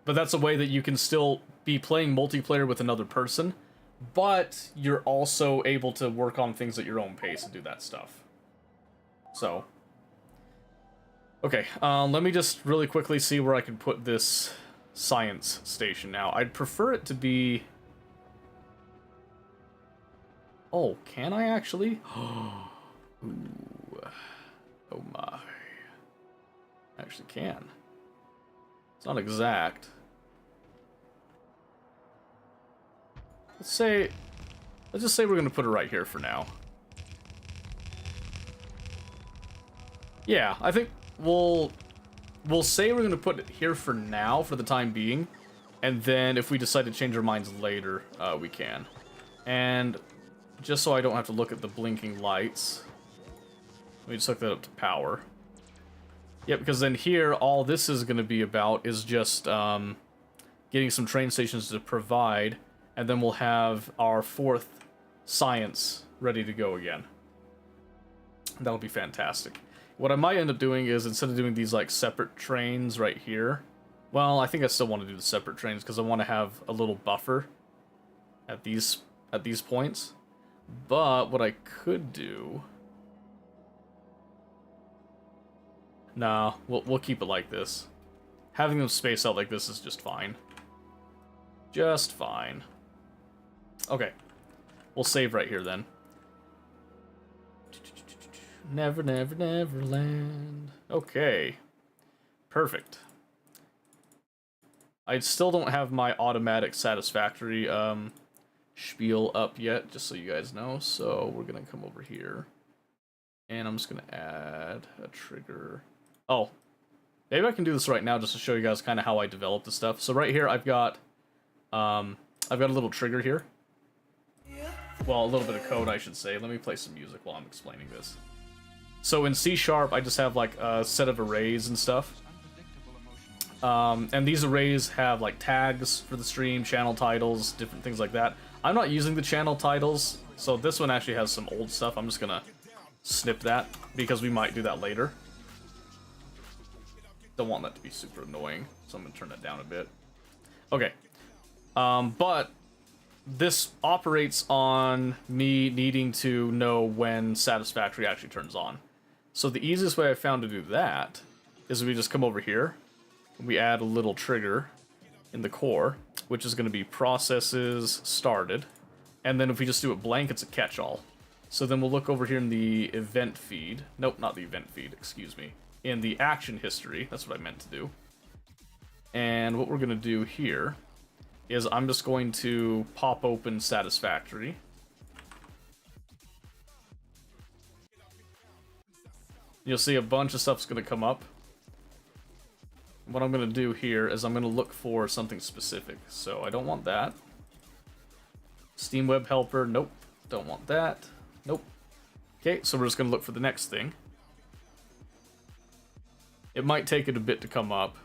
But that's a way that you can still be playing multiplayer with another person, but you're also able to work on things at your own pace and do that stuff. So, okay, let me just really quickly see where I can put this science station now. I'd prefer it to be... Oh, can I actually? Ooh. Oh my. I actually can. It's not exact. Let's just say we're gonna put it right here for now. Yeah, I think we'll say we're gonna put it here for now, for the time being, and then if we decide to change our minds later, we can. And just so I don't have to look at the blinking lights, let me just hook that up to power. Yeah, because then here, all this is gonna be about is just getting some train stations to provide, and then we'll have our 4th science ready to go again. That'll be fantastic. What I might end up doing is, instead of doing these like separate trains right here, well, I think I still want to do the separate trains because I want to have a little buffer at these points. But what I could do... Nah, we'll keep it like this. Having them space out like this is just fine. Just fine. Okay. We'll save right here then. Never, never, never land. Okay. Perfect. I still don't have my automatic satisfactory spiel up yet, just so you guys know. So we're gonna come over here. And I'm just gonna add a trigger. Oh. Maybe I can do this right now just to show you guys kind of how I develop the stuff. So right here I've got a little trigger here. Well, a little bit of code, I should say. Let me play some music while I'm explaining this. So in C#, I just have like a set of arrays and stuff. And these arrays have like tags for the stream, channel titles, different things like that. I'm not using the channel titles, so this one actually has some old stuff. I'm just gonna snip that because we might do that later. Don't want that to be super annoying, so I'm gonna turn that down a bit. Okay. But this operates on me needing to know when satisfactory actually turns on. So the easiest way I found to do that is we just come over here and we add a little trigger in the core, which is going to be processes started. And then if we just do it blank, it's a catch-all. So then we'll look over here in the event feed. Nope, not the event feed, excuse me. In the action history, that's what I meant to do. And what we're going to do here is I'm just going to pop open satisfactory. You'll see a bunch of stuff's going to come up. What I'm going to do here is I'm going to look for something specific. So I don't want that. Steam Web Helper, nope. Don't want that. Nope. Okay, so we're just going to look for the next thing. It might take it a bit to come up.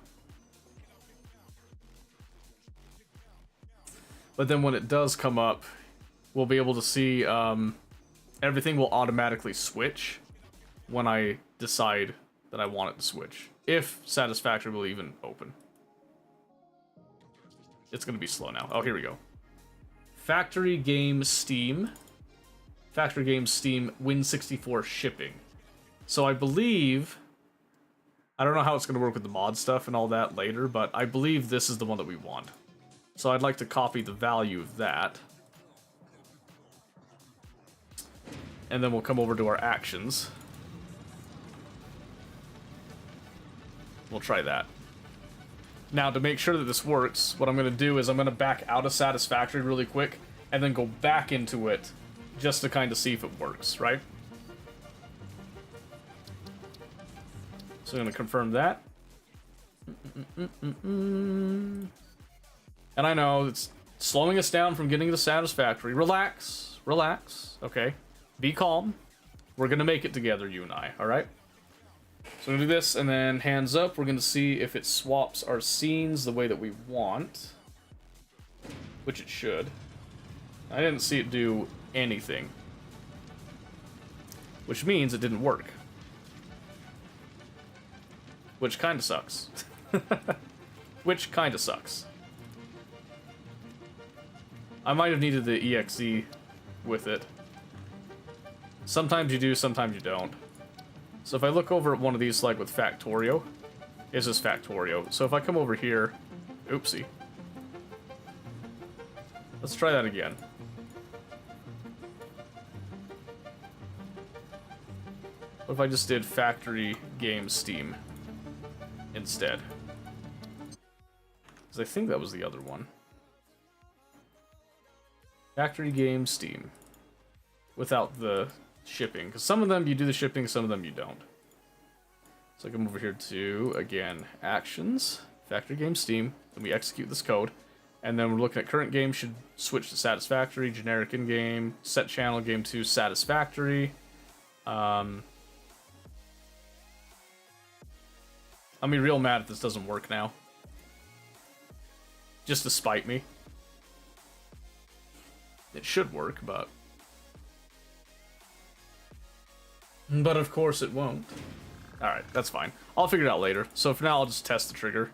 But then when it does come up, we'll be able to see everything will automatically switch when I decide that I want it to switch. If Satisfactory will even open. It's going to be slow now. Oh, here we go. Factory Game Steam. Factory Game Steam Win64 shipping. So I believe... I don't know how it's going to work with the mod stuff and all that later, but I believe this is the one that we want. So I'd like to copy the value of that. And then we'll come over to our actions. We'll try that. Now, to make sure that this works, what I'm going to do is I'm going to back out of Satisfactory really quick, and then go back into it, just to kind of see if it works, right? So I'm going to confirm that. And I know it's slowing us down from getting to Satisfactory. Relax, relax, okay? Be calm, We're gonna make it together, you and I, alright? So we're gonna do this, and then hands up, we're gonna see if it swaps our scenes the way that we want. Which it should. I didn't see it do anything. Which means it didn't work. Which kinda sucks. Which kinda sucks. I might have needed the EXE with it. Sometimes you do, sometimes you don't. So if I look over at one of these, like with Factorio, it's just Factorio. So if I come over here, oopsie. Let's try that again. What if I just did Factory Game Steam instead? Because I think that was the other one. Factory Game Steam. Without the shipping. Because some of them you do the shipping, some of them you don't. So I come over here to, again, Actions, Factory Game Steam, then we execute this code. And then we're looking at current game, should switch to satisfactory, generic in-game, set channel, game 2, satisfactory. I'm gonna be real mad if this doesn't work now. Just to spite me. It should work, but... But of course it won't. Alright, that's fine. I'll figure it out later. So for now, I'll just test the trigger.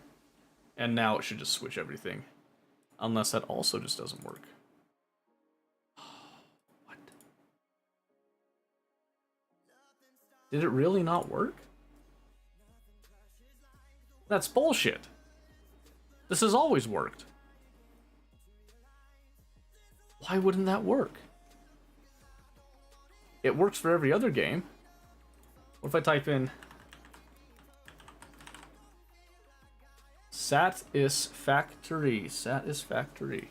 And now it should just switch everything. Unless that also just doesn't work. What? Did it really not work? That's bullshit. This has always worked. Why wouldn't that work? It works for every other game. What if I type in Satisfactory? Satisfactory.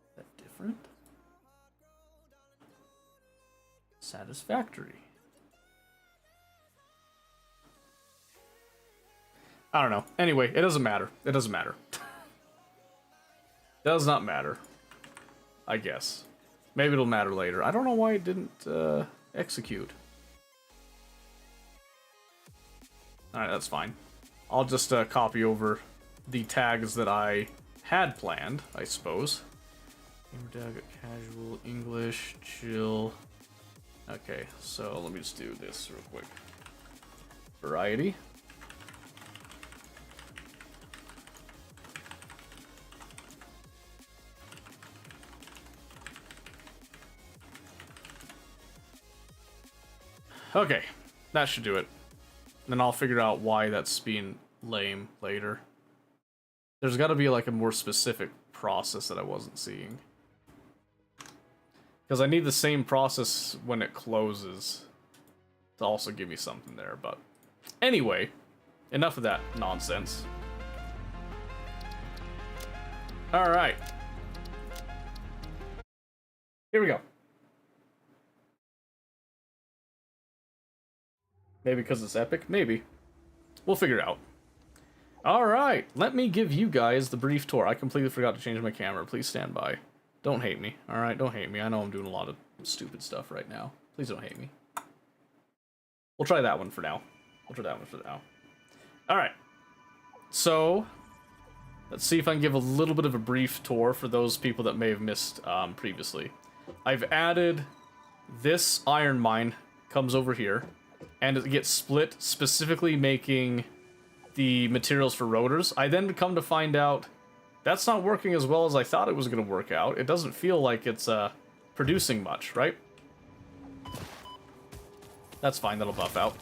Is that different? Satisfactory. I don't know. Anyway, it doesn't matter. It doesn't matter. Does not matter. I guess. Maybe it'll matter later. I don't know why it didn't execute. Alright, that's fine. I'll just copy over the tags that I had planned, I suppose. Gamer casual, English, chill. Okay, so let me just do this real quick. Variety. Okay, that should do it. Then I'll figure out why that's being lame later. There's got to be like a more specific process that I wasn't seeing. Because I need the same process when it closes to also give me something there, but... Anyway, enough of that nonsense. Alright. Here we go. Maybe because it's epic? Maybe. We'll figure it out. Alright, let me give you guys the brief tour. I completely forgot to change my camera. Please stand by. Don't hate me. Alright, don't hate me. I know I'm doing a lot of stupid stuff right now. Please don't hate me. We'll try that one for now. We'll try that one for now. Alright. So, let's see if I can give a little bit of a brief tour for those people that may have missed previously. I've added this iron mine comes over here. And it gets split, specifically making the materials for rotors. I then come to find out that's not working as well as I thought it was going to work out. It doesn't feel like it's producing much, right? That's fine, that'll buff out.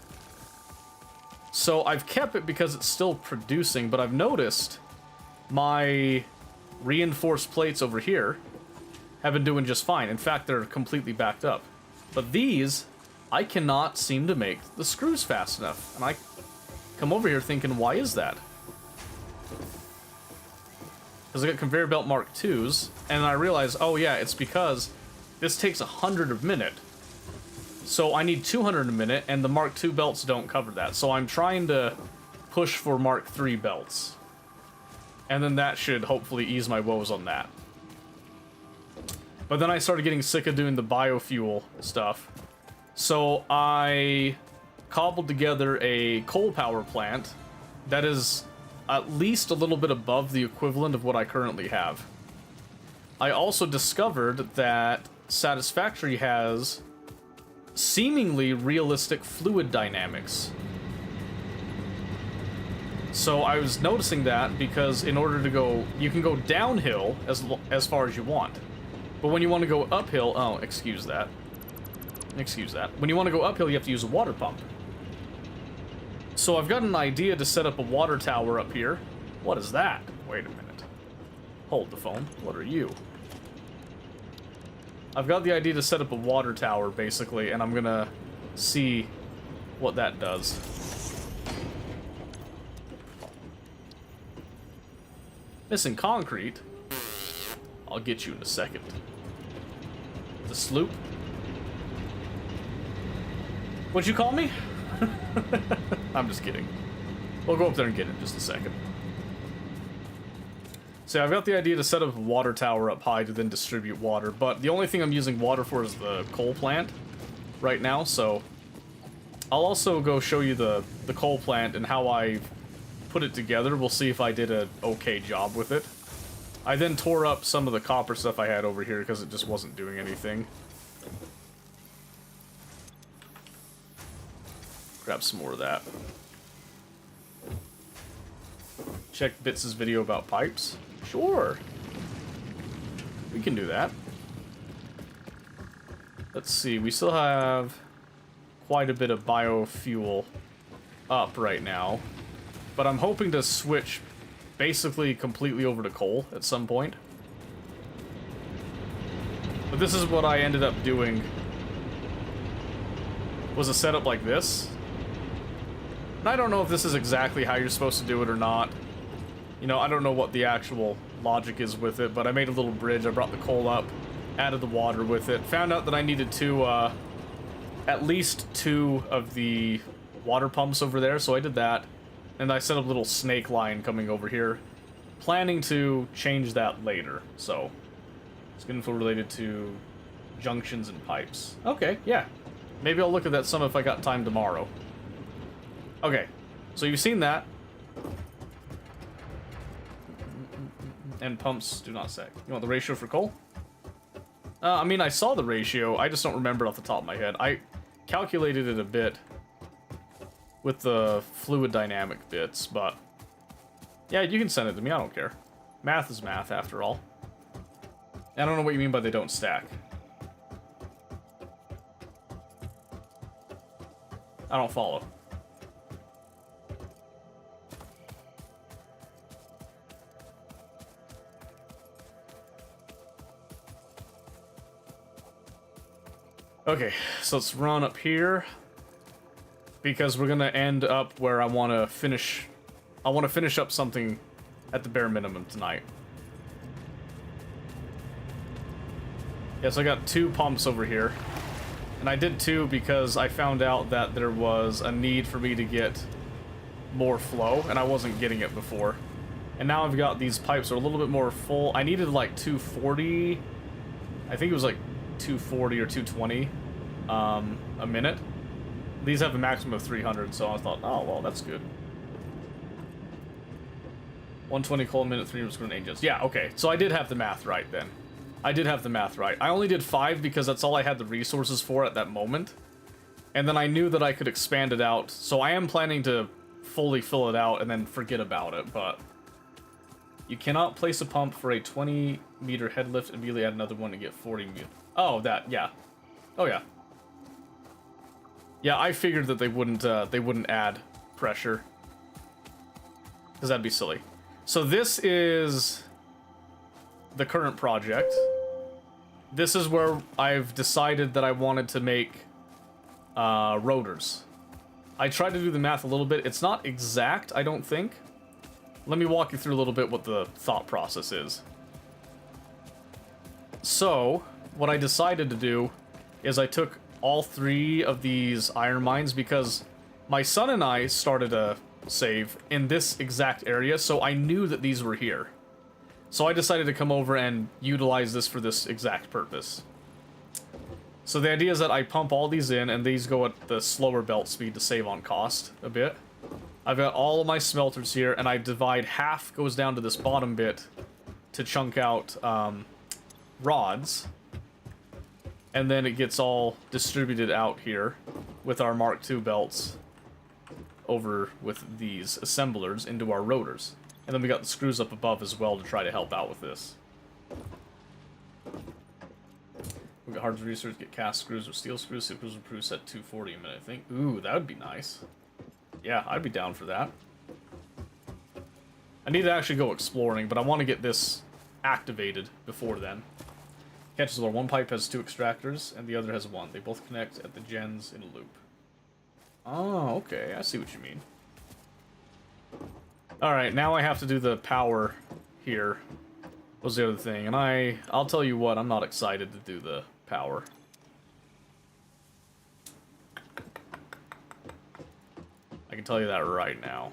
So I've kept it because it's still producing, but I've noticed my reinforced plates over here have been doing just fine. In fact, they're completely backed up. But these... I cannot seem to make the screws fast enough. And I come over here thinking, why is that? Because I got conveyor belt Mark IIs, and I realize, oh yeah, it's because this takes 100 a minute. So I need 200 a minute, and the Mark II belts don't cover that. So I'm trying to push for Mark III belts. And then that should hopefully ease my woes on that. But then I started getting sick of doing the biofuel stuff. So I cobbled together a coal power plant that is at least a little bit above the equivalent of what I currently have. I also discovered that Satisfactory has seemingly realistic fluid dynamics. So I was noticing that because in order to go, you can go downhill as far as you want. But when you want to go uphill, oh, excuse that. When you want to go uphill, you have to use a water pump. So I've got an idea to set up a water tower up here. What is that? Wait a minute. Hold the phone. What are you? I've got the idea to set up a water tower, basically, and I'm gonna see what that does. Missing concrete? I'll get you in a second. The sloop? What'd you call me? I'm just kidding. We'll go up there and get it in just a second. So I've got the idea to set up a water tower up high to then distribute water, but the only thing I'm using water for is the coal plant right now, so I'll also go show you the coal plant and how I put it together. We'll see if I did an okay job with it. I then tore up some of the copper stuff I had over here because it just wasn't doing anything. Grab some more of that. Check Bits' video about pipes. Sure. We can do that. Let's see, we still have quite a bit of biofuel up right now. But I'm hoping to switch basically completely over to coal at some point. But this is what I ended up doing. Was a setup like this. And I don't know if this is exactly how you're supposed to do it or not. You know, I don't know what the actual logic is with it, but I made a little bridge. I brought the coal up, added the water with it. Found out that I needed at least 2 of the water pumps over there, so I did that. And I set up a little snake line coming over here. Planning to change that later, so. It's info related to junctions and pipes. Okay, yeah. Maybe I'll look at that some if I got time tomorrow. Okay, so you've seen that. And pumps do not say. You want the ratio for coal? I mean, I saw the ratio. I just don't remember off the top of my head. I calculated it a bit with the fluid dynamic bits, but yeah, you can send it to me. I don't care. Math is math, after all. I don't know what you mean by they don't stack. I don't follow. Okay, so let's run up here because we're gonna end up where I want to finish. I want to finish up something at the bare minimum tonight. Yeah, so I got 2 pumps over here, and I did 2 because I found out that there was a need for me to get more flow, and I wasn't getting it before. And now I've got these pipes that are a little bit more full. I needed like 240. I think it was like 240 or 220 a minute. These have a maximum of 300, so I thought, oh, well, that's good. 120 coal a minute, 300 screw agents. Yeah, okay, so I did have the math right then. I did have the math right. I only did 5 because that's all I had the resources for at that moment. And then I knew that I could expand it out, so I am planning to fully fill it out and then forget about it, but you cannot place a pump for a 20-meter head lift and immediately add another one to get 40 meters. Oh, that, yeah. Oh, yeah. Yeah, I figured that they wouldn't add pressure, because that'd be silly. So this is the current project. This is where I've decided that I wanted to make rotors. I tried to do the math a little bit. It's not exact, I don't think. Let me walk you through a little bit what the thought process is. So, what I decided to do is I took all 3 of these iron mines because my son and I started a save in this exact area, so I knew that these were here. So I decided to come over and utilize this for this exact purpose. So the idea is that I pump all these in, and these go at the slower belt speed to save on cost a bit. I've got all of my smelters here, and I divide half goes down to this bottom bit to chunk out rods. And then it gets all distributed out here with our Mark II belts over with these assemblers into our rotors. And then we got the screws up above as well to try to help out with this. We got hard to research, get cast screws or steel screws. Screws will prove set 240 a minute, I think. Ooh, that would be nice. Yeah, I'd be down for that. I need to actually go exploring, but I want to get this activated before then. Catches where one pipe has 2 extractors, and the other has 1. They both connect at the gens in a loop. Oh, okay, I see what you mean. Alright, now I have to do the power here. Was the other thing, and I'll tell you what, I'm not excited to do the power. I can tell you that right now.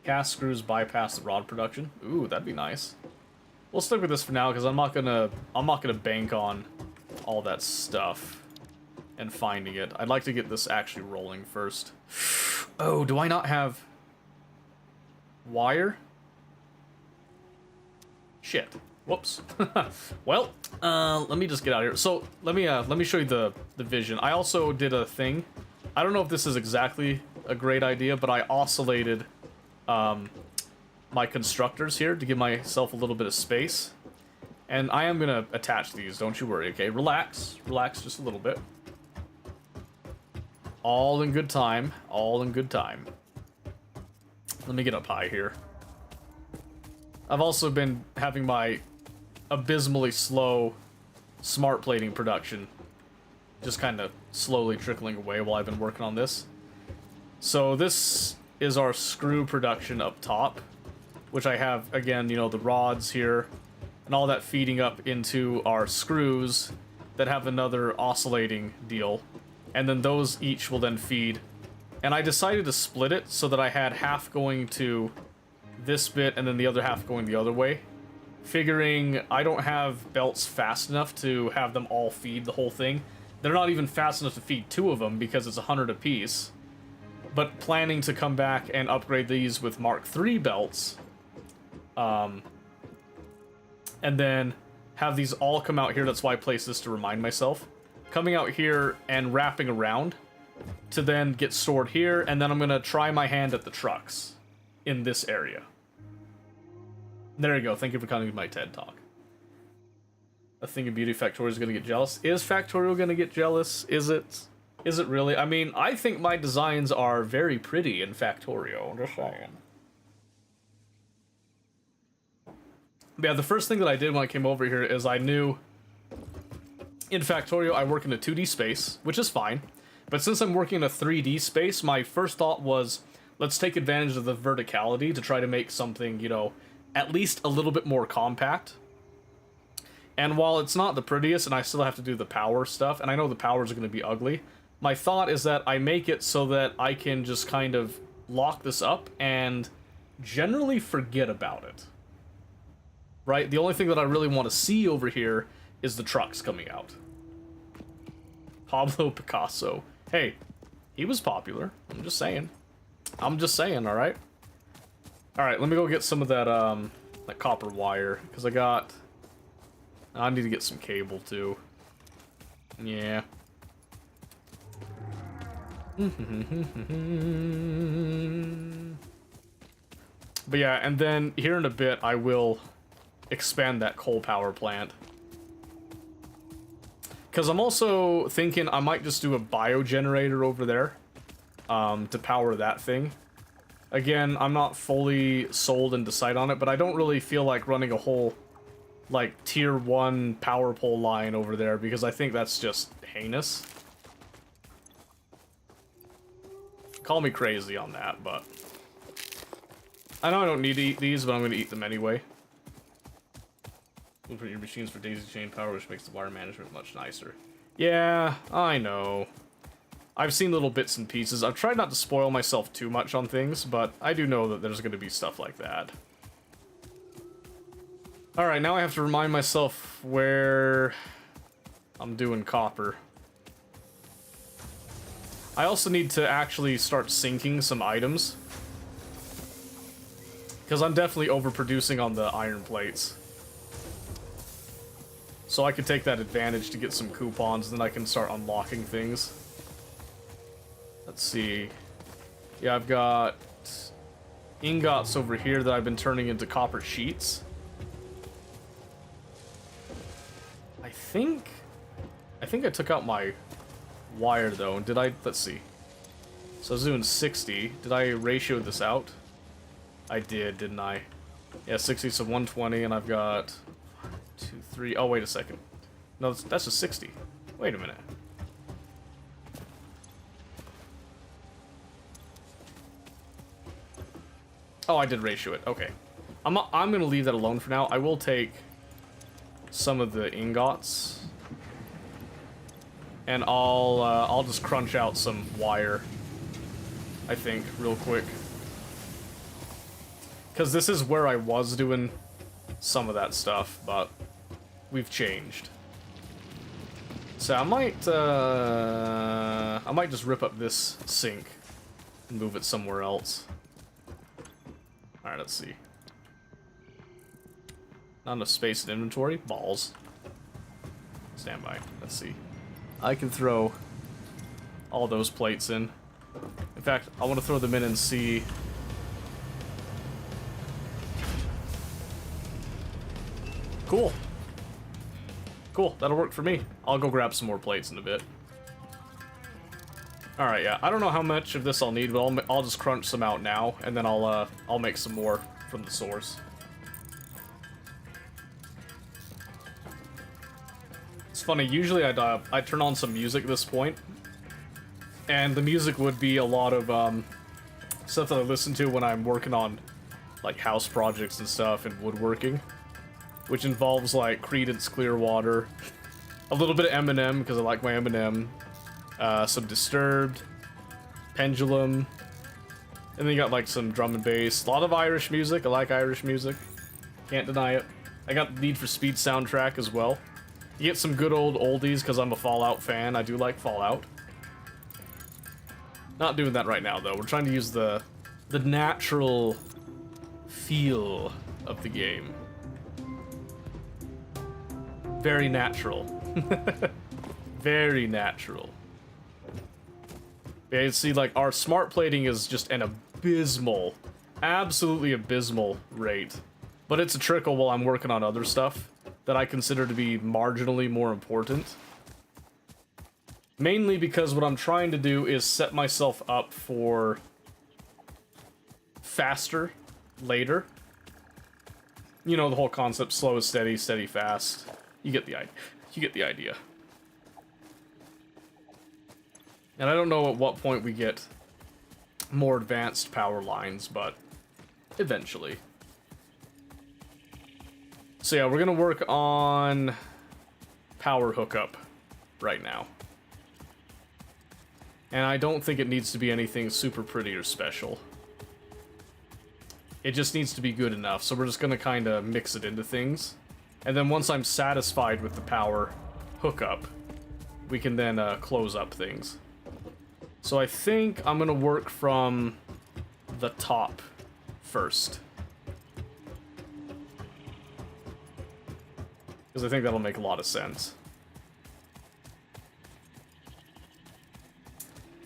Cast screws bypass the rod production. Ooh, that'd be nice. We'll stick with this for now because I'm not gonna bank on all that stuff and finding it. I'd like to get this actually rolling first. Oh, do I not have wire? Shit. Whoops. Well, let me just get out of here. So let me show you the vision. I also did a thing. I don't know if this is exactly a great idea, but I oscillated my constructors here to give myself a little bit of space. And I am gonna attach these, don't you worry, okay? Relax. Relax just a little bit. All in good time. All in good time. Let me get up high here. I've also been having my abysmally slow smart plating production just kind of slowly trickling away while I've been working on this. So this is our screw production up top, which I have, again, you know, the rods here and all that feeding up into our screws that have another oscillating deal. And then those each will then feed. And I decided to split it so that I had half going to this bit and then the other half going the other way. Figuring I don't have belts fast enough to have them all feed the whole thing. They're not even fast enough to feed 2 of them because it's 100 apiece. But planning to come back and upgrade these with Mark III belts. And then have these all come out here. That's why I placed this to remind myself. Coming out here and wrapping around to then get stored here. And then I'm going to try my hand at the trucks in this area. There you go. Thank you for coming to my TED Talk. A thing of beauty, Factorio is going to get jealous. Is Factorio going to get jealous? Is it? Is it really? I mean, I think my designs are very pretty in Factorio. I'm just saying. But yeah, the first thing that I did when I came over here is I knew in Factorio I work in a 2D space, which is fine. But since I'm working in a 3D space, my first thought was, let's take advantage of the verticality to try to make something, you know, at least a little bit more compact. And while it's not the prettiest, and I still have to do the power stuff, and I know the powers are going to be ugly, my thought is that I make it so that I can just kind of lock this up and generally forget about it. Right? The only thing that I really want to see over here is the trucks coming out. Pablo Picasso. Hey, he was popular. I'm just saying. I'm just saying, alright? Alright, let me go get some of that copper wire, because I need to get some cable, too. Yeah. But yeah, and then here in a bit, I will expand that coal power plant. Because I'm also thinking I might just do a biogenerator over there to power that thing. Again, I'm not fully sold and decide on it, but I don't really feel like running a whole, like, tier 1 power pole line over there, because I think that's just heinous. Call me crazy on that, but I know I don't need to eat these, but I'm going to eat them anyway. We'll put your machines for daisy chain power, which makes the wire management much nicer. Yeah, I know. I've seen little bits and pieces. I've tried not to spoil myself too much on things, but I do know that there's going to be stuff like that. Alright, now I have to remind myself where I'm doing copper. I also need to actually start sinking some items. Because I'm definitely overproducing on the iron plates. So I could take that advantage to get some coupons, and then I can start unlocking things. Let's see. Yeah, I've got ingots over here that I've been turning into copper sheets. I think I took out my wire, though. Did I? Let's see. So I was doing 60. Did I ratio this out? I did, didn't I? Yeah, 60, so 120, and I've got 1, 2, 3. Oh, wait a second. No, that's just 60. Wait a minute. Oh, I did ratio it. Okay. I'm gonna leave that alone for now. I will take some of the ingots, and I'll just crunch out some wire, I think, real quick. Because this is where I was doing some of that stuff, but we've changed. So I might just rip up this sink and move it somewhere else. Alright, let's see. Not enough space in inventory. Balls. Stand by. Let's see. I can throw all those plates in. In fact, I want to throw them in and see... Cool. Cool, that'll work for me. I'll go grab some more plates in a bit. Alright, yeah. I don't know how much of this I'll need, but I'll just crunch some out now, and then I'll make some more from the source. It's funny, usually I turn on some music at this point, and the music would be a lot of stuff that I listen to when I'm working on like house projects and stuff and woodworking, which involves like Creedence Clearwater, a little bit of Eminem because I like my Eminem, some Disturbed, Pendulum, and then you got like some drum and bass, a lot of Irish music. I like Irish music, can't deny it. I got the Need for Speed soundtrack as well. You get some good old oldies because I'm a Fallout fan. I do like Fallout. Not doing that right now though. We're trying to use the natural feel of the game. Very natural. Very natural. Yeah, you see, like, our smart plating is just an abysmal, absolutely abysmal rate. But it's a trickle while I'm working on other stuff that I consider to be marginally more important. Mainly because what I'm trying to do is set myself up for faster later. You know, the whole concept, slow is steady, steady fast. You get the idea. And I don't know at what point we get more advanced power lines, but eventually. So yeah, we're gonna work on power hookup right now. And I don't think it needs to be anything super pretty or special. It just needs to be good enough, so we're just gonna kinda mix it into things. And then once I'm satisfied with the power hookup, we can then close up things. So I think I'm gonna work from the top first. Because I think that'll make a lot of sense.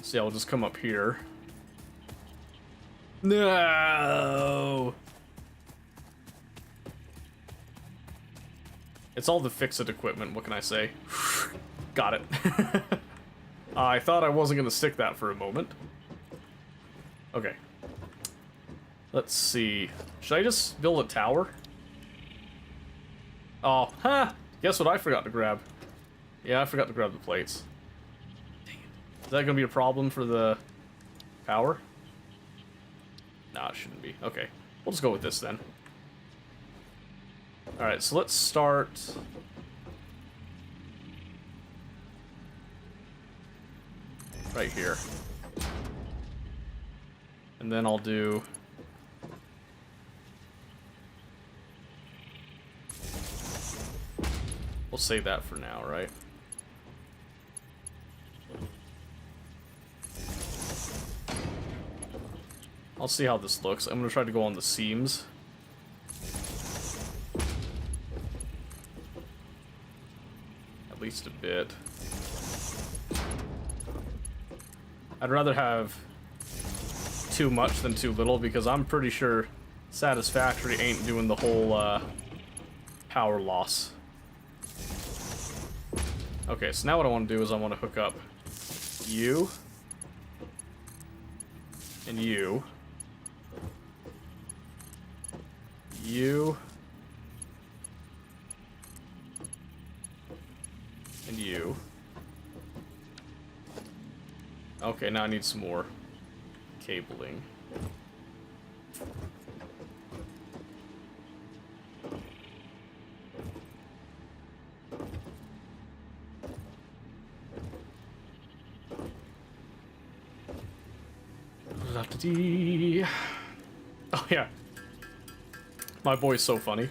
So yeah, I'll just come up here. No! It's all the fix-it equipment, what can I say? Got it. I thought I wasn't gonna stick that for a moment. Okay. Let's see. Should I just build a tower? Oh, ha! Guess what I forgot to grab? Yeah, I forgot to grab the plates. Dang it. Is that gonna be a problem for the power? Nah, it shouldn't be. Okay. We'll just go with this then. Alright, so let's start... right here. And then I'll do... We'll save that for now, right? I'll see how this looks. I'm gonna try to go on the seams. At least a bit. I'd rather have too much than too little, because I'm pretty sure Satisfactory ain't doing the whole power loss. Okay, so now what I want to do is I want to hook up you and you, you, and you. Okay, now I need some more cabling. Oh yeah, my boy's so funny.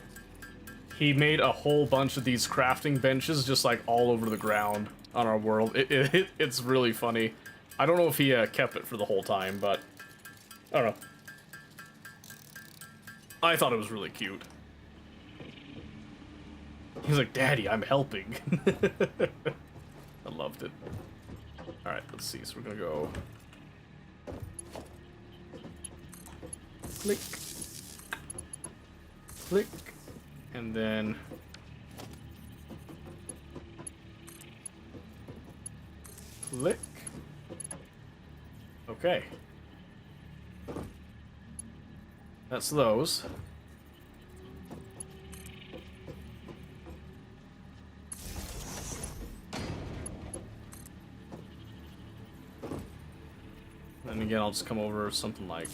He made a whole bunch of these crafting benches just like all over the ground on our world. It's really funny. I don't know if he kept it for the whole time, but I don't know. I thought it was really cute. He's like, "Daddy, I'm helping." I loved it. Alright, let's see. So we're gonna go... click. Click. And then... click. Okay. That's those. And again, I'll just come over something like...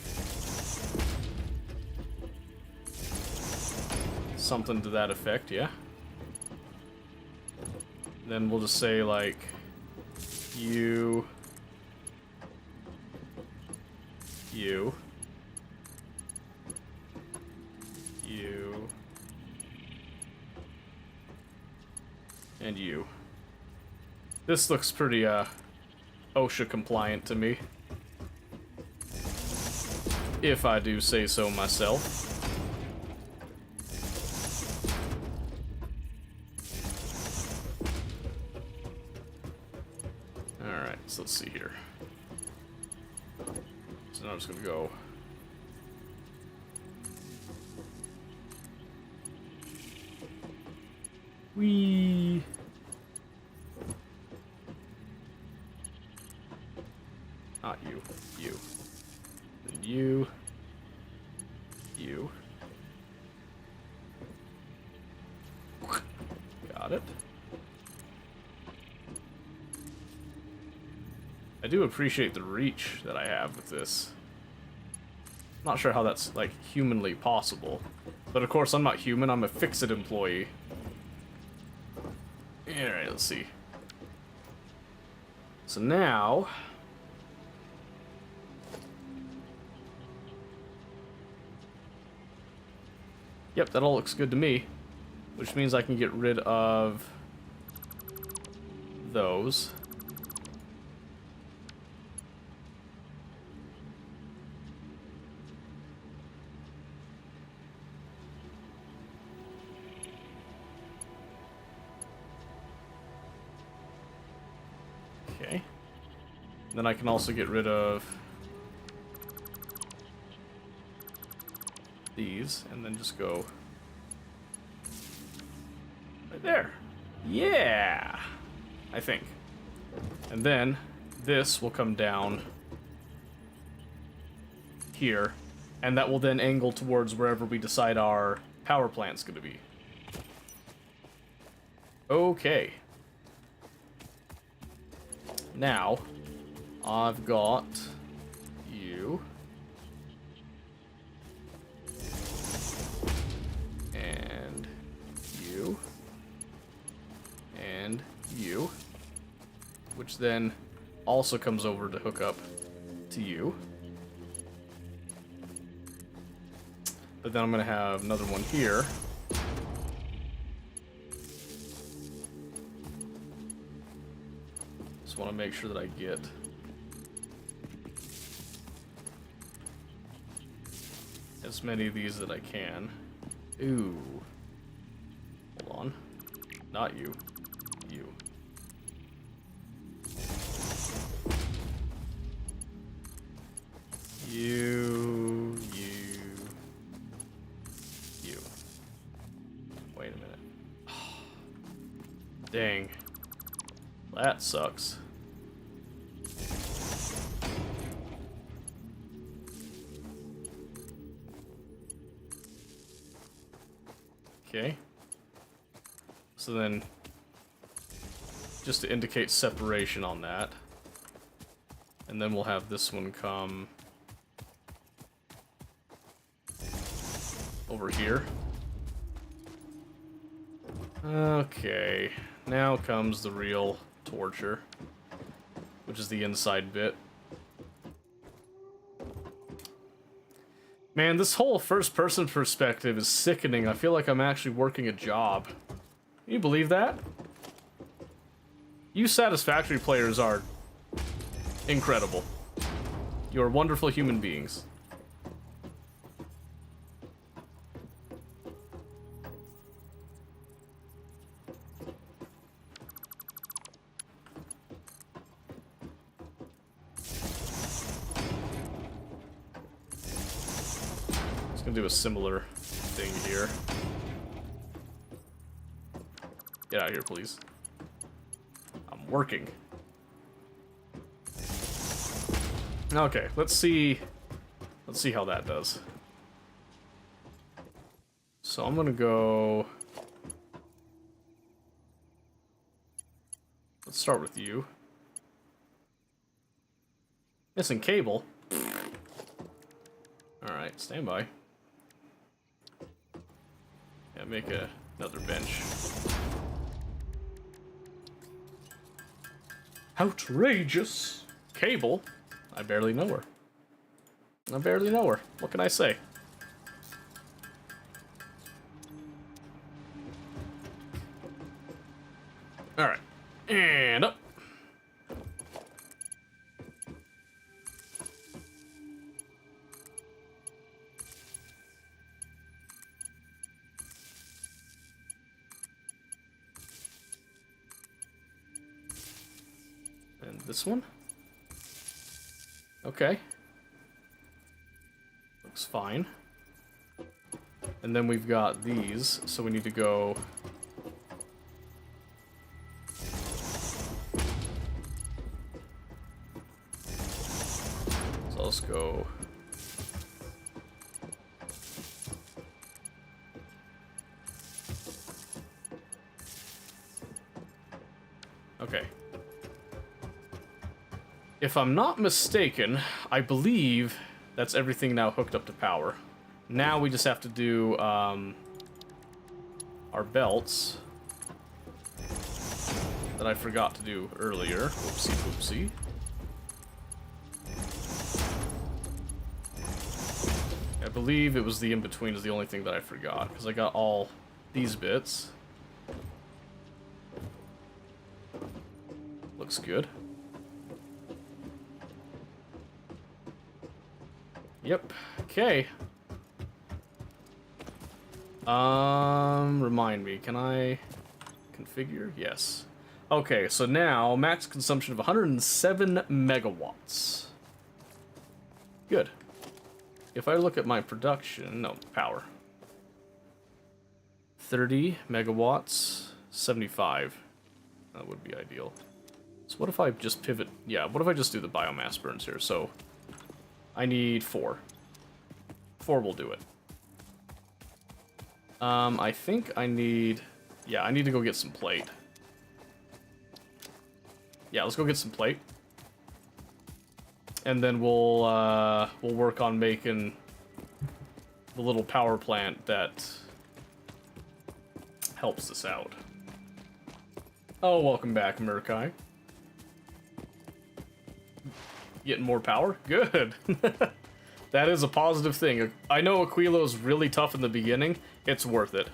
something to that effect, yeah? Then we'll just say, like... you... you... you... and you. This looks pretty, OSHA compliant to me. If I do say so myself. Alright, so let's see here. So now I'm just gonna go... whee! Not you. You. Then you. You. Got it. I do appreciate the reach that I have with this. Not sure how that's, like, humanly possible. But of course, I'm not human, I'm a fix-it employee. Alright, let's see. So now... yep, that all looks good to me. Which means I can get rid of... those. Okay. Then I can also get rid of these, and then just go right there. Yeah! I think. And then this will come down here, and that will then angle towards wherever we decide our power plant's gonna be. Okay. Now, I've got you. And you. And you. Which then also comes over to hook up to you. But then I'm going to have another one here. Just want to make sure that I get as many of these that I can. Ooh. Hold on. Not you. You. You. Wait a minute. Dang. That sucks. Okay. So then, just to indicate separation on that, and then we'll have this one come over here. Okay, now comes the real torture, which is the inside bit. Man, this whole first-person perspective is sickening. I feel like I'm actually working a job. Can you believe that? You Satisfactory players are incredible. You're wonderful human beings. Do a similar thing here. Get out of here, please. I'm working. Okay, let's see how that does. So I'm gonna go. Let's start with you. Missing cable. All right, stand by. Yeah, make another bench. Outrageous! Cable? I barely know her. I barely know her. What can I say? Alright. And up. And this one? Okay. Looks fine. And then we've got these, so we need to go... So let's go... Okay. If I'm not mistaken, I believe that's everything now hooked up to power. Now we just have to do our belts that I forgot to do earlier. Whoopsie, whoopsie. I believe it was the in-between is the only thing that I forgot, because I got all these bits. Looks good. Yep. Okay. Remind me, can I configure? Yes. Okay, so now max consumption of 107 megawatts. Good. If I look at my production, no, power. 30 megawatts, 75. That would be ideal. So what if I just pivot? Yeah, what if I just do the biomass burns here? So I need 4. 4 will do it. I think I need... Yeah, I need to go get some plate. Yeah, let's go get some plate. And then we'll work on making the little power plant that helps us out. Oh, welcome back, Murkai. Getting more power? Good. That is a positive thing. I know Aquilo's really tough in the beginning. It's worth it.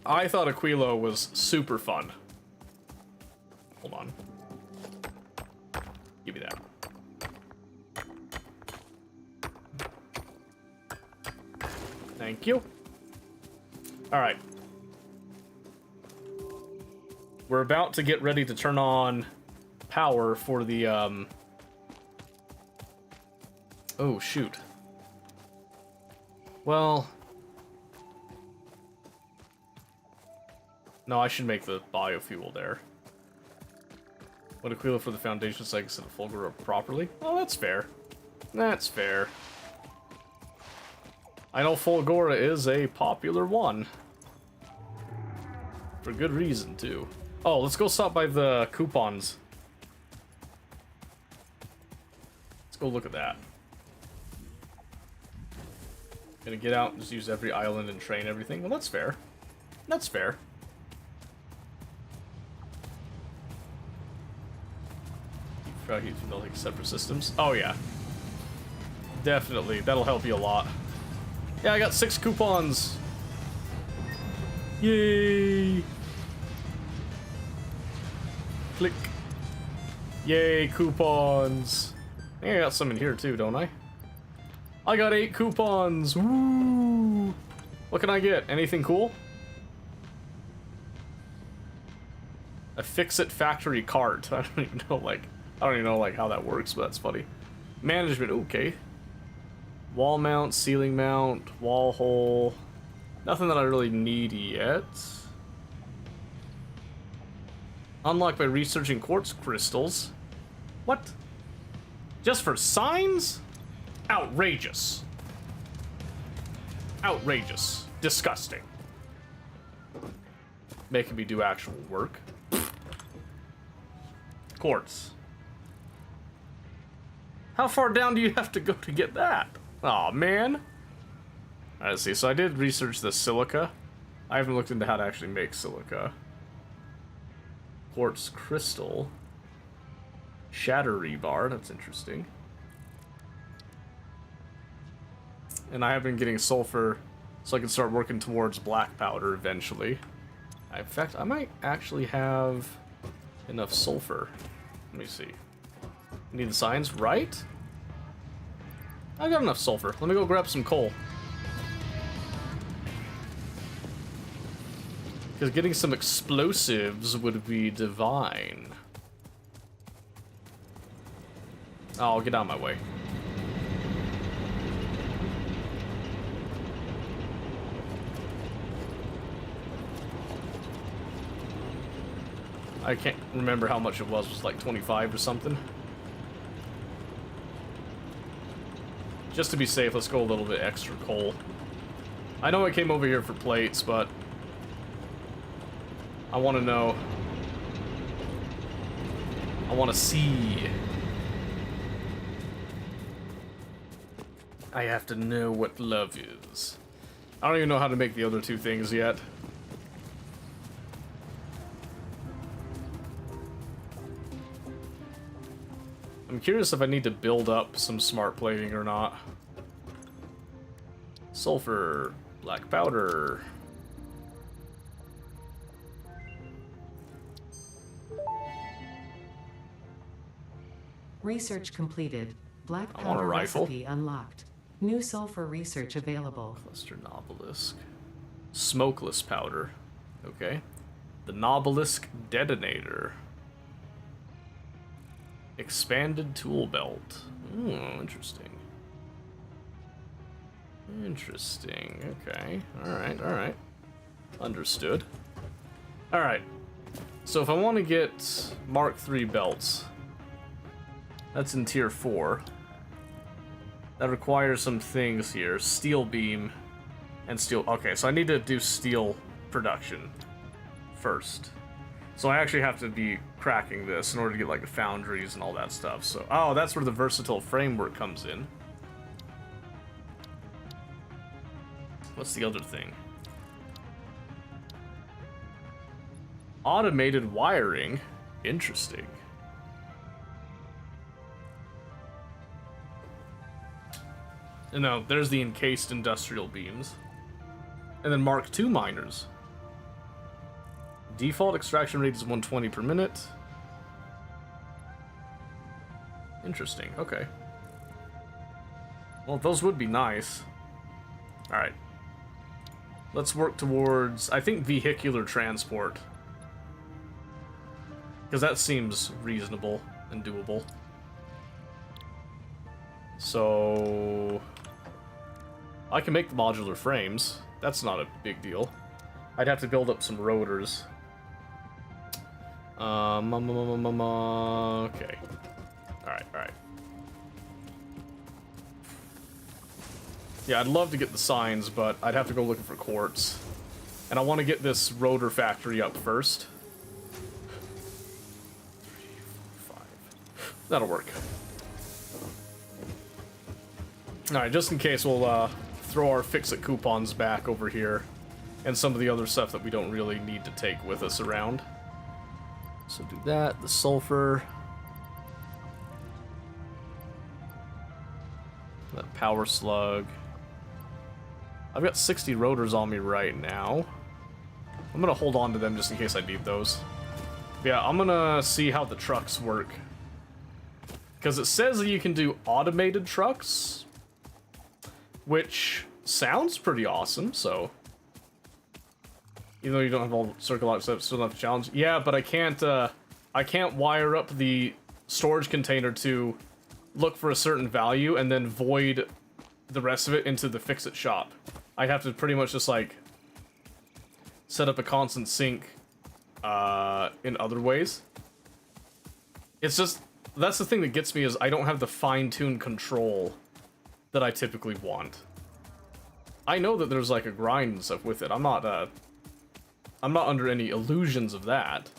I thought Aquilo was super fun. Hold on. Give me that. Thank you. Alright. We're about to get ready to turn on power for the, Oh, shoot. Well... No, I should make the biofuel there. What Aquila for the foundation so I can set the Fulgor up properly? Oh, that's fair. That's fair. I know Fulgora is a popular one. For good reason, too. Oh, let's go stop by the coupons. Let's go look at that. Gonna get out and just use every island and train everything. Well, that's fair. That's fair. He's building separate systems. Oh, yeah. Definitely. That'll help you a lot. Yeah, I got 6 coupons. Yay. Click. Yay, coupons. I think I got some in here too, don't I? I got 8 coupons. Woo! What can I get? Anything cool? A fix-it factory cart. I don't even know, like... I don't even know like how that works, but that's funny. Management, okay. Wall mount, ceiling mount, wall hole. Nothing that I really need yet. Unlocked by researching quartz crystals. What? Just for signs? Outrageous. Outrageous. Disgusting. Making me do actual work. Quartz. How far down do you have to go to get that? Aw, man. Alright, let's see. So I did research the silica. I haven't looked into how to actually make silica. Quartz crystal. Shatter rebar. That's interesting. And I have been getting sulfur so I can start working towards black powder eventually. In fact, I might actually have enough sulfur. Let me see. Need the signs, right? I got enough sulfur. Let me go grab some coal. Because getting some explosives would be divine. Oh, get out of my way. I can't remember how much it was. It was like 25 or something. Just to be safe, let's go a little bit extra coal. I know I came over here for plates, but I want to know. I want to see. I have to know what love is. I don't even know how to make the other 2 things yet. I'm curious if I need to build up some smart plating or not. Sulfur, black powder. Research completed. Black I want a powder rifle. recipe unlocked. New sulfur research available. Cluster Nobelisk. Smokeless powder. Okay. The Nobelisk detonator. Expanded tool belt. Oh, interesting. Interesting. Okay. Alright, alright. Understood. Alright. So if I want to get Mark III belts, that's in tier 4. That requires some things here. Steel beam and steel. Okay, so I need to do steel production first. So I actually have to be cracking this in order to get like the foundries and all that stuff. So, oh, that's where the versatile framework comes in. What's the other thing? Automated wiring. Interesting. No, there's the encased industrial beams. And then Mark II miners. Default extraction rate is 120 per minute. Interesting, okay. Well, those would be nice. Alright. Let's work towards, I think, vehicular transport. Because that seems reasonable and doable. So... I can make the modular frames. That's not a big deal. I'd have to build up some rotors. Okay. Alright. Yeah, I'd love to get the signs, but I'd have to go looking for quartz. And I want to get this rotor factory up first. 3, 4, 5. That'll work. Alright, just in case, we'll throw our fix-it coupons back over here. And some of the other stuff that we don't really need to take with us around. So do that, the sulfur. That power slug. I've got 60 rotors on me right now. I'm gonna hold on to them just in case I need those. Yeah, I'm gonna see how the trucks work. Because it says that you can do automated trucks. Which sounds pretty awesome, so... Even though you don't have all the circle locks up, still have to challenge. Yeah, but I can't wire up the storage container to look for a certain value and then void the rest of it into the fix-it shop. I'd have to pretty much just, like, set up a constant sync in other ways. It's just, that's the thing that gets me, is I don't have the fine-tuned control that I typically want. I know that there's, like, a grind and stuff with it. I'm not under any illusions of that.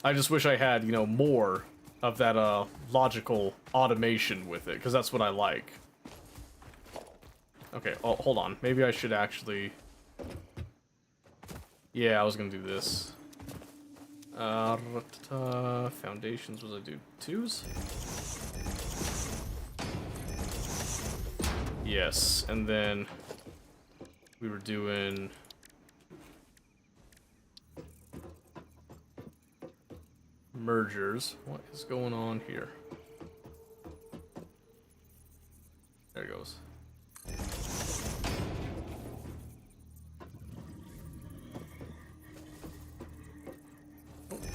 I just wish I had, you know, more of that, logical automation with it, because that's what I like. Okay, oh, hold on. Maybe I should actually... Yeah, I was gonna do this. Foundations, was I do 2s? Yes, and then we were doing... mergers. What is going on here? There it goes.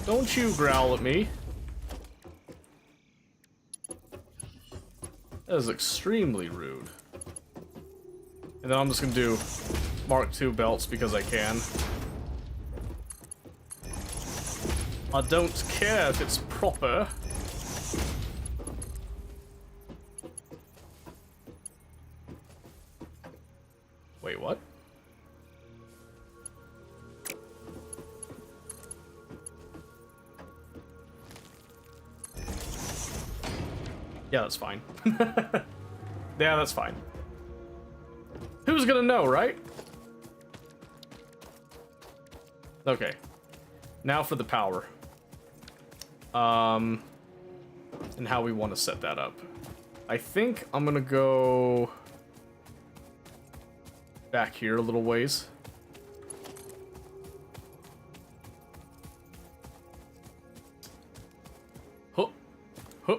Don't you growl at me. That is extremely rude. And then I'm just gonna do Mark II belts because I can. I don't care if it's proper. Wait, what? Yeah, that's fine. Yeah, that's fine. Who's gonna know, right? Okay. Now for the power. And how we want to set that up. I think I'm gonna go back here a little ways. Huh. Huh.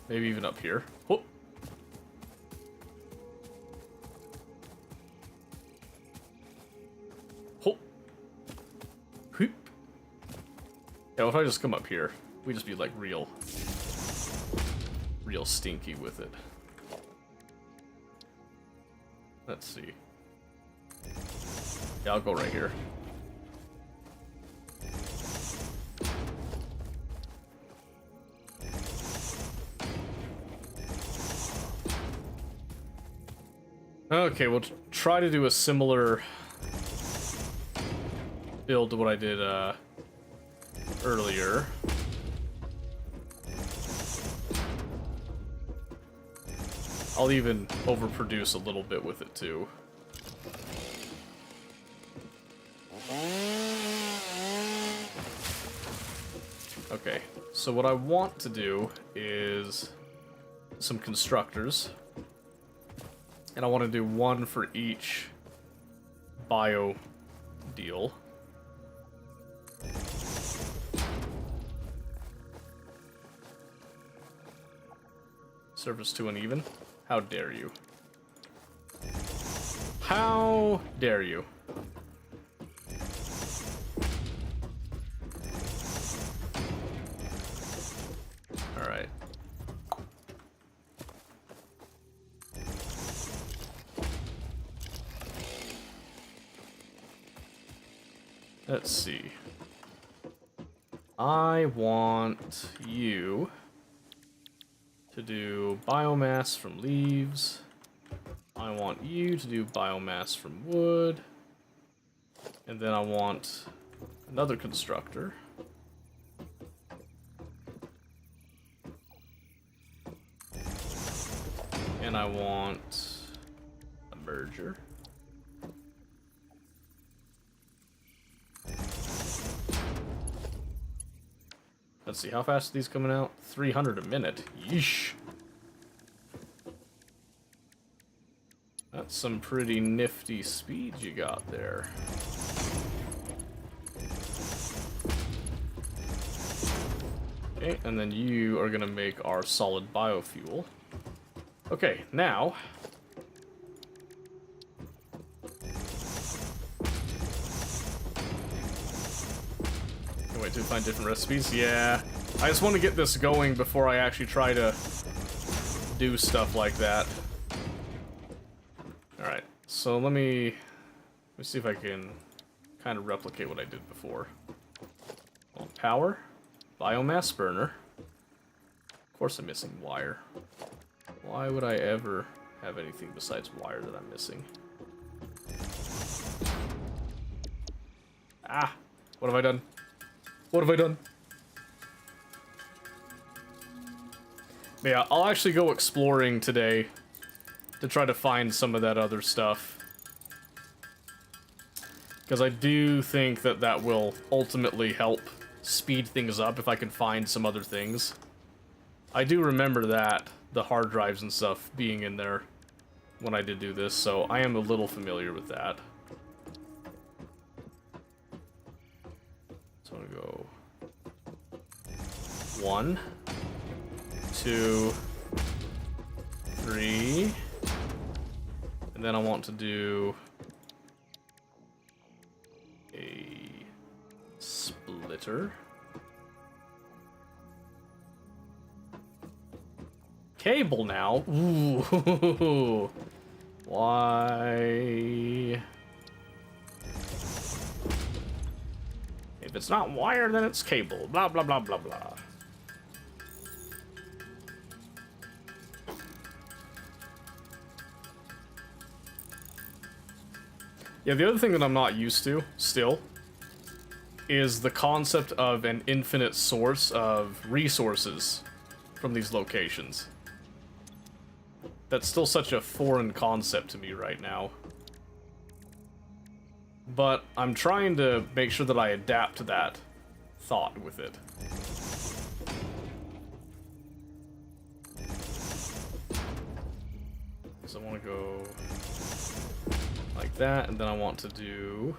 Maybe even up here. Huh. Huh. Hoop. Yeah, if I just come up here, we just be like real stinky with it. Let's see. Yeah, I'll go right here. Okay, we'll try to do a similar build to what I did earlier. I'll even overproduce a little bit with it too. Okay, so what I want to do is some constructors. And I want to do one for each bio deal. Surface too uneven? How dare you? How dare you? Alright. Let's see. I want you to do biomass from leaves. I want you to do biomass from wood. And then I want another constructor. And I want a merger. Let's see, how fast are these coming out? 300 a minute. Yeesh. That's some pretty nifty speed you got there. Okay, and then you are gonna make our solid biofuel. Okay, now... Wait to find different recipes? Yeah. I just want to get this going before I actually try to do stuff like that. Alright, so let me see if I can kind of replicate what I did before. Well, power, biomass burner. Of course I'm missing wire. Why would I ever have anything besides wire that I'm missing? Ah! What have I done? What have I done? But yeah, I'll actually go exploring today to try to find some of that other stuff. Because I do think that that will ultimately help speed things up if I can find some other things. I do remember that, the hard drives and stuff being in there when I did do this, so I am a little familiar with that. So I'm gonna go 1, 2, 3, and then I want to do a splitter. Cable now? Ooh. Why? If it's not wire, then it's cable. Blah, blah, blah, blah, blah. Yeah, the other thing that I'm not used to, still, is the concept of an infinite source of resources from these locations. That's still such a foreign concept to me right now. But I'm trying to make sure that I adapt to that thought with it. So I want to go like that, and then I want to do...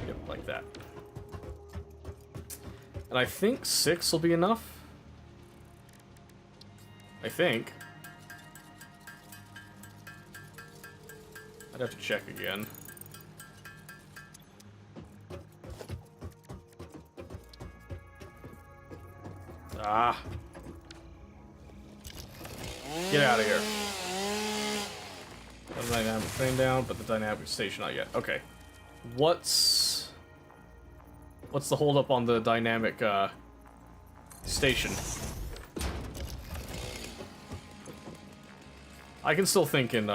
Yep, like that. And I think 6 will be enough. I think. I'd have to check again. Ah. Get out of here. The dynamic train down, but the dynamic station not yet. Okay. What's the holdup on the dynamic station? I can still think in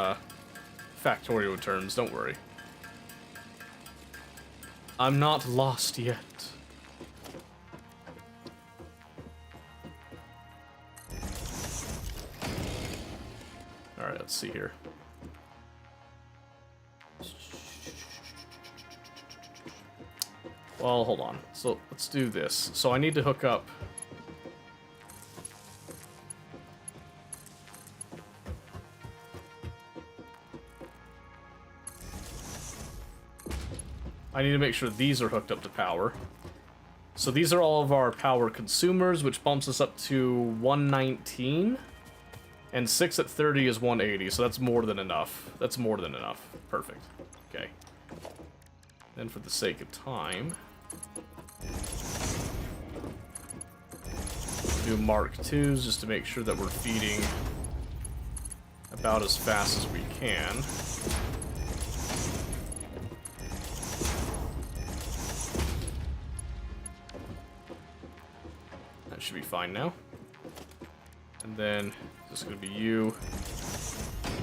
factorial terms, don't worry. I'm not lost yet. Alright, let's see here. Well, hold on. So let's do this. So I need to hook up. I need to make sure these are hooked up to power. So these are all of our power consumers, which bumps us up to 119. And 6 at 30 is 180, so that's more than enough. That's more than enough. Perfect. Okay. Then for the sake of time, do Mark IIs just to make sure that we're feeding about as fast as we can. That should be fine now. And then this is going to be you.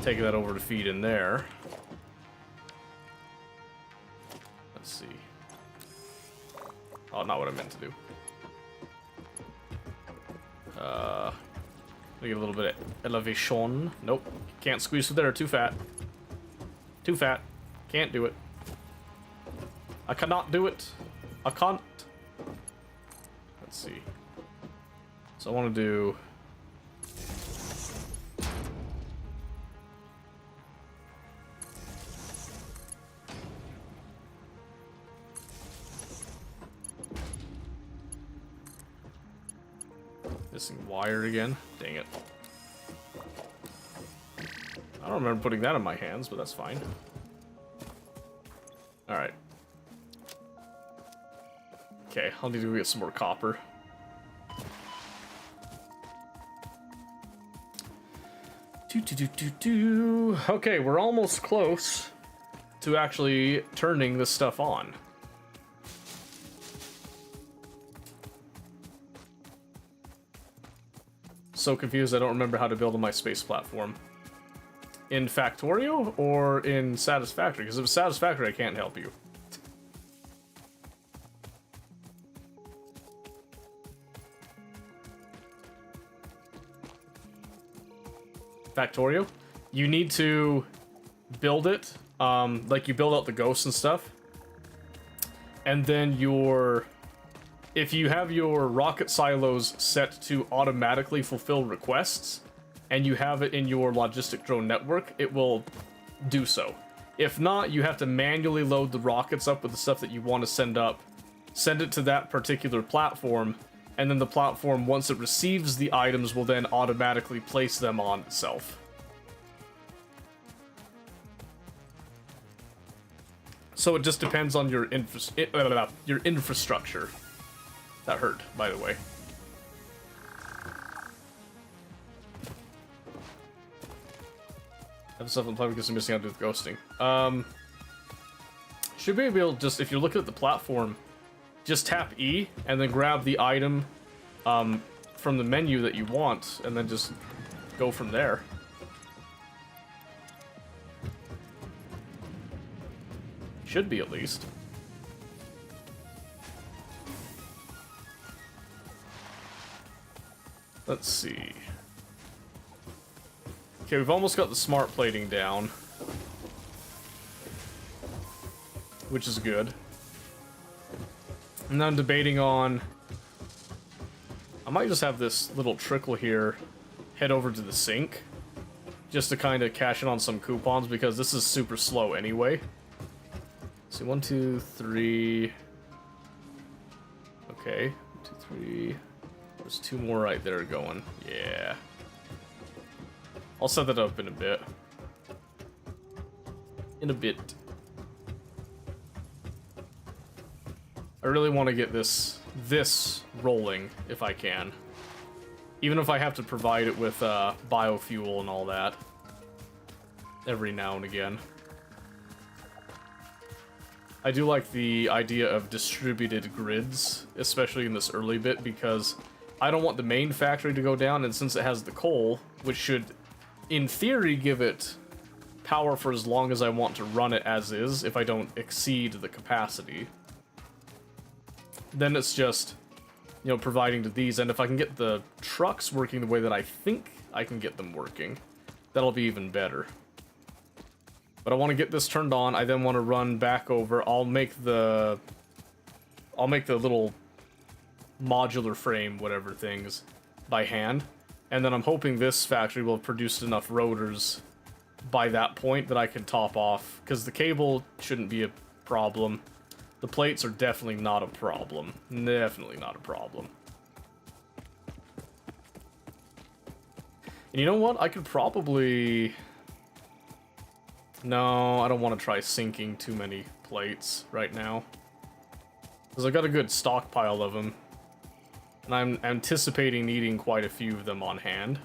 Take that over to feed in there. Let's see. Oh, not what I meant to do. Get a little bit of elevation. Nope. Can't squeeze through there. Too fat. Too fat. Can't do it. I cannot do it. I can't. Let's see. So I want to do... Missing wire again. Dang it. I don't remember putting that in my hands, but that's fine. Alright. Okay, I'll need to go get some more copper. Okay, we're almost close to actually turning this stuff on. So confused I don't remember how to build on my space platform. In Factorio or in Satisfactory? Because if it's Satisfactory, I can't help you. Factorio? You need to build it, like you build out the ghosts and stuff. And then if you have your rocket silos set to automatically fulfill requests, and you have it in your logistic drone network, it will do so. If not, you have to manually load the rockets up with the stuff that you want to send up, send it to that particular platform, and then the platform, once it receives the items, will then automatically place them on itself. So it just depends on your infrastructure. That hurt, by the way. Have stuff on the platform because I'm missing out to do with ghosting. Should be able to just, if you're looking at the platform, just tap E and then grab the item from the menu that you want, and then just go from there. Should be, at least. Let's see. Okay, we've almost got the smart plating down, which is good. And then I'm debating on... I might just have this little trickle here head over to the sink, just to kind of cash in on some coupons, because this is super slow anyway. So 1, 2, 3... Okay, 1, 2, 3... There's 2 more right there going. Yeah. I'll set that up in a bit. In a bit. I really want to get this rolling, if I can. Even if I have to provide it with biofuel and all that. Every now and again. I do like the idea of distributed grids, especially in this early bit, because I don't want the main factory to go down, and since it has the coal, which should, in theory, give it power for as long as I want to run it as is, if I don't exceed the capacity, then it's just, you know, providing to these, and if I can get the trucks working the way that I think I can get them working, that'll be even better. But I want to get this turned on. I then want to run back over. I'll make the I'll make the little modular frame, whatever things, by hand. And then I'm hoping this factory will have produced enough rotors by that point that I can top off. Because the cable shouldn't be a problem. The plates are definitely not a problem. Definitely not a problem. And you know what? I could probably... No, I don't want to try sinking too many plates right now. Because I've got a good stockpile of them. And I'm anticipating needing quite a few of them on hand.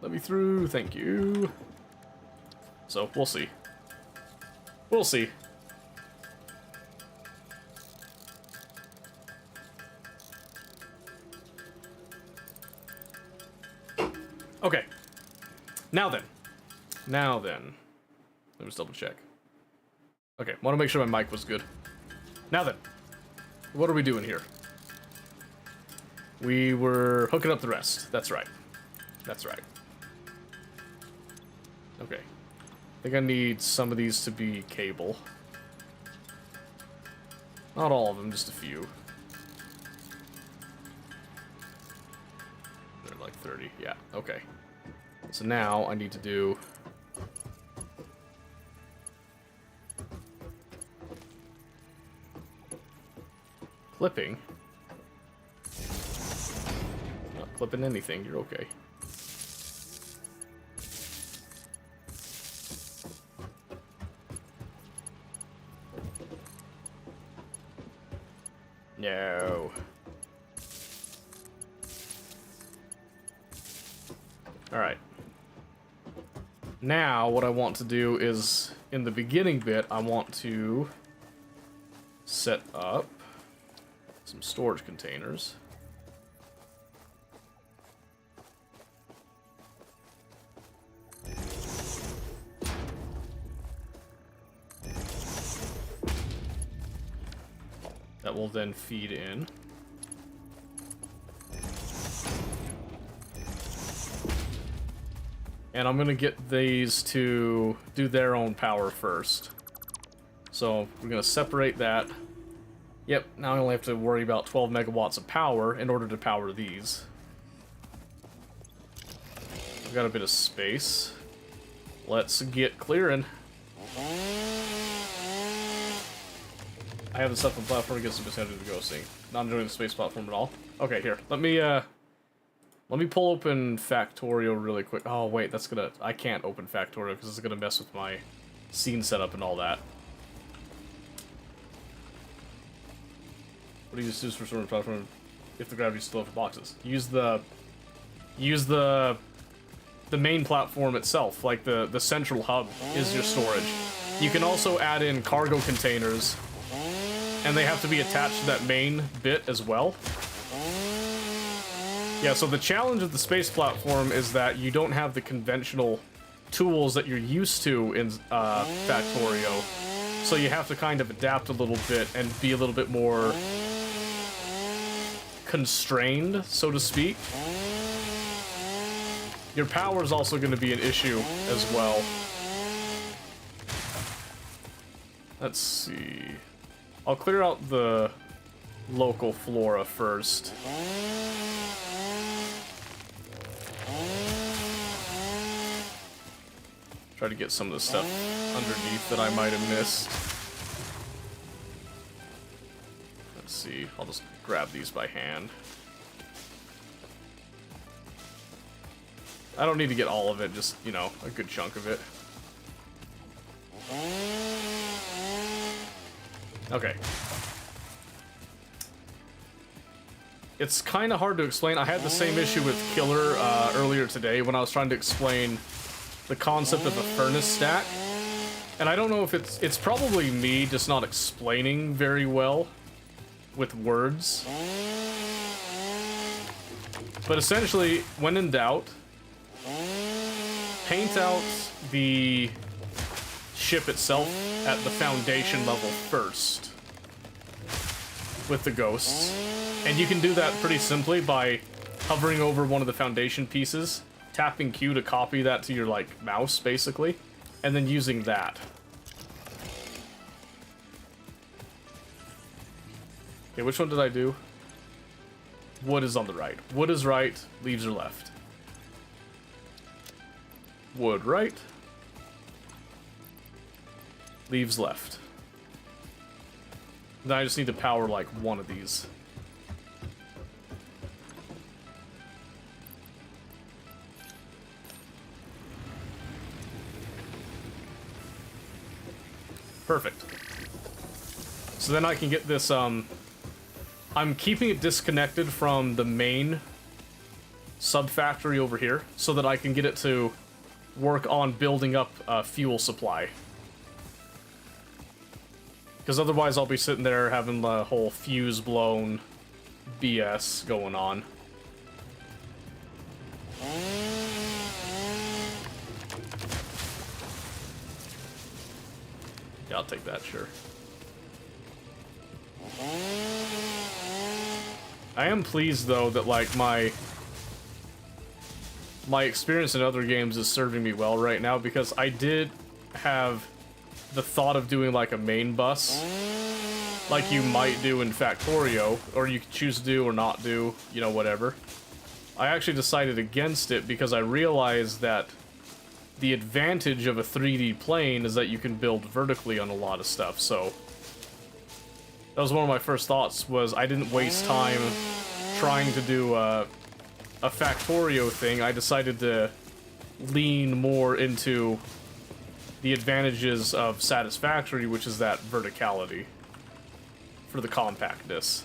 Let me through, thank you. So, we'll see. We'll see. Okay. Now then. Now then. Let me just double check. Okay, want to make sure my mic was good. Now then. What are we doing here? We were hooking up the rest. That's right. That's right. Okay. I think I need some of these to be cable. Not all of them, just a few. They're like 30. Yeah, okay. So now I need to do... clipping. Not clipping anything, you're okay. No. Alright. Now, what I want to do is, in the beginning bit, I want to set up some storage containers. That will then feed in. And I'm gonna get these to do their own power first. So we're gonna separate that. Yep, now I only have to worry about 12 megawatts of power in order to power these. We've got a bit of space. Let's get clearing. I have the stuff on the platform to get some percentage of the ghosting. Not enjoying the space platform at all. Okay, here. Let me pull open Factorio really quick. Oh, wait, that's gonna... I can't open Factorio because it's gonna mess with my scene setup and all that. What do you use for storage platform if the gravity's still for boxes? Use the main platform itself, like the central hub is your storage. You can also add in cargo containers, and they have to be attached to that main bit as well. Yeah, so the challenge of the space platform is that you don't have the conventional tools that you're used to in Factorio. So you have to kind of adapt a little bit and be a little bit more constrained, so to speak. Your power is also going to be an issue as well. Let's see. I'll clear out the local flora first. Try to get some of the stuff underneath that I might have missed. Let's see. I'll just grab these by hand. I don't need to get all of it, just, you know, a good chunk of it. Okay. It's kind of hard to explain. I had the same issue with Killer earlier today when I was trying to explain the concept of a furnace stack. And I don't know if it's probably me just not explaining very well with words. But essentially, when in doubt, paint out the ship itself at the foundation level first with the ghosts. And you can do that pretty simply by hovering over one of the foundation pieces, tapping Q to copy that to your, like, mouse, basically, and then using that. Okay, which one did I do? Wood is on the right. Wood is right, leaves are left. Wood right. Leaves left. Then I just need to power like one of these. Perfect. So then I can get this, I'm keeping it disconnected from the main sub-factory over here, so that I can get it to work on building up a fuel supply. Because otherwise I'll be sitting there having the whole fuse blown BS going on. Yeah, I'll take that, sure. I am pleased, though, that, like, my experience in other games is serving me well right now, because I did have the thought of doing, like, a main bus, like you might do in Factorio, or you could choose to do or not do, you know, whatever. I actually decided against it because I realized that the advantage of a 3D plane is that you can build vertically on a lot of stuff, so that was one of my first thoughts, was I didn't waste time trying to do a Factorio thing. I decided to lean more into the advantages of Satisfactory, which is that verticality for the compactness.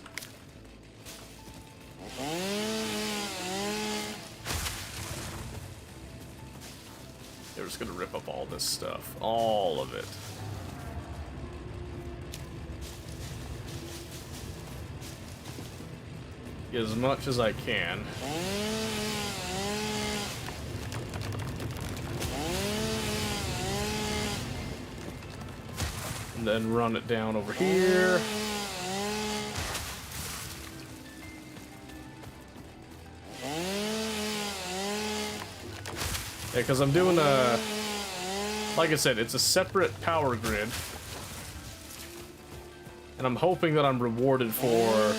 They're just gonna rip up all this stuff. All of it. Get as much as I can. And then run it down over here. Yeah, because I'm doing a... Like I said, it's a separate power grid. And I'm hoping that I'm rewarded for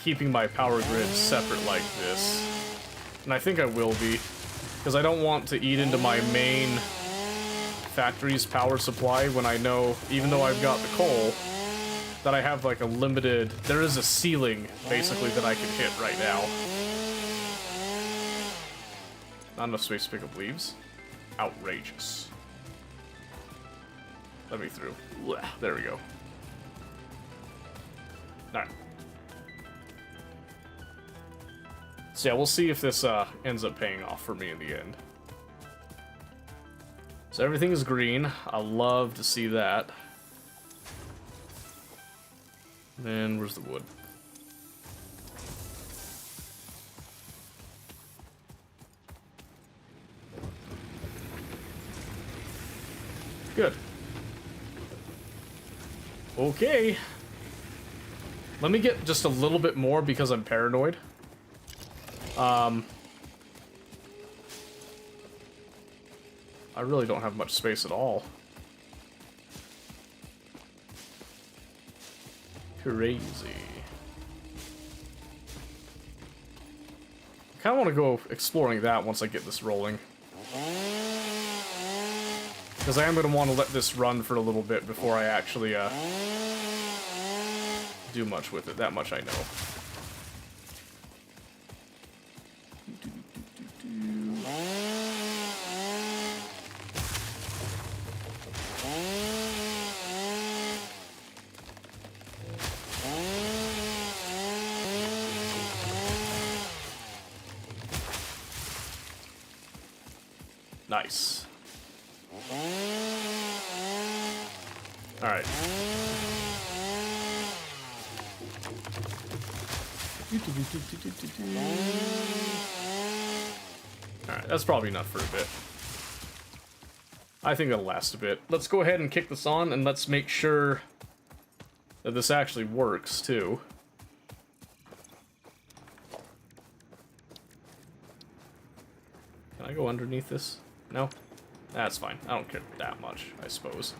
keeping my power grid separate like this. And I think I will be, because I don't want to eat into my main factory's power supply when I know, even though I've got the coal, that I have like a limited... There is a ceiling, basically, that I can hit right now. Not enough space to pick up leaves. Outrageous. Let me through. Blech, there we go. Alright. So yeah, we'll see if this ends up paying off for me in the end. So everything is green. I love to see that. Then where's the wood? Good. Okay. Let me get just a little bit more because I'm paranoid. I really don't have much space at all. Crazy. I kind of want to go exploring that once I get this rolling. Because I am going to want to let this run for a little bit before I actually do much with it. That much I know. Nice. Alright. Alright, that's probably enough for a bit. I think that'll last a bit. Let's go ahead and kick this on, and let's make sure that this actually works, too. Can I go underneath this? No? That's fine. I don't care that much, I suppose.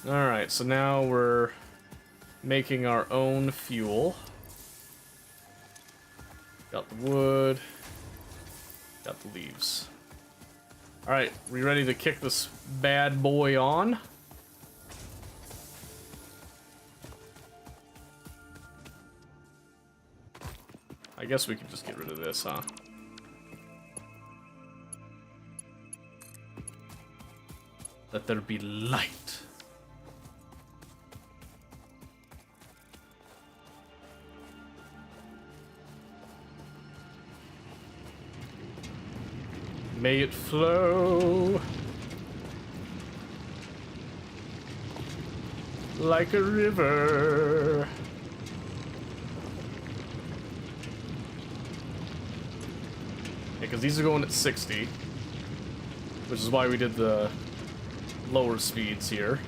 Alright, so now we're making our own fuel. Got the wood. Got the leaves. Alright, we ready to kick this bad boy on? I guess we can just get rid of this, huh? Let there be light. May it flow like a river. Because these are going at 60, which is why we did the lower speeds here.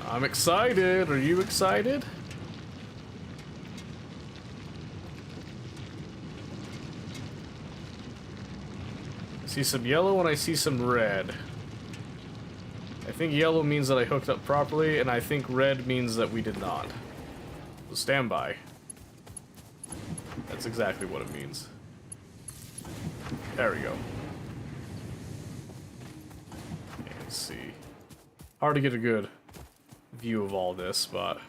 I'm excited. Are you excited? I see some yellow and I see some red. I think yellow means that I hooked up properly, and I think red means that we did not. So stand by. That's exactly what it means. There we go. Okay, let's see. Hard to get a good view of all this, but...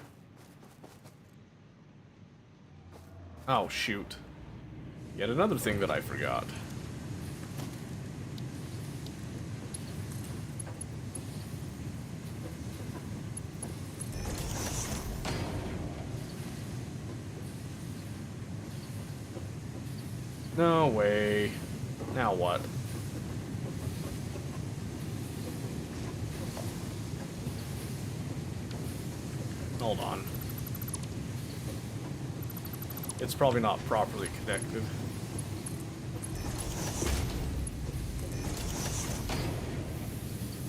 Oh, shoot. Yet another thing that I forgot. No way. Now what? Hold on. It's probably not properly connected.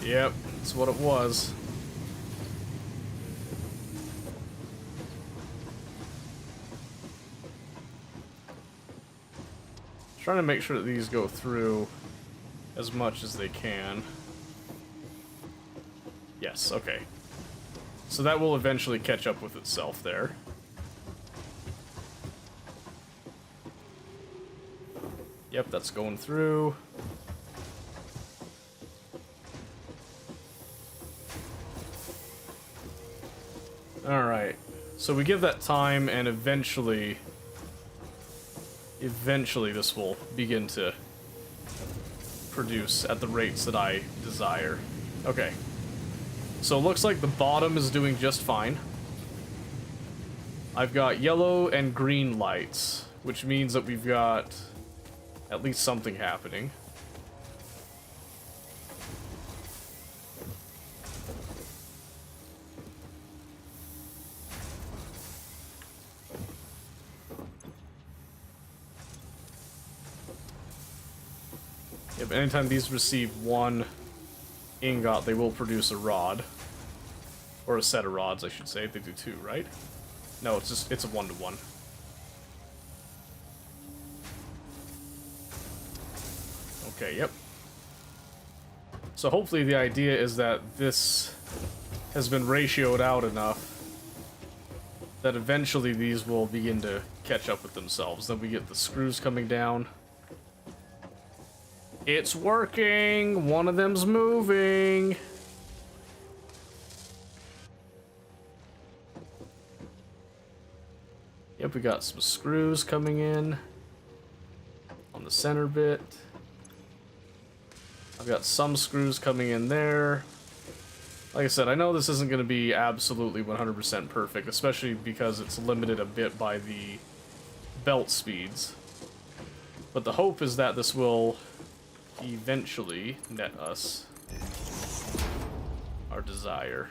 Yep, that's what it was. Trying to make sure that these go through as much as they can. Yes, okay. So that will eventually catch up with itself there. Yep, that's going through. Alright. So we give that time, and eventually this will begin to produce at the rates that I desire. Okay. So it looks like the bottom is doing just fine. I've got yellow and green lights, which means that we've got at least something happening. If anytime these receive one ingot, they will produce a rod. Or a set of rods, I should say. They do two, right? No, it's a 1-to-1. Okay, yep. So hopefully the idea is that this has been ratioed out enough that eventually these will begin to catch up with themselves. Then we get the screws coming down. It's working! One of them's moving! Yep, we got some screws coming in on the center bit. I've got some screws coming in there. Like I said, I know this isn't going to be absolutely 100% perfect, especially because it's limited a bit by the belt speeds. But the hope is that this will eventually net us our desire.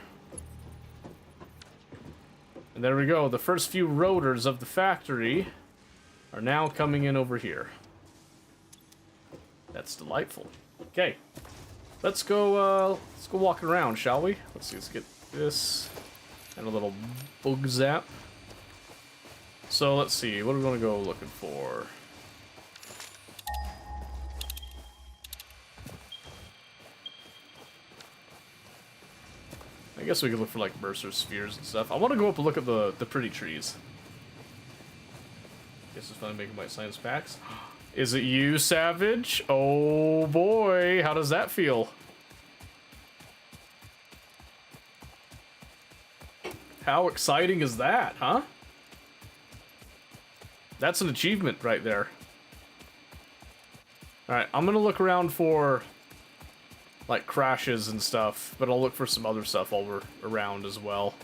And there we go. The first few rotors of the factory are now coming in over here. That's delightful. Okay, let's go walk around, shall we? Let's see. Let's get this and a little bug zap. So let's see, what are we gonna go looking for? I guess we could look for like Mercer spheres and stuff. I want to go up and look at the pretty trees. Guess it's fun making my science packs. Is it you, Savage? Oh boy, how does that feel? How exciting is that, huh? That's an achievement right there. Alright, I'm gonna look around for like crashes and stuff, but I'll look for some other stuff while we're around as well.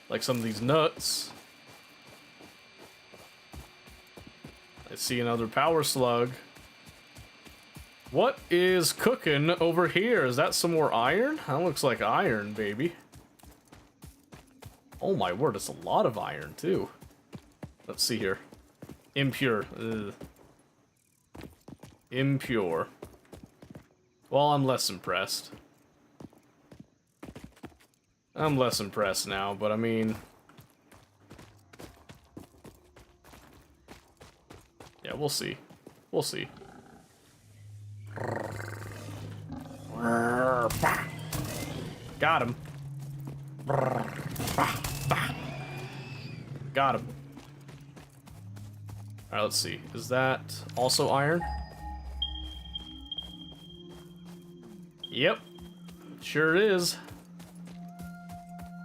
Like some of these nuts. I see another power slug. What is cooking over here? Is that some more iron? That looks like iron, baby. Oh my word, it's a lot of iron too. Let's see here. Impure. Ugh. Impure. Well, I'm less impressed. I'm less impressed now, but I mean... yeah, we'll see. We'll see. Got him. Got him. Alright, let's see. Is that also iron? Yep. Sure is.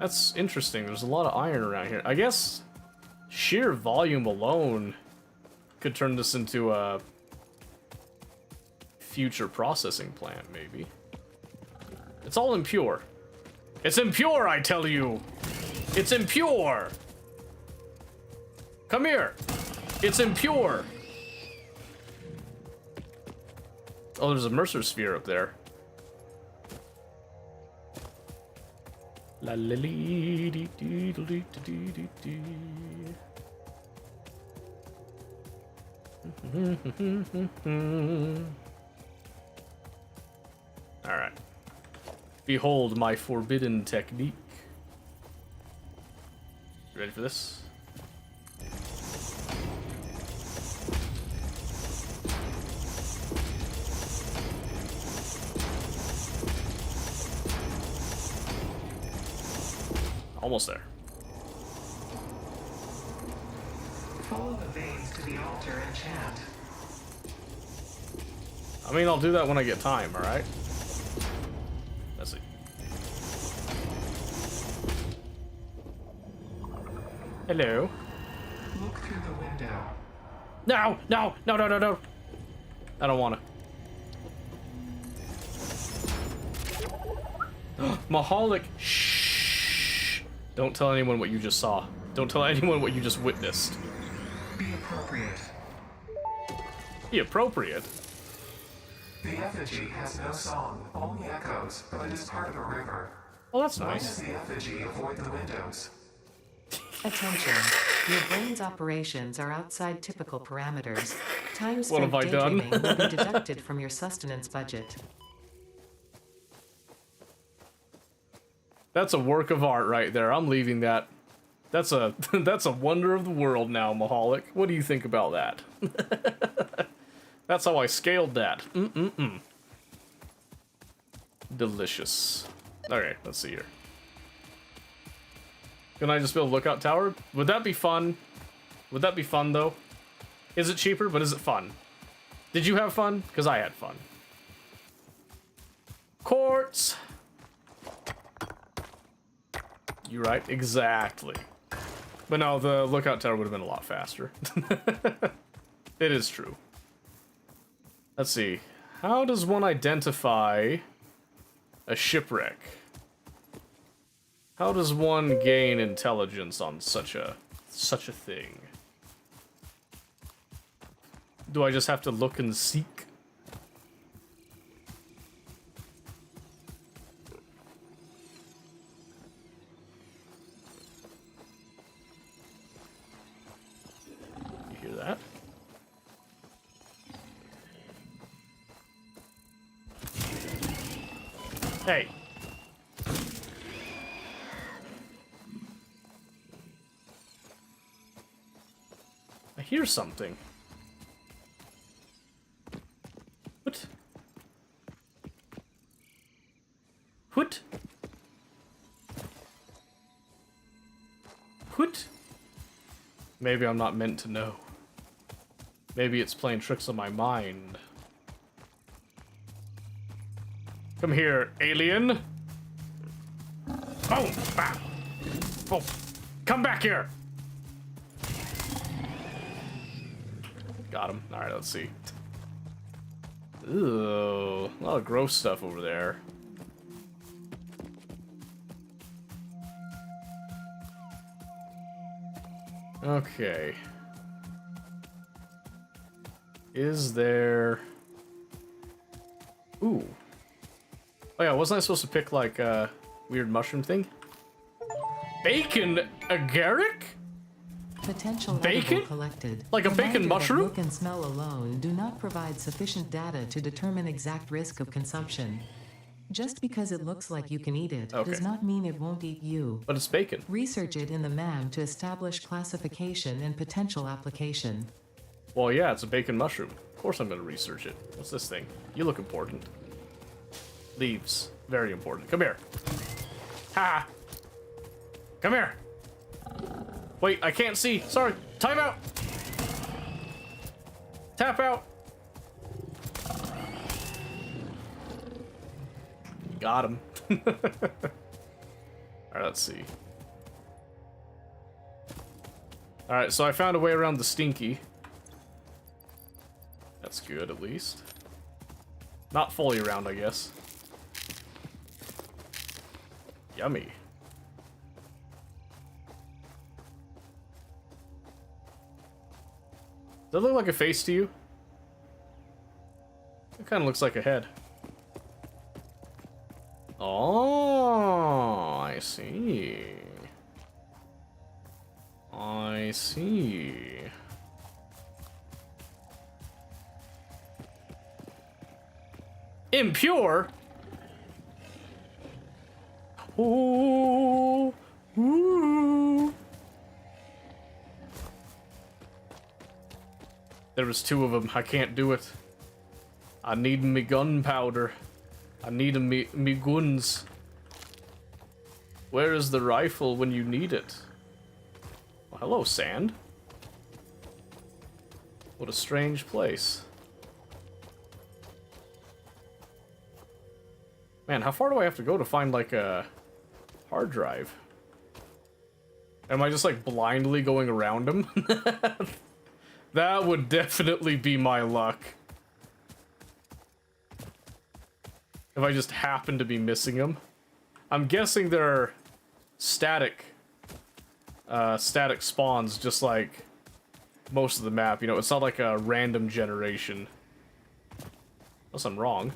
That's interesting. There's a lot of iron around here. I guess sheer volume alone could turn this into a future processing plant, maybe. It's all impure. It's impure, I tell you! It's impure! Come here! It's impure! Oh, there's a Mercer sphere up there. La la lee dee dee dee dee dee dee. Alright. Behold my forbidden technique. You ready for this? Almost there. Follow the veins to the altar and chant. I mean, I'll do that when I get time, alright? Let's see. Hello. Look through the window. No! No! No, no, no, no! I don't wanna. Mahalik, shh! Don't tell anyone what you just saw. Don't tell anyone what you just witnessed. Be appropriate. Be appropriate? The effigy has no song, only echoes, but it is part of a river. Well, that's Why nice. does the effigy avoid the windows? Attention. Your brain's operations are outside typical parameters. Time What spent have I done? daydreaming will be deducted from your sustenance budget. That's a work of art right there. I'm leaving that. That's a that's a wonder of the world now, Mahalik. What do you think about that? That's how I scaled that. Delicious. Okay, let's see here. Can I just build a lookout tower? Would that be fun? Would that be fun, though? Is it cheaper, but is it fun? Did you have fun? Because I had fun. Quartz! You're right, exactly. But no, the lookout tower would have been a lot faster. It is true. Let's see. How does one identify a shipwreck? How does one gain intelligence on such a thing? Do I just have to look and seek? You hear that? Hey. hear something. What? What? What? Maybe I'm not meant to know. Maybe it's playing tricks on my mind. Come here, alien. Oh, ah. Oh, come back here. Got him. All right, let's see. Ooh, a lot of gross stuff over there. Okay. Is there... Ooh. Oh yeah, wasn't I supposed to pick, like, a weird mushroom thing? Bacon agaric? Potential Bacon? edible collected. Like a bacon Reminder that mushroom? Look and smell alone do not provide sufficient data to determine exact risk of consumption. Just because it looks like you can eat it Okay. does not mean it won't eat you. But it's bacon. Research it in the MAM to establish classification and potential application. Well, yeah, it's a bacon mushroom. Of course I'm gonna research it. What's this thing? You look important. Leaves. Very important. Come here. Ha! Come here! Wait, I can't see. Sorry. Time out! Tap out! Got him. Alright, let's see. Alright, so I found a way around the stinky. That's good, at least. Not fully around, I guess. Yummy. Does that look like a face to you? It kind of looks like a head. Oh, I see. I see. Impure? Ooh. Ooh. There was two of them. I can't do it. I need me gunpowder. I need me guns. Where is the rifle when you need it? Well, hello, sand. What a strange place. Man, how far do I have to go to find, like, a hard drive? Am I just, like, blindly going around them? That would definitely be my luck. If I just happen to be missing them. I'm guessing they're static spawns, just like most of the map. You know, it's not like a random generation. Unless I'm wrong.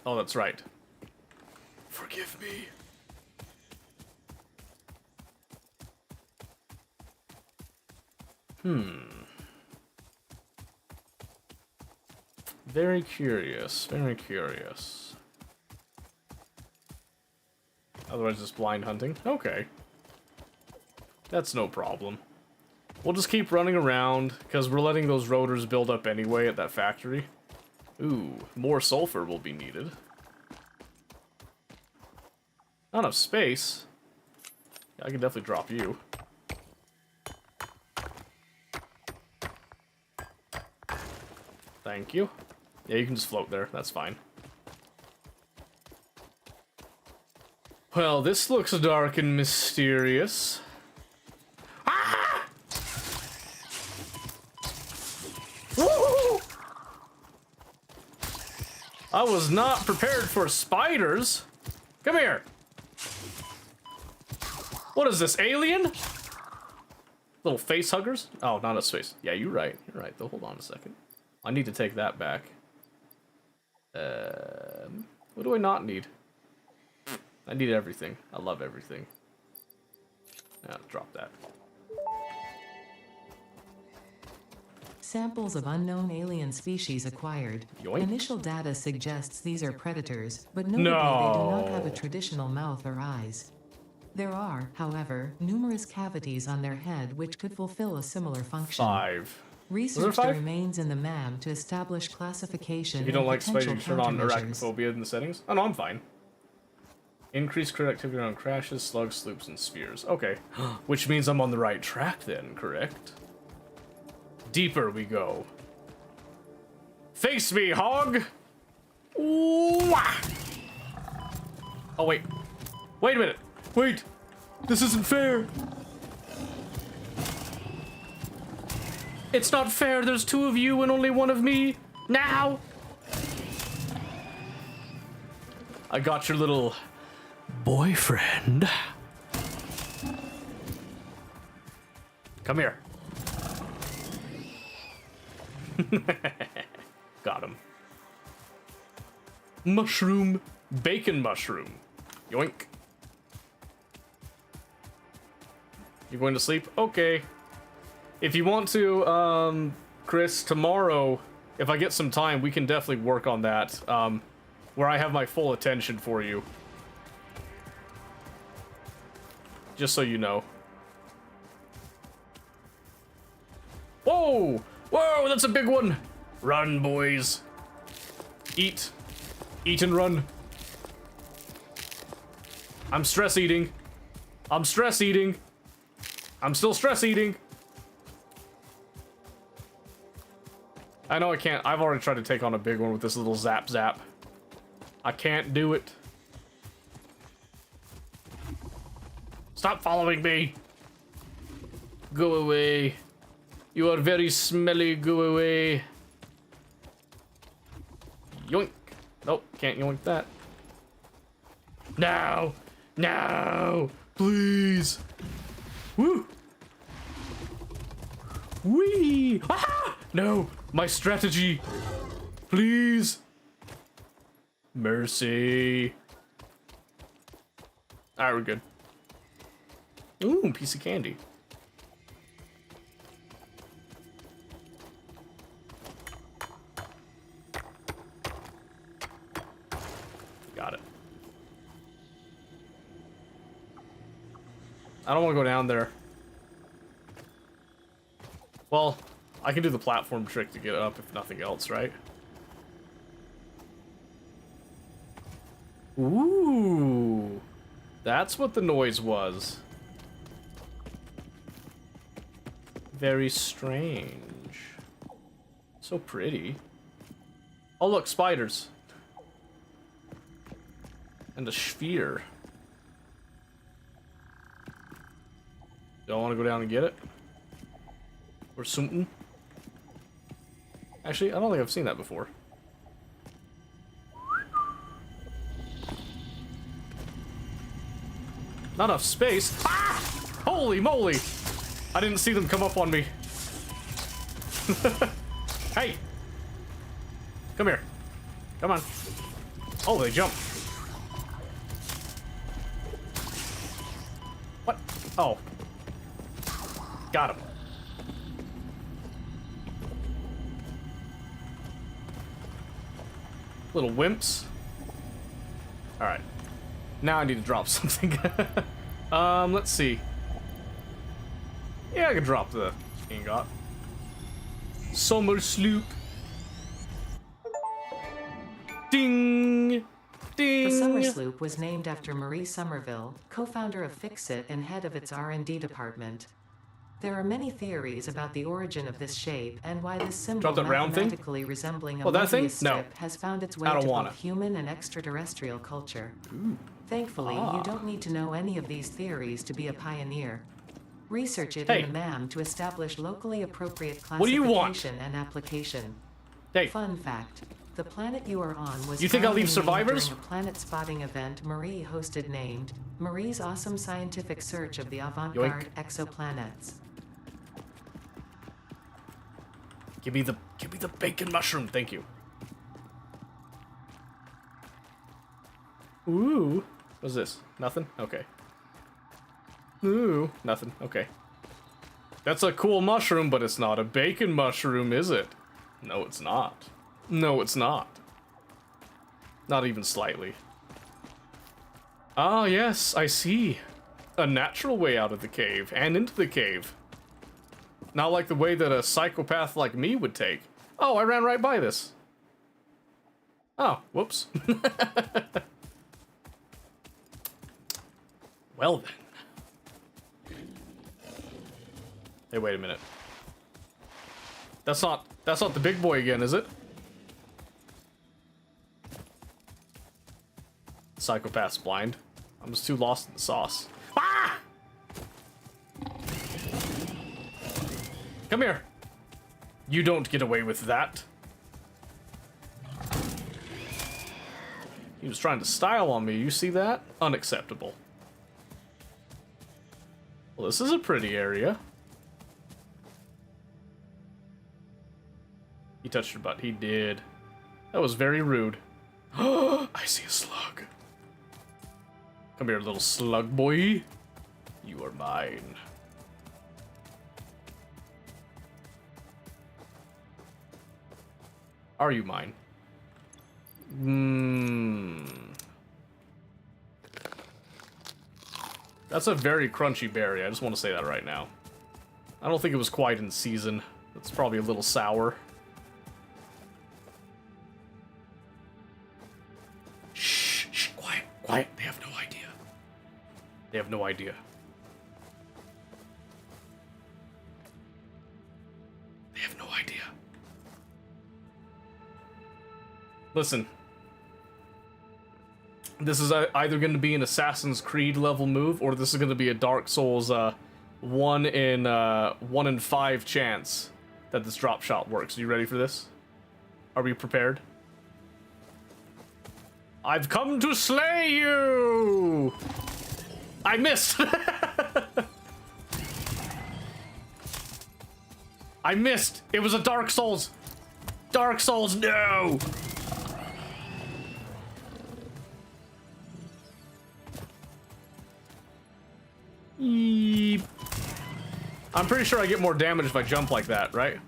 Oh, that's right. Forgive me. Very curious, very curious. Otherwise just blind hunting? Okay. That's no problem. We'll just keep running around, because we're letting those rotors build up anyway at that factory. Ooh, more sulfur will be needed. Not enough space. Yeah, I can definitely drop you. Thank you. Yeah, you can just float there. That's fine. Well, this looks dark and mysterious. Ah! Woo! I was not prepared for spiders. Come here. What is this, alien? Little face huggers? Oh, not a face. Yeah, you're right. You're right, though. Hold on a second. I need to take that back. What do I not need? I need everything. I love everything. Yeah, drop that. Samples of unknown alien species acquired. Yoink. Initial data suggests these are predators, but notably they do not have a No. traditional mouth or eyes. There are, however, numerous cavities on their head which could fulfill a similar function. 5. Research five? remains in the MAM to establish classification If you don't and like spiders, potential you turn on countermeasures. arachnophobia in the settings. Oh no, I'm fine. Increase crit activity on crashes, slugs, sloops, and spheres. Okay. Which means I'm on the right track then, correct? Deeper we go. Face me, hog! Ooh, ah! Oh, wait. Wait a minute. Wait. This isn't fair. It's not fair. There's 2 of you and only 1 of me. Now! I got your little boyfriend. Come here. Got him. Mushroom. Bacon mushroom. Yoink. You going to sleep? Okay. If you want to, Chris, tomorrow, if I get some time, we can definitely work on that, where I have my full attention for you. Just so you know. Whoa! Whoa, that's a big one! Run, boys. Eat. Eat and run. I'm stress eating. I'm stress eating. I'm still stress eating. I know I can't. I've already tried to take on a big one with this little zap zap. I can't do it. Stop following me. Go away. You are very smelly. Go away. Yoink. Nope, can't yoink that. No. No. Please. Woo. Wee. Ah! No. My strategy. Please. Mercy. Alright, we're good. Ooh, piece of candy. Got it. I don't want to go down there. Well, I can do the platform trick to get up if nothing else, right? Ooh. That's what the noise was. Very strange. So pretty. Oh look, spiders. And a sphere. Do I want to go down and get it? Or something? Actually, I don't think I've seen that before. Not enough space. Ah! Holy moly! I didn't see them come up on me. Hey! Come here. Come on. Oh, they jump. What? Oh. Got him. Little wimps. Alright. Now I need to drop something. Let's see. Yeah, I can drop the ingot. Summer sloop. Ding! Ding! The Summer Sloop was named after Marie Somerville, co-founder of Fixit and head of its R&D department. There are many theories about the origin of this shape and why this symbol Drop that round thing? mathematically resembling a Oh, that thing? Mobius No. strip has found its way I don't to wanna. both human and extraterrestrial culture. Ooh. Thankfully, Ah. you don't need to know any of these theories to be a pioneer. Research it Hey. in the MAM to establish locally appropriate What do you want? classification and application. Hey, Fun fact. The planet you are on was You think I'll found leave and named survivors? during a planet spotting event Marie hosted named Marie's Awesome Scientific Search of the Avant-Garde Exoplanets. give me the bacon mushroom, thank you. Ooh. What's this? Nothing? Okay. Ooh, nothing. Okay. That's a cool mushroom, but it's not a bacon mushroom, is it? No, it's not. No, it's not. Not even slightly. Ah, yes, I see. a natural way out of the cave and into the cave. Not like the way that a psychopath like me would take. Oh, I ran right by this. Oh, whoops. Well then. Hey, wait a minute. That's not the big boy again, is it? Psychopath's blind. I'm just too lost in the sauce. Ah! Come here. You don't get away with that. He was trying to style on me. You see that? Unacceptable. Well, this is a pretty area. He touched your butt. He did. That was very rude. I see a slug. Come here, little slug boy. You are mine. Are you mine? That's a very crunchy berry. I just want to say that right now. I don't think it was quite in season. It's probably a little sour. Shh, shh, quiet, quiet. They have no idea. They have no idea. They have no idea. Listen. This is either going to be an Assassin's Creed level move, or this is going to be a Dark Souls 1 in 5 chance that this drop shot works. Are you ready for this? Are we prepared? I've come to slay you! I missed! I missed! It was a Dark Souls! Dark Souls, no! Yeep. I'm pretty sure I get more damage if I jump like that, right?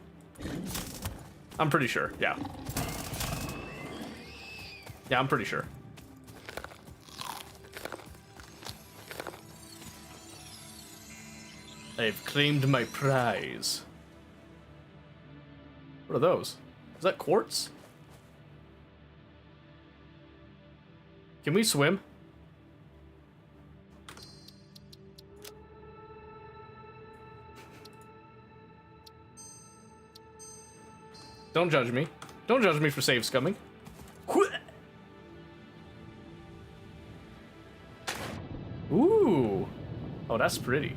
I'm pretty sure, yeah. Yeah, I'm pretty sure. I've claimed my prize. What are those? Is that quartz? Can we swim? Don't judge me. Don't judge me for save scumming. Ooh. Oh, that's pretty.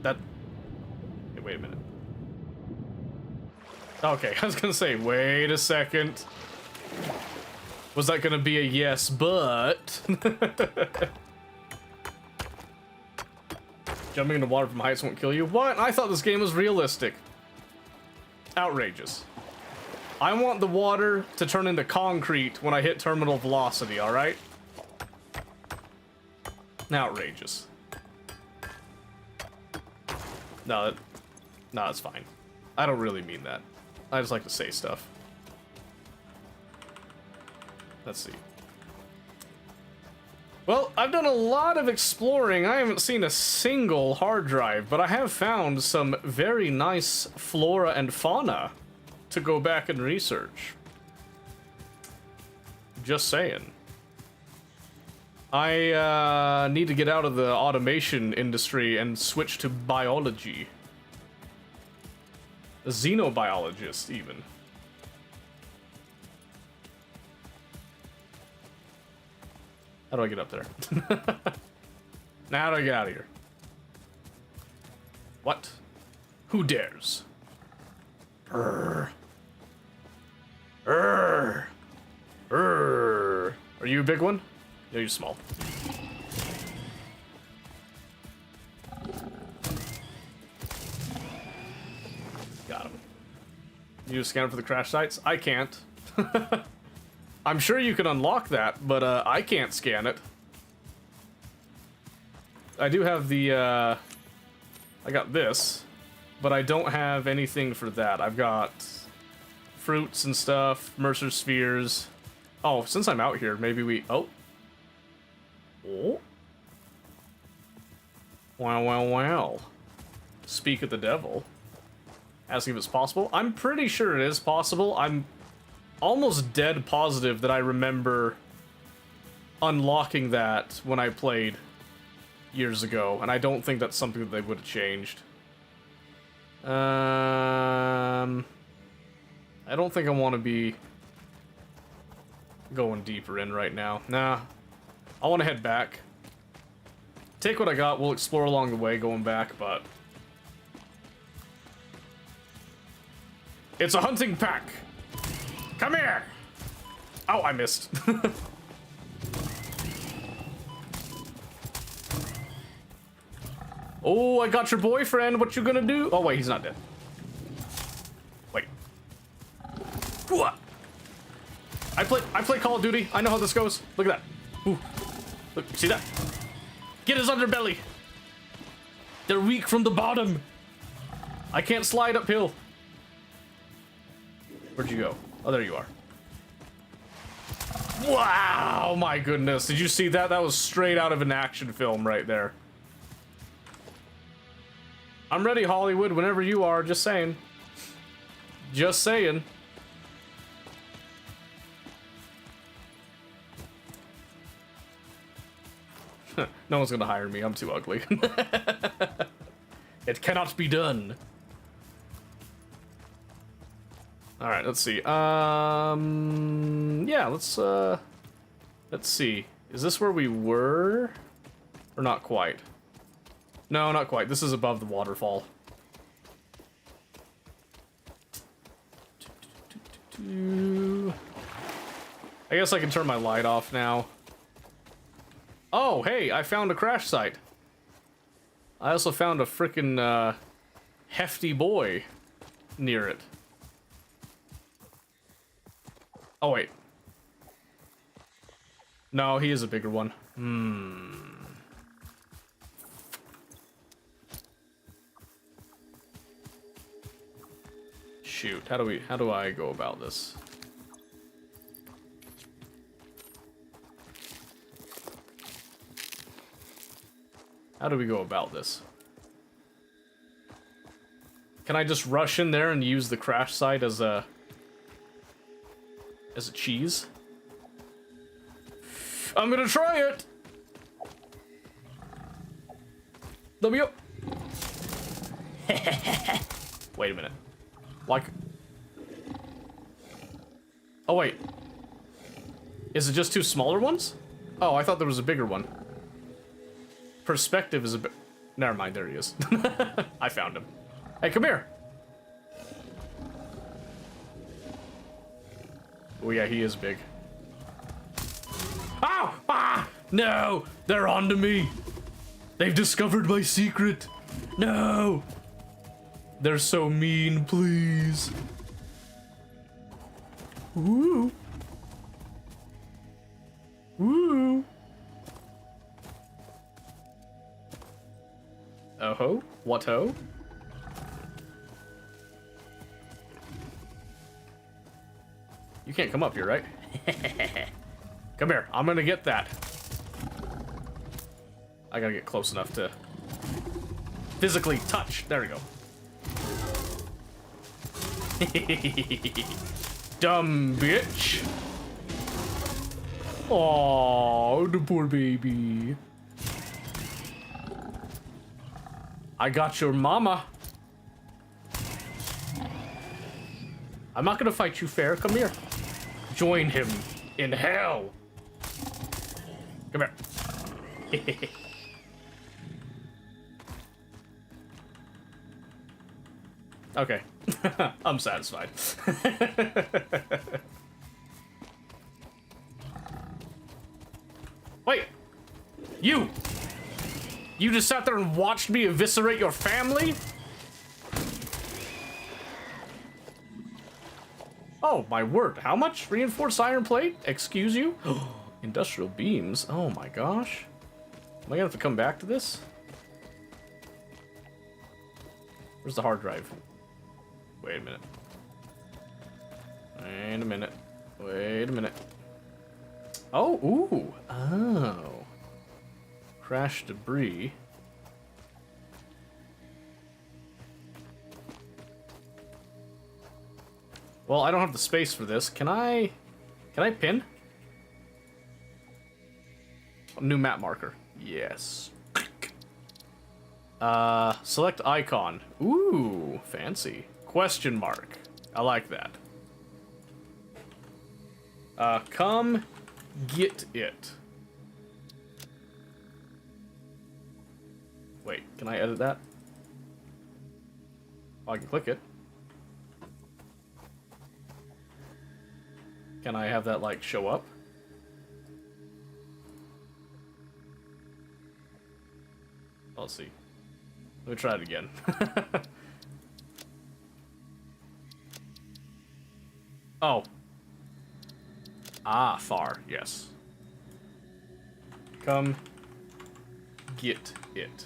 That... Hey, wait a minute. Okay, I was gonna say, wait a second. Was that gonna be a yes, but... Jumping into water from heights won't kill you? What? I thought this game was realistic. Outrageous. I want the water to turn into concrete when I hit terminal velocity, alright? Outrageous. No, that's fine. I don't really mean that. I just like to say stuff. Let's see. Well, I've done a lot of exploring. I haven't seen a single hard drive, but I have found some very nice flora and fauna to go back and research. Just saying. I need to get out of the automation industry and switch to biology. A xenobiologist, even. How do I get up there? Now how do I get out of here? What? Who dares? Are you a big one? No, you're small. Got him. You use a scanner for the crash sites? I can't. I'm sure you can unlock that, but I can't scan it. I do have the, I got this, but I don't have anything for that. I've got fruits and stuff, Mercer spheres. Oh, since I'm out here, maybe we, oh. Wow, wow, wow. Speak of the devil. Asking if it's possible. I'm pretty sure it is possible. I'm almost dead positive that I remember unlocking that when I played years ago, and I don't think that's something that they would have changed. I don't think I want to be going deeper in right now. Nah. I want to head back. Take what I got, we'll explore along the way going back, but... It's a hunting pack! Come here! Oh, I missed. Oh, I got your boyfriend. What you gonna do? Oh, wait, he's not dead. Wait. What? I play Call of Duty. I know how this goes. Look at that. Ooh. Look, see that? Get his underbelly. They're weak from the bottom. I can't slide uphill. Where'd you go? Oh, there you are. Wow, my goodness. Did you see that? That was straight out of an action film right there. I'm ready, Hollywood, whenever you are. Just saying. Just saying. No one's gonna hire me. I'm too ugly. It cannot be done. All right, let's see. Yeah, let's see. Is this where we were? Or not quite? No, not quite. This is above the waterfall. I guess I can turn my light off now. Oh, hey, I found a crash site. I also found a frickin' hefty boy near it. Oh, wait. No, he is a bigger one. Shoot, how do I go about this? How do we go about this? Can I just rush in there and use the crash site as a cheese? I'm gonna try it! Let me up! Wait a minute. Like... Oh, wait. Is it just two smaller ones? Oh, I thought there was a bigger one. Perspective is a bit... Never mind, there he is. I found him. Hey, come here! Oh yeah, he is big. Ow! Ah! No! They're onto me! They've discovered my secret! No! They're so mean, please. Woo! Woo! Oh-ho? What-ho? You can't come up here, right? Come here, I'm gonna get that. I gotta get close enough to physically touch. There we go. Dumb bitch. Oh, the poor baby. I got your mama. I'm not gonna fight you fair. Come here. Join him in hell. Come here. Okay. I'm satisfied. Wait! You! You just sat there and watched me eviscerate your family? Oh, my word. How much? Reinforced iron plate? Excuse you? Industrial beams. Oh my gosh. Am I gonna have to come back to this? Where's the hard drive? Wait a minute. Wait a minute. Wait a minute. Oh, ooh. Oh. Crash debris. Well, I don't have the space for this. Can I pin? New map marker. Yes. Select icon. Ooh, fancy. Question mark. I like that. Come get it. Wait, can I edit that? Oh, I can click it. Can I have that, like, show up? Let's see. Let me try it again. Oh. Ah, far, yes. Come get it.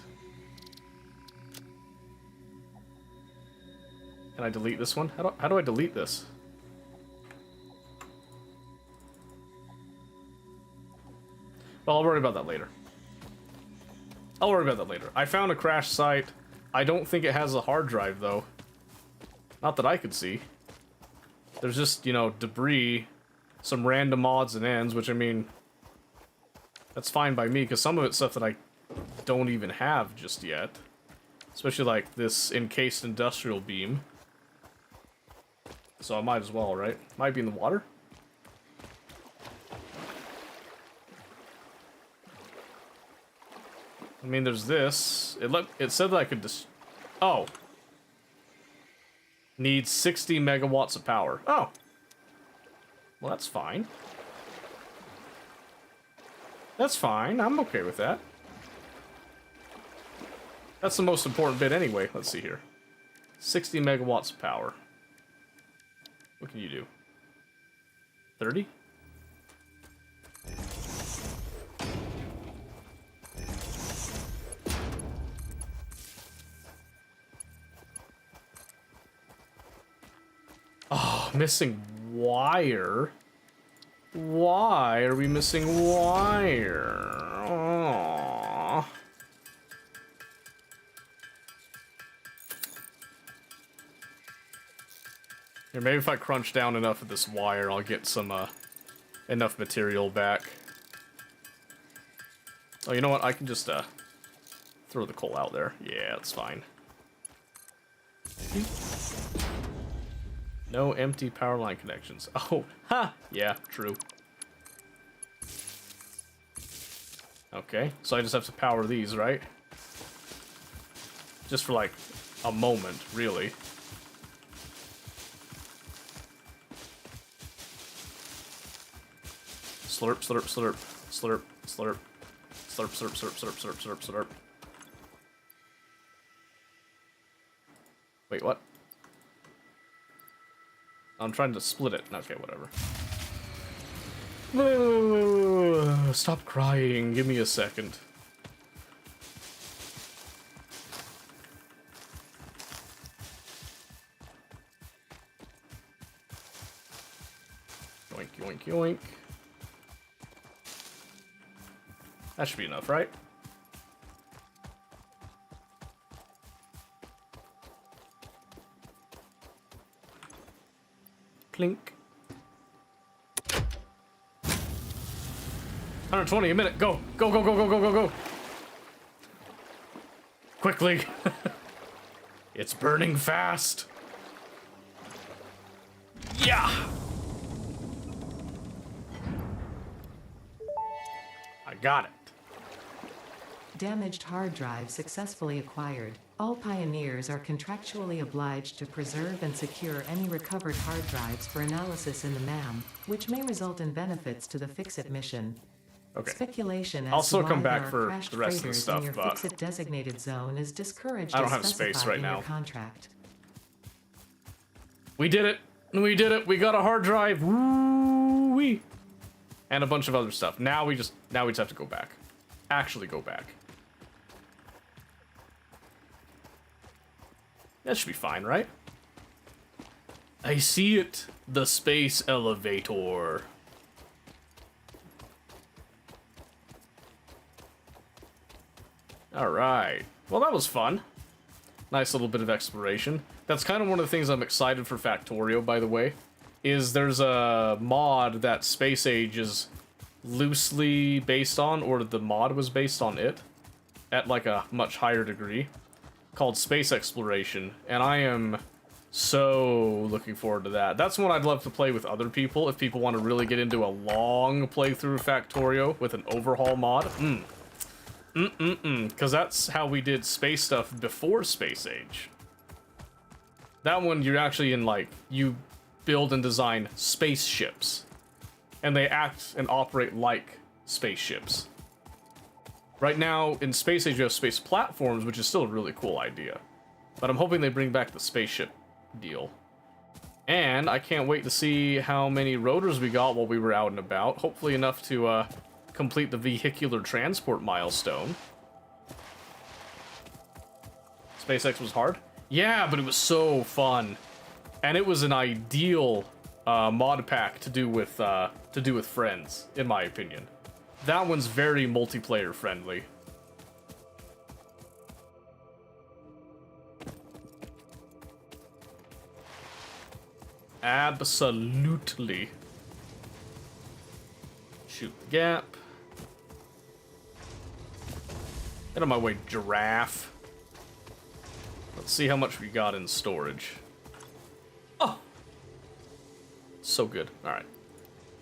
Can I delete this one? How do I delete this? Well, I'll worry about that later. I'll worry about that later. I found a crash site. I don't think it has a hard drive, though. Not that I could see. There's just, you know, debris, some random odds and ends, which, I mean, that's fine by me, because some of it's stuff that I don't even have just yet. Especially, like, this encased industrial beam. So I might as well, right? Might be in the water? I mean, there's this. It said that I could oh. Needs 60 megawatts of power. Oh. Well, that's fine. That's fine. I'm okay with that. That's the most important bit anyway. Let's see here. 60 megawatts of power. What can you do? 30? Oh, missing wire. Why are we missing wire? Aww. Here, maybe if I crunch down enough of this wire, I'll get some, enough material back. Oh, you know what? I can just, throw the coal out there. Yeah, that's fine. No empty power line connections. Oh, ha! Yeah, true. Okay, so I just have to power these, right? Just for, like, a moment, really. Slurp, slurp, slurp, slurp, slurp, slurp, slurp, slurp, slurp, slurp, slurp, slurp. Wait, what? I'm trying to split it. Okay, whatever. Stop crying. Give me a second. Yoink, yoink, yoink. That should be enough, right? Clink. 120 a minute. Go. Go, go, go, go, go, go, go. Quickly. It's burning fast. Yeah. I got it. Damaged hard drive successfully acquired. All pioneers are contractually obliged to preserve and secure any recovered hard drives for analysis in the MAM, which may result in benefits to the Fix-It mission. Okay. Speculation as I'll to still why come back there are for crashed the rest of the freighters stuff, in your but Fix-It designated zone is discouraged I don't as have space specified right in now. your contract. we did it. We did it. We got a hard drive. Woo-wee. And a bunch of other stuff. Now we just have to go back. Actually go back. That should be fine, right? I see it. The space elevator. Alright. Well, that was fun. Nice little bit of exploration. That's kind of one of the things I'm excited for Factorio, by the way. is there's a mod that Space Age is loosely based on, or the mod was based on it, at like a much higher degree, called Space Exploration, and I am so looking forward to that. That's one I'd love to play with other people, if people want to really get into a long playthrough of Factorio with an overhaul mod. Because that's how we did space stuff before Space Age. That one, you're actually in, like, you build and design spaceships. And they act and operate like spaceships. Right now, in Space Age, you have space platforms, which is still a really cool idea. But I'm hoping they bring back the spaceship deal. And I can't wait to see how many rotors we got while we were out and about. Hopefully enough to complete the vehicular transport milestone. SpaceX was hard? Yeah, but it was so fun. And it was an ideal mod pack to do with friends, in my opinion. That one's very multiplayer friendly. Absolutely. Shoot the gap. Get on my way, giraffe. Let's see how much we got in storage. Oh! So good. Alright.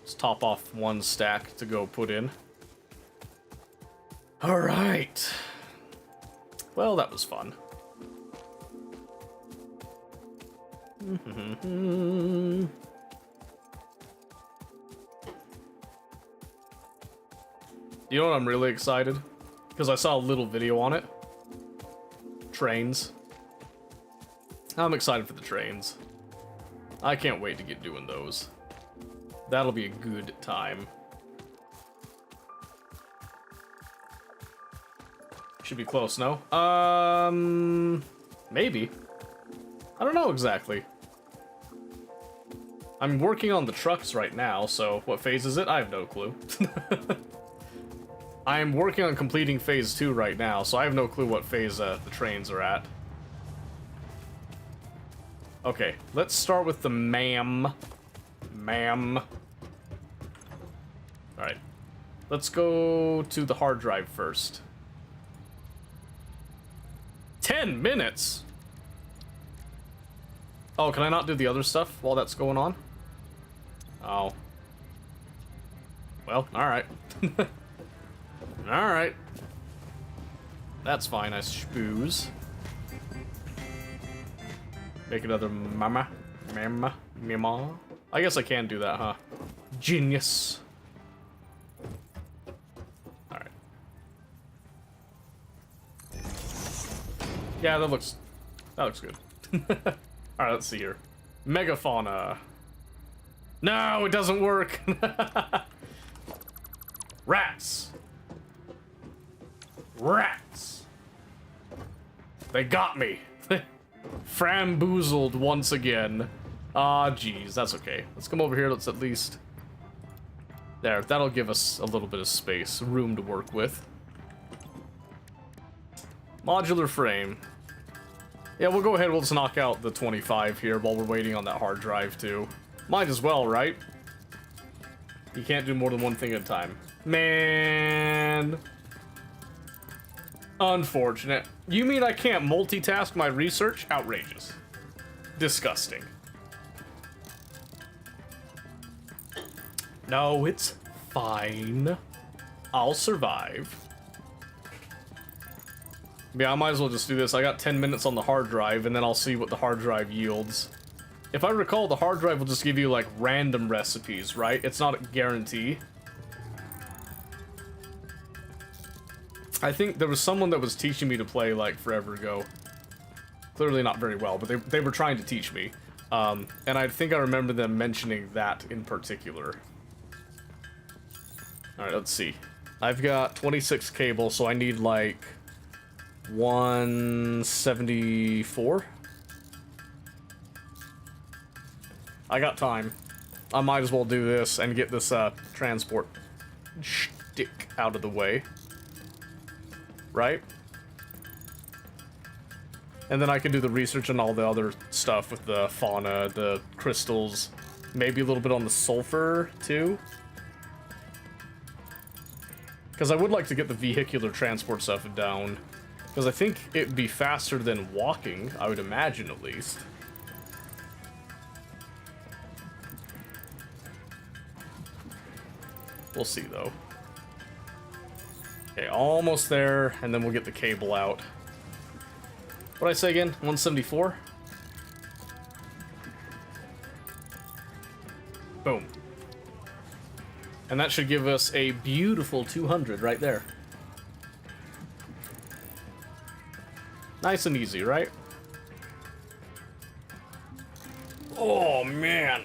Let's top off one stack to go put in. Alright. Well, that was fun. You know what, I'm really excited? Because I saw a little video on it. Trains. I'm excited for the trains. I can't wait to get doing those. That'll be a good time. Should be close, no? Maybe. I don't know exactly. I'm working on the trucks right now, so what phase is it? I have no clue. I'm working on completing phase 2 right now, so I have no clue what phase the trains are at. Okay, let's start with the Ma'am. Alright. Let's go to the hard drive first. 10 minutes? Oh, can I not do the other stuff while that's going on? Oh. Well, alright. Alright. That's fine, I spooze. Make another mama. I guess I can do that, huh? Genius. Alright. Yeah, that looks good. Alright, let's see here. Megafauna. No, it doesn't work. Rats. Rats. They got me. Framboozled once again. Ah, geez, that's okay. Let's come over here, let's at least... There, that'll give us a little bit of space, room to work with. Modular frame. Yeah, we'll go ahead, we'll just knock out the 25 here while we're waiting on that hard drive, too. Might as well, right? You can't do more than one thing at a time. Man... Unfortunate. You mean I can't multitask my research? Outrageous. Disgusting. No, it's fine. I'll survive. Yeah, I might as well just do this. I got 10 minutes on the hard drive, and then I'll see what the hard drive yields. If I recall, the hard drive will just give you, like, random recipes, right? It's not a guarantee. I think there was someone that was teaching me to play, like, forever ago. Clearly not very well, but they were trying to teach me. And I think I remember them mentioning that in particular. Alright, let's see. I've got 26 cable, so I need, like, 174? I got time. I might as well do this and get this, transport shtick out of the way. Right? And then I can do the research and all the other stuff with the fauna, the crystals, Maybe a little bit on the sulfur, too. Because I would like to get the vehicular transport stuff down. Because I think it'd be faster than walking, I would imagine at least. We'll see, though. Okay, almost there, and then we'll get the cable out. What'd I say again? 174? Boom. And that should give us a beautiful 200 right there. Nice and easy, right? Oh, man.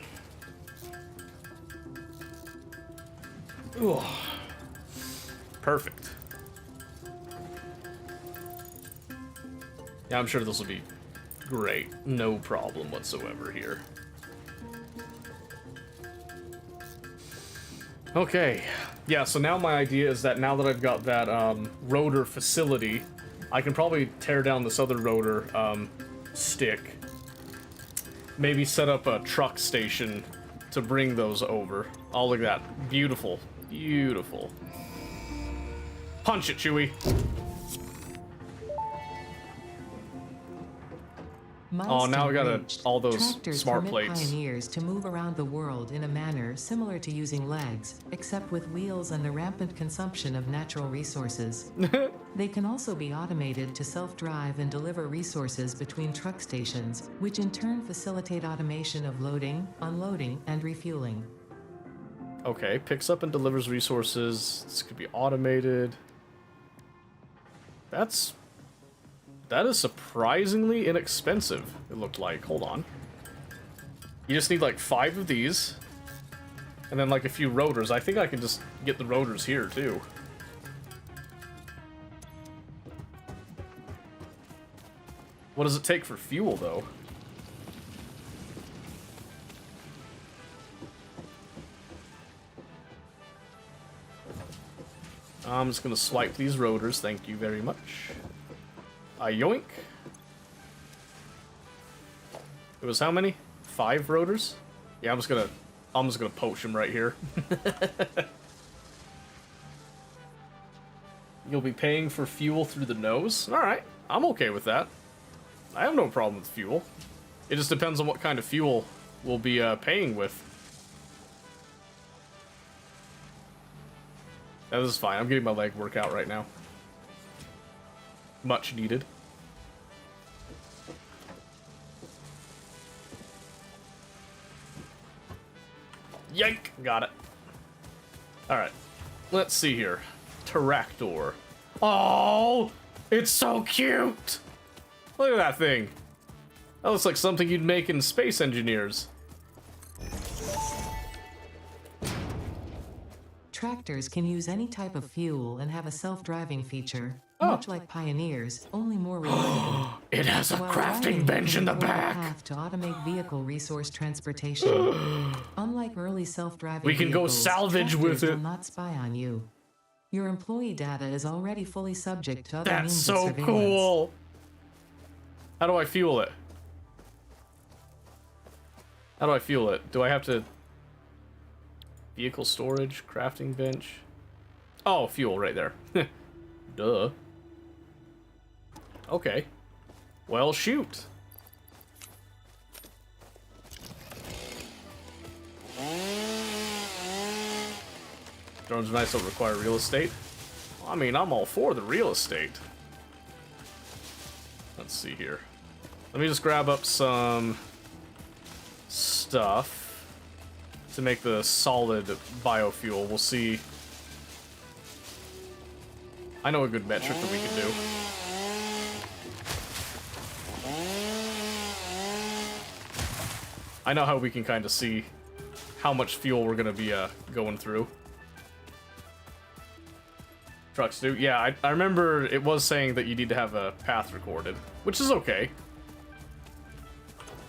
Ooh. Perfect. Yeah, I'm sure this will be great. No problem whatsoever here. Okay. Yeah, so now my idea is that now that I've got that rotor facility, I can probably tear down this other rotor stick. Maybe set up a truck station to bring those over. Oh, look at that. Beautiful. Beautiful. Punch it, Chewie. Oh, now we got all those Tractors smart permit plates. pioneers to move around the world in a manner similar to using legs, except with wheels and the rampant consumption of natural resources. They can also be automated to self-drive and deliver resources between truck stations, which in turn facilitate automation of loading, unloading, and refueling. Okay, picks up and delivers resources. This could be automated. That is surprisingly inexpensive, it looked like. Hold on. You just need like 5 of these. And then like a few rotors. I think I can just get the rotors here too. What does it take for fuel though? I'm just gonna swipe these rotors, thank you very much. Yoink. It was how many? 5 rotors? Yeah, I'm just gonna poach him right here. You'll be paying for fuel through the nose? Alright, I'm okay with that. I have no problem with fuel. It just depends on what kind of fuel we'll be paying with. That is fine. I'm getting my leg workout right now. Much needed. Yank! Got it. Alright. Let's see here. Tractor. Oh! It's so cute! Look at that thing. That looks like something you'd make in Space Engineers. Tractors can use any type of fuel and have a self-driving feature, Oh. much like Pioneers, only more reliable. It has a While crafting driving, bench you in the can forge a back. path to automate vehicle resource transportation. Unlike early self-driving We can go vehicles, salvage with tractors it. will not spy on you. Your employee data is already fully subject to other That's means of so surveillance. cool. How do I fuel it? How do I fuel it? Do I have to... Vehicle storage, crafting bench. Oh, fuel right there. Duh. Okay. Well, shoot. Drones are nice, don't require real estate. I mean, I'm all for the real estate. Let's see here. Let me just grab up some stuff to make the solid biofuel. We'll see. I know a good metric that we can do. I know how we can kind of see how much fuel we're going to be going through. Trucks do. Yeah, I remember it was saying that you need to have a path recorded, which is okay.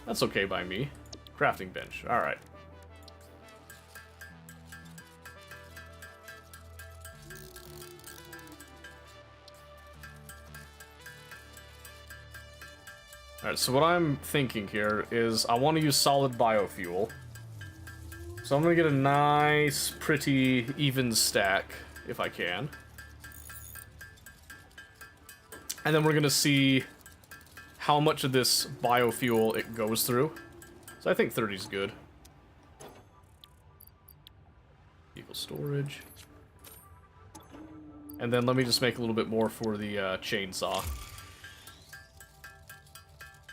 That's okay by me. Crafting bench. All right. Alright, so what I'm thinking here is I want to use solid biofuel. So I'm gonna get a nice, pretty, even stack, if I can. And then we're gonna see how much of this biofuel it goes through. So I think 30 is good. Vehicle storage. And then let me just make a little bit more for the chainsaw.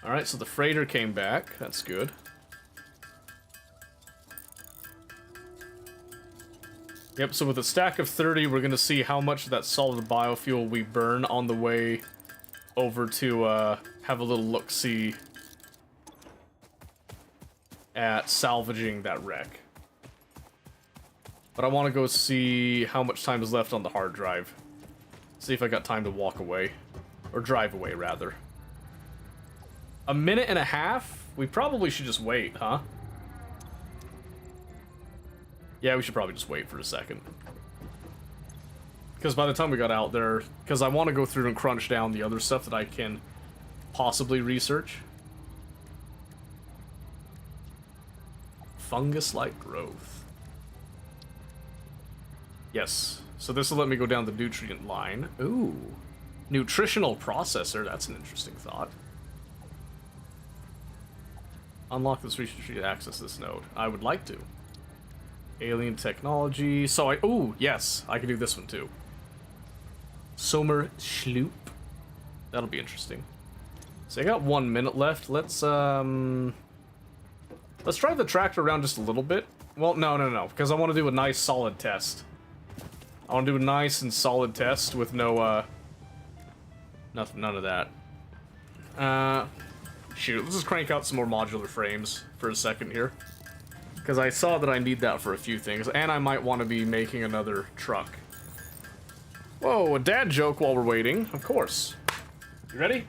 Alright, so the freighter came back. That's good. Yep, so with a stack of 30, we're going to see how much of that solid biofuel we burn on the way over to have a little look-see at salvaging that wreck. But I want to go see how much time is left on the hard drive. See if I got time to walk away. Or drive away, rather. A minute and a half? We probably should just wait, huh? Yeah, we should probably just wait for a second. Because by the time we got out there... Because I want to go through and crunch down the other stuff that I can possibly research. Fungus-like growth. Yes. So this will let me go down the nutrient line. Ooh. Nutritional processor. That's an interesting thought. Unlock this research to access this node. I would like to. Alien technology. So ooh, yes. I can do this one too. Somer Schloop. That'll be interesting. So I got 1 minute left. Let's drive the tractor around just a little bit. Well, no. Because I want to do a nice solid test. I want to do a nice and solid test with no, none of that. Shoot, let's just crank out some more modular frames for a second here. Because I saw that I need that for a few things, and I might want to be making another truck. Whoa, a dad joke while we're waiting, of course. You ready?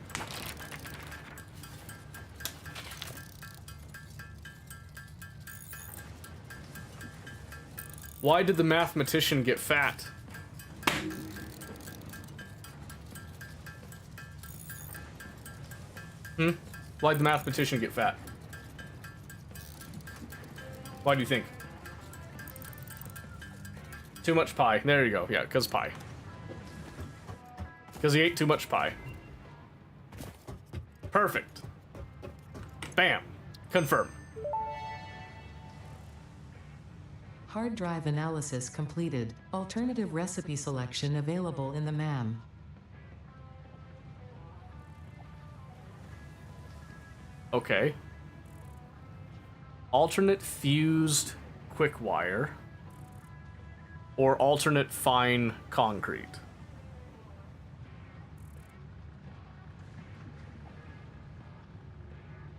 Why did the mathematician get fat? Why'd the mathematician get fat? Why do you think? Too much pie. There you go. Yeah, because pie. Because he ate too much pie. Perfect. Bam. Confirm. Hard drive analysis completed. Alternative recipe selection available in the MAM. Okay. Alternate fused quick wire. Or alternate fine concrete.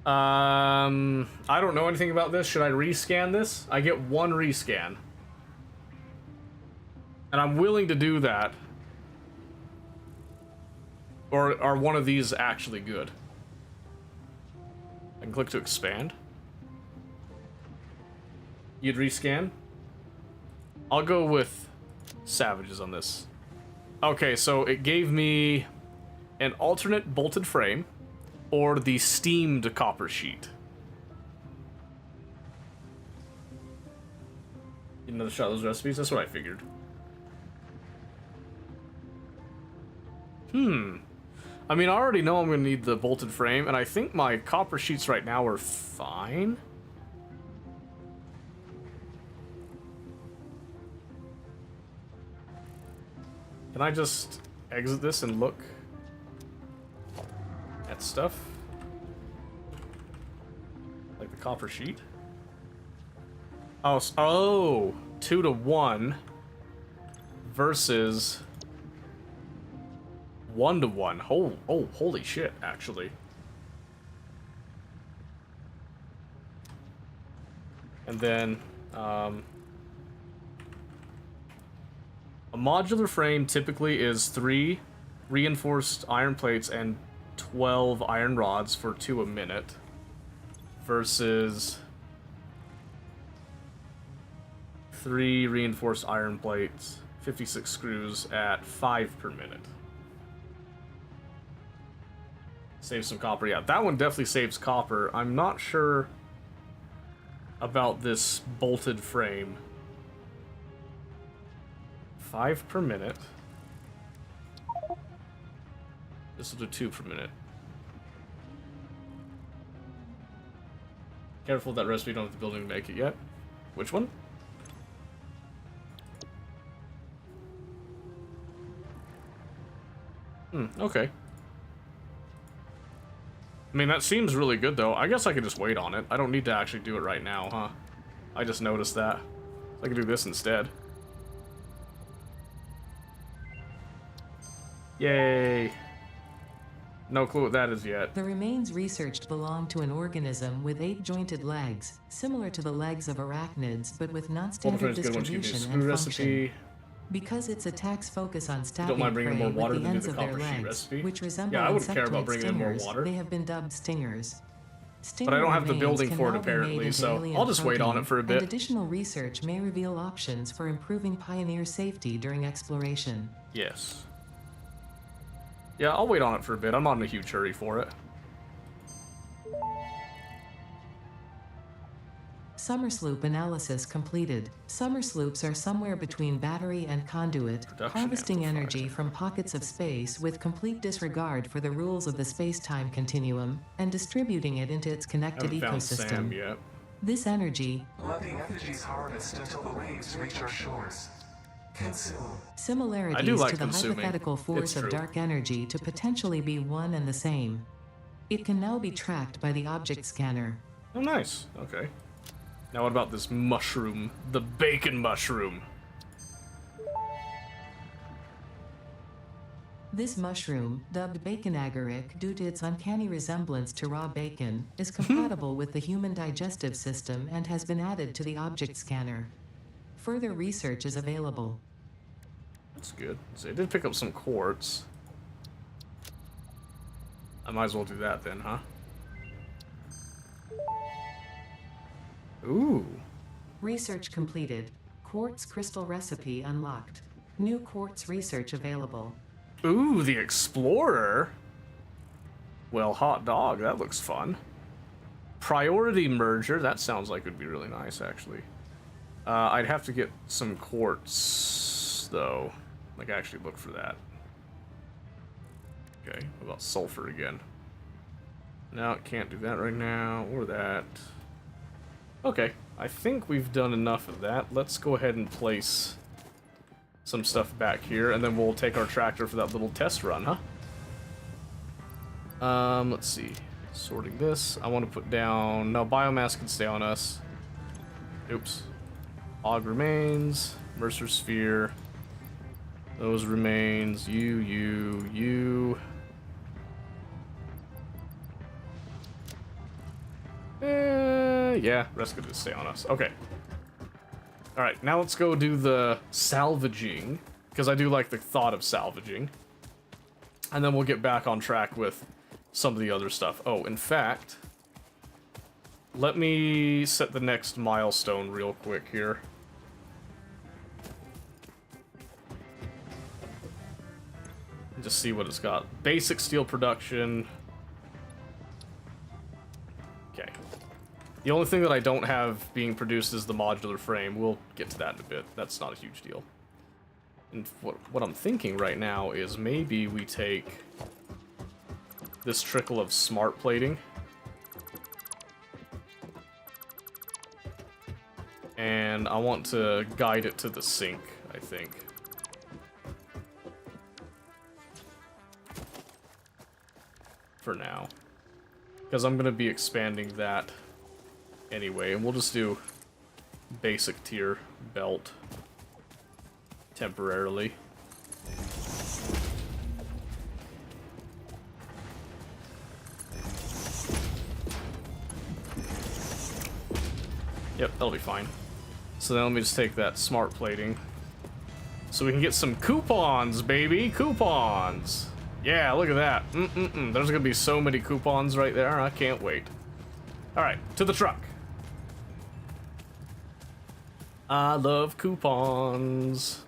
I don't know anything about this. Should I rescan this? I get 1 rescan. And I'm willing to do that. Or are one of these actually good? I can click to expand. You'd rescan? I'll go with savages on this. Okay, so it gave me an alternate bolted frame or the steamed copper sheet. Get another shot of those recipes? That's what I figured. I mean, I already know I'm going to need the bolted frame, and I think my copper sheets right now are fine. Can I just exit this and look at stuff? Like the copper sheet? Oh, 2 to 1 versus 1 to 1. Oh, holy shit, actually. And then, a modular frame typically is 3 reinforced iron plates and 12 iron rods for 2 a minute versus 3 reinforced iron plates, 56 screws at 5 per minute. Save some copper. Yeah, that one definitely saves copper. I'm not sure about this bolted frame. 5 per minute. This will do 2 per minute. Careful that recipe, don't have the building to make it yet. Which one? Okay. I mean, that seems really good, though. I guess I could just wait on it. I don't need to actually do it right now, huh? I just noticed that. I can do this instead. Yay! No clue what that is yet. The remains researched belong to an organism with 8 jointed legs, similar to the legs of arachnids, but with non-standard distribution and function. Because its attacks focus on stabbing mind bringing prey more water with the than do ends the of their copper sheet legs, recipe? which resemble Yeah, I wouldn't care about insectoid bringing in more stingers, water. they have been dubbed stingers. But I don't have the Stinger building remains for it, can now be made apparently, into so alien I'll just wait on protein, it for a and bit. additional research may reveal options for improving Pioneer safety during exploration. Yes. Yeah, I'll wait on it for a bit. I'm not in a huge hurry for it. Summer sloop analysis completed. Summer sloops are somewhere between battery and conduit, Production harvesting amplifier. energy from pockets of space with complete disregard for the rules of the space-time continuum, and distributing it into its connected Haven't found Sam ecosystem. yet. This energy, Let the energies harvest until the waves reach our shores. Consume. similarities like to the consuming. hypothetical force It's of true. dark energy to potentially be one and the same. It can now be tracked by the object scanner. Oh, nice. Okay. Now what about this mushroom? The bacon mushroom. This mushroom, dubbed bacon agaric due to its uncanny resemblance to raw bacon, is compatible with the human digestive system and has been added to the object scanner. Further research is available. That's good. So I did pick up some quartz. I might as well do that then, huh? Ooh. Research completed. Quartz crystal recipe unlocked. New quartz research available. Ooh, the Explorer. Well, hot dog, that looks fun. Priority merger, that sounds like it would be really nice, actually. I'd have to get some quartz, though. Like, actually look for that. Okay, what about sulfur again? No, can't do that right now, or that. Okay, I think we've done enough of that. Let's go ahead and place some stuff back here, and then we'll take our tractor for that little test run, huh? Let's see. Sorting this. I want to put down... No, biomass can stay on us. Oops. Og remains. Mercer sphere. Those remains. You. Yeah, rest could just stay on us. Okay. Alright, now let's go do the salvaging, because I do like the thought of salvaging. And then we'll get back on track with some of the other stuff. Oh, in fact, let me set the next milestone real quick here. Just see what it's got. Basic steel production. Okay. The only thing that I don't have being produced is the modular frame. We'll get to that in a bit. That's not a huge deal. And what I'm thinking right now is maybe we take this trickle of smart plating and I want to guide it to the sink, I think. For now. Because I'm going to be expanding that anyway, and we'll just do basic tier belt temporarily. Yep, that'll be fine. So then let me just take that smart plating so we can get some coupons, baby! Coupons! Yeah, look at that. There's gonna be so many coupons right there. I can't wait. Alright, to the truck. I love coupons.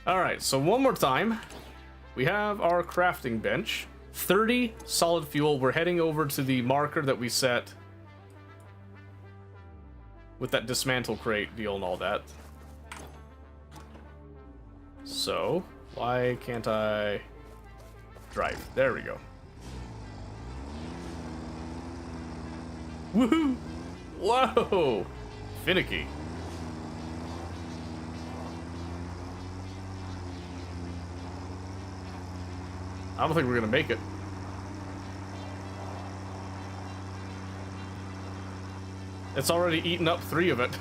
Alright, so one more time. we have our crafting bench. 30 solid fuel. We're heading over to the marker that we set with that dismantle crate deal and all that. So, why can't I drive? There we go. Woohoo! Whoa! Finicky. I don't think we're gonna make it. It's already eaten up 3 of it.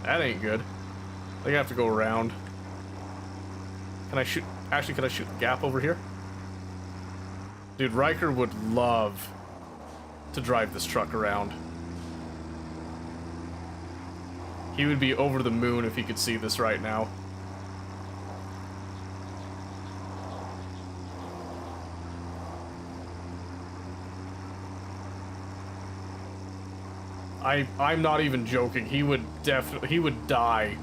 That ain't good. I think I have to go around. Can I shoot? Actually, can I shoot the gap over here? Dude, Riker would love to drive this truck around. He would be over the moon if he could see this right now. I'm not even joking. He would die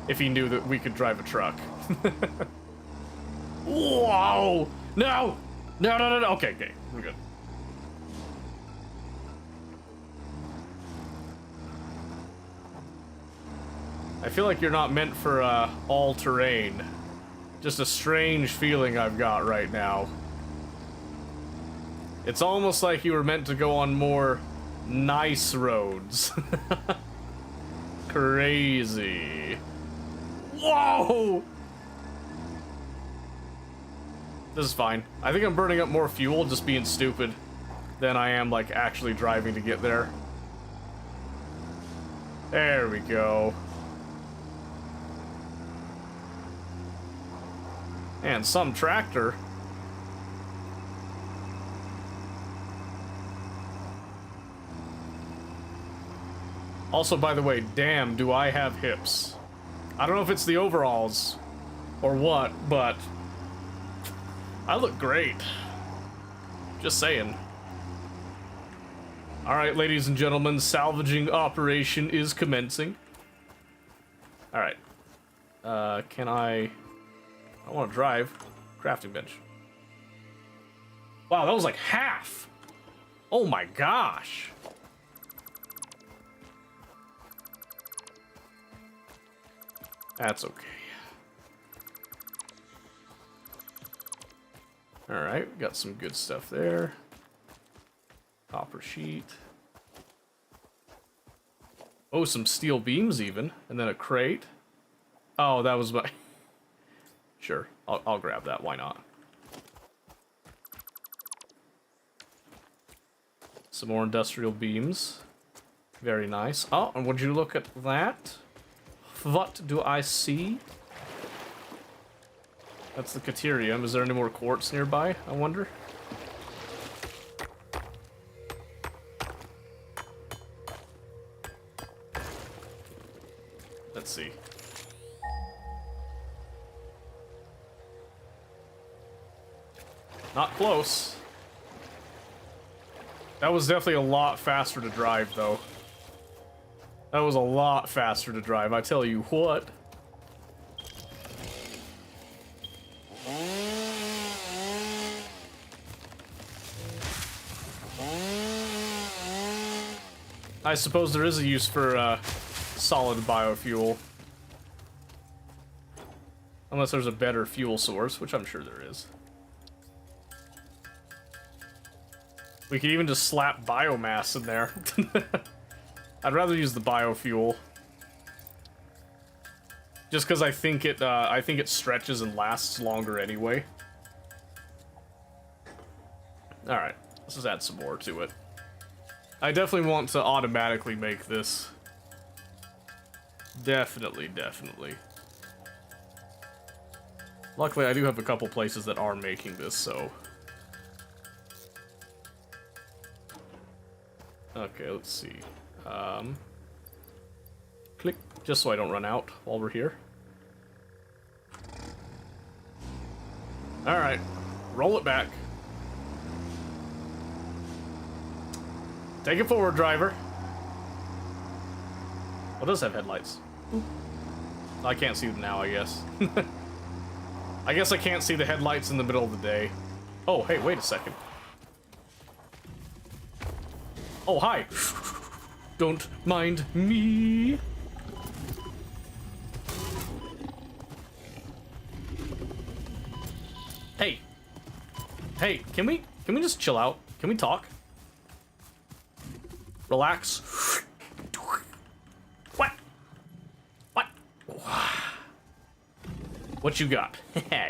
if he knew that we could drive a truck. Whoa! No! No, no, no, no. Okay, okay. We're good. I feel like you're not meant for all-terrain. Just a strange feeling I've got right now. It's almost like you were meant to go on more nice roads. Crazy. Whoa! This is fine. I think I'm burning up more fuel just being stupid than I am, like, actually driving to get there. There we go. And some tractor. Also, by the way, damn, do I have hips. I don't know if it's the overalls or what, but I look great. Just saying. Alright, ladies and gentlemen, salvaging operation is commencing. Alright. Can I want to drive. Crafting bench. Wow, that was like half. Oh my gosh. That's okay. Alright, we got some good stuff there. Copper sheet. Oh, some steel beams even. And then a crate. Oh, that was my... Sure, I'll grab that, why not? Some more industrial beams. Very nice. Oh, and would you look at that? What do I see? That's the Caterium. Is there any more quartz nearby, I wonder? Let's see. Not close. That was definitely a lot faster to drive, though. That was a lot faster to drive, I tell you what. I suppose there is a use for solid biofuel. Unless there's a better fuel source, which I'm sure there is. We could even just slap biomass in there. I'd rather use the biofuel. Just because I think it stretches and lasts longer anyway. Alright, let's just add some more to it. I definitely want to automatically make this. Definitely, definitely. Luckily, I do have a couple places that are making this, so... Okay, let's see. Click, just so I don't run out while we're here. Alright, roll it back. Take it forward, driver. Well, it does have headlights. I can't see them now, I guess. I guess I can't see the headlights in the middle of the day. Oh, hey, wait a second. Oh, hi. Don't mind me. Hey. Hey, can we just chill out? Can we talk? Relax. What? What? What you got?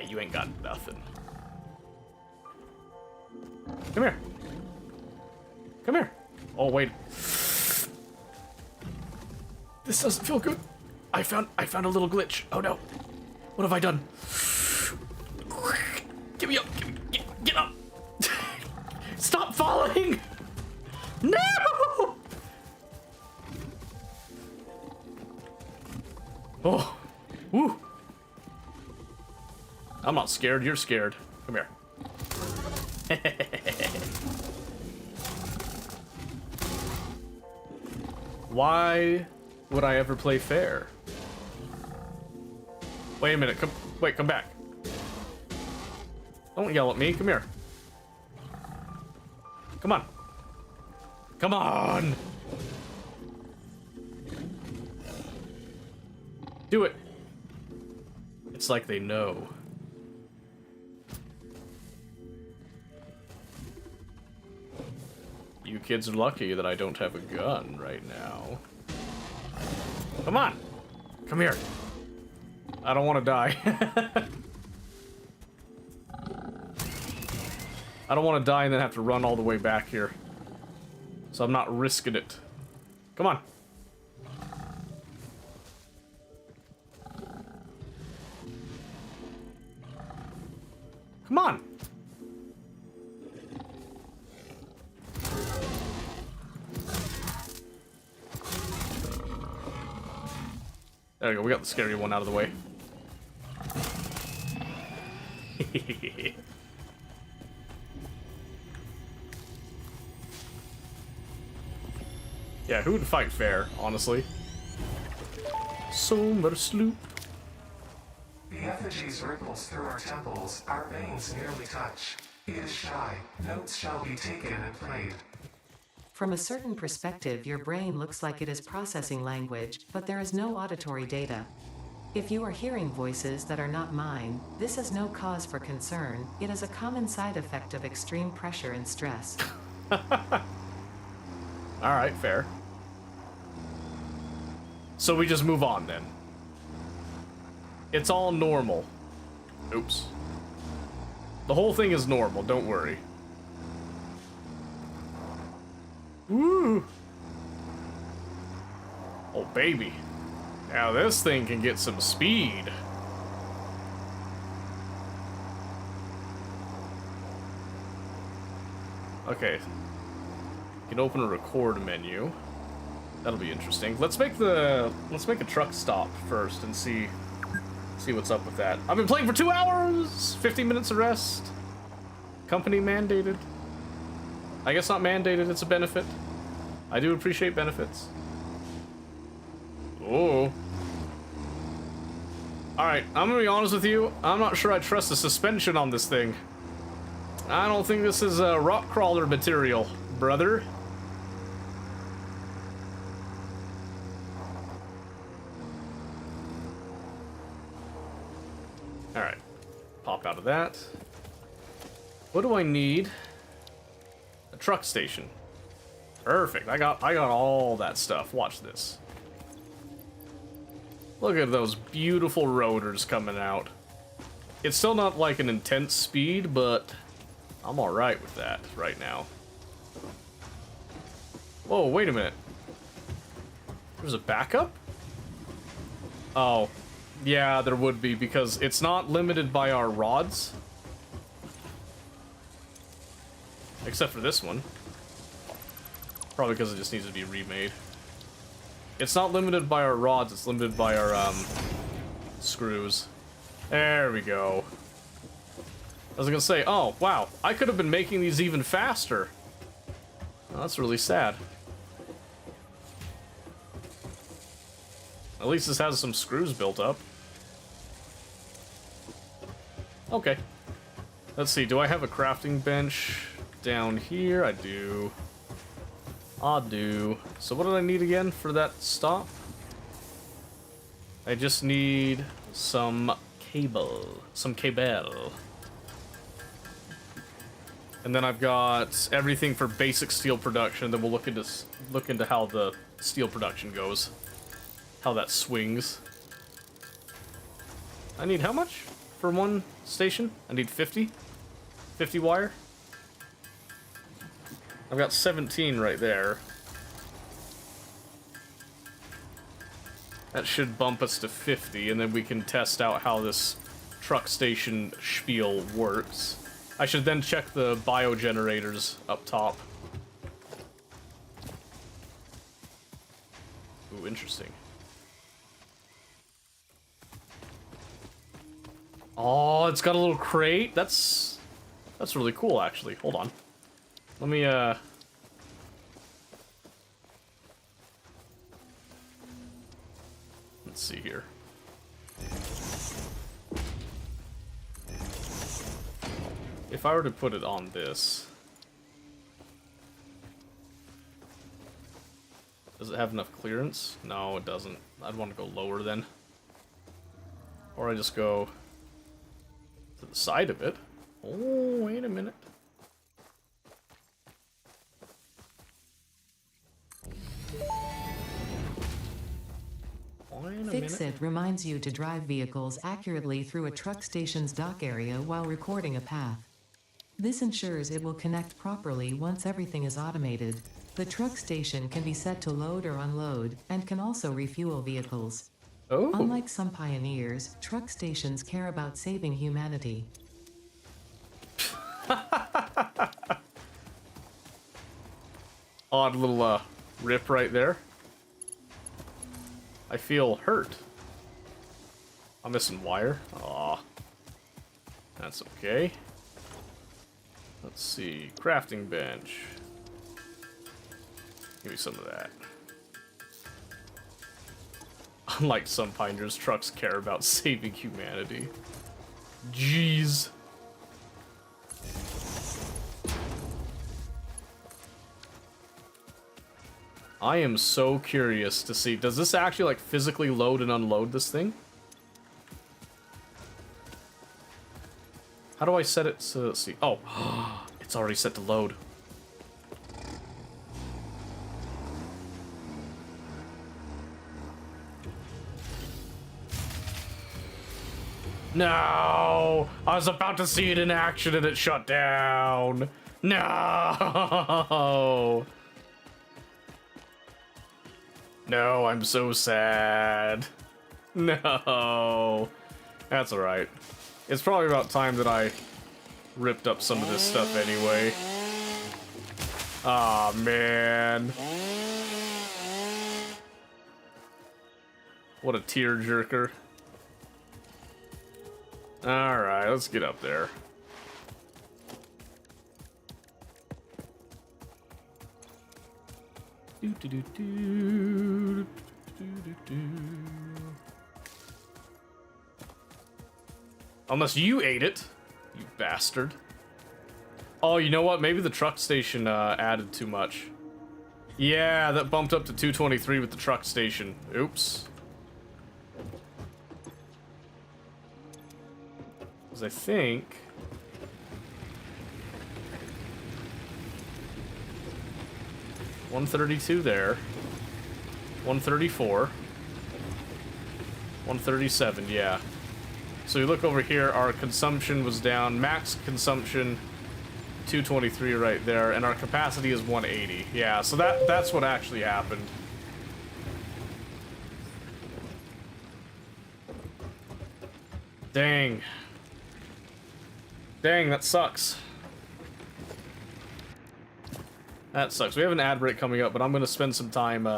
You ain't got nothing. Come here. Come here. Oh, wait. This doesn't feel good. I found a little glitch. Oh no. What have I done? Give me up. Get up. Stop falling. No. Oh. Woo. I'm not scared. You're scared. Come here. Why would I ever play fair? Wait a minute. Come back. Don't yell at me. Come here. Come on. Come on. Do it. It's like they know. You kids are lucky that I don't have a gun right now. Come on. Come here. I don't want to die. I don't want to die and then have to run all the way back here. So I'm not risking it. Come on. Come on. There we go, we got the scary one out of the way. Yeah, who would fight fair, honestly? Summer sloop. The effigies ripples through our temples, our veins nearly touch. He is shy, notes shall be taken and played. From a certain perspective, your brain looks like it is processing language, but there is no auditory data. If you are hearing voices that are not mine, this is no cause for concern. It is a common side effect of extreme pressure and stress. Alright, fair. So we just move on then. It's all normal. Oops. The whole thing is normal, don't worry. Woo! Oh, baby. Now this thing can get some speed. Okay. You can open a record menu. That'll be interesting. Let's make a truck stop first and see what's up with that. I've been playing for 2 hours! 15 minutes of rest. Company mandated. I guess not mandated, it's a benefit. I do appreciate benefits. Oh. Alright, I'm gonna be honest with you. I'm not sure I trust the suspension on this thing. I don't think this is rock crawler material, brother. Alright. Pop out of that. What do I need? A truck station. Perfect. I got all that stuff. Watch this. Look at those beautiful rotors coming out. It's still not like an intense speed, but I'm alright with that right now. Whoa, wait a minute. There's a backup? Oh, yeah, there would be, because it's not limited by our rods. Except for this one. Probably because it just needs to be remade. It's not limited by our rods, it's limited by our, screws. There we go. I was gonna say, oh, wow, I could have been making these even faster. Oh, that's really sad. At least this has some screws built up. Okay. Let's see, do I have a crafting bench down here? I do. I do. So what did I need again for that stop? I just need some cable. Some cable. And then I've got everything for basic steel production. Then we'll look into how the steel production goes. How that swings. I need how much for one station? I need 50? 50 wire? I've got 17 right there. That should bump us to 50, and then we can test out how this truck station spiel works. I should then check the biogenerators up top. Ooh, interesting. Oh, it's got a little crate. That's really cool, actually. Hold on. Let me, let's see here. If I were to put it on this... Does it have enough clearance? No, it doesn't. I'd want to go lower then. Or I just go to the side of it. Oh, wait a minute. Fix-It reminds you to drive vehicles accurately through a truck station's dock area while recording a path. This ensures it will connect properly once everything is automated. The truck station can be set to load or unload, and can also refuel vehicles. Oh. Unlike some pioneers, truck stations care about saving humanity. Odd little rip right there. I feel hurt. I'm missing wire. Aw. That's okay. Let's see. Crafting bench. Give me some of that. Unlike some pioneers, trucks care about saving humanity. Jeez. I am so curious to see, does this actually like physically load and unload this thing? How do I set it so, let's see. Oh, it's already set to load. No! I was about to see it in action and it shut down. No! No, I'm so sad. No. That's alright. It's probably about time that I ripped up some of this stuff anyway. Aw, man. What a tearjerker. Alright, let's get up there. Unless you ate it, you bastard. Oh, you know what? Maybe the truck station added too much. Yeah, that bumped up to 223 with the truck station. Oops. Because I think... $132 there. 134. 137, yeah. So you look over here, our consumption was down. Max consumption, 223 right there, and our capacity is 180. Yeah, so that's what actually happened. Dang. Dang, that sucks. That sucks. We have an ad break coming up, but I'm going to spend some time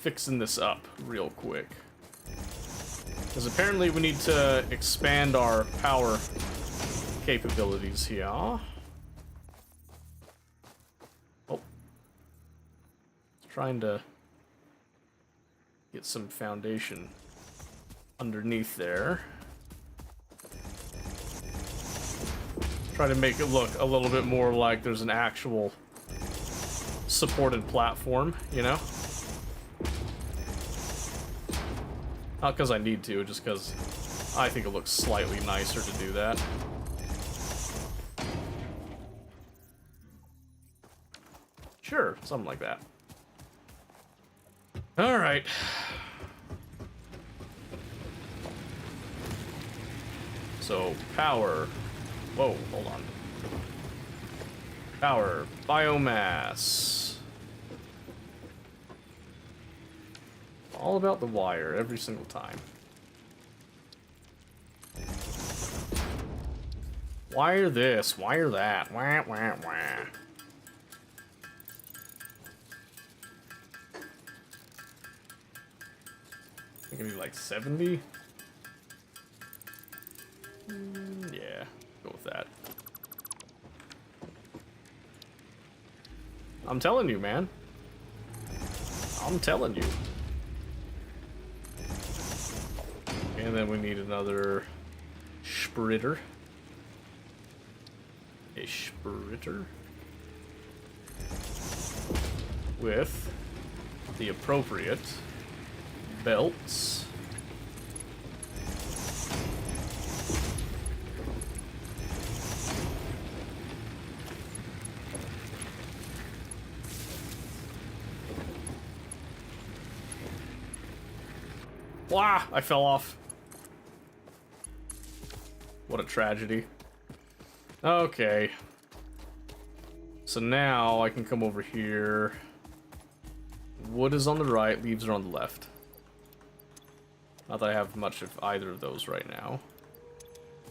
fixing this up real quick. Because apparently we need to expand our power capabilities here. Oh. Trying to get some foundation underneath there. Try to make it look a little bit more like there's an actual supported platform, you know? Not because I need to, just because I think it looks slightly nicer to do that. Sure, something like that. Alright. So, power. Whoa, hold on. Power. Biomass. All about the wire every single time. Wire this, wire that. Wah, wah, wah. I think I need like 70. Yeah, go with that. I'm telling you, man. I'm telling you. And then we need another spritter. A spritter. With the appropriate belts. Wah! I fell off. What a tragedy. Okay. So now I can come over here. Wood is on the right, leaves are on the left. Not that I have much of either of those right now.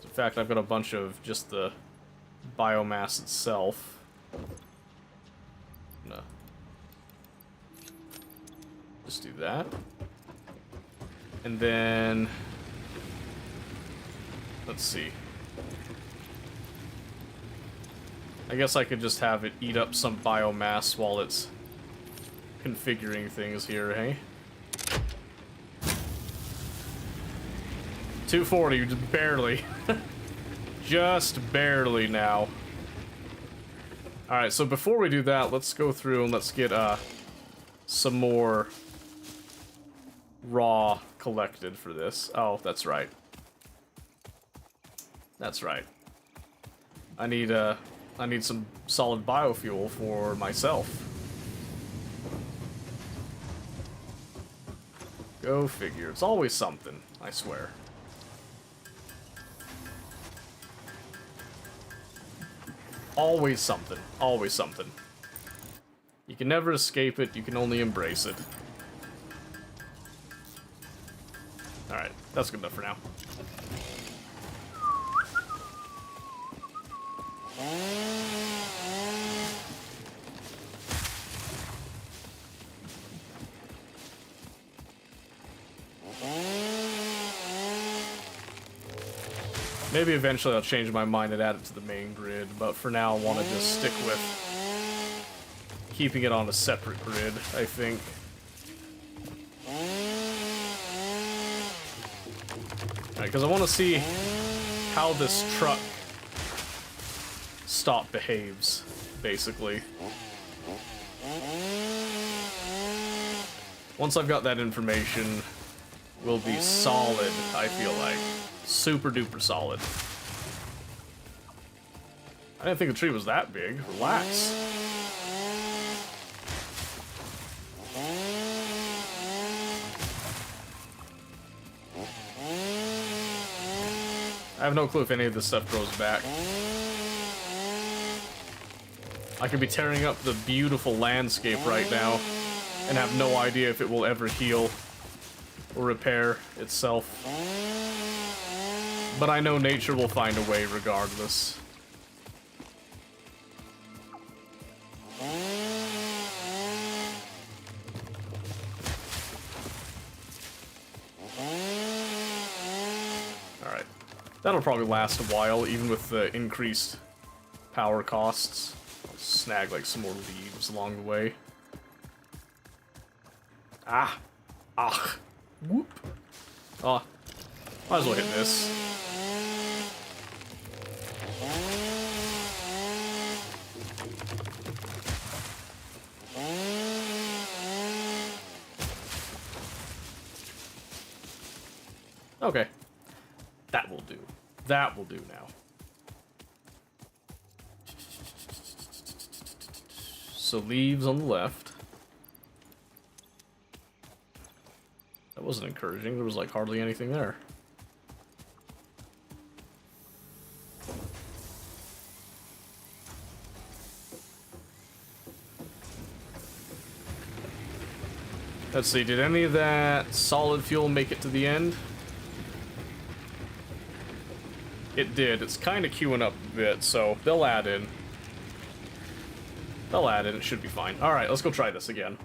In fact, I've got a bunch of just the biomass itself. No. Just do that. And then... let's see. I guess I could just have it eat up some biomass while it's configuring things here, hey? 240, just barely. Just barely now. Alright, so before we do that, let's go through and let's get some more raw collected for this. Oh, that's right. That's right. I need some solid biofuel for myself. Go figure. It's always something, I swear. Always something. Always something. You can never escape it, you can only embrace it. Alright, that's good enough for now. Maybe eventually I'll change my mind and add it to the main grid, but for now I want to just stick with keeping it on a separate grid, I think. Alright, because I want to see how this truck stop behaves, basically. Once I've got that information, we'll be solid, I feel like. Super duper solid. I didn't think the tree was that big. Relax. I have no clue if any of this stuff grows back. I could be tearing up the beautiful landscape right now and have no idea if it will ever heal or repair itself. But I know nature will find a way regardless. Alright. That'll probably last a while, even with the increased power costs. I'll snag like some more leaves along the way. Ah! Ah! Whoop! Oh. Might as well hit this. That will do. That will do now. So leaves on the left. That wasn't encouraging. There was like hardly anything there. Let's see, did any of that solid fuel make it to the end? It did. It's kind of queuing up a bit, so they'll add in. They'll add in. It should be fine. Alright, let's go try this again.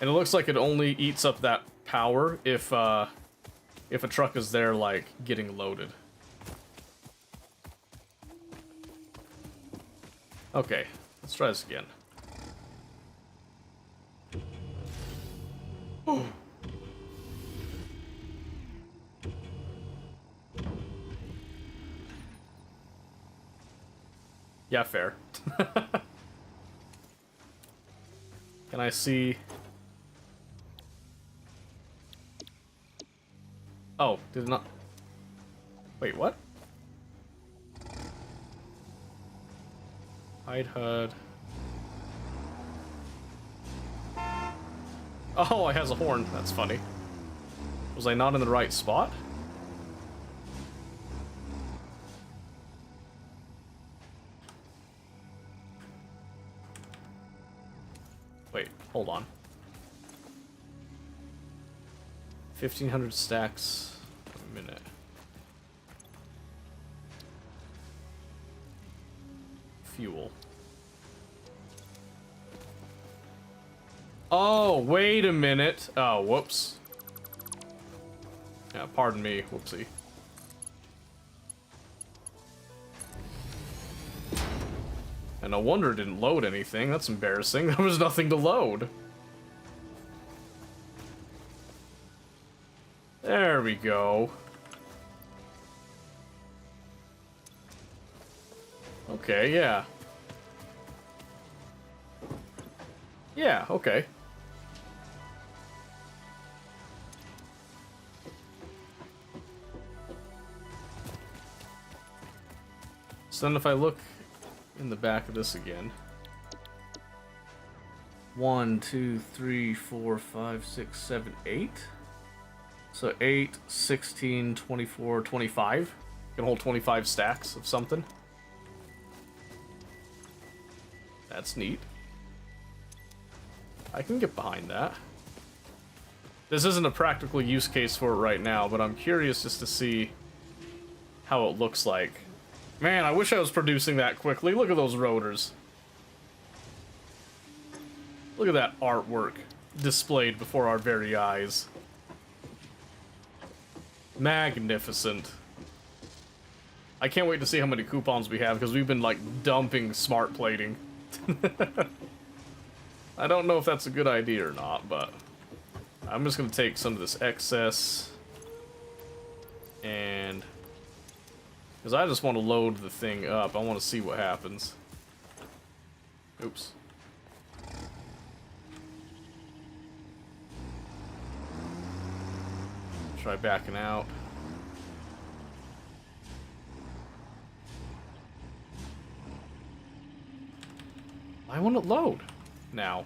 And it looks like it only eats up that power if a truck is there, like, getting loaded. Okay, let's try this again. Oh. Yeah, fair. Can I see? Oh, did it not? Wait, what? Hide HUD. Oh, it has a horn. That's funny. Was I not in the right spot? Wait, hold on. 1,500 stacks a minute. Fuel. Oh, wait a minute. Oh, whoops. Yeah, pardon me. Whoopsie. And no wonder it didn't load anything. That's embarrassing. There was nothing to load. There we go. Okay, yeah. Yeah, okay. So then if I look in the back of this again. 1, 2, 3, 4, 5, 6, 7, 8. So 8, 16, 24, 25. Can hold 25 stacks of something. That's neat. I can get behind that. This isn't a practical use case for it right now, but I'm curious just to see how it looks like. Man, I wish I was producing that quickly. Look at those rotors. Look at that artwork displayed before our very eyes. Magnificent. I can't wait to see how many coupons we have, because we've been, like, dumping smart plating. I don't know if that's a good idea or not, but I'm just going to take some of this excess and... because I just want to load the thing up. I want to see what happens. Oops. Try backing out. Why won't it load now?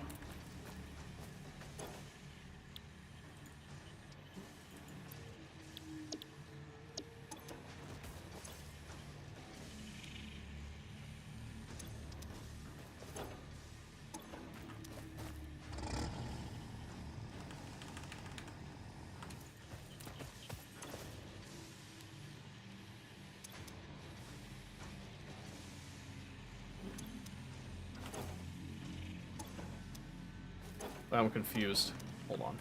I'm confused. Hold on.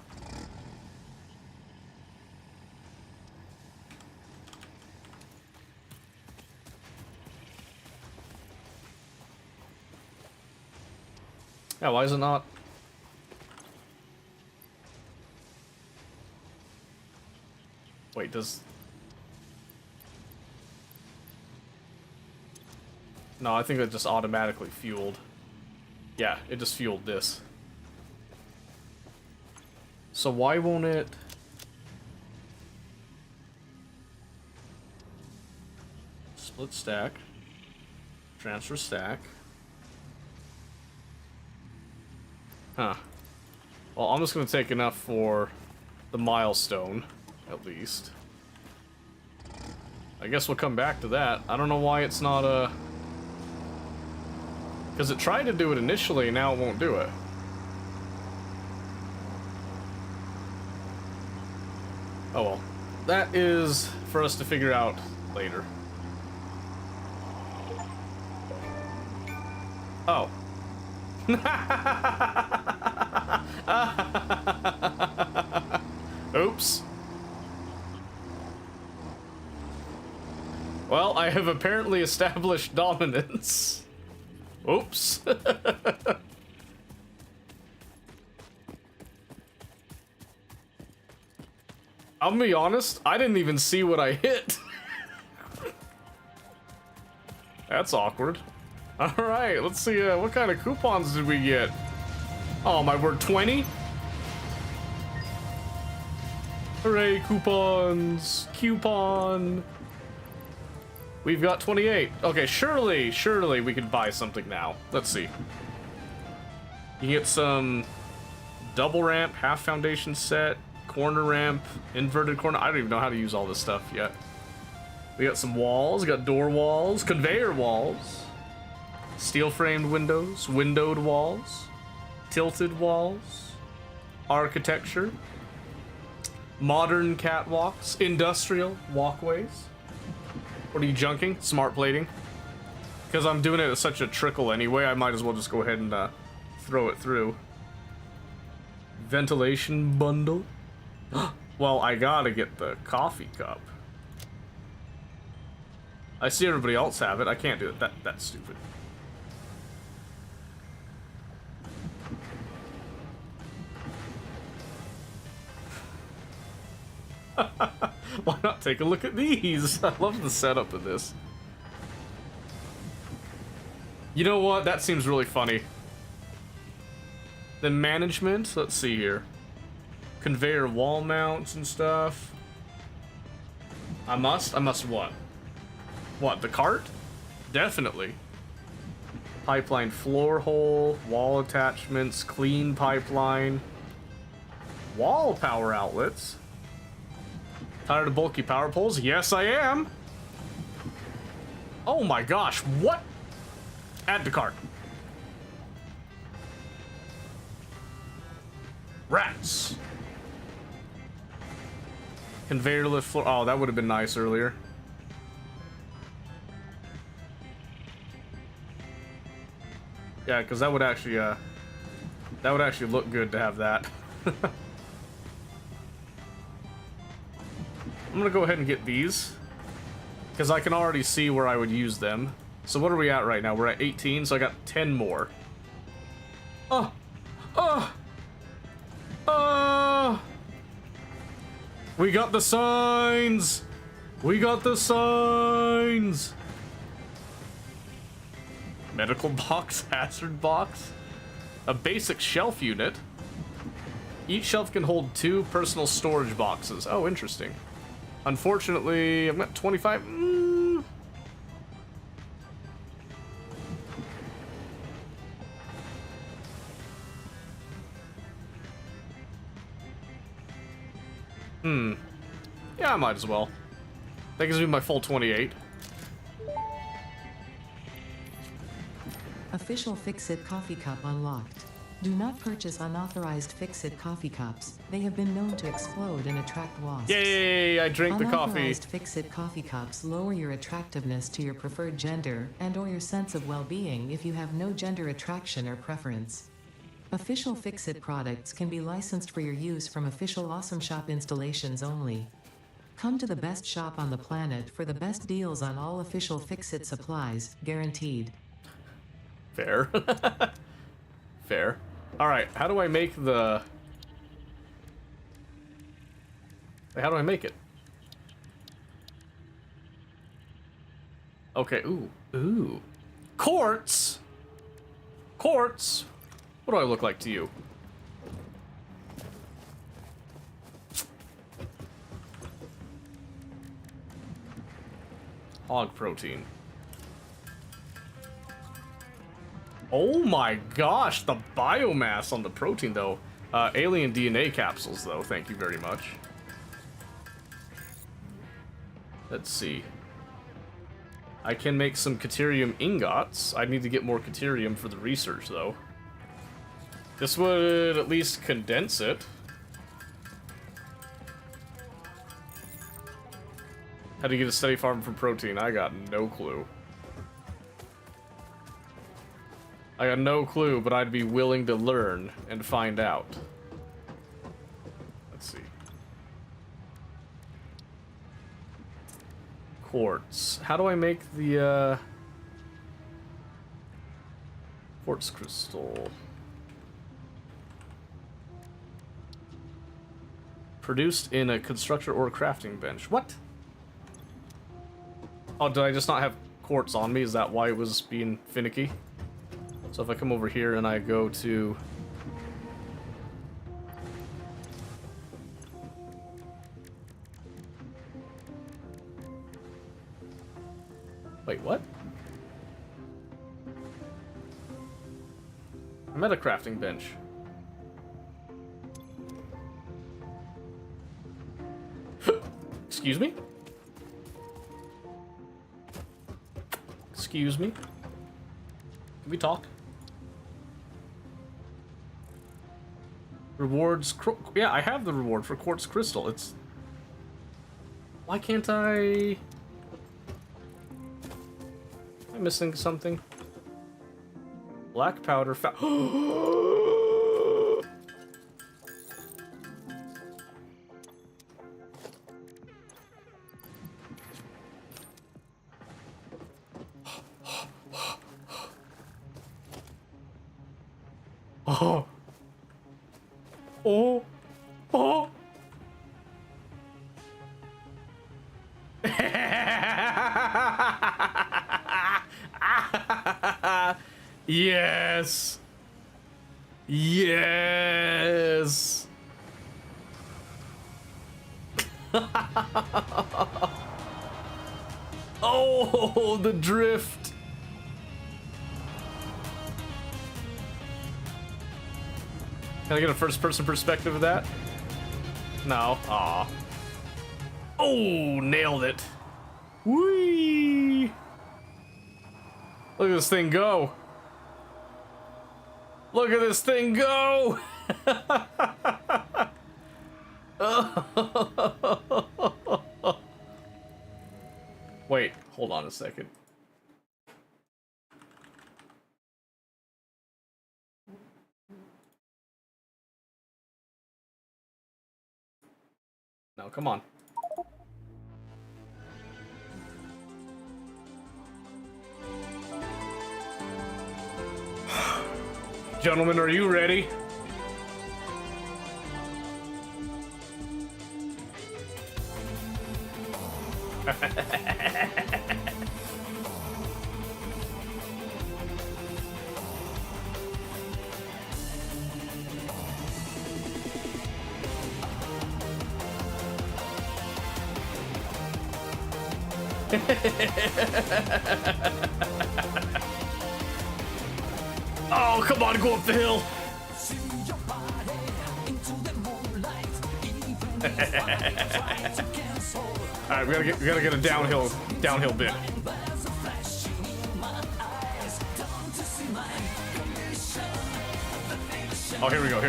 Yeah, why is it not? Wait, does... No, I think it just automatically fueled. Yeah, it just fueled this. So why won't it... Split stack. Transfer stack. Huh. Well, I'm just gonna take enough for the milestone, at least. I guess we'll come back to that. I don't know why it's not because it tried to do it initially, now it won't do it. Oh well. That is for us to figure out later. Oh. Oops. Well, I have apparently established dominance. Oops. I'm gonna be honest, I didn't even see what I hit. That's awkward. Alright, let's see, what kind of coupons did we get? Oh my word, 20? Hooray, coupons! Coupon! We've got 28. Okay, surely we could buy something now. Let's see. You get some double ramp, half foundation set, corner ramp, inverted corner. I don't even know how to use all this stuff yet. We got some walls, we got door walls, conveyor walls, steel framed windows, windowed walls, tilted walls, architecture, modern catwalks, industrial walkways. What are you junking? Smart plating? Because I'm doing it at such a trickle anyway, I might as well just go ahead and throw it through. Ventilation bundle. Well, I gotta get the coffee cup. I see everybody else have it. I can't do it. That's stupid. Why not take a look at these? I love the setup of this. You know what? That seems really funny. Then management, let's see here. Conveyor wall mounts and stuff. I must what? What, the cart? Definitely. Pipeline floor hole, wall attachments, clean pipeline. Wall power outlets. Tired of bulky power poles? Yes, I am. Oh my gosh, what? Add to cart. Rats. Conveyor lift floor. Oh, that would have been nice earlier. Yeah, because that would actually look good to have that. I'm gonna go ahead and get these because I can already see where I would use them. So what are we at right now? We're at 18, so I got 10 more. We got the signs! We got the signs! Medical box, hazard box, a basic shelf unit. Each shelf can hold 2 personal storage boxes. Oh, interesting. Unfortunately, I'm at 25. Yeah, I might as well. That gives me my full 28. Official Fix-It coffee cup unlocked. Do not purchase unauthorized Fix-It coffee cups. They have been known to explode and attract wasps. Yay, I drink the coffee. Unauthorized Fix-It coffee cups lower your attractiveness to your preferred gender and/or your sense of well-being if you have no gender attraction or preference. Official Fix-It products can be licensed for your use from official Awesome Shop installations only. Come to the best shop on the planet for the best deals on all official Fix-It supplies, guaranteed. Fair. Fair. Alright, how do I make the... How do I make it? Okay, ooh. Quartz! Quartz! What do I look like to you? Hog protein. Oh my gosh, the biomass on the protein though. Alien DNA capsules though, thank you very much. Let's see. I can make some Caterium ingots. I need to get more Caterium for the research though. This would at least condense it. How to get a steady farm from protein? I got no clue. I got no clue, but I'd be willing to learn and find out. Let's see. Quartz. How do I make the quartz crystal? Produced in a constructor or crafting bench. What? Oh, did I just not have quartz on me? Is that why it was being finicky? So if I come over here and I go to... Wait, what? I'm at a crafting bench. Excuse me? Excuse me? Can we talk? Rewards... Yeah, I have the reward for quartz crystal. It's... Why can't I... Am I missing something? Black powder Oh. Oh. Oh. Yes. Yes. Oh, the drift. Can I get a first-person perspective of that? No. Aw. Oh, nailed it. Whee! Look at this thing go. Look at this thing go! Wait, hold on a second. No, come on. Gentlemen, are you ready? Oh, come on, go up the hill. All right, we gotta get a downhill bit. Oh, here we go.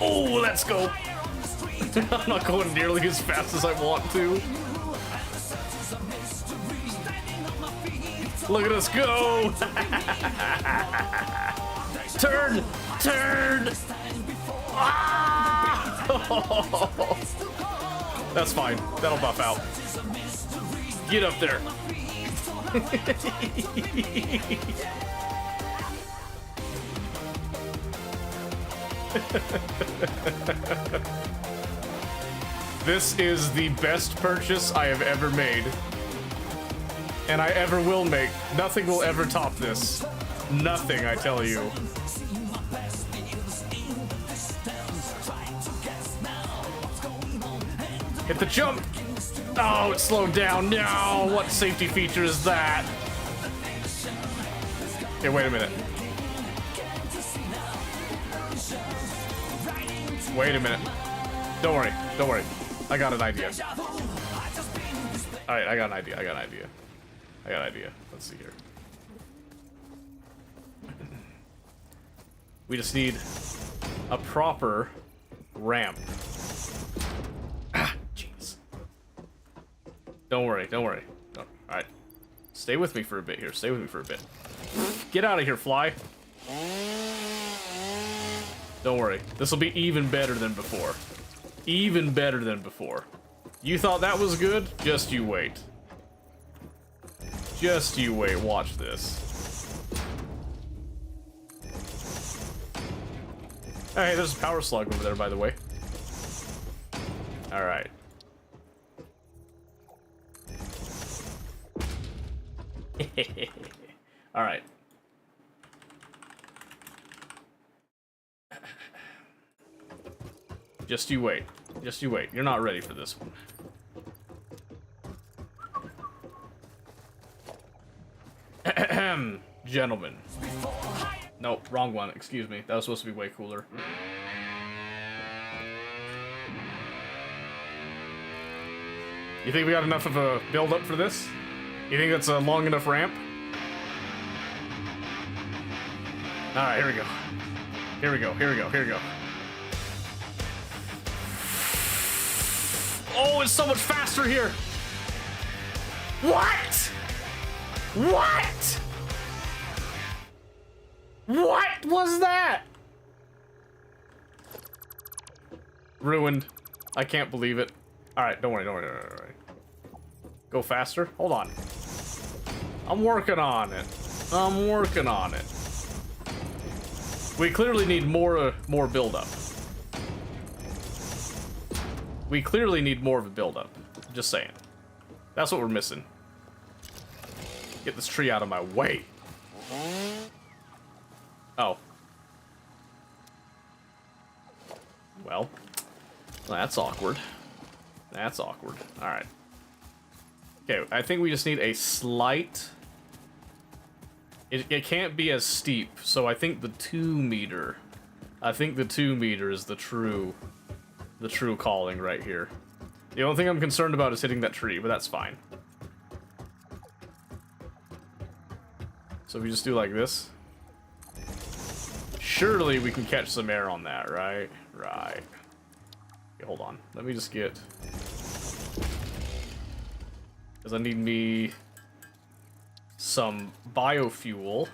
Oh, let's go. I'm not going nearly as fast as I want to. Look at us go! Turn! Ah! That's fine. That'll buff out. Get up there. This is the best purchase I have ever made. And I ever will make. Nothing will ever top this. Nothing, I tell you. Hit the jump. Oh, it slowed down. No, what safety feature is that? Okay, wait a minute. Wait a minute. Don't worry. Don't worry. I got an idea. Alright, I got an idea. I got an idea. I got an idea. Let's see here. We just need a proper ramp. Ah, jeez. Don't worry. Don't worry. Oh, alright. Stay with me for a bit here. Stay with me for a bit. Get out of here, fly. Don't worry. This will be even better than before. Even better than before. You thought that was good? Just you wait. Just you wait. Watch this. Oh, hey, there's a power slug over there, by the way. Alright. Alright. Just you wait. Just you wait. You're not ready for this one. Ahem. Gentlemen. Nope, wrong one. Excuse me. That was supposed to be way cooler. You think we got enough of a build-up for this? You think that's a long enough ramp? Alright, here we go. Here we go, here we go, here we go. Oh, it's so much faster here! What? What? What was that? Ruined. I can't believe it. Alright, don't worry, don't worry, don't worry, don't worry. Go faster? Hold on. I'm working on it. I'm working on it. We clearly need more build-up. We clearly need more of a build-up. Just saying. That's what we're missing. Get this tree out of my way. Oh. Well, that's awkward. That's awkward. Alright. Okay, I think we just need a slight... It can't be as steep, so I think the 2 meter... I think the 2 meter is the true calling right here. The only thing I'm concerned about is hitting that tree, but that's fine. So if we just do like this... Surely we can catch some air on that, right? Right. Okay, hold on. Let me just get... Because I need me... some biofuel.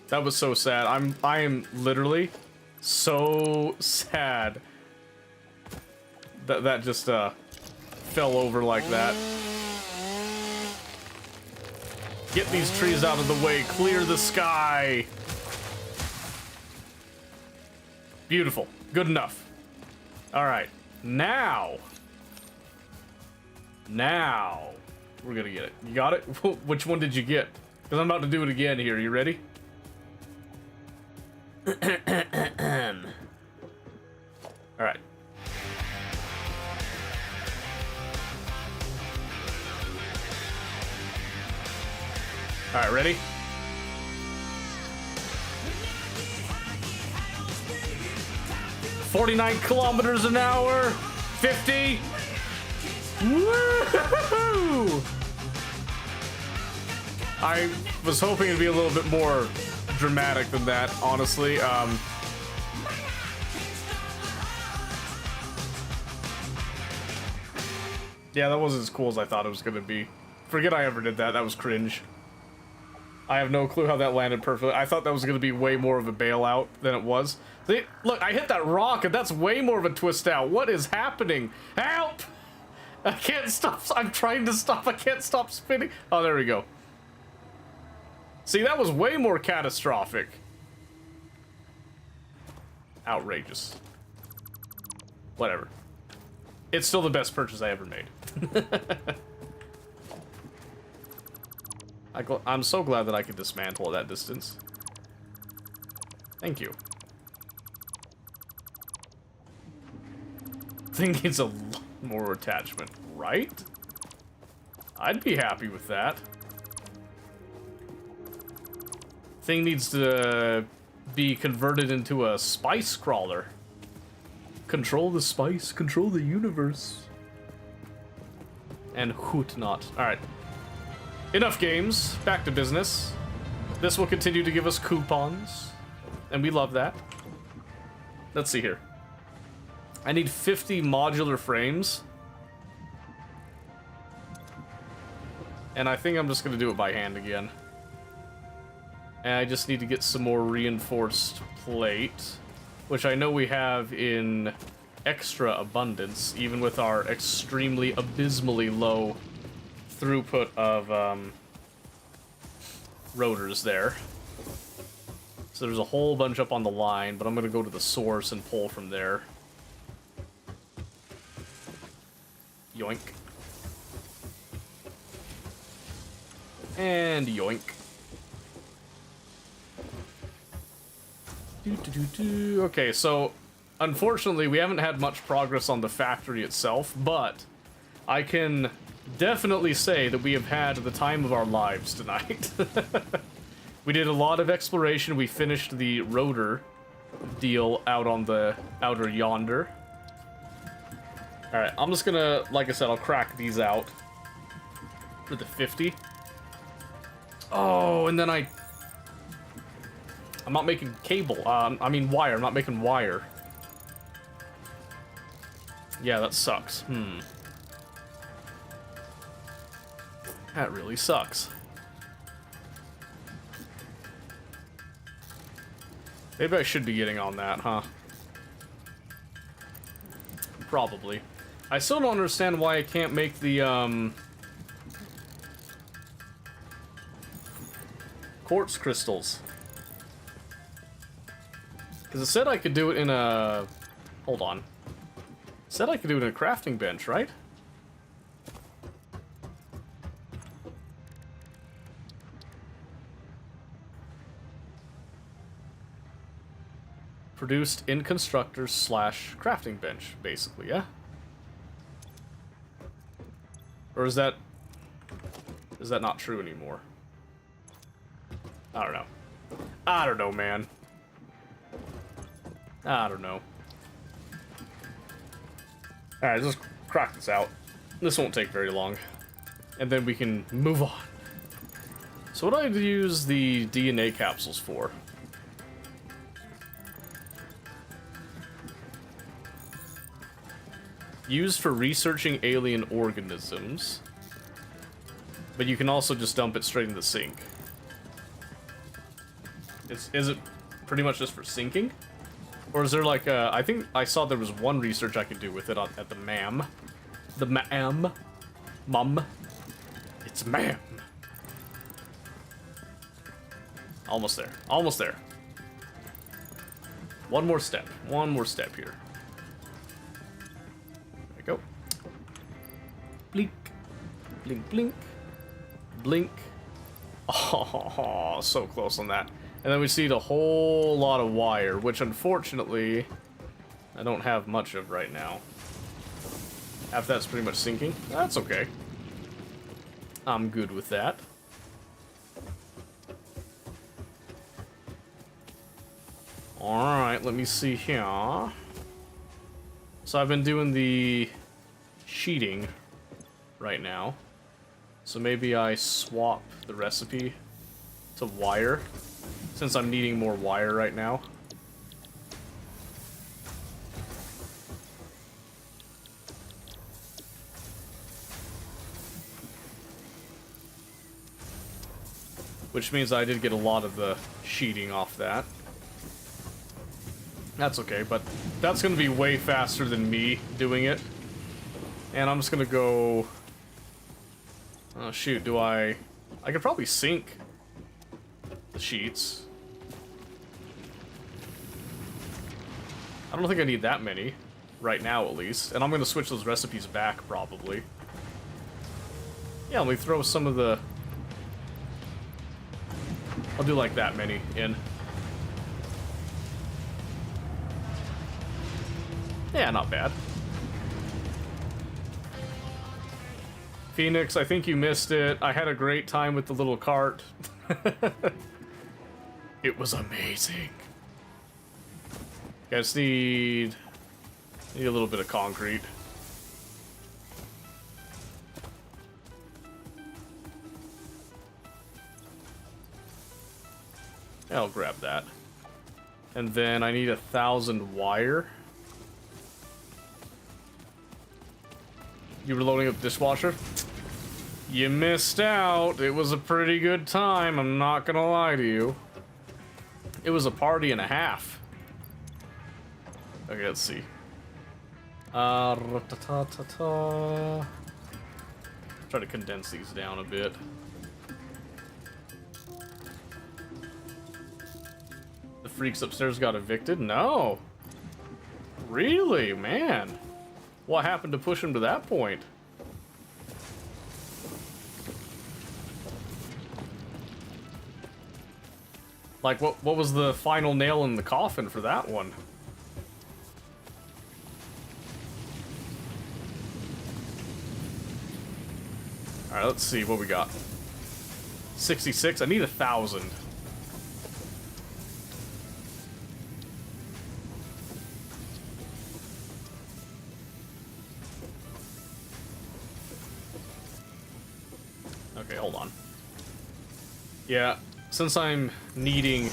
That was so sad. I am literally so sad that just fell over like that. Get these trees out of the way. Clear the sky. Beautiful. Good enough. All right. Now we're gonna get it. You got it? Which one did you get? Because I'm about to do it again here. You ready? All right. All right, ready? "49 kilometers an hour, 50. Woo! I was hoping it'd be a little bit more dramatic than that, honestly. Yeah, that wasn't as cool as I thought it was gonna be. Forget I ever did that. That was cringe. I have no clue how that landed perfectly. I thought that was gonna be way more of a bailout than it was. See, look, I hit that rock, and that's way more of a twist out. What is happening? Help! I can't stop. I'm trying to stop. I can't stop spinning. Oh, there we go. See, that was way more catastrophic. Outrageous. Whatever. It's still the best purchase I ever made. I'm so glad that I could dismantle at that distance. Thank you. Thing needs a lot more attachment, right? I'd be happy with that. Thing needs to be converted into a spice crawler. Control the spice, control the universe. And hoot not. Alright. Enough games. Back to business. This will continue to give us coupons. And we love that. Let's see here. I need 50 modular frames. And I think I'm just going to do it by hand again. And I just need to get some more reinforced plate, which I know we have in extra abundance, even with our extremely abysmally low throughput of rotors there. So there's a whole bunch up on the line, but I'm going to go to the source and pull from there. Yoink. And yoink. Okay, so unfortunately we haven't had much progress on the factory itself, but I can definitely say that we have had the time of our lives tonight. We did a lot of exploration. We finished the rotor deal out on the outer yonder. Alright, I'm just gonna, like I said, I'll crack these out for the 50. Oh, and then I'm not making cable. I mean wire. I'm not making wire. Yeah, that sucks. That really sucks. Maybe I should be getting on that, huh? Probably. I still don't understand why I can't make the, quartz crystals. Because it said I could do it in a... Hold on. It said I could do it in a crafting bench, right? Produced in constructors / crafting bench, basically, yeah? Or is that not true anymore? I don't know. I don't know, man. I don't know. Alright, just crack this out. This won't take very long. And then we can move on. So what do I use the DNA capsules for? Used for researching alien organisms. But you can also just dump it straight in the sink. Is it pretty much just for sinking? Or is there like a... I think I saw there was one research I could do with it at the MAM. The MAM. Mum. It's MAM. Almost there. Almost there. One more step. One more step here. There we go. Blink. Blink, blink. Blink. Oh, so close on that. And then we see a whole lot of wire, which unfortunately I don't have much of right now. After that's pretty much sinking. That's okay. I'm good with that. Alright, let me see here. So I've been doing the sheeting right now. So maybe I swap the recipe to wire, since I'm needing more wire right now. Which means I did get a lot of the sheeting off that. That's okay, but that's going to be way faster than me doing it. And I'm just going to go... Oh shoot, do I could probably sink the sheets. I don't think I need that many, right now at least. And I'm going to switch those recipes back, probably. Yeah, let me throw some of the... I'll do like that many in. Yeah, not bad. Phoenix, I think you missed it. I had a great time with the little cart. It was amazing. Guys need a little bit of concrete. I'll grab that. And then I need 1,000 wire. You were loading up the dishwasher? You missed out. It was a pretty good time, I'm not gonna lie to you. It was a party and a half. Okay, let's see. Try to condense these down a bit. The freaks upstairs got evicted? No. Really, man. What happened to push him to that point? Like, what was the final nail in the coffin for that one? Alright, let's see what we got. 66? I need 1,000. Okay, hold on. Yeah, since I'm needing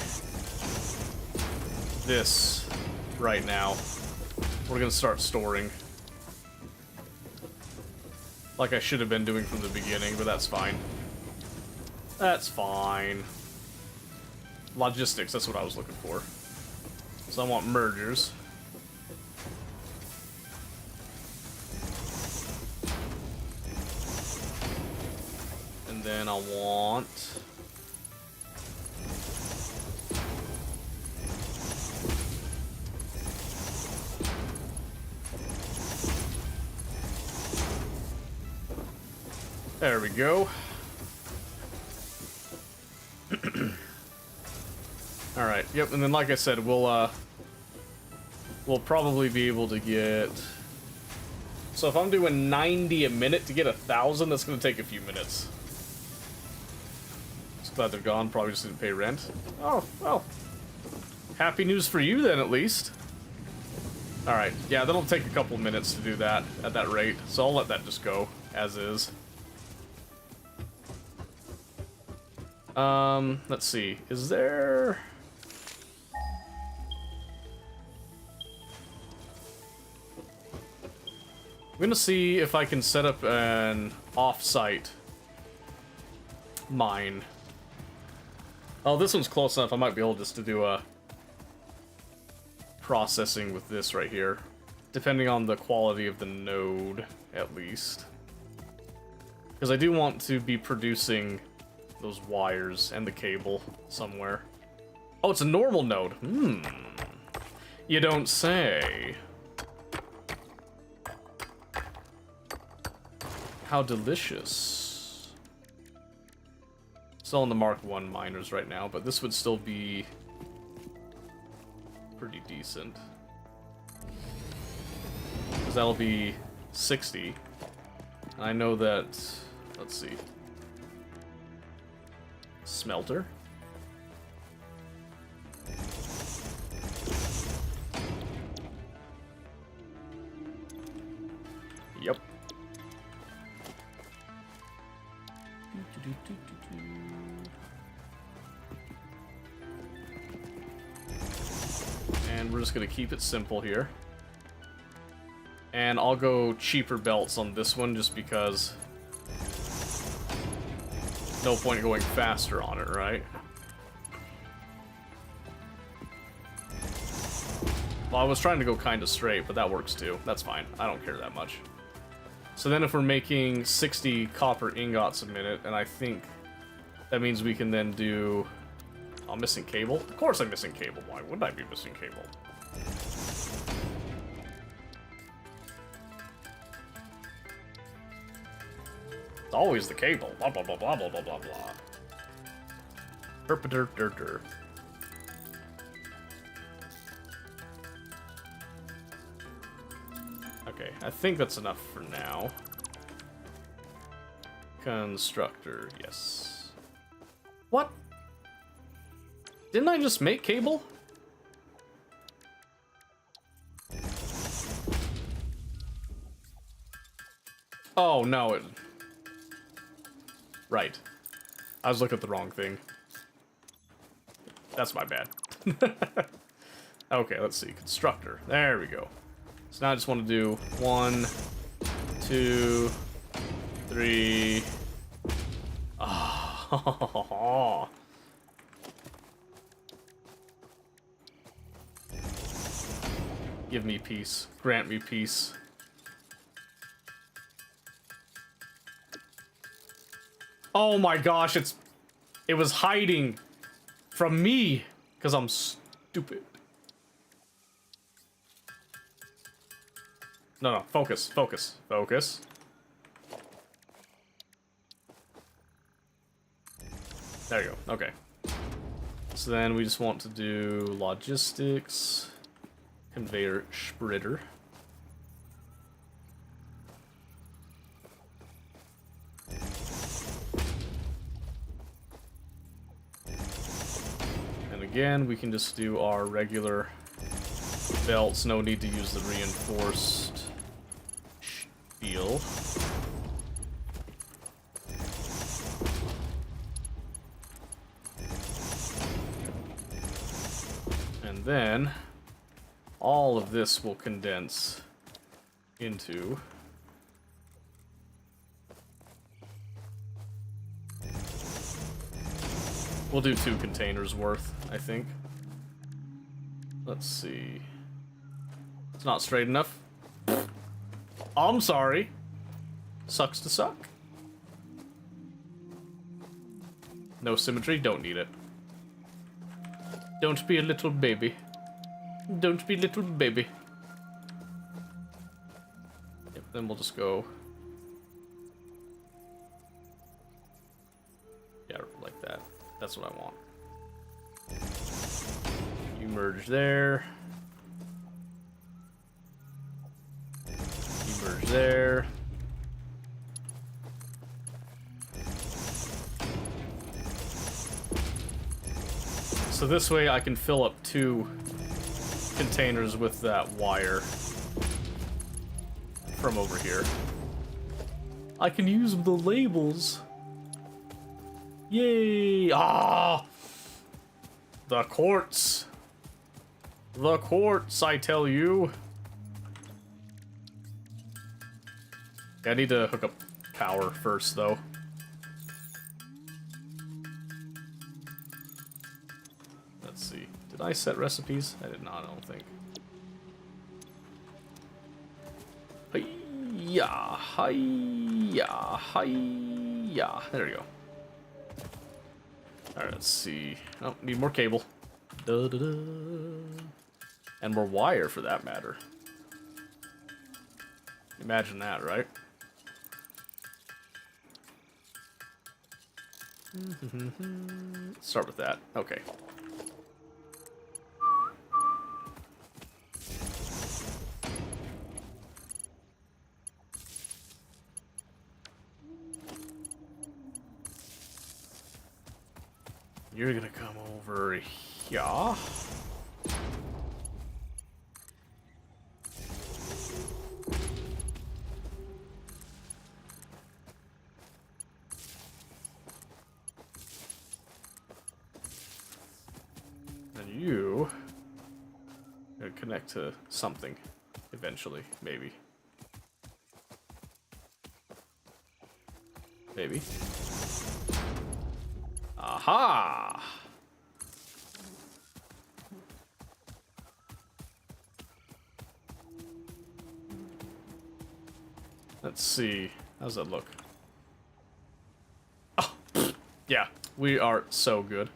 this right now, we're gonna start storing. Like I should have been doing from the beginning, but that's fine. That's fine. Logistics, that's what I was looking for. So I want mergers. And then I want... There we go. Alright, yep, and then like I said, we'll probably be able to get... So if I'm doing 90 a minute to get 1,000, that's gonna take a few minutes. Just glad they're gone, probably just didn't pay rent. Oh, well. Happy news for you then, at least. Alright, yeah, that'll take a couple minutes to do that at that rate, so I'll let that just go as is. Let's see. Is there... I'm gonna see if I can set up an off-site mine. Oh, this one's close enough. I might be able just to do a processing with this right here. Depending on the quality of the node, at least. Because I do want to be producing those wires and the cable somewhere. Oh, it's a normal node. You don't say. How delicious. Still on the Mark 1 miners right now, but this would still be pretty decent. Because that'll be 60. And I know that, let's see. Smelter. Yep. And we're just gonna keep it simple here. And I'll go cheaper belts on this one just because no point in going faster on it, right? Well, I was trying to go kind of straight, but that works too. That's fine. I don't care that much. So then if we're making 60 copper ingots a minute, and I think that means we can then do... Oh, I'm missing cable? Of course I'm missing cable. Why wouldn't I be missing cable? It's always the cable. Blah, blah, blah, blah, blah, blah, blah, blah. Derp-a-derp-derp-derp. Okay, I think that's enough for now. Constructor, yes. What? Didn't I just make cable? Oh, no, it... Right. I was looking at the wrong thing. That's my bad. Okay, let's see. Constructor. There we go. So now I just want to do 1, 2, 3... Oh. Give me peace. Grant me peace. Oh my gosh, it was hiding from me because I'm stupid. No, focus, focus, focus. There you go, okay. So then we just want to do logistics, conveyor spreader. And again, we can just do our regular belts, no need to use the reinforced steel. And then all of this will condense into we'll do 2 containers worth, I think. Let's see. It's not straight enough. I'm sorry. Sucks to suck. No symmetry, don't need it. Don't be a little baby. Don't be little baby. Yep, then we'll just go. Yeah, like that. That's what I want. You merge there. You merge there. So this way I can fill up 2 containers with that wire from over here. I can use the labels. Yay! Ah! The quartz. The quartz, I tell you. I need to hook up power first, though. Let's see. Did I set recipes? I did not, I don't think. Hi-ya, hi-ya, hi-ya. There we go. Alright, let's see. Oh, need more cable. Da-da-da. And more wire, for that matter. Imagine that, right? Let's start with that. Okay. You're gonna come over here. And you gonna connect to something eventually, maybe. Maybe. Aha! Let's see. How's that look? Oh, yeah, we are so good.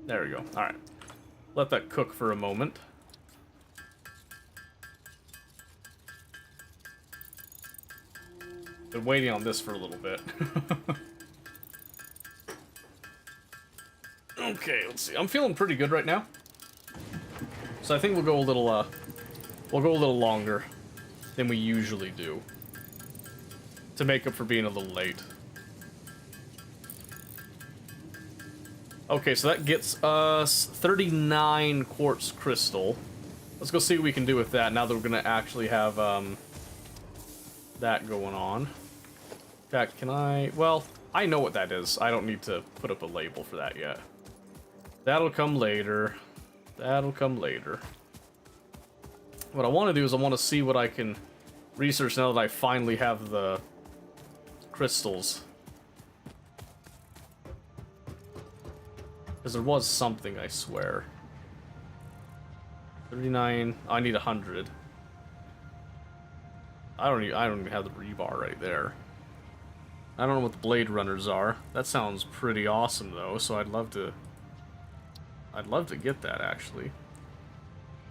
There we go. All right. Let that cook for a moment. Been waiting on this for a little bit. Okay, let's see. I'm feeling pretty good right now. So I think we'll go a little longer than we usually do. to make up for being a little late. Okay, so that gets us 39 quartz crystal. Let's go see what we can do with that now that we're gonna actually have that going on. In fact, can I? Well, I know what that is. I don't need to put up a label for that yet. That'll come later. That'll come later. What I want to do is I want to see what I can research now that I finally have the crystals. Because there was something, I swear. 39. I need 100. I don't even have the rebar right there. I don't know what the blade runners are. That sounds pretty awesome though, so I'd love to get that actually.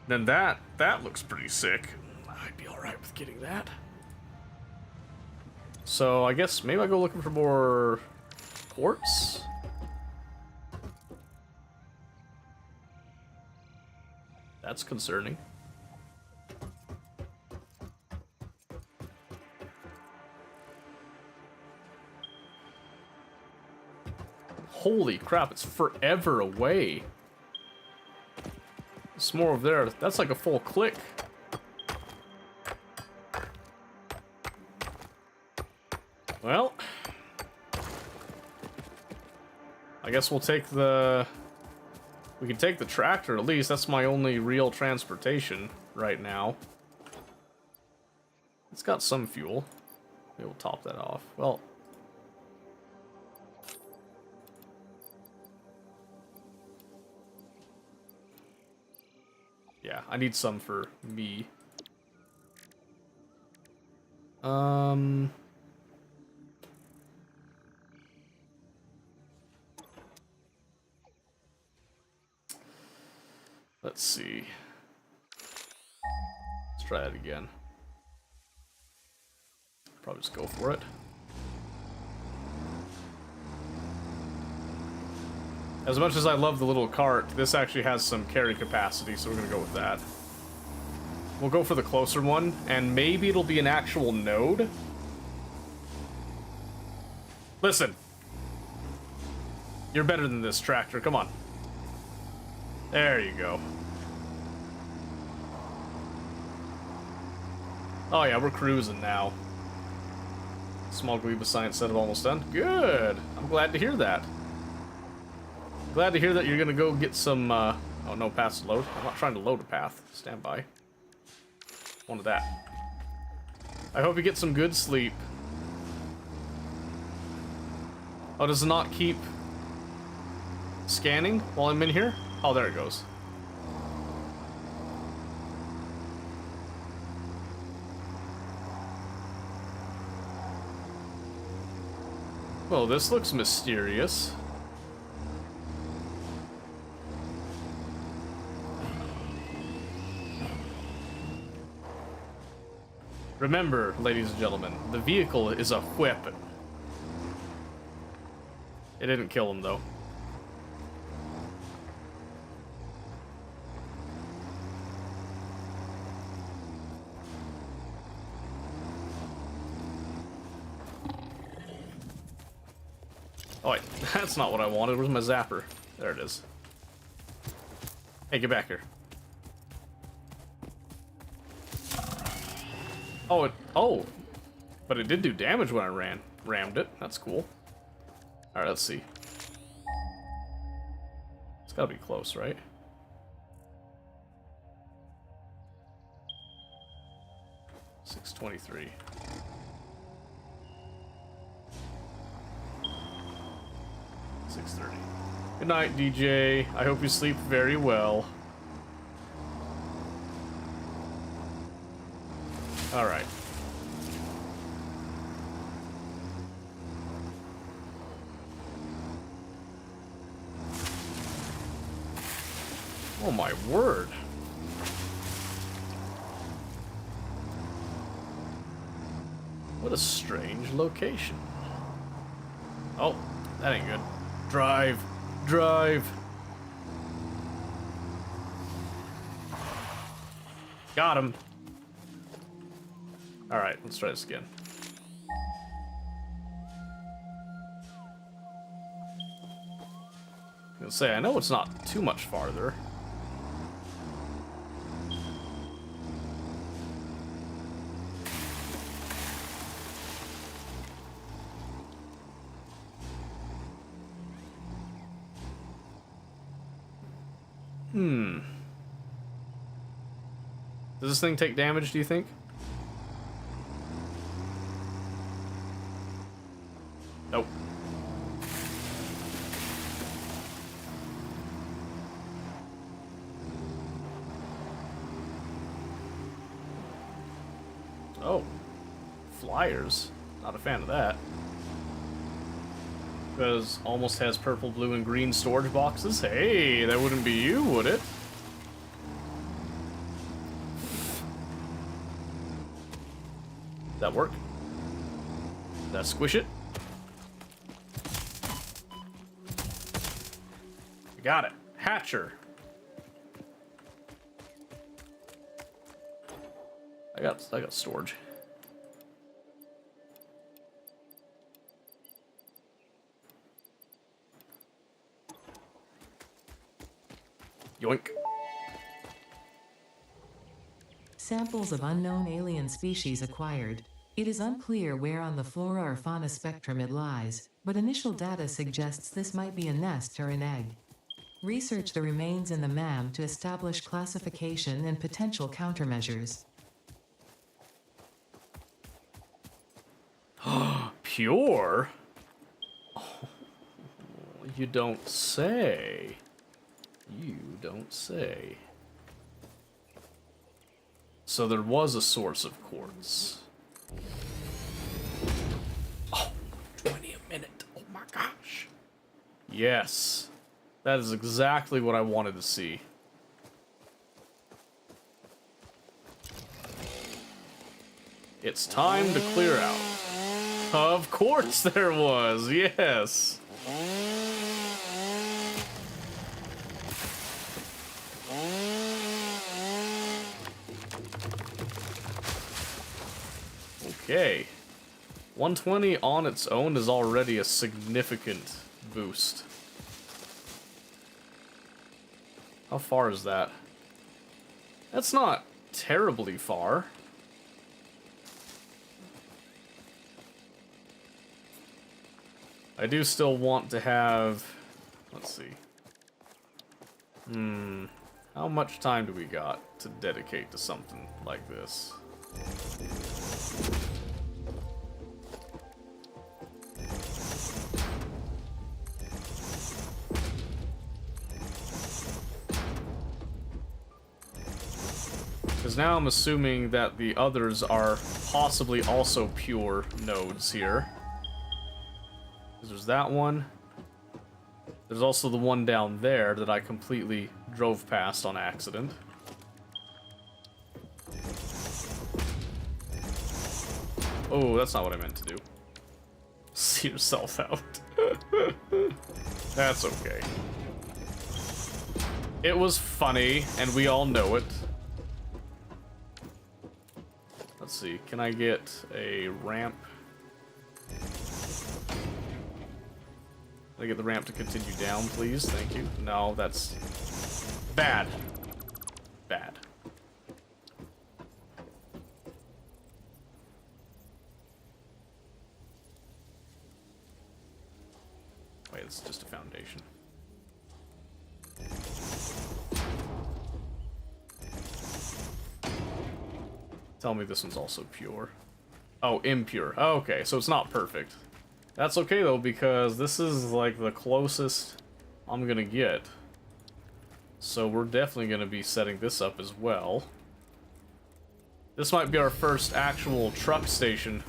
Then that looks pretty sick. I'd be alright with getting that. So I guess maybe I go looking for more quartz. That's concerning. Holy crap, it's forever away. It's more over there. That's like a full click. Well, I guess we'll take the... We can take the tractor at least. That's my only real transportation right now. It's got some fuel. Maybe we'll top that off. Well... Yeah, I need some for me. Let's see. Let's try it again. Probably just go for it. As much as I love the little cart, this actually has some carry capacity, so we're gonna go with that. We'll go for the closer one, and maybe it'll be an actual node. Listen. You're better than this tractor, come on. There you go. Oh yeah, we're cruising now. Small Gleba science set it almost done. Good! I'm glad to hear that. Glad to hear that you're gonna go get some, oh no, paths to load. I'm not trying to load a path. Stand by. Wanted that. I hope you get some good sleep. Oh, does it not keep scanning while I'm in here? Oh, there it goes. Well, this looks mysterious. Remember, ladies and gentlemen, the vehicle is a weapon. It didn't kill him, though. Oh wait, that's not what I wanted. Where's my zapper? There it is. Hey, get back here. Oh, but it did do damage when I rammed it. That's cool. Alright, let's see. It's gotta be close, right? $623. $630. Good night, DJ. I hope you sleep very well. Alright. Oh my word. What a strange location. Oh, that ain't good. Drive. Drive. Got him. Alright, let's try this again. gonna say, I know it's not too much farther. Does this thing take damage, do you think? Nope. Oh. Flyers. Not a fan of that. Because almost has purple, blue, and green storage boxes. Hey, that wouldn't be you, would it? That work? That squish it? Got it. Hatcher. I got storage. Yoink. Samples of unknown alien species acquired. It is unclear where on the flora or fauna spectrum it lies, but initial data suggests this might be a nest or an egg. Research the remains in the MAM to establish classification and potential countermeasures. Pure? Oh, you don't say. You don't say. So there was a source of quartz. Oh, 20 a minute. Oh my gosh. Yes. That is exactly what I wanted to see. It's time to clear out. Of course there was, yes. Okay. 120 on its own is already a significant boost. How far is that? That's not terribly far. I do still want to have... Let's see. How much time do we got to dedicate to something like this? Because now I'm assuming that the others are possibly also pure nodes here. Because there's that one. There's also the one down there that I completely drove past on accident. Oh, that's not what I meant to do. See yourself out. That's okay. It was funny, and we all know it. Let's see, can I get a ramp? Can I get the ramp to continue down, please? Thank you. No, that's bad. Bad. Wait, it's just a foundation. Tell me this one's also pure. Oh, impure. Okay, so it's not perfect. That's okay though, because this is like the closest I'm gonna get. So we're definitely gonna be setting this up as well. This might be our first actual truck station.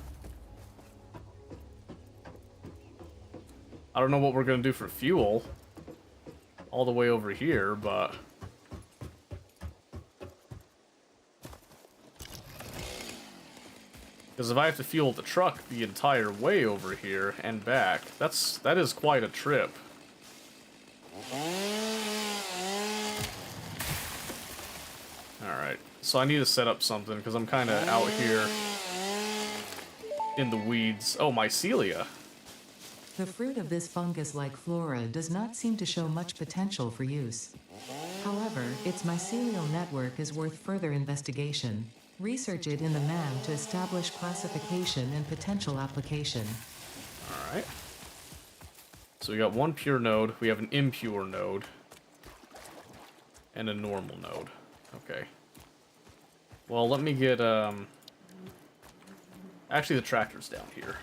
I don't know what we're gonna do for fuel all the way over here, but... Because if I have to fuel the truck the entire way over here and back, that is quite a trip. Alright, so I need to set up something because I'm kind of out here in the weeds. Oh, mycelia. The fruit of this fungus-like flora does not seem to show much potential for use. However, its mycelial network is worth further investigation. Research it in the MAM to establish classification and potential application. Alright. So we got one pure node, we have an impure node, and a normal node. Okay. Well, let me get, actually, the tractor's down here.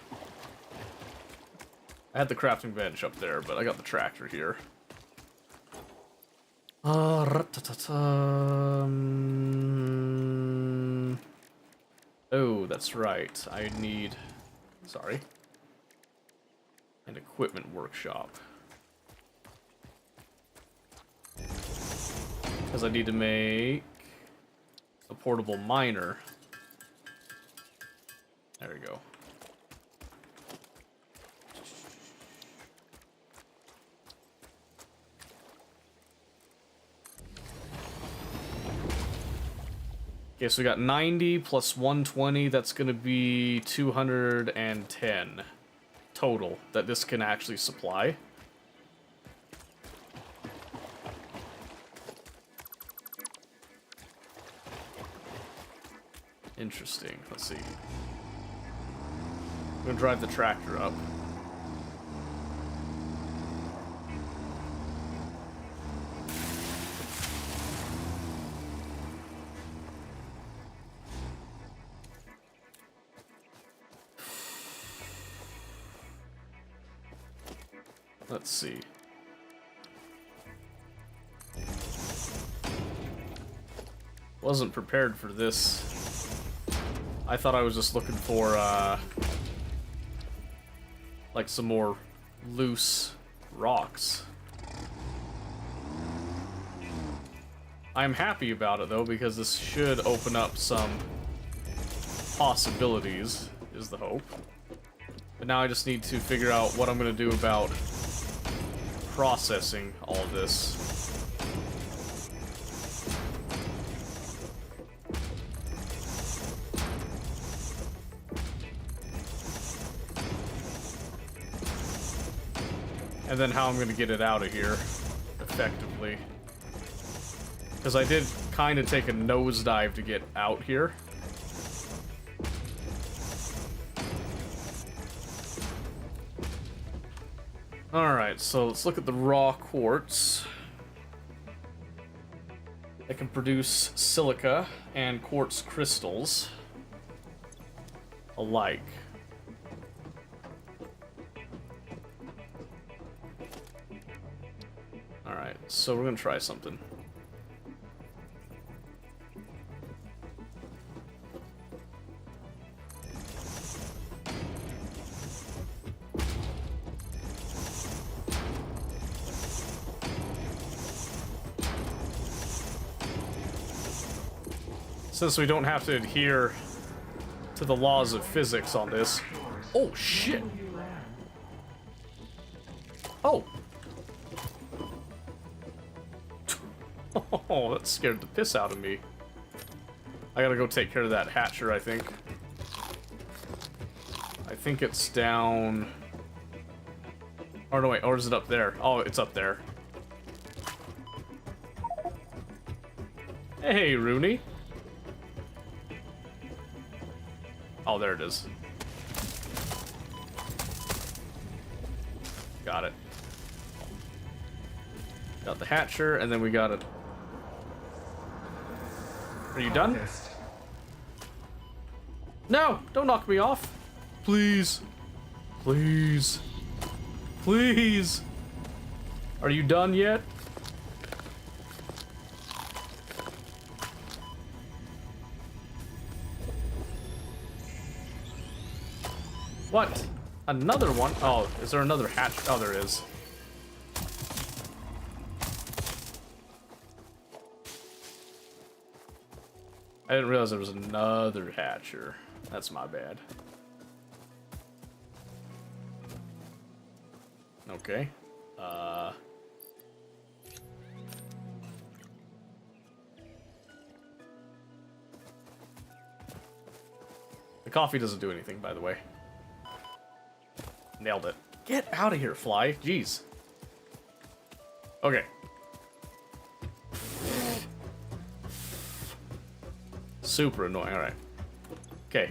I had the crafting bench up there, but I got the tractor here. Oh, that's right. I need... Sorry. An equipment workshop. Because I need to make a portable miner. There we go. Okay, so we got 90 plus 120, that's gonna be 210 total that this can actually supply. Interesting, let's see. I'm gonna drive the tractor up. Let's see. Wasn't prepared for this. I thought I was just looking for, like some more loose rocks. I'm happy about it though, because this should open up some possibilities, is the hope. But now I just need to figure out what I'm gonna do about processing all of this. And then how I'm gonna get it out of here effectively. Because I did kind of take a nosedive to get out here. Alright, so let's look at the raw quartz. It can produce silica and quartz crystals alike. Alright, so we're gonna try something. Since we don't have to adhere to the laws of physics on this. Oh, shit! Oh! Oh, that scared the piss out of me. I gotta go take care of that hatcher, I think. I think it's down... Oh, no, wait, or is it up there? Oh, it's up there. Hey, Rooney. Oh, there it is. Got it. Got the hatcher, and then we got it. Are you done? No! Don't knock me off! Please! Please! Please! Are you done yet? What? Another one? Oh, is there another hatch? Oh, there is. I didn't realize there was another hatcher. That's my bad. Okay. The coffee doesn't do anything, by the way. Nailed it. Get out of here, fly. Jeez. Okay. Super annoying. Alright. Okay.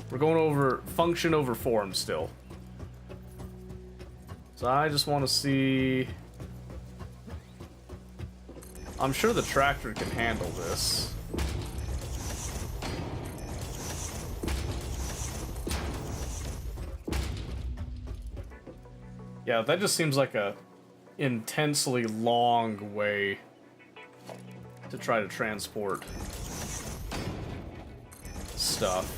We're going over function over form still. So I just want to see... I'm sure the tractor can handle this. Yeah, that just seems like a intensely long way to try to transport stuff.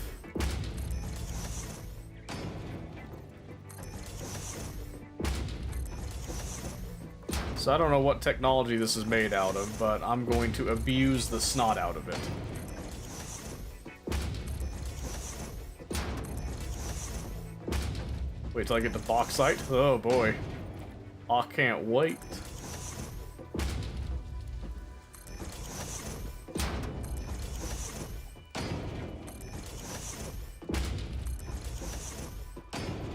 So I don't know what technology this is made out of, but I'm going to abuse the snot out of it. Wait till I get to bauxite. Oh boy. I can't wait.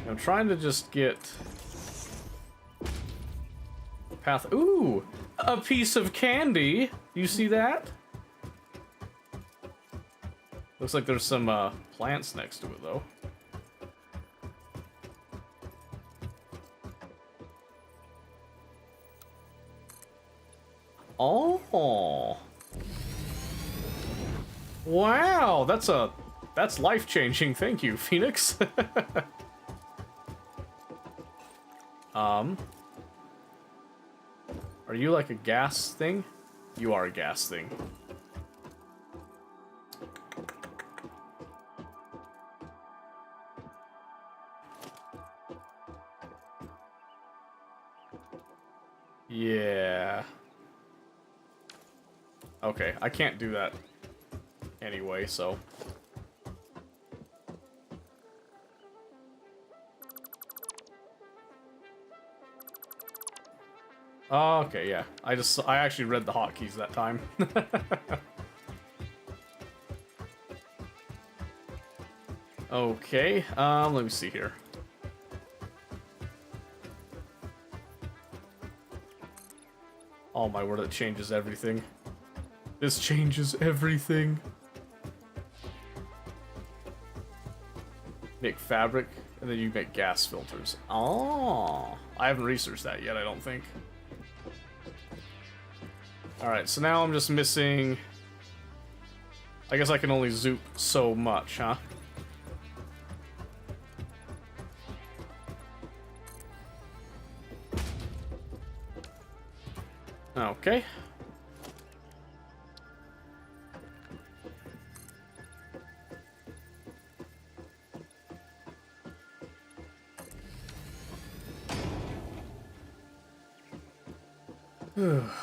I'm trying to just get path. Ooh, a piece of candy. You see that? Looks like there's some plants next to it though. Oh. Wow, that's life-changing. Thank you, Phoenix. Are you like a gas thing? You are a gas thing. Yeah. Okay, I can't do that anyway, so... Oh, okay, yeah. I actually read the hotkeys that time. Okay, let me see here. Oh my word, that changes everything. This changes everything. Make fabric, and then you make gas filters. Oh, I haven't researched that yet, I don't think. Alright, so now I'm just missing... I guess I can only zoop so much, huh? Okay.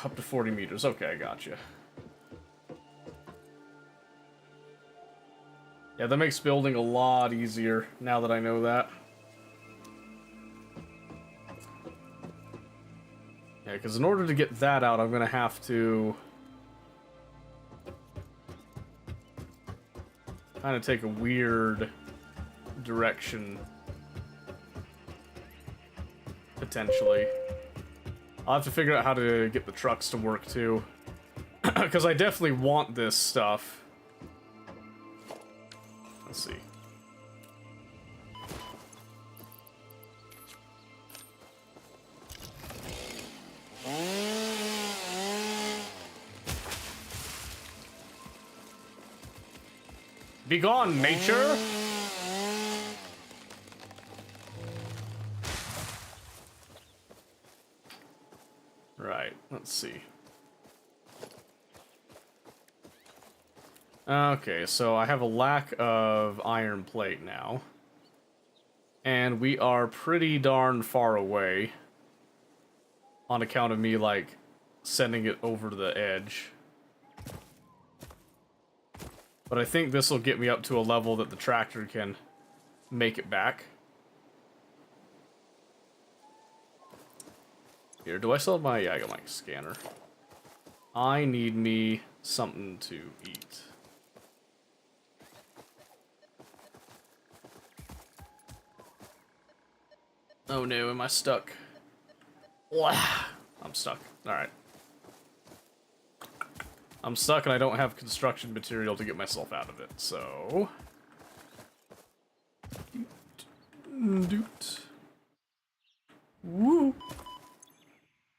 Up to 40 meters. Okay, I gotcha. Yeah, that makes building a lot easier now that I know that. Yeah, because in order to get that out, I'm going to have to kind of take a weird direction, potentially. I'll have to figure out how to get the trucks to work, too. Because I definitely want this stuff. Let's see. Be gone, nature! Right, let's see. Okay, so I have a lack of iron plate now. And we are pretty darn far away. On account of me, like, sending it over to the edge. But I think this will get me up to a level that the tractor can make it back. Here, do I still have my... Yeah, I got my scanner. I need me something to eat. Oh no, am I stuck? Wow. I'm stuck. Alright. I'm stuck and I don't have construction material to get myself out of it, so... Doot. Woo!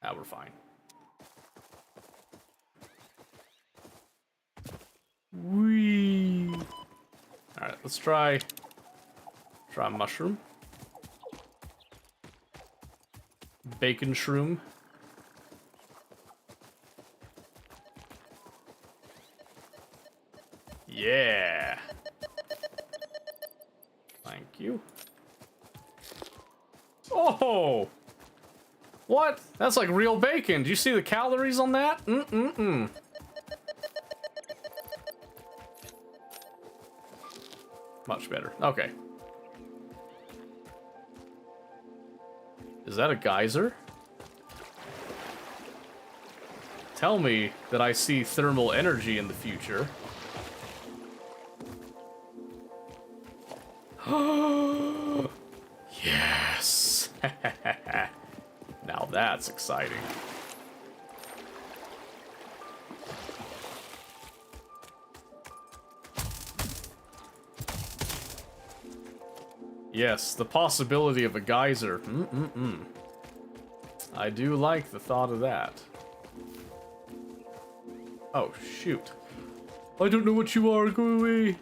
Ah, we're fine. Whee! Alright, let's try mushroom. Bacon shroom. Yeah! Thank you. Oh! What? That's like real bacon. Do you see the calories on that? Mm-mm-mm. Much better. Okay. Is that a geyser? Tell me that I see thermal energy in the future. Yes! Now that's exciting. Yes, the possibility of a geyser. I do like the thought of that. Oh, shoot. I don't know what you are, go away.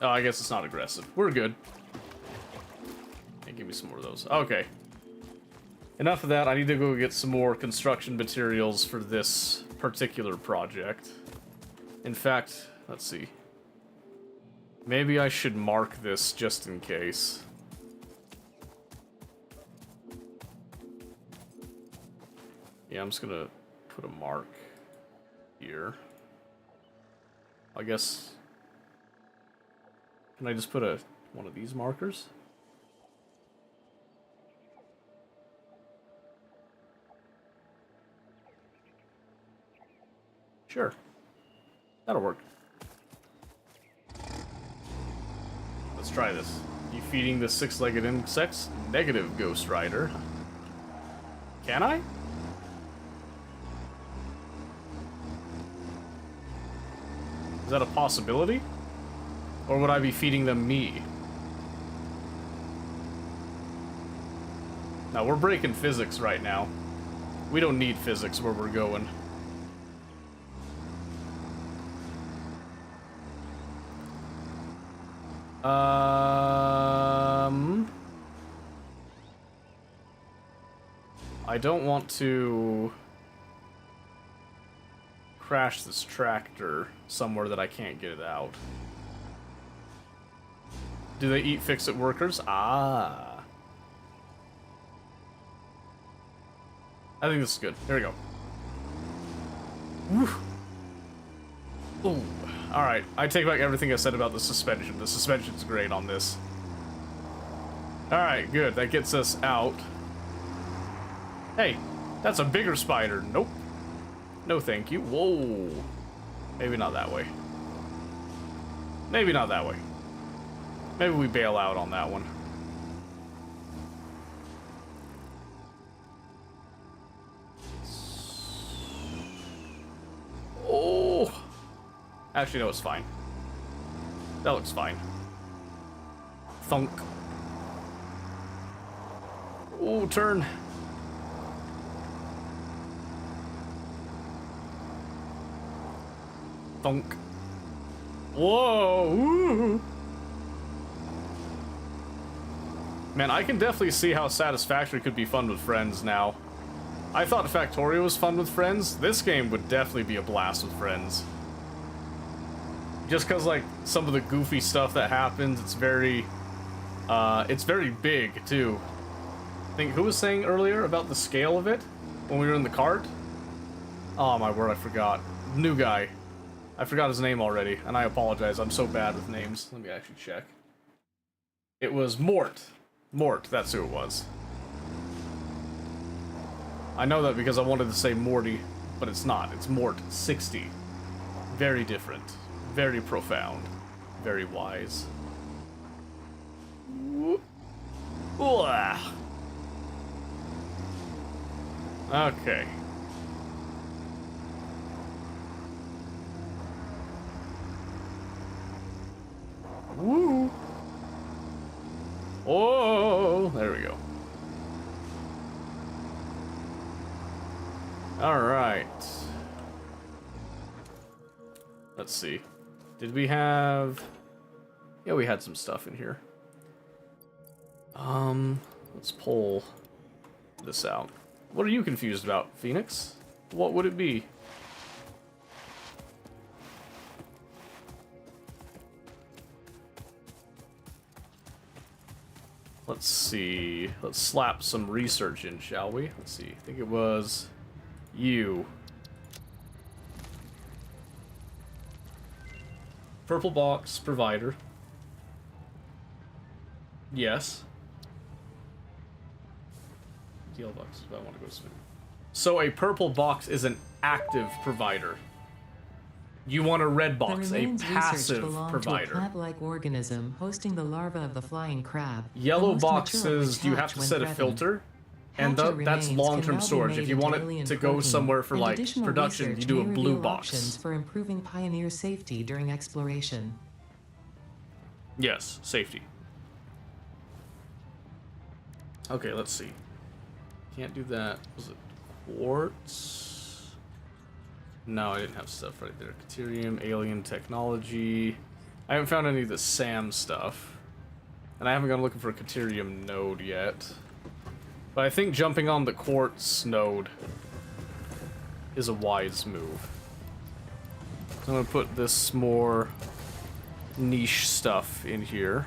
Oh, I guess it's not aggressive. We're good. Hey, give me some more of those. Okay. Enough of that. I need to go get some more construction materials for this particular project. In fact, let's see. Maybe I should mark this just in case. Yeah, I'm just gonna put a mark here. I guess... Can I just put one of these markers? Sure. That'll work. Let's try this. You feeding the six-legged insects? Negative, Ghost Rider. Can I? Is that a possibility? Or would I be feeding them me? Now, we're breaking physics right now. We don't need physics where we're going. I don't want to crash this tractor somewhere that I can't get it out. Do they eat fix-it workers? Ah. I think this is good. Here we go. Woo. Ooh. Alright, I take back everything I said about the suspension. The suspension's great on this. Alright, good. That gets us out. Hey, that's a bigger spider. Nope. No thank you. Whoa. Maybe not that way. Maybe not that way. Maybe we bail out on that one. Oh! Actually, no, it's fine. That looks fine. Thunk. Oh, turn. Thunk. Whoa! Ooh. Man, I can definitely see how Satisfactory could be fun with friends now. I thought Factorio was fun with friends. This game would definitely be a blast with friends. Just because, like, some of the goofy stuff that happens, it's very big, too. I think, who was saying earlier about the scale of it when we were in the cart? Oh, my word, I forgot. New guy. I forgot his name already, and I apologize. I'm so bad with names. Let me actually check. It was Mort. Mort, that's who it was. I know that because I wanted to say Morty, but it's not. It's Mort 60. Very different. Very profound. Very wise. Ooh. Ooh. Okay. Woo. Oh, there we go. All right. Let's see. Did we have... Yeah, we had some stuff in here. Let's pull this out. What are you confused about, Phoenix? What would it be? Let's see. Let's slap some research in, shall we? Let's see. I think it was you. Purple box provider. Yes. Deal box. I want to go swim. So a purple box is an active provider. You want a red box, a passive provider. To a plant-like organism hosting the larva of the flying crab. Yellow boxes, you have to set a filter, and that's long-term storage. If you want it to go somewhere for like production, you do a blue box. For improving pioneer safety during exploration. Yes, safety. Okay, let's see. Can't do that. Was it quartz? No, I didn't have stuff right there. Caterium, alien technology. I haven't found any of the SAM stuff. And I haven't gone looking for a Caterium node yet. But I think jumping on the quartz node is a wise move. So I'm gonna put this more niche stuff in here.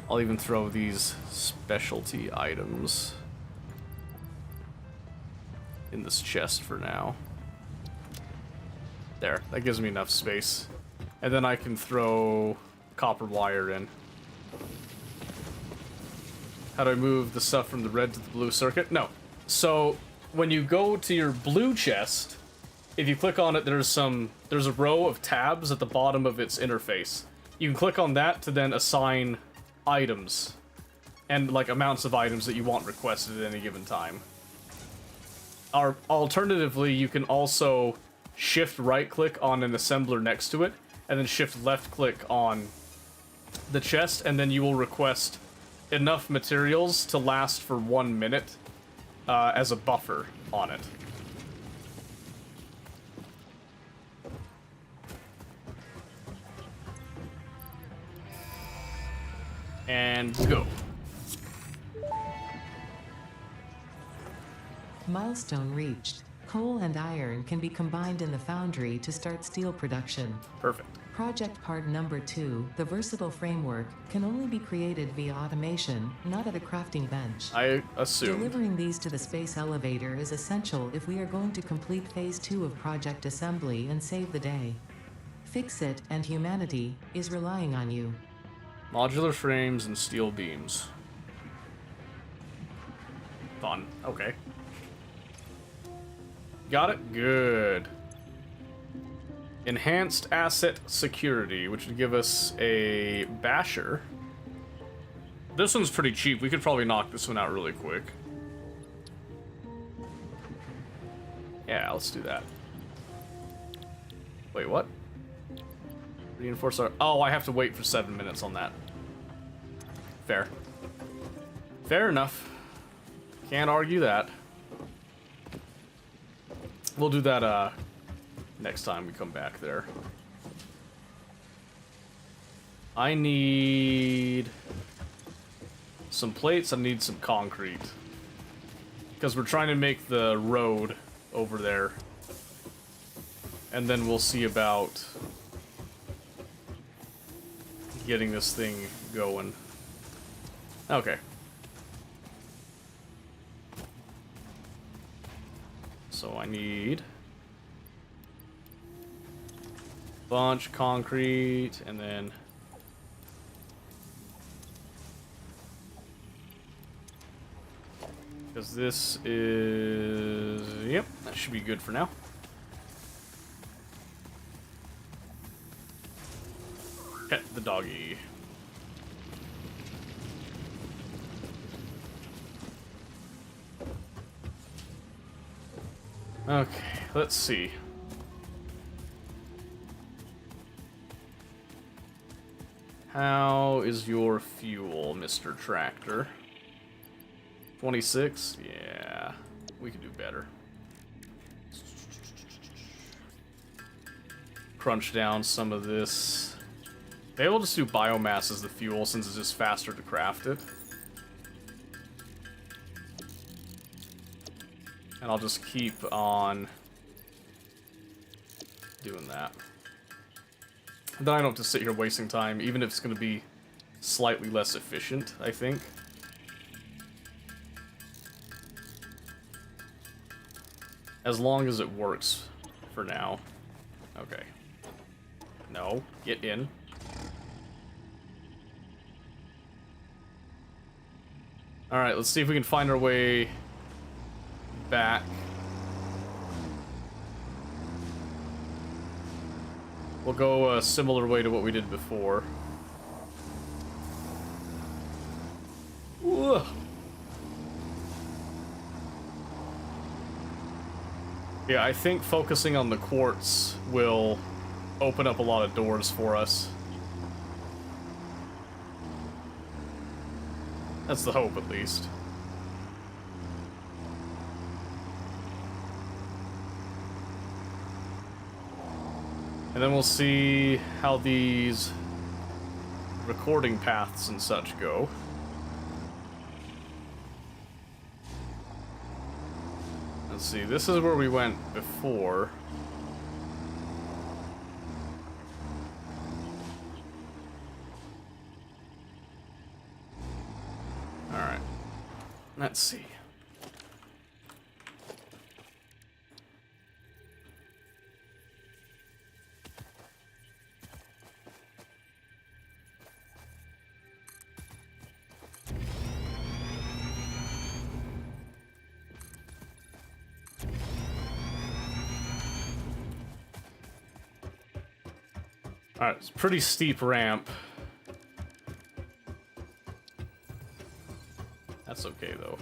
I'll even throw these specialty items in this chest for now. There, that gives me enough space. And then I can throw copper wire in. How do I move the stuff from the red to the blue circuit? No. So, when you go to your blue chest, if you click on it, there's a row of tabs at the bottom of its interface. You can click on that to then assign items and like amounts of items that you want requested at any given time. Or alternatively, you can also shift right click on an assembler next to it and then shift left click on the chest, and then you will request enough materials to last for 1 minute as a buffer on it. And go. Milestone reached. Coal and iron can be combined in the foundry to start steel production. Perfect. Project part number 2, the versatile framework, can only be created via automation, not at a crafting bench. I assume. Delivering these to the space elevator is essential if we are going to complete phase 2 of project assembly and save the day. Fix-It and humanity is relying on you. Modular frames and steel beams. Fun. Okay. Got it? Good. Enhanced asset security, which would give us a basher. This one's pretty cheap. We could probably knock this one out really quick. Yeah, let's do that. Wait, what? Reinforce our... Oh, I have to wait for 7 minutes on that. Fair. Fair enough. Can't argue that. We'll do that, next time we come back there. I need some plates, I need some concrete. Because we're trying to make the road over there. And then we'll see about getting this thing going. Okay. So I need bunch concrete, and then because this is, yep, that should be good for now. the doggy. Okay, let's see. How is your fuel, Mr. Tractor? 26? Yeah, we could do better. Crunch down some of this. Maybe we'll just do biomass as the fuel since it's just faster to craft it. And I'll just keep on doing that. Then I don't have to sit here wasting time, even if it's going to be slightly less efficient, I think. As long as it works for now. Okay. No, get in. Alright, let's see if we can find our way back. We'll go a similar way to what we did before. Ugh. Yeah, I think focusing on the quartz will open up a lot of doors for us. That's the hope, at least. And then we'll see how these recording paths and such go. Let's see, this is where we went before. Alright. Let's see. Alright, it's a pretty steep ramp. That's okay, though.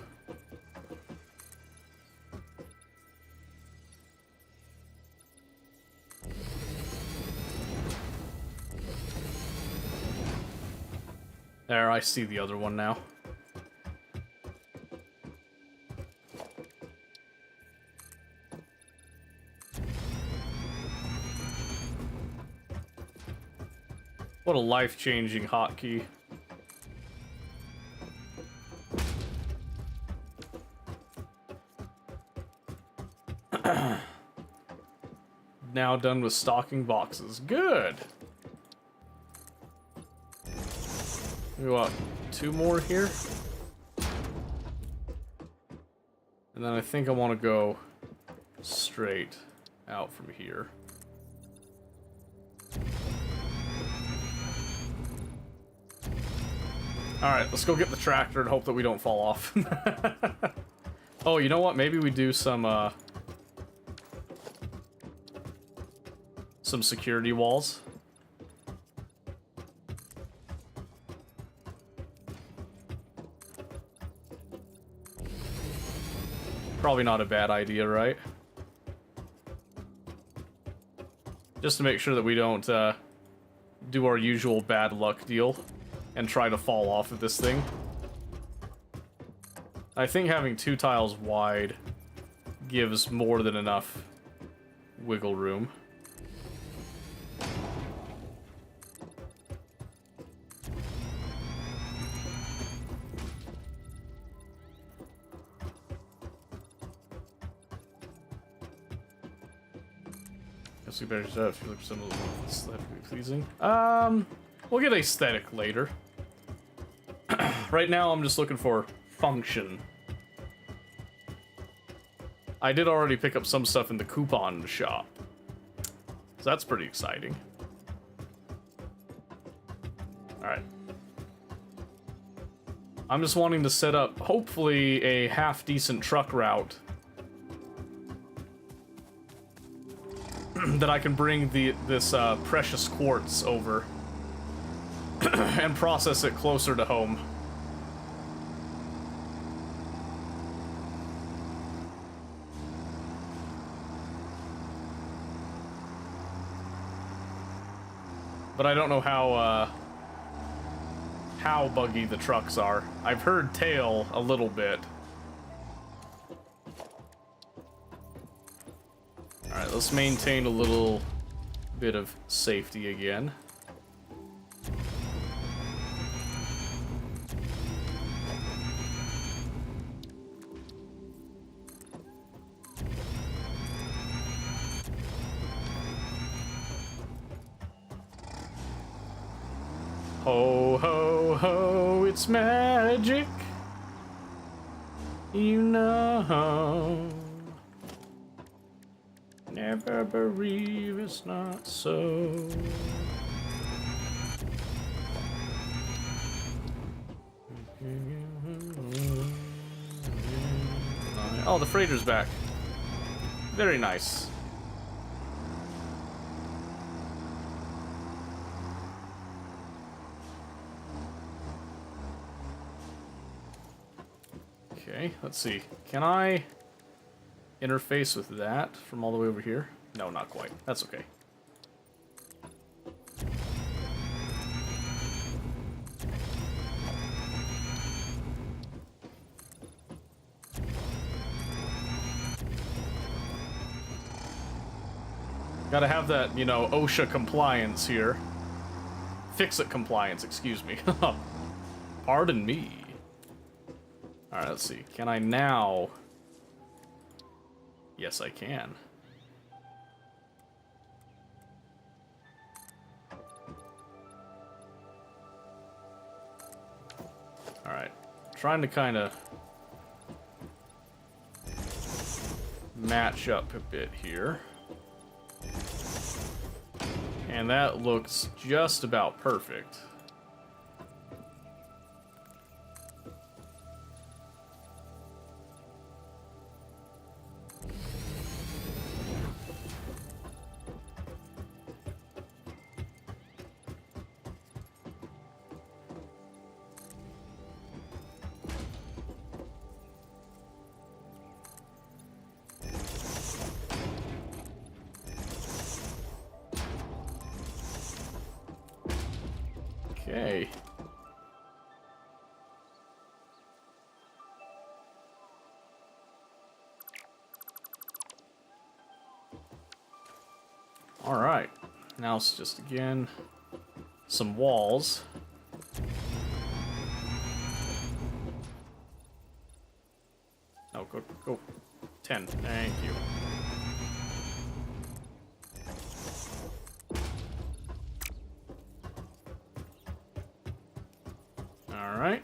There, I see the other one now. What a life-changing hotkey. Now done with stocking boxes. Good! We got 2 more here. And then I think I want to go straight out from here. Alright, let's go get the tractor and hope that we don't fall off. Oh, you know what? Maybe we do some security walls. Probably not a bad idea, right? Just to make sure that we don't do our usual bad luck deal and try to fall off of this thing. I think having 2 tiles wide gives more than enough wiggle room. Guess we better set if you look for some of the aesthetically pleasing. We'll get aesthetic later. Right now, I'm just looking for function. I did already pick up some stuff in the coupon shop, so that's pretty exciting. Alright. I'm just wanting to set up, hopefully, a half-decent truck route that I can bring this precious quartz over and process it closer to home. But I don't know how buggy the trucks are. I've heard tail a little bit. Alright, let's maintain a little bit of safety again. Ho, ho, ho, it's magic. You know. Never believe it's not so. Oh, the freighter's back. Very nice. Okay, let's see. Can I interface with that from all the way over here? No, not quite. That's okay. Gotta have that, you know, OSHA compliance here. Fix-it compliance, excuse me. Pardon me. Alright, let's see. Can I now... Yes, I can. Alright. Trying to kind of match up a bit here. And that looks just about perfect. Okay. All right. Now it's just, again, some walls. Oh, go. 10. Thank you. All right.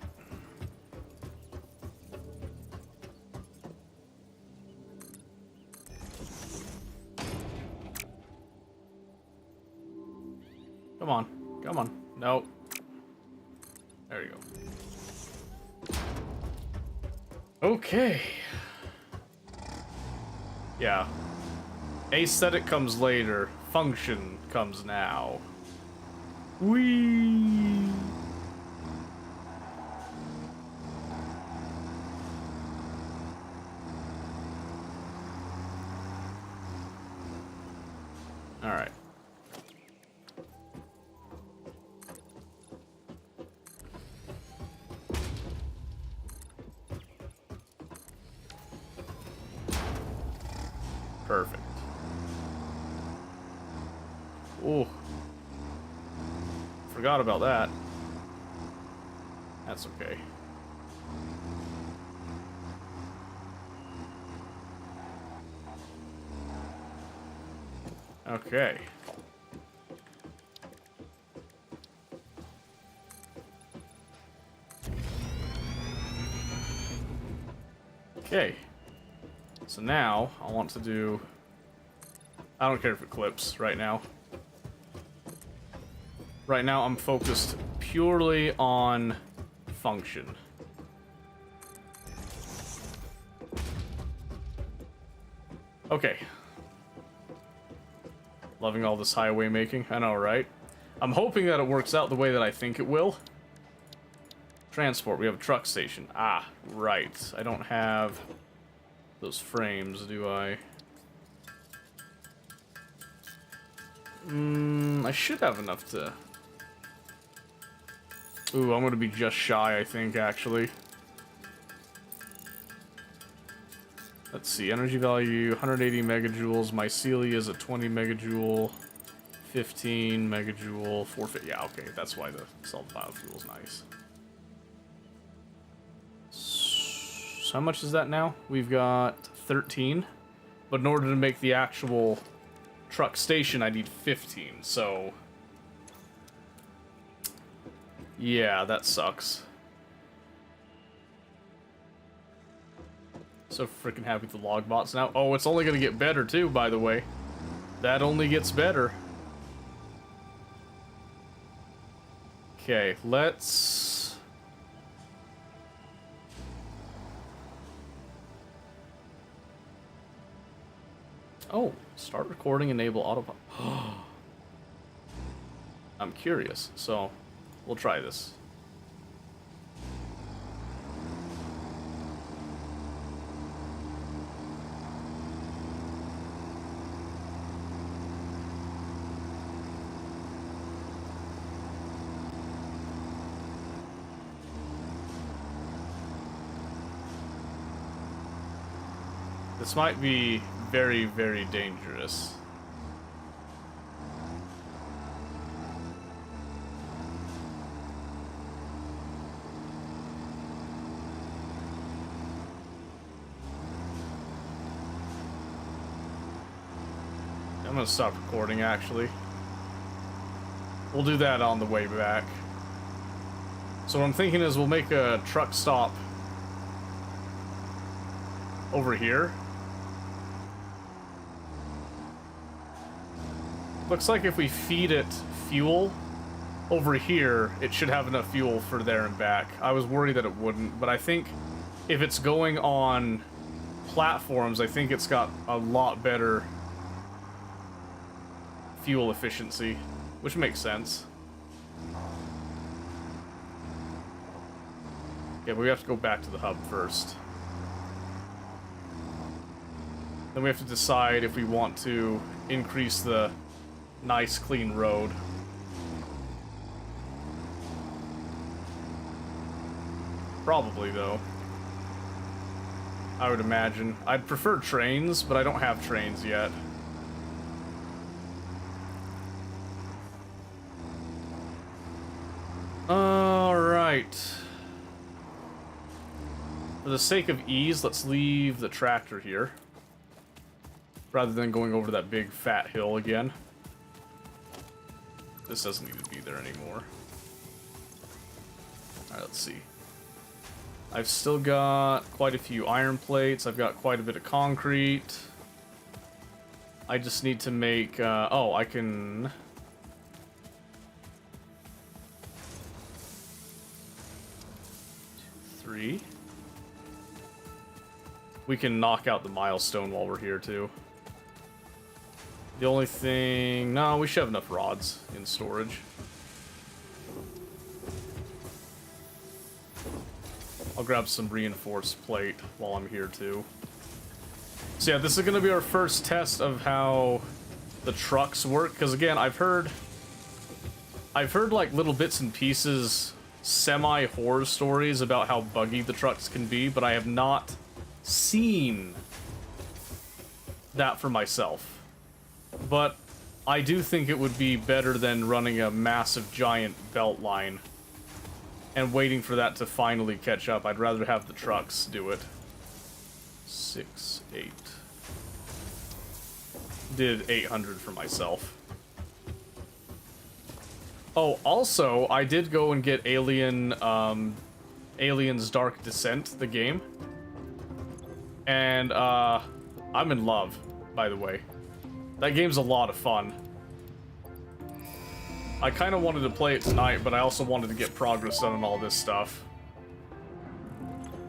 Come on. Come on. Nope. There you go. Okay. Yeah. Aesthetic comes later. Function comes now. Whee! All right. Perfect. Ooh. Forgot about that. That's okay. Okay. Okay. So now, I want to do... I don't care if it clips right now. Right now, I'm focused purely on function. Okay. Loving all this highway making. I know, right? I'm hoping that it works out the way that I think it will. Transport, we have a truck station. Ah, right. I don't have those frames, do I? I should have enough to... Ooh, I'm gonna be just shy, I think, actually. Let's see, energy value, 180 megajoules. Mycelia is a 20 megajoule. 15 megajoule, 450. Yeah, okay, that's why the solid biofuel is nice. So how much is that now? We've got 13. But in order to make the actual truck station, I need 15, so... Yeah, that sucks. So freaking happy with the log bots now. Oh, it's only gonna get better too, by the way. That only gets better. Okay, let's... Oh, start recording, enable auto... I'm curious, so we'll try this. This might be very, very dangerous. I'm gonna stop recording, actually. We'll do that on the way back. So what I'm thinking is we'll make a truck stop over here. Looks like if we feed it fuel over here, it should have enough fuel for there and back. I was worried that it wouldn't, but I think if it's going on platforms, I think it's got a lot better fuel efficiency, which makes sense. Yeah, but we have to go back to the hub first. Then we have to decide if we want to increase the nice, clean road. Probably, though. I would imagine. I'd prefer trains, but I don't have trains yet. Alright. For the sake of ease, let's leave the tractor here. Rather than going over that big fat hill again. This doesn't need to be there anymore. Alright, let's see. I've still got quite a few iron plates. I've got quite a bit of concrete. I just need to make... oh, I can... 3. We can knock out the milestone while we're here, too. The only thing... No, we should have enough rods in storage. I'll grab some reinforced plate while I'm here, too. So yeah, this is going to be our first test of how the trucks work. Because again, I've heard like little bits and pieces, semi-horror stories about how buggy the trucks can be, but I have not seen that for myself. But I do think it would be better than running a massive giant belt line and waiting for that to finally catch up. I'd rather have the trucks do it. 6, 8. Did 800 for myself. Oh, also, I did go and get Aliens Dark Descent, the game. And, I'm in love, by the way. That game's a lot of fun. I kind of wanted to play it tonight, but I also wanted to get progress done on all this stuff.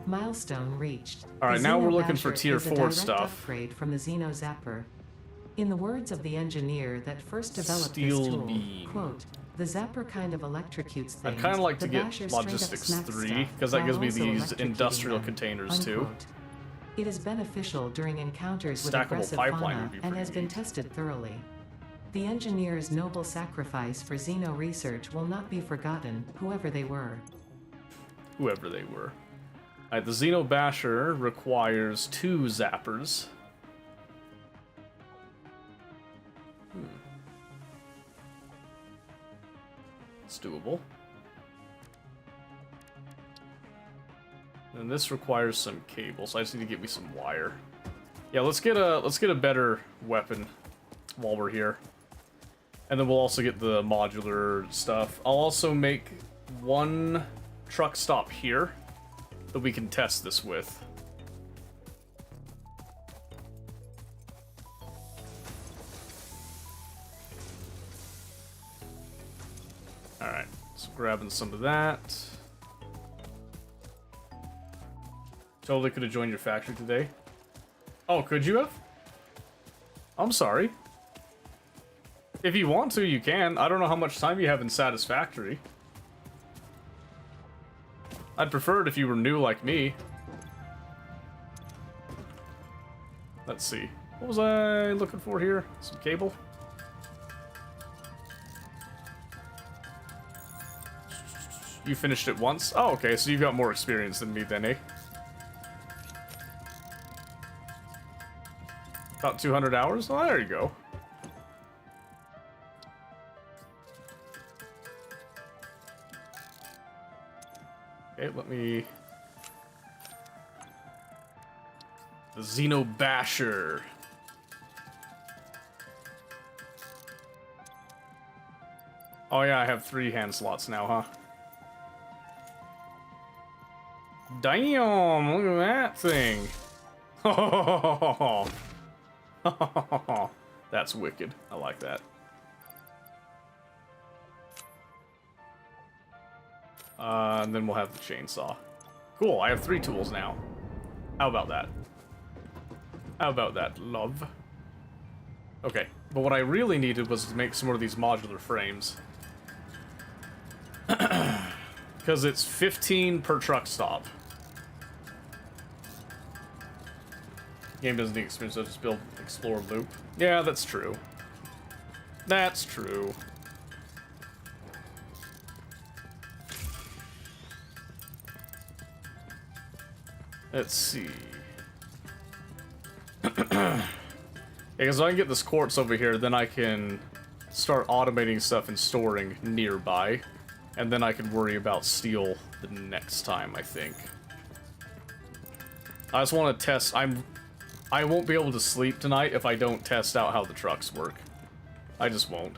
Milestone reached. Alright, now we're looking for tier 4 stuff. Upgrade from the Xeno Zapper. In the words of the engineer that first developed Steel this tool, beam. quote, The zapper kind of electrocutes things. I'd kind of like the to get basher straight up Logistics smacks 3, stuff because that while gives me also these electrocuting industrial them, containers too. unquote. It is beneficial during encounters with Stackable aggressive pipeline fauna would be and pretty has been neat. tested thoroughly. The engineer's noble sacrifice for Xeno research will not be forgotten, whoever they were. Whoever they were. Alright, the Xeno Basher requires 2 zappers. It's doable. And this requires some cable, so I just need to get me some wire. Yeah, let's get a better weapon while we're here. And then we'll also get the modular stuff. I'll also make 1 truck stop here that we can test this with. Alright, so grabbing some of that. Totally could have joined your factory today. Oh, could you have? I'm sorry. If you want to, you can. I don't know how much time you have in Satisfactory. I'd prefer it if you were new like me. Let's see. What was I looking for here? Some cable? You finished it once? Oh, okay, so you've got more experience than me then, eh? About 200 hours? Oh, there you go. Okay, let me... The Xeno Basher. Oh yeah, I have 3 hand slots now, huh? Damn, look at that thing. That's wicked. I like that. And then we'll have the chainsaw. Cool, I have 3 tools now. How about that? How about that, love? Okay, but what I really needed was to make some more of these modular frames. Because it's 15 per truck stop. Game doesn't need experience, so just build explore loop. Yeah, that's true. That's true. Let's see. Yeah, because if I can get this quartz over here, then I can start automating stuff and storing nearby. And then I can worry about steel the next time, I think. I just want to test... I won't be able to sleep tonight if I don't test out how the trucks work. I just won't.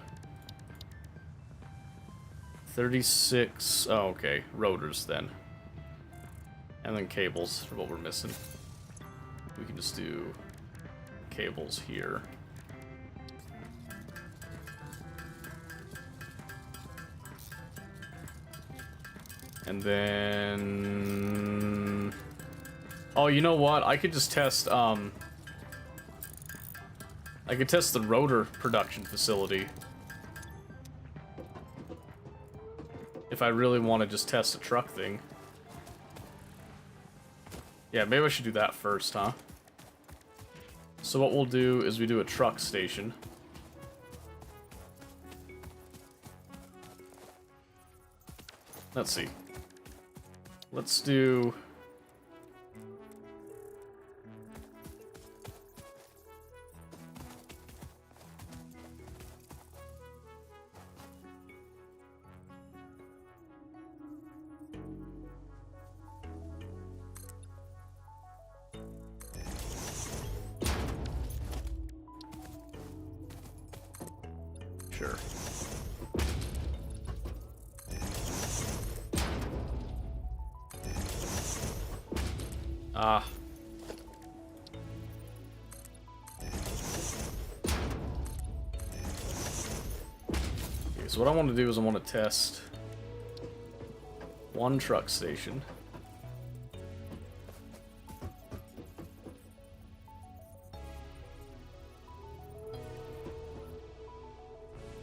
36... Oh, okay. Rotors, then. And then cables for what we're missing. We can just do cables here. And then... Oh, you know what? I could just test, I could test the rotor production facility. If I really want to just test a truck thing. Yeah, maybe I should do that first, huh? So what we'll do is we do a truck station. Let's see. Let's do... Sure. Ah. Okay, so what I want to do is I want to test 1 truck station.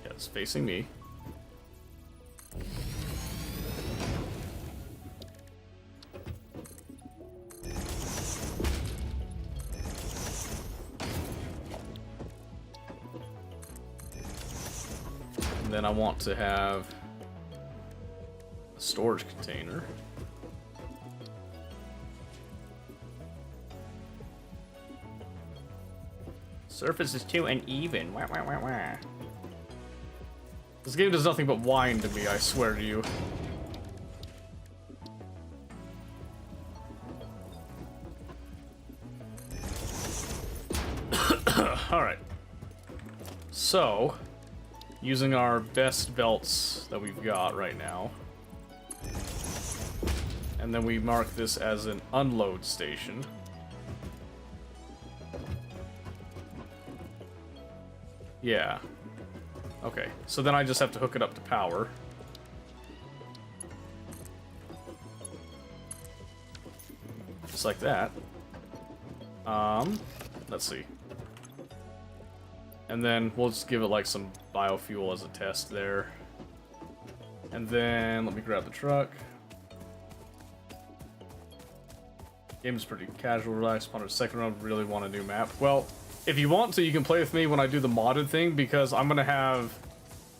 Yeah, it's facing me. And then I want to have a storage container. Surface is too uneven. Wah, wah, wah, wah. This game does nothing but whine to me, I swear to you. Alright. So, using our best belts that we've got right now. And then we mark this as an unload station. Yeah. Okay, so then I just have to hook it up to power. Just like that. Let's see. And then we'll just give it like some biofuel as a test there. And then let me grab the truck. Game's pretty casual, relaxed. Upon a second run, really want a new map. Well, if you want to, you can play with me when I do the modded thing, because I'm gonna have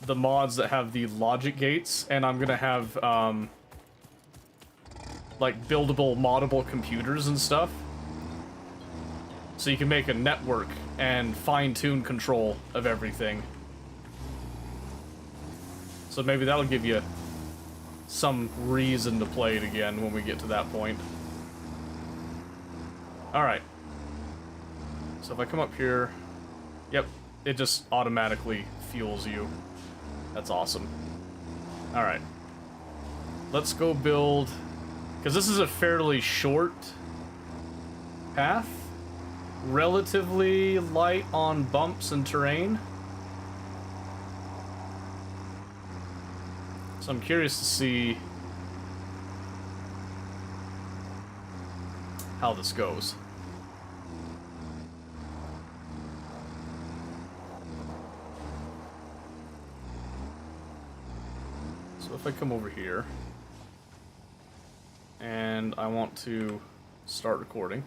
the mods that have the logic gates, and I'm gonna have like buildable, moddable computers and stuff. So you can make a network and fine-tune control of everything. So maybe that'll give you some reason to play it again when we get to that point. Alright. So if I come up here, yep, it just automatically fuels you. That's awesome. Alright. Let's go build, because this is a fairly short path. Relatively light on bumps and terrain. So I'm curious to see how this goes. So if I come over here and I want to start recording.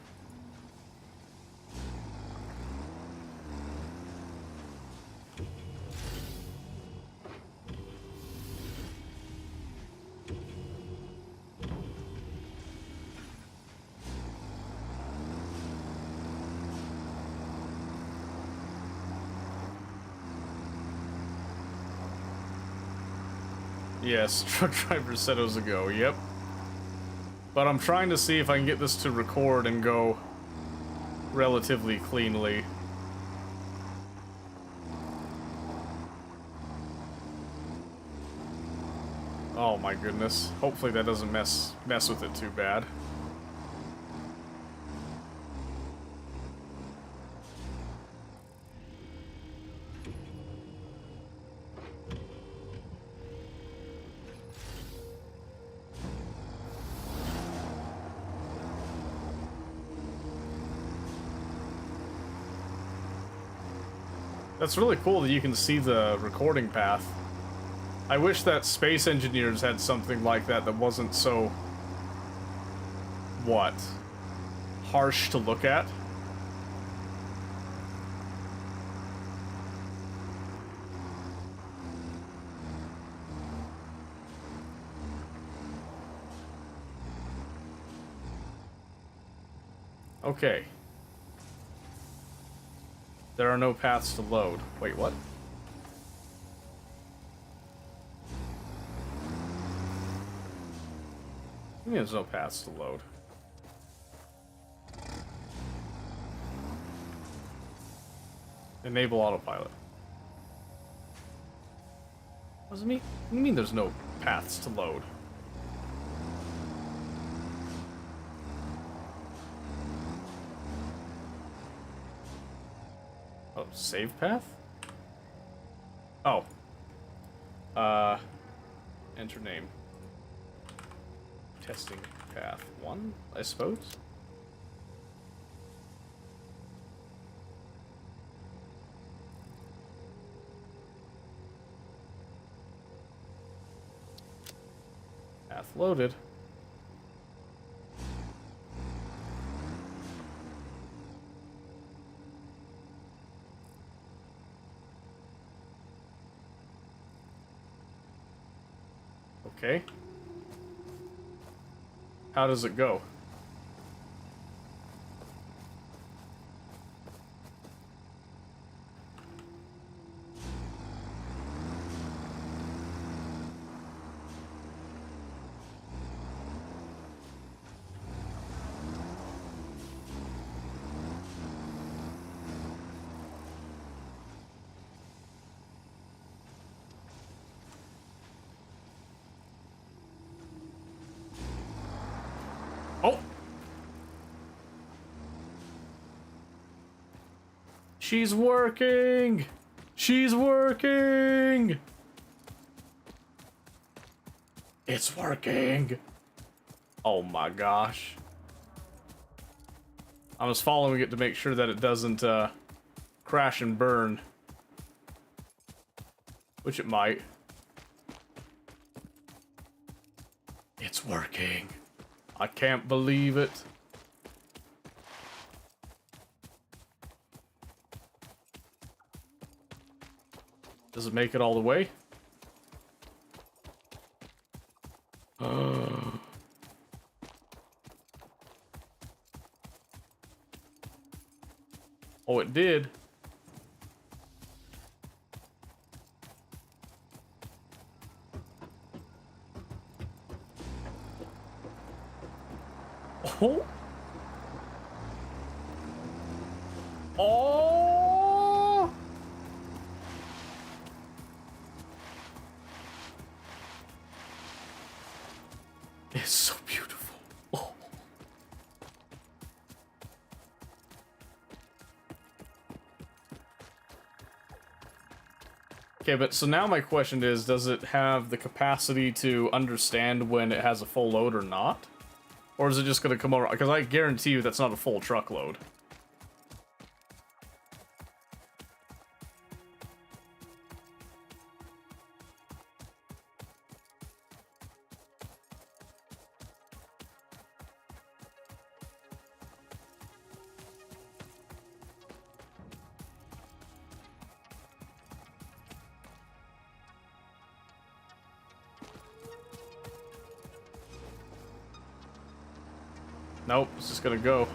Yes, truck driver said it was a go, yep. But I'm trying to see if I can get this to record and go relatively cleanly. Oh my goodness. Hopefully that doesn't mess with it too bad. That's really cool that you can see the recording path. I wish that Space Engineers had something like that that wasn't so... what? Harsh to look at? Okay. There are no paths to load. Wait, what? There's no paths to load. Enable autopilot. What does it mean? What do you mean there's no paths to load? Oh, save path? Oh. Enter name. Testing path 1, I suppose? Path loaded. Okay. How does it go? Oh! She's working! She's working! It's working! Oh my gosh. I was following it to make sure that it doesn't crash and burn. Which it might. It's working. I can't believe it. Does it make it all the way? Oh, it did. Oh. Oh. It's so beautiful. Oh. Okay, but so now my question is, does it have the capacity to understand when it has a full load or not? Or is it just going to come over? Because I guarantee you that's not a full truckload. Nope, it's just gonna go.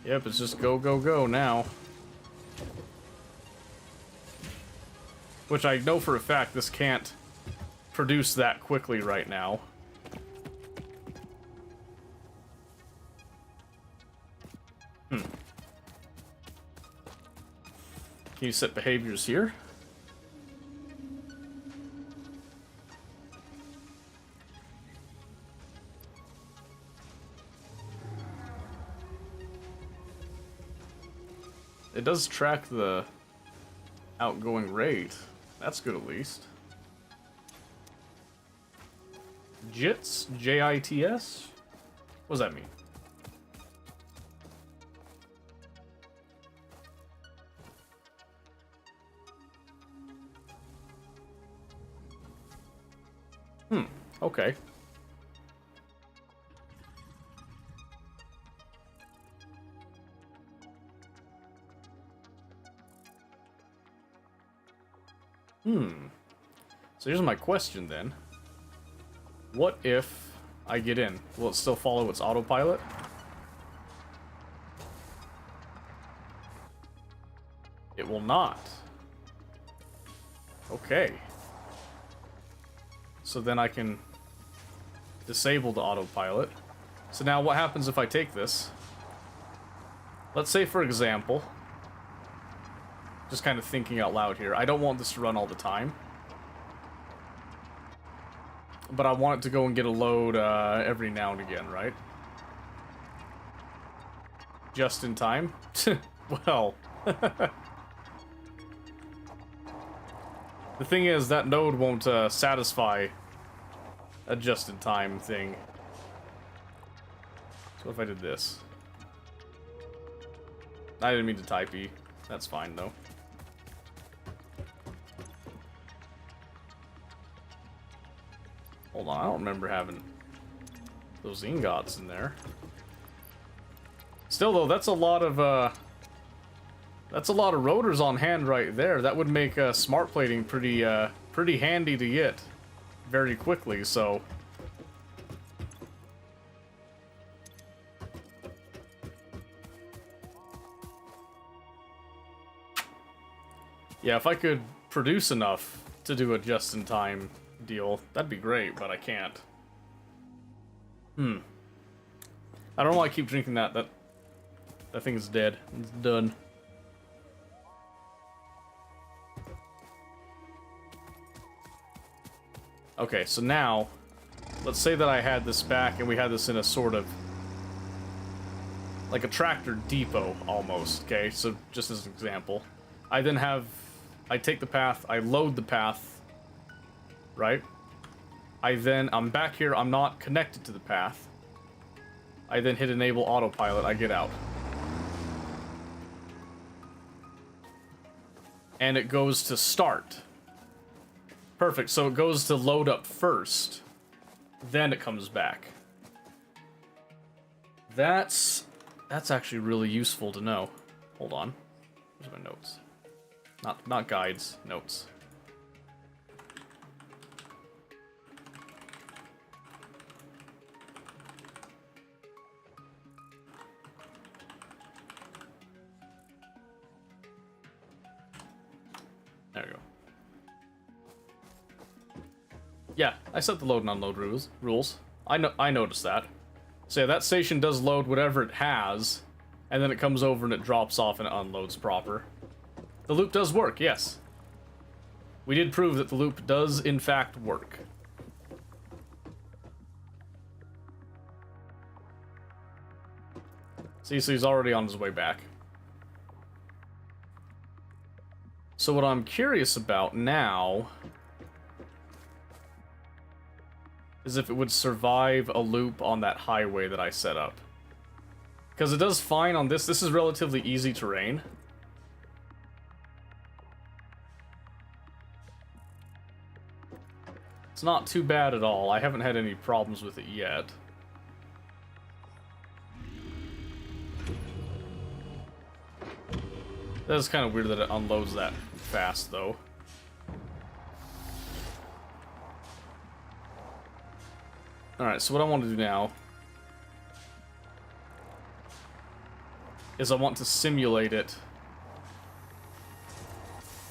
Yep, it's just go, go, go now. Which I know for a fact this can't produce that quickly right now. Can you set behaviors here? It does track the outgoing rate. That's good at least. JITS? J-I-T-S? What does that mean? Okay. So here's my question then. What if I get in? Will it still follow its autopilot? It will not. Okay. So then I can disable the autopilot. So now what happens if I take this? Let's say, for example, just kind of thinking out loud here, I don't want this to run all the time. But I want it to go and get a load every now and again, right? Just in time? Well... The thing is, that node won't satisfy a just-in-time thing. So if I did this? I didn't mean to type E. That's fine, though. Hold on, I don't remember having those ingots in there. Still, though, that's a lot of That's a lot of rotors on hand right there. That would make smart plating pretty handy to get very quickly, so... Yeah, if I could produce enough to do a just-in-time deal, that'd be great, but I can't. I don't know why I keep drinking that. That thing is dead. It's done. Okay, so now, let's say that I had this back and we had this in a sort of... like a tractor depot, almost, okay? So, just as an example. I then have... I take the path, I load the path, right? I'm back here, I'm not connected to the path. I then hit enable autopilot, I get out. And it goes to start. Perfect, so it goes to load up first. Then it comes back. That's actually really useful to know. Hold on. Where's my notes? Not guides, notes. There we go. Yeah, I set the load and unload rules. I noticed that. So yeah, that station does load whatever it has, and then it comes over and it drops off and it unloads proper. The loop does work, yes. We did prove that the loop does, in fact, work. See, so he's already on his way back. So what I'm curious about now is if it would survive a loop on that highway that I set up. Because it does fine on this. This is relatively easy terrain. It's not too bad at all. I haven't had any problems with it yet. That is kind of weird that it unloads that fast, though. Alright, so what I want to do now is I want to simulate it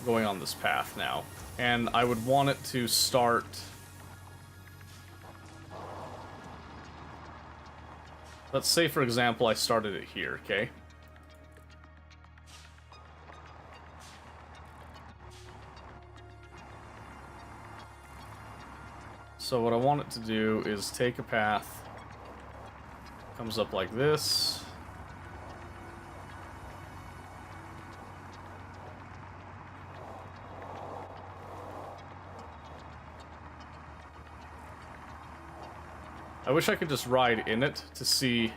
going on this path now. And I would want it to start... Let's say, for example, I started it here, okay? So what I want it to do is take a path, comes up like this. I wish I could just ride in it to see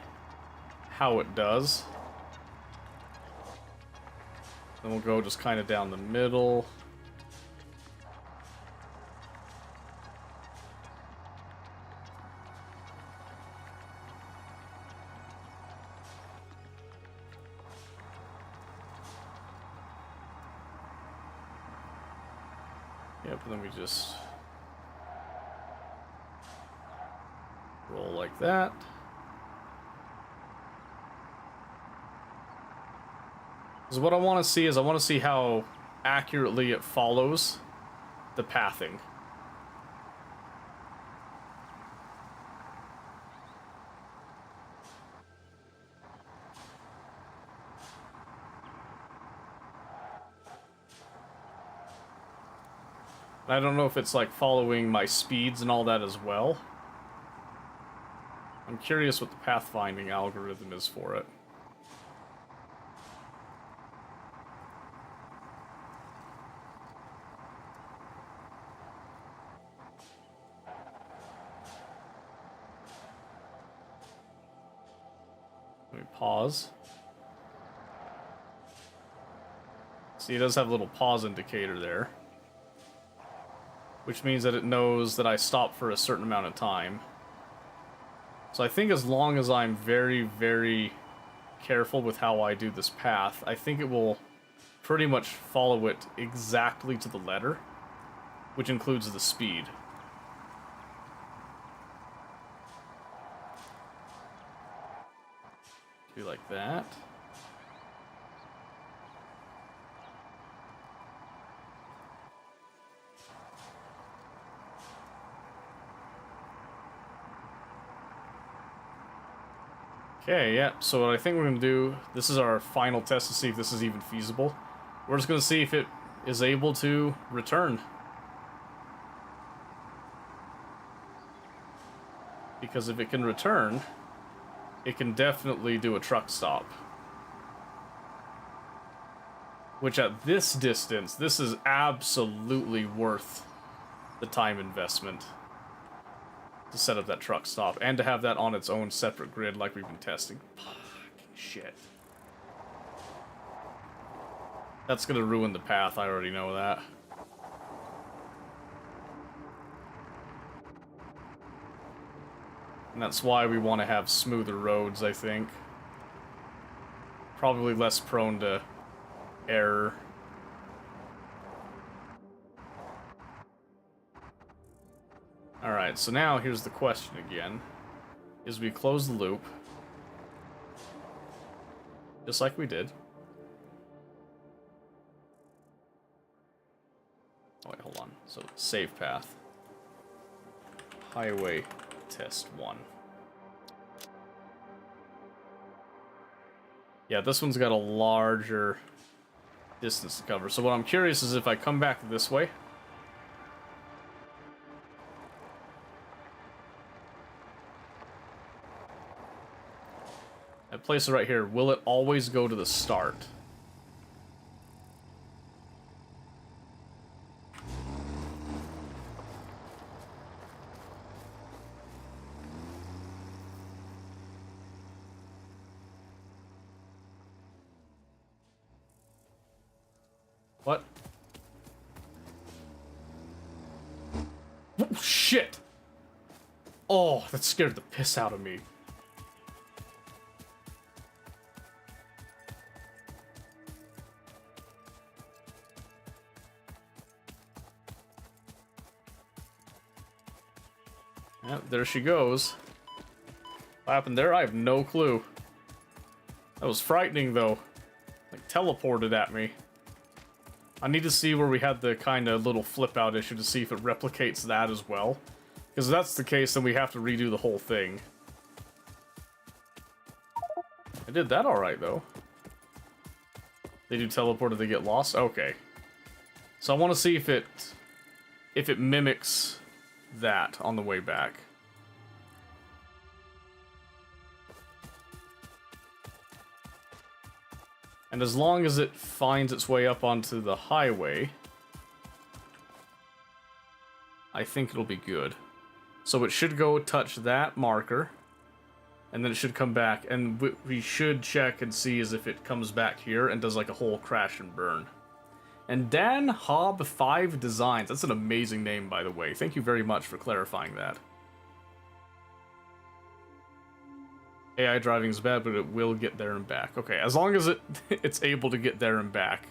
how it does. Then we'll go just kind of down the middle. Yep, and then we just roll like that. Because what I want to see is I want to see how accurately it follows the pathing. I don't know if it's like following my speeds and all that as well. I'm curious what the pathfinding algorithm is for it. Let me pause. See, it does have a little pause indicator there, which means that it knows that I stop for a certain amount of time. So I think as long as I'm very, very careful with how I do this path, I think it will pretty much follow it exactly to the letter, which includes the speed. Do like that. Okay, yeah, so what I think we're going to do, this is our final test to see if this is even feasible. We're just going to see if it is able to return. Because if it can return, it can definitely do a truck stop. Which at this distance, this is absolutely worth the time investment to set up that truck stop, and to have that on its own separate grid like we've been testing. Fucking shit. That's gonna ruin the path, I already know that. And that's why we want to have smoother roads, I think. Probably less prone to error. Alright, so now here's the question again. Is we close the loop. Just like we did. Oh wait, hold on. So, save path. Highway test 1. Yeah, this one's got a larger distance to cover. So what I'm curious is if I come back this way. I place it right here. Will it always go to the start? What? Oh, shit! Oh, that scared the piss out of me. Yep, there she goes. What happened there? I have no clue. That was frightening, though. Like, teleported at me. I need to see where we had the kind of little flip-out issue to see if it replicates that as well. Because if that's the case, then we have to redo the whole thing. I did that alright, though. They do teleport if they get lost? Okay. So I want to see if it mimics that on the way back. And as long as it finds its way up onto the highway, I think it'll be good. So it should go touch that marker, and then it should come back, and we should check and see as if it comes back here and does like a whole crash and burn. And Dan Hobb 5 Designs, that's an amazing name, by the way. Thank you very much for clarifying that. AI driving is bad, but it will get there and back. Okay, as long as it's able to get there and back.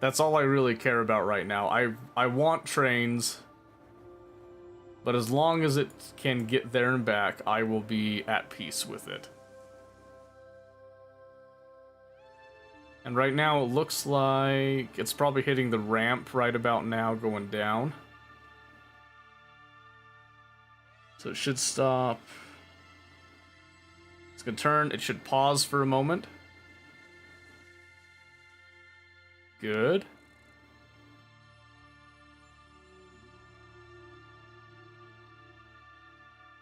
That's all I really care about right now. I want trains, but as long as it can get there and back, I will be at peace with it. And right now it looks like it's probably hitting the ramp right about now going down. So it should stop. It's gonna turn. It should pause for a moment. Good.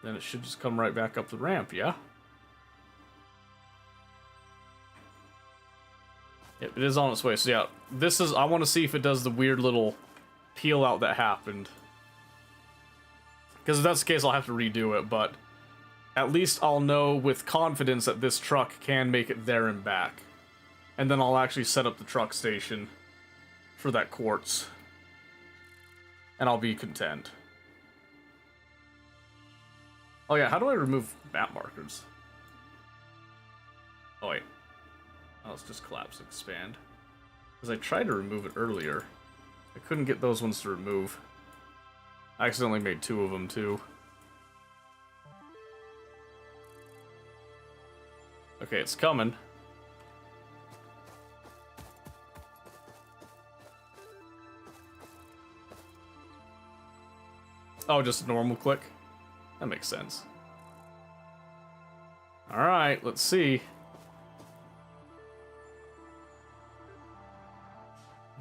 Then it should just come right back up the ramp, yeah? Yep, it is on its way. So yeah, this is, I want to see if it does the weird little peel out that happened. Because if that's the case, I'll have to redo it, but at least I'll know with confidence that this truck can make it there and back. And then I'll actually set up the truck station for that quartz. And I'll be content. Oh yeah, how do I remove map markers? Oh wait. Oh, let's just collapse and expand. Because I tried to remove it earlier. I couldn't get those ones to remove. I accidentally made 2 of them, too. Okay, it's coming. Oh, just a normal click? That makes sense. Alright, let's see.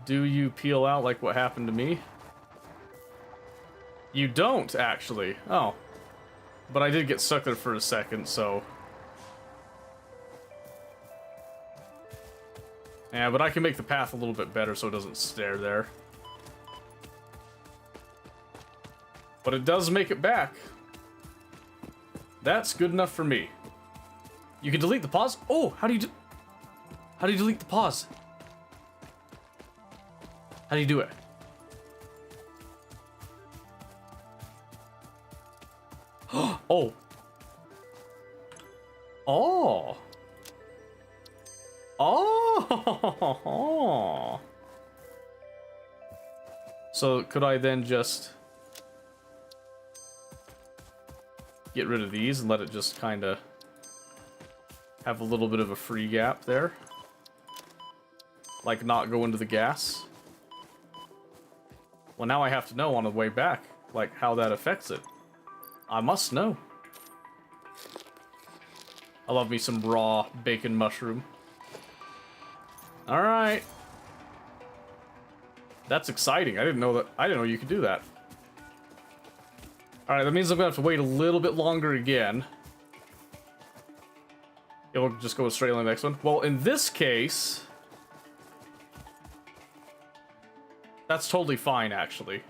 Do you peel out like what happened to me? You don't, actually. Oh. But I did get stuck there for a second, so... Yeah, but I can make the path a little bit better so it doesn't stare there. But it does make it back. That's good enough for me. You can delete the pause? Oh, how do you delete the pause? How do you do it? Oh. Oh. Oh. So could I then just get rid of these and let it just kind of have a little bit of a free gap there? Like not go into the gas? Well, now I have to know on the way back, like, how that affects it. I must know. I love me some raw bacon mushroom. Alright. That's exciting. I didn't know you could do that. Alright, that means I'm gonna have to wait a little bit longer again. Yeah, we'll just go straight on the next one. Well, in this case... that's totally fine, actually.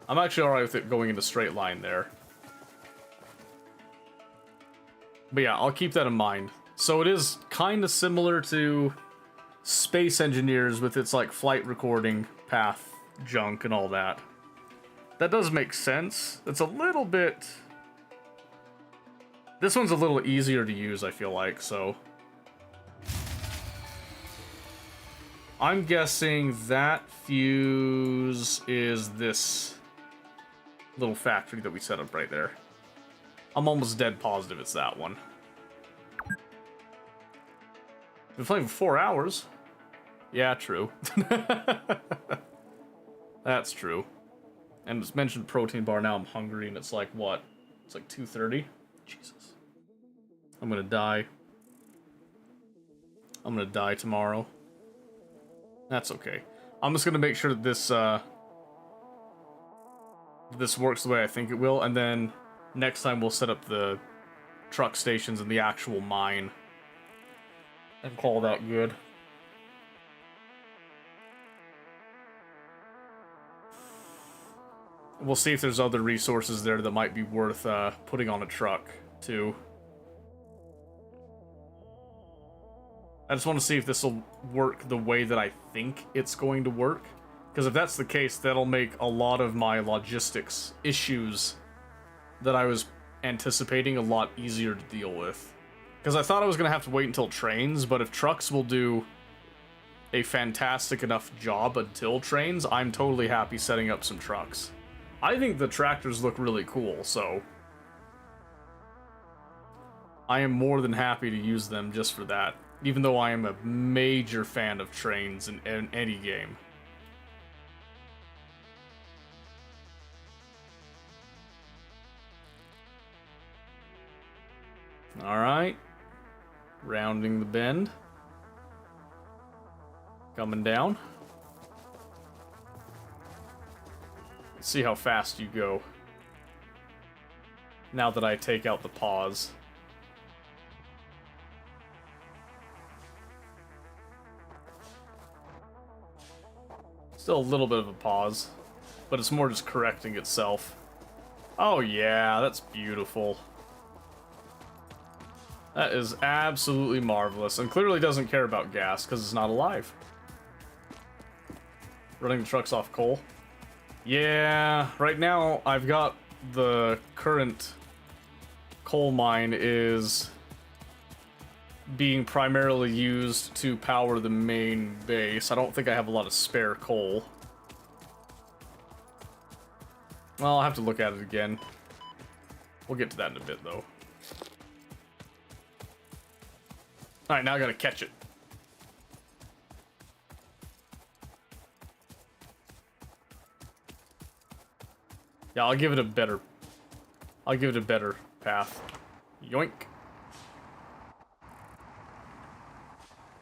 I'm actually alright with it going in a straight line there. But yeah, I'll keep that in mind. So it is kind of similar to Space Engineers with its, like, flight recording path junk and all that. That does make sense. It's a little bit... this one's a little easier to use, I feel like, so... I'm guessing that fuse is this little factory that we set up right there. I'm almost dead positive it's that one. Been playing for 4 hours. Yeah, true. That's true. And it's mentioned protein bar, now I'm hungry, and it's like, what? It's like 2:30? Jesus. I'm gonna die. I'm gonna die tomorrow. That's okay. I'm just gonna make sure that this works the way I think it will, and then next time we'll set up the truck stations in the actual mine and call that good. We'll see if there's other resources there that might be worth putting on a truck, too. I just want to see if this will work the way that I think it's going to work. Because if that's the case, that'll make a lot of my logistics issues that I was anticipating a lot easier to deal with. Because I thought I was going to have to wait until trains, but if trucks will do a fantastic enough job until trains, I'm totally happy setting up some trucks. I think the tractors look really cool, so I am more than happy to use them just for that, even though I am a major fan of trains in any game. Alright. Rounding the bend. Coming down. Let's see how fast you go. Now that I take out the pause. Still a little bit of a pause, but it's more just correcting itself. Oh yeah, that's beautiful. That is absolutely marvelous, and clearly doesn't care about gas, because it's not alive. Running the trucks off coal. Yeah, right now I've got the current coal mine is being primarily used to power the main base. I don't think I have a lot of spare coal. Well, I'll have to look at it again. We'll get to that in a bit, though. Alright, now I gotta catch it. Yeah, I'll give it a better path. Yoink.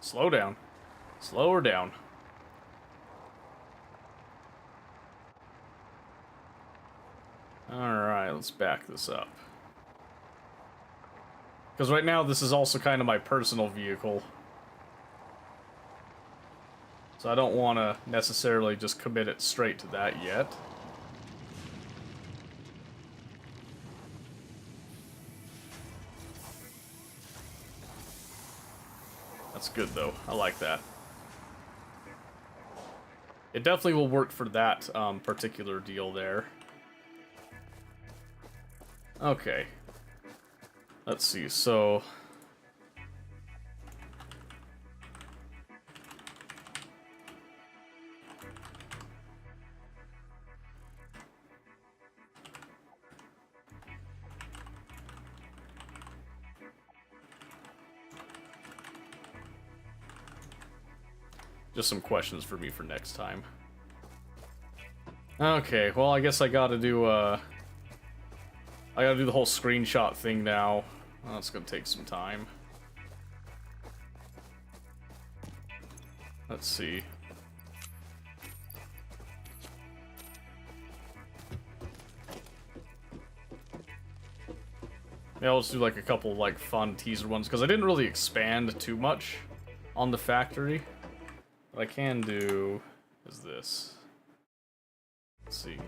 Slow down. Slow her down. Alright, let's back this up. Because right now, this is also kind of my personal vehicle. So I don't want to necessarily just commit it straight to that yet. That's good, though. I like that. It definitely will work for that particular deal there. Okay. Let's see, so... just some questions for me for next time. Okay, well, I guess I gotta do, I gotta do the whole screenshot thing now. Oh, it's gonna take some time. Let's see. Yeah, I'll just do like a couple like fun teaser ones, because I didn't really expand too much on the factory. What I can do is this. Let's see.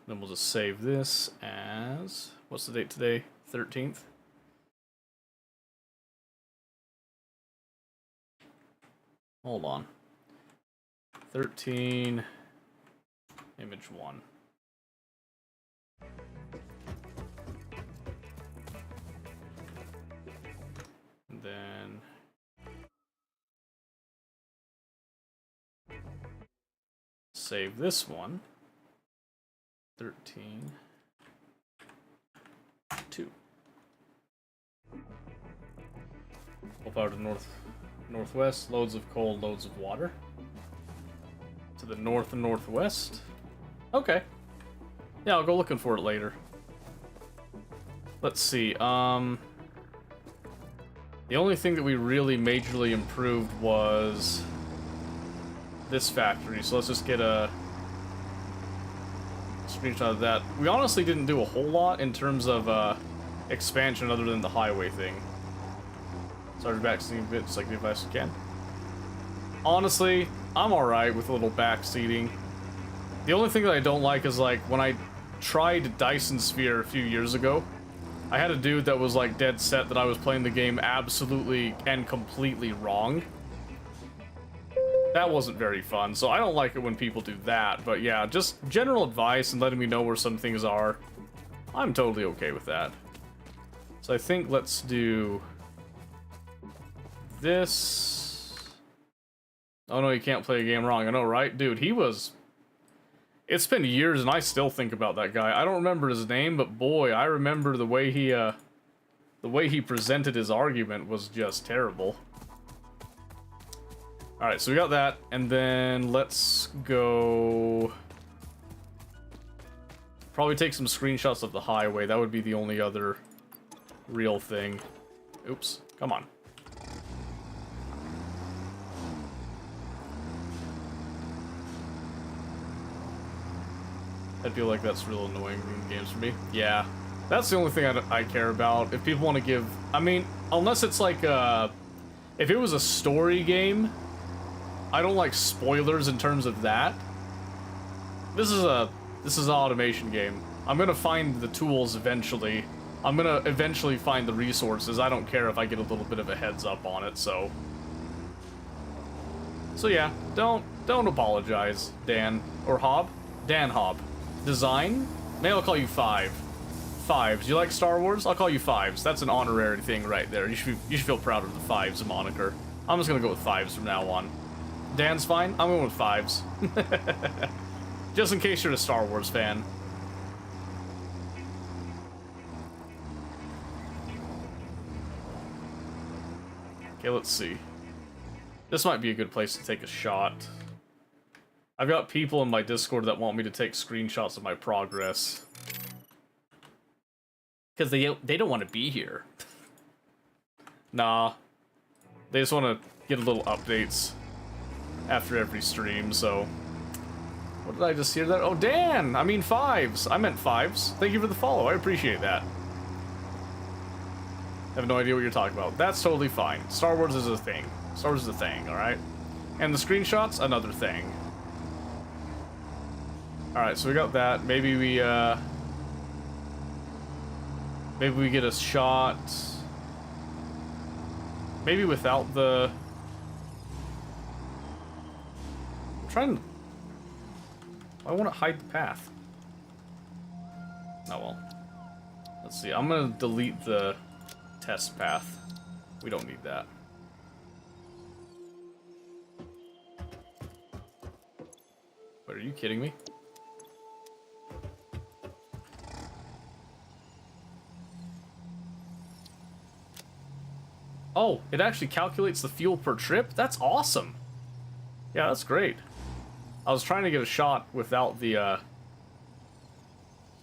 Then we'll just save this as... what's the date today? 13th? Hold on. 13... image 1. And then... save this one. 13... 2. Pull power to northwest, loads of coal, loads of water. To the north and northwest. Okay. Yeah, I'll go looking for it later. Let's see, the only thing that we really majorly improved was this factory, so let's just get a screenshot of that. We honestly didn't do a whole lot in terms of expansion other than the highway thing. Started backseating a bit, just like the advice you can. Honestly, I'm alright with a little backseating. The only thing that I don't like is, like, when I tried Dyson Sphere a few years ago, I had a dude that was, like, dead set that I was playing the game absolutely and completely wrong. That wasn't very fun, so I don't like it when people do that, but yeah, just general advice and letting me know where some things are, I'm totally okay with that. So I think let's do this. Oh no, you can't play a game wrong. I know, right? Dude, he was... it's been years and I still think about that guy. I don't remember his name, but boy, I remember the way he presented his argument was just terrible. Alright, so we got that, and then let's go... probably take some screenshots of the highway. That would be the only other real thing. Oops, come on. I feel like that's real annoying in games for me. Yeah, that's the only thing I care about. If people want to give... I mean, unless it's like if it was a story game, I don't like spoilers in terms of that. This is an automation game. I'm gonna find the tools eventually. I'm gonna eventually find the resources. I don't care if I get a little bit of a heads up on it, so... so yeah, don't apologize, Dan. Or Hob? Dan Hob. Design? Maybe I'll call you 5. Fives. You like Star Wars? I'll call you Fives. That's an honorary thing right there. You should feel proud of the Fives moniker. I'm just gonna go with Fives from now on. Dan's fine. I'm going with Fives. Just in case you're a Star Wars fan. Okay, let's see. This might be a good place to take a shot. I've got people in my Discord that want me to take screenshots of my progress. Because they don't want to be here. Nah. They just want to get little updates after every stream, so... What did I just hear that? Oh, Dan! I mean Fives! I meant Fives. Thank you for the follow, I appreciate that. I have no idea what you're talking about. That's totally fine. Star Wars is a thing. Star Wars is a thing, alright? And the screenshots, another thing. Alright, so we got that. Maybe we get a shot... Maybe without the... I'm trying to... I want to hide the path. Oh well. Let's see, I'm gonna delete the test path. We don't need that. Wait, are you kidding me? Oh, it actually calculates the fuel per trip? That's awesome! Yeah, that's great. I was trying to get a shot without the,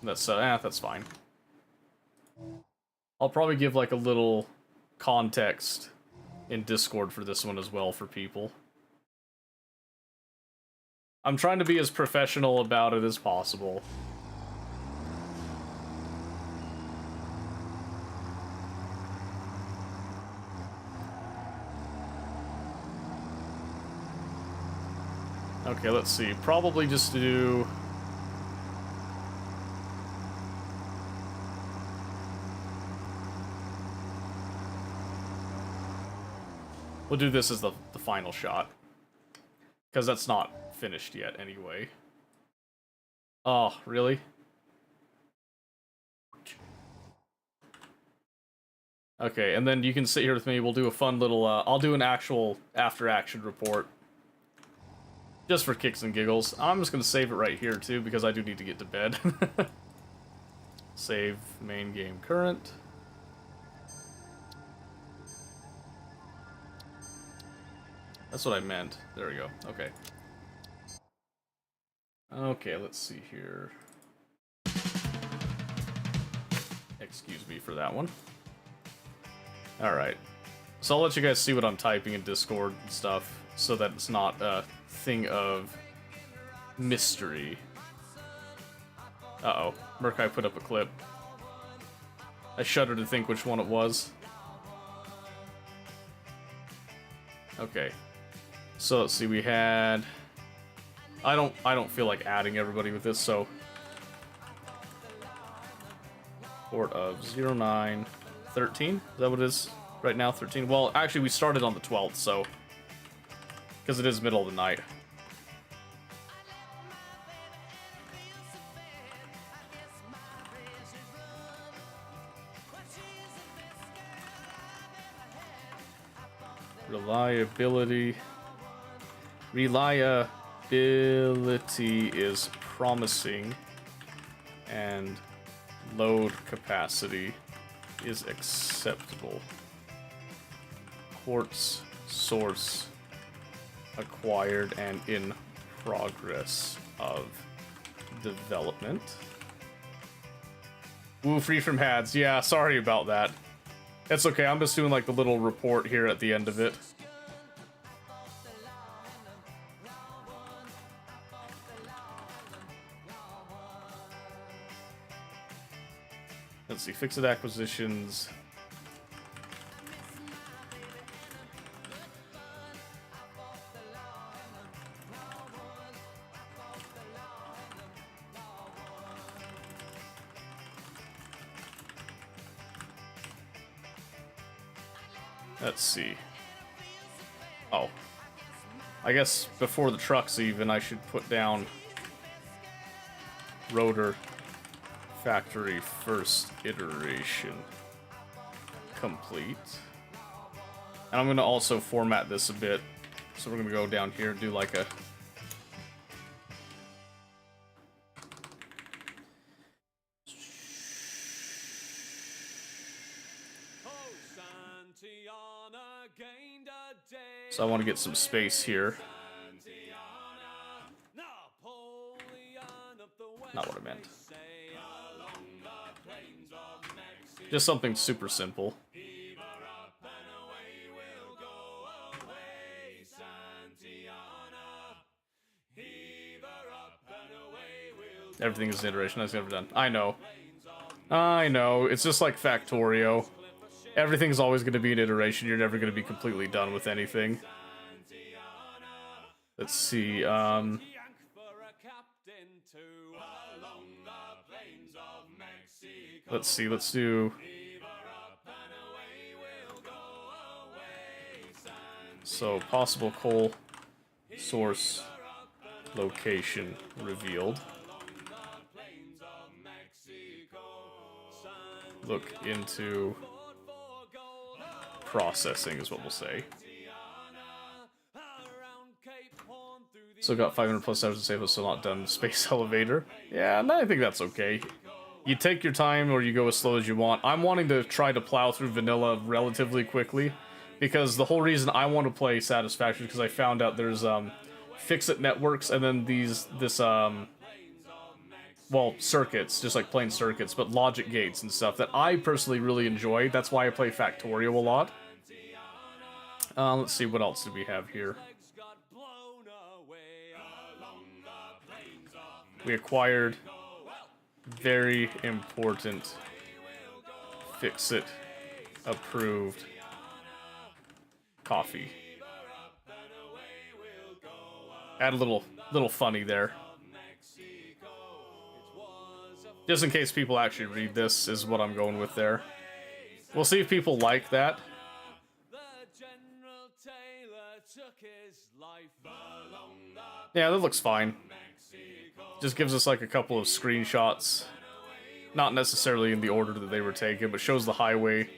that's fine. I'll probably give, like, a little context in Discord for this one as well for people. I'm trying to be as professional about it as possible. Okay, let's see. Probably just to do... We'll do this as the final shot. Because that's not finished yet anyway. Oh, really? Okay, and then you can sit here with me. We'll do a fun little... I'll do an actual after-action report. Just for kicks and giggles. I'm just going to save it right here, too, because I do need to get to bed. Save main game current. That's what I meant. There we go. Okay. Okay, let's see here. Excuse me for that one. Alright. So I'll let you guys see what I'm typing in Discord and stuff, so that it's not a thing of mystery. Uh-oh. Murkai put up a clip. I shudder to think which one it was. Okay. So let's see, we had... I don't feel like adding everybody with this, so... Port of 0913. Is that what it is right now? 13? Well, actually, we started on the 12th, so... Because it is middle of the night. Reliability is promising, and load capacity is acceptable. Quartz source acquired and in progress of development. Ooh, free from ads. Yeah, sorry about that. It's okay, I'm just doing like the little report here at the end of it. Let's see, fixed acquisitions. Let's see. Oh. I guess before the trucks even, I should put down rotor Factory first iteration complete. And I'm going to also format this a bit. So we're going to go down here and do like a... So I want to get some space here. Not what I meant. Just something super simple. Everything is an iteration I've never done. I know. I know. It's just like Factorio. Everything's always going to be an iteration. You're never going to be completely done with anything. Let's see. Let's see. Let's do... So, possible coal source location revealed. Look into processing is what we'll say. Still got 500 plus hours to save, but still not done. Space elevator. Yeah, no, I think that's okay. You take your time or you go as slow as you want. I'm wanting to try to plow through vanilla relatively quickly, because the whole reason I want to play Satisfaction is because I found out there's fix-it networks and then well, circuits, just like plain circuits, but logic gates and stuff that I personally really enjoy. That's why I play Factorio a lot. Let's see, what else do we have here? We acquired very important fix-it approved coffee. Add a little funny there. Just in case people actually read this, is what I'm going with there. We'll see if people like that. Yeah, that looks fine. Just gives us like a couple of screenshots. Not necessarily in the order that they were taken, but shows the highway,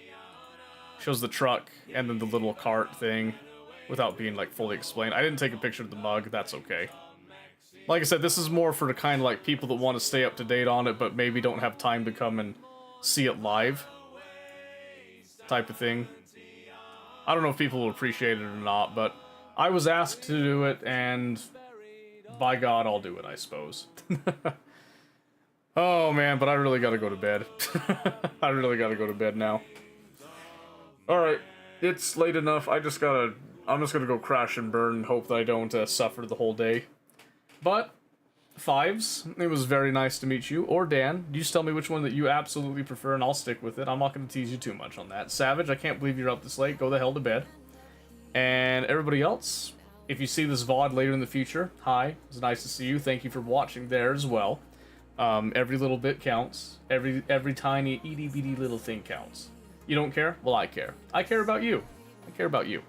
shows the truck, and then the little cart thing, without being like fully explained. I didn't take a picture of the mug, that's okay. Like I said, this is more for the kind of like people that want to stay up to date on it, but maybe don't have time to come and see it live. Type of thing. I don't know if people will appreciate it or not, but I was asked to do it, and by God, I'll do it, I suppose. Oh man, but I really gotta go to bed. I really gotta go to bed now. Alright, it's late enough. I'm just gonna go crash and burn and hope that I don't suffer the whole day. But, Fives, it was very nice to meet you. Or Dan, you just tell me which one that you absolutely prefer and I'll stick with it. I'm not gonna tease you too much on that. Savage, I can't believe you're up this late. Go the hell to bed. And everybody else, if you see this VOD later in the future, hi, it's nice to see you. Thank you for watching there as well. Every little bit counts. Every tiny, itty-bitty little thing counts. You don't care? Well, I care. I care about you. I care about you.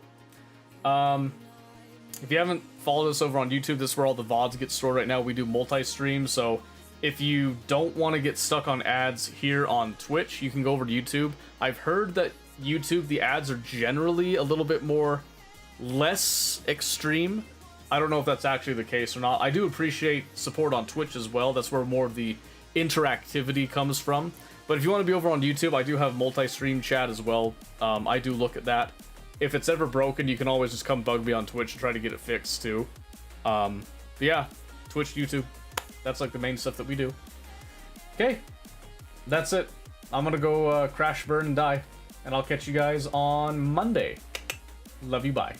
If you haven't followed us over on YouTube, this is where all the VODs get stored right now. We do multi-stream, so if you don't want to get stuck on ads here on Twitch, you can go over to YouTube. I've heard that YouTube, the ads are generally a little bit less extreme. I don't know if that's actually the case or not. I do appreciate support on Twitch as well. That's where more of the interactivity comes from. But if you want to be over on YouTube, I do have multi-stream chat as well. I do look at that. If it's ever broken, you can always just come bug me on Twitch and try to get it fixed too. But yeah, Twitch, YouTube, that's like the main stuff that we do. Okay, that's it. I'm gonna go crash, burn, and die. And I'll catch you guys on Monday. Love you, bye.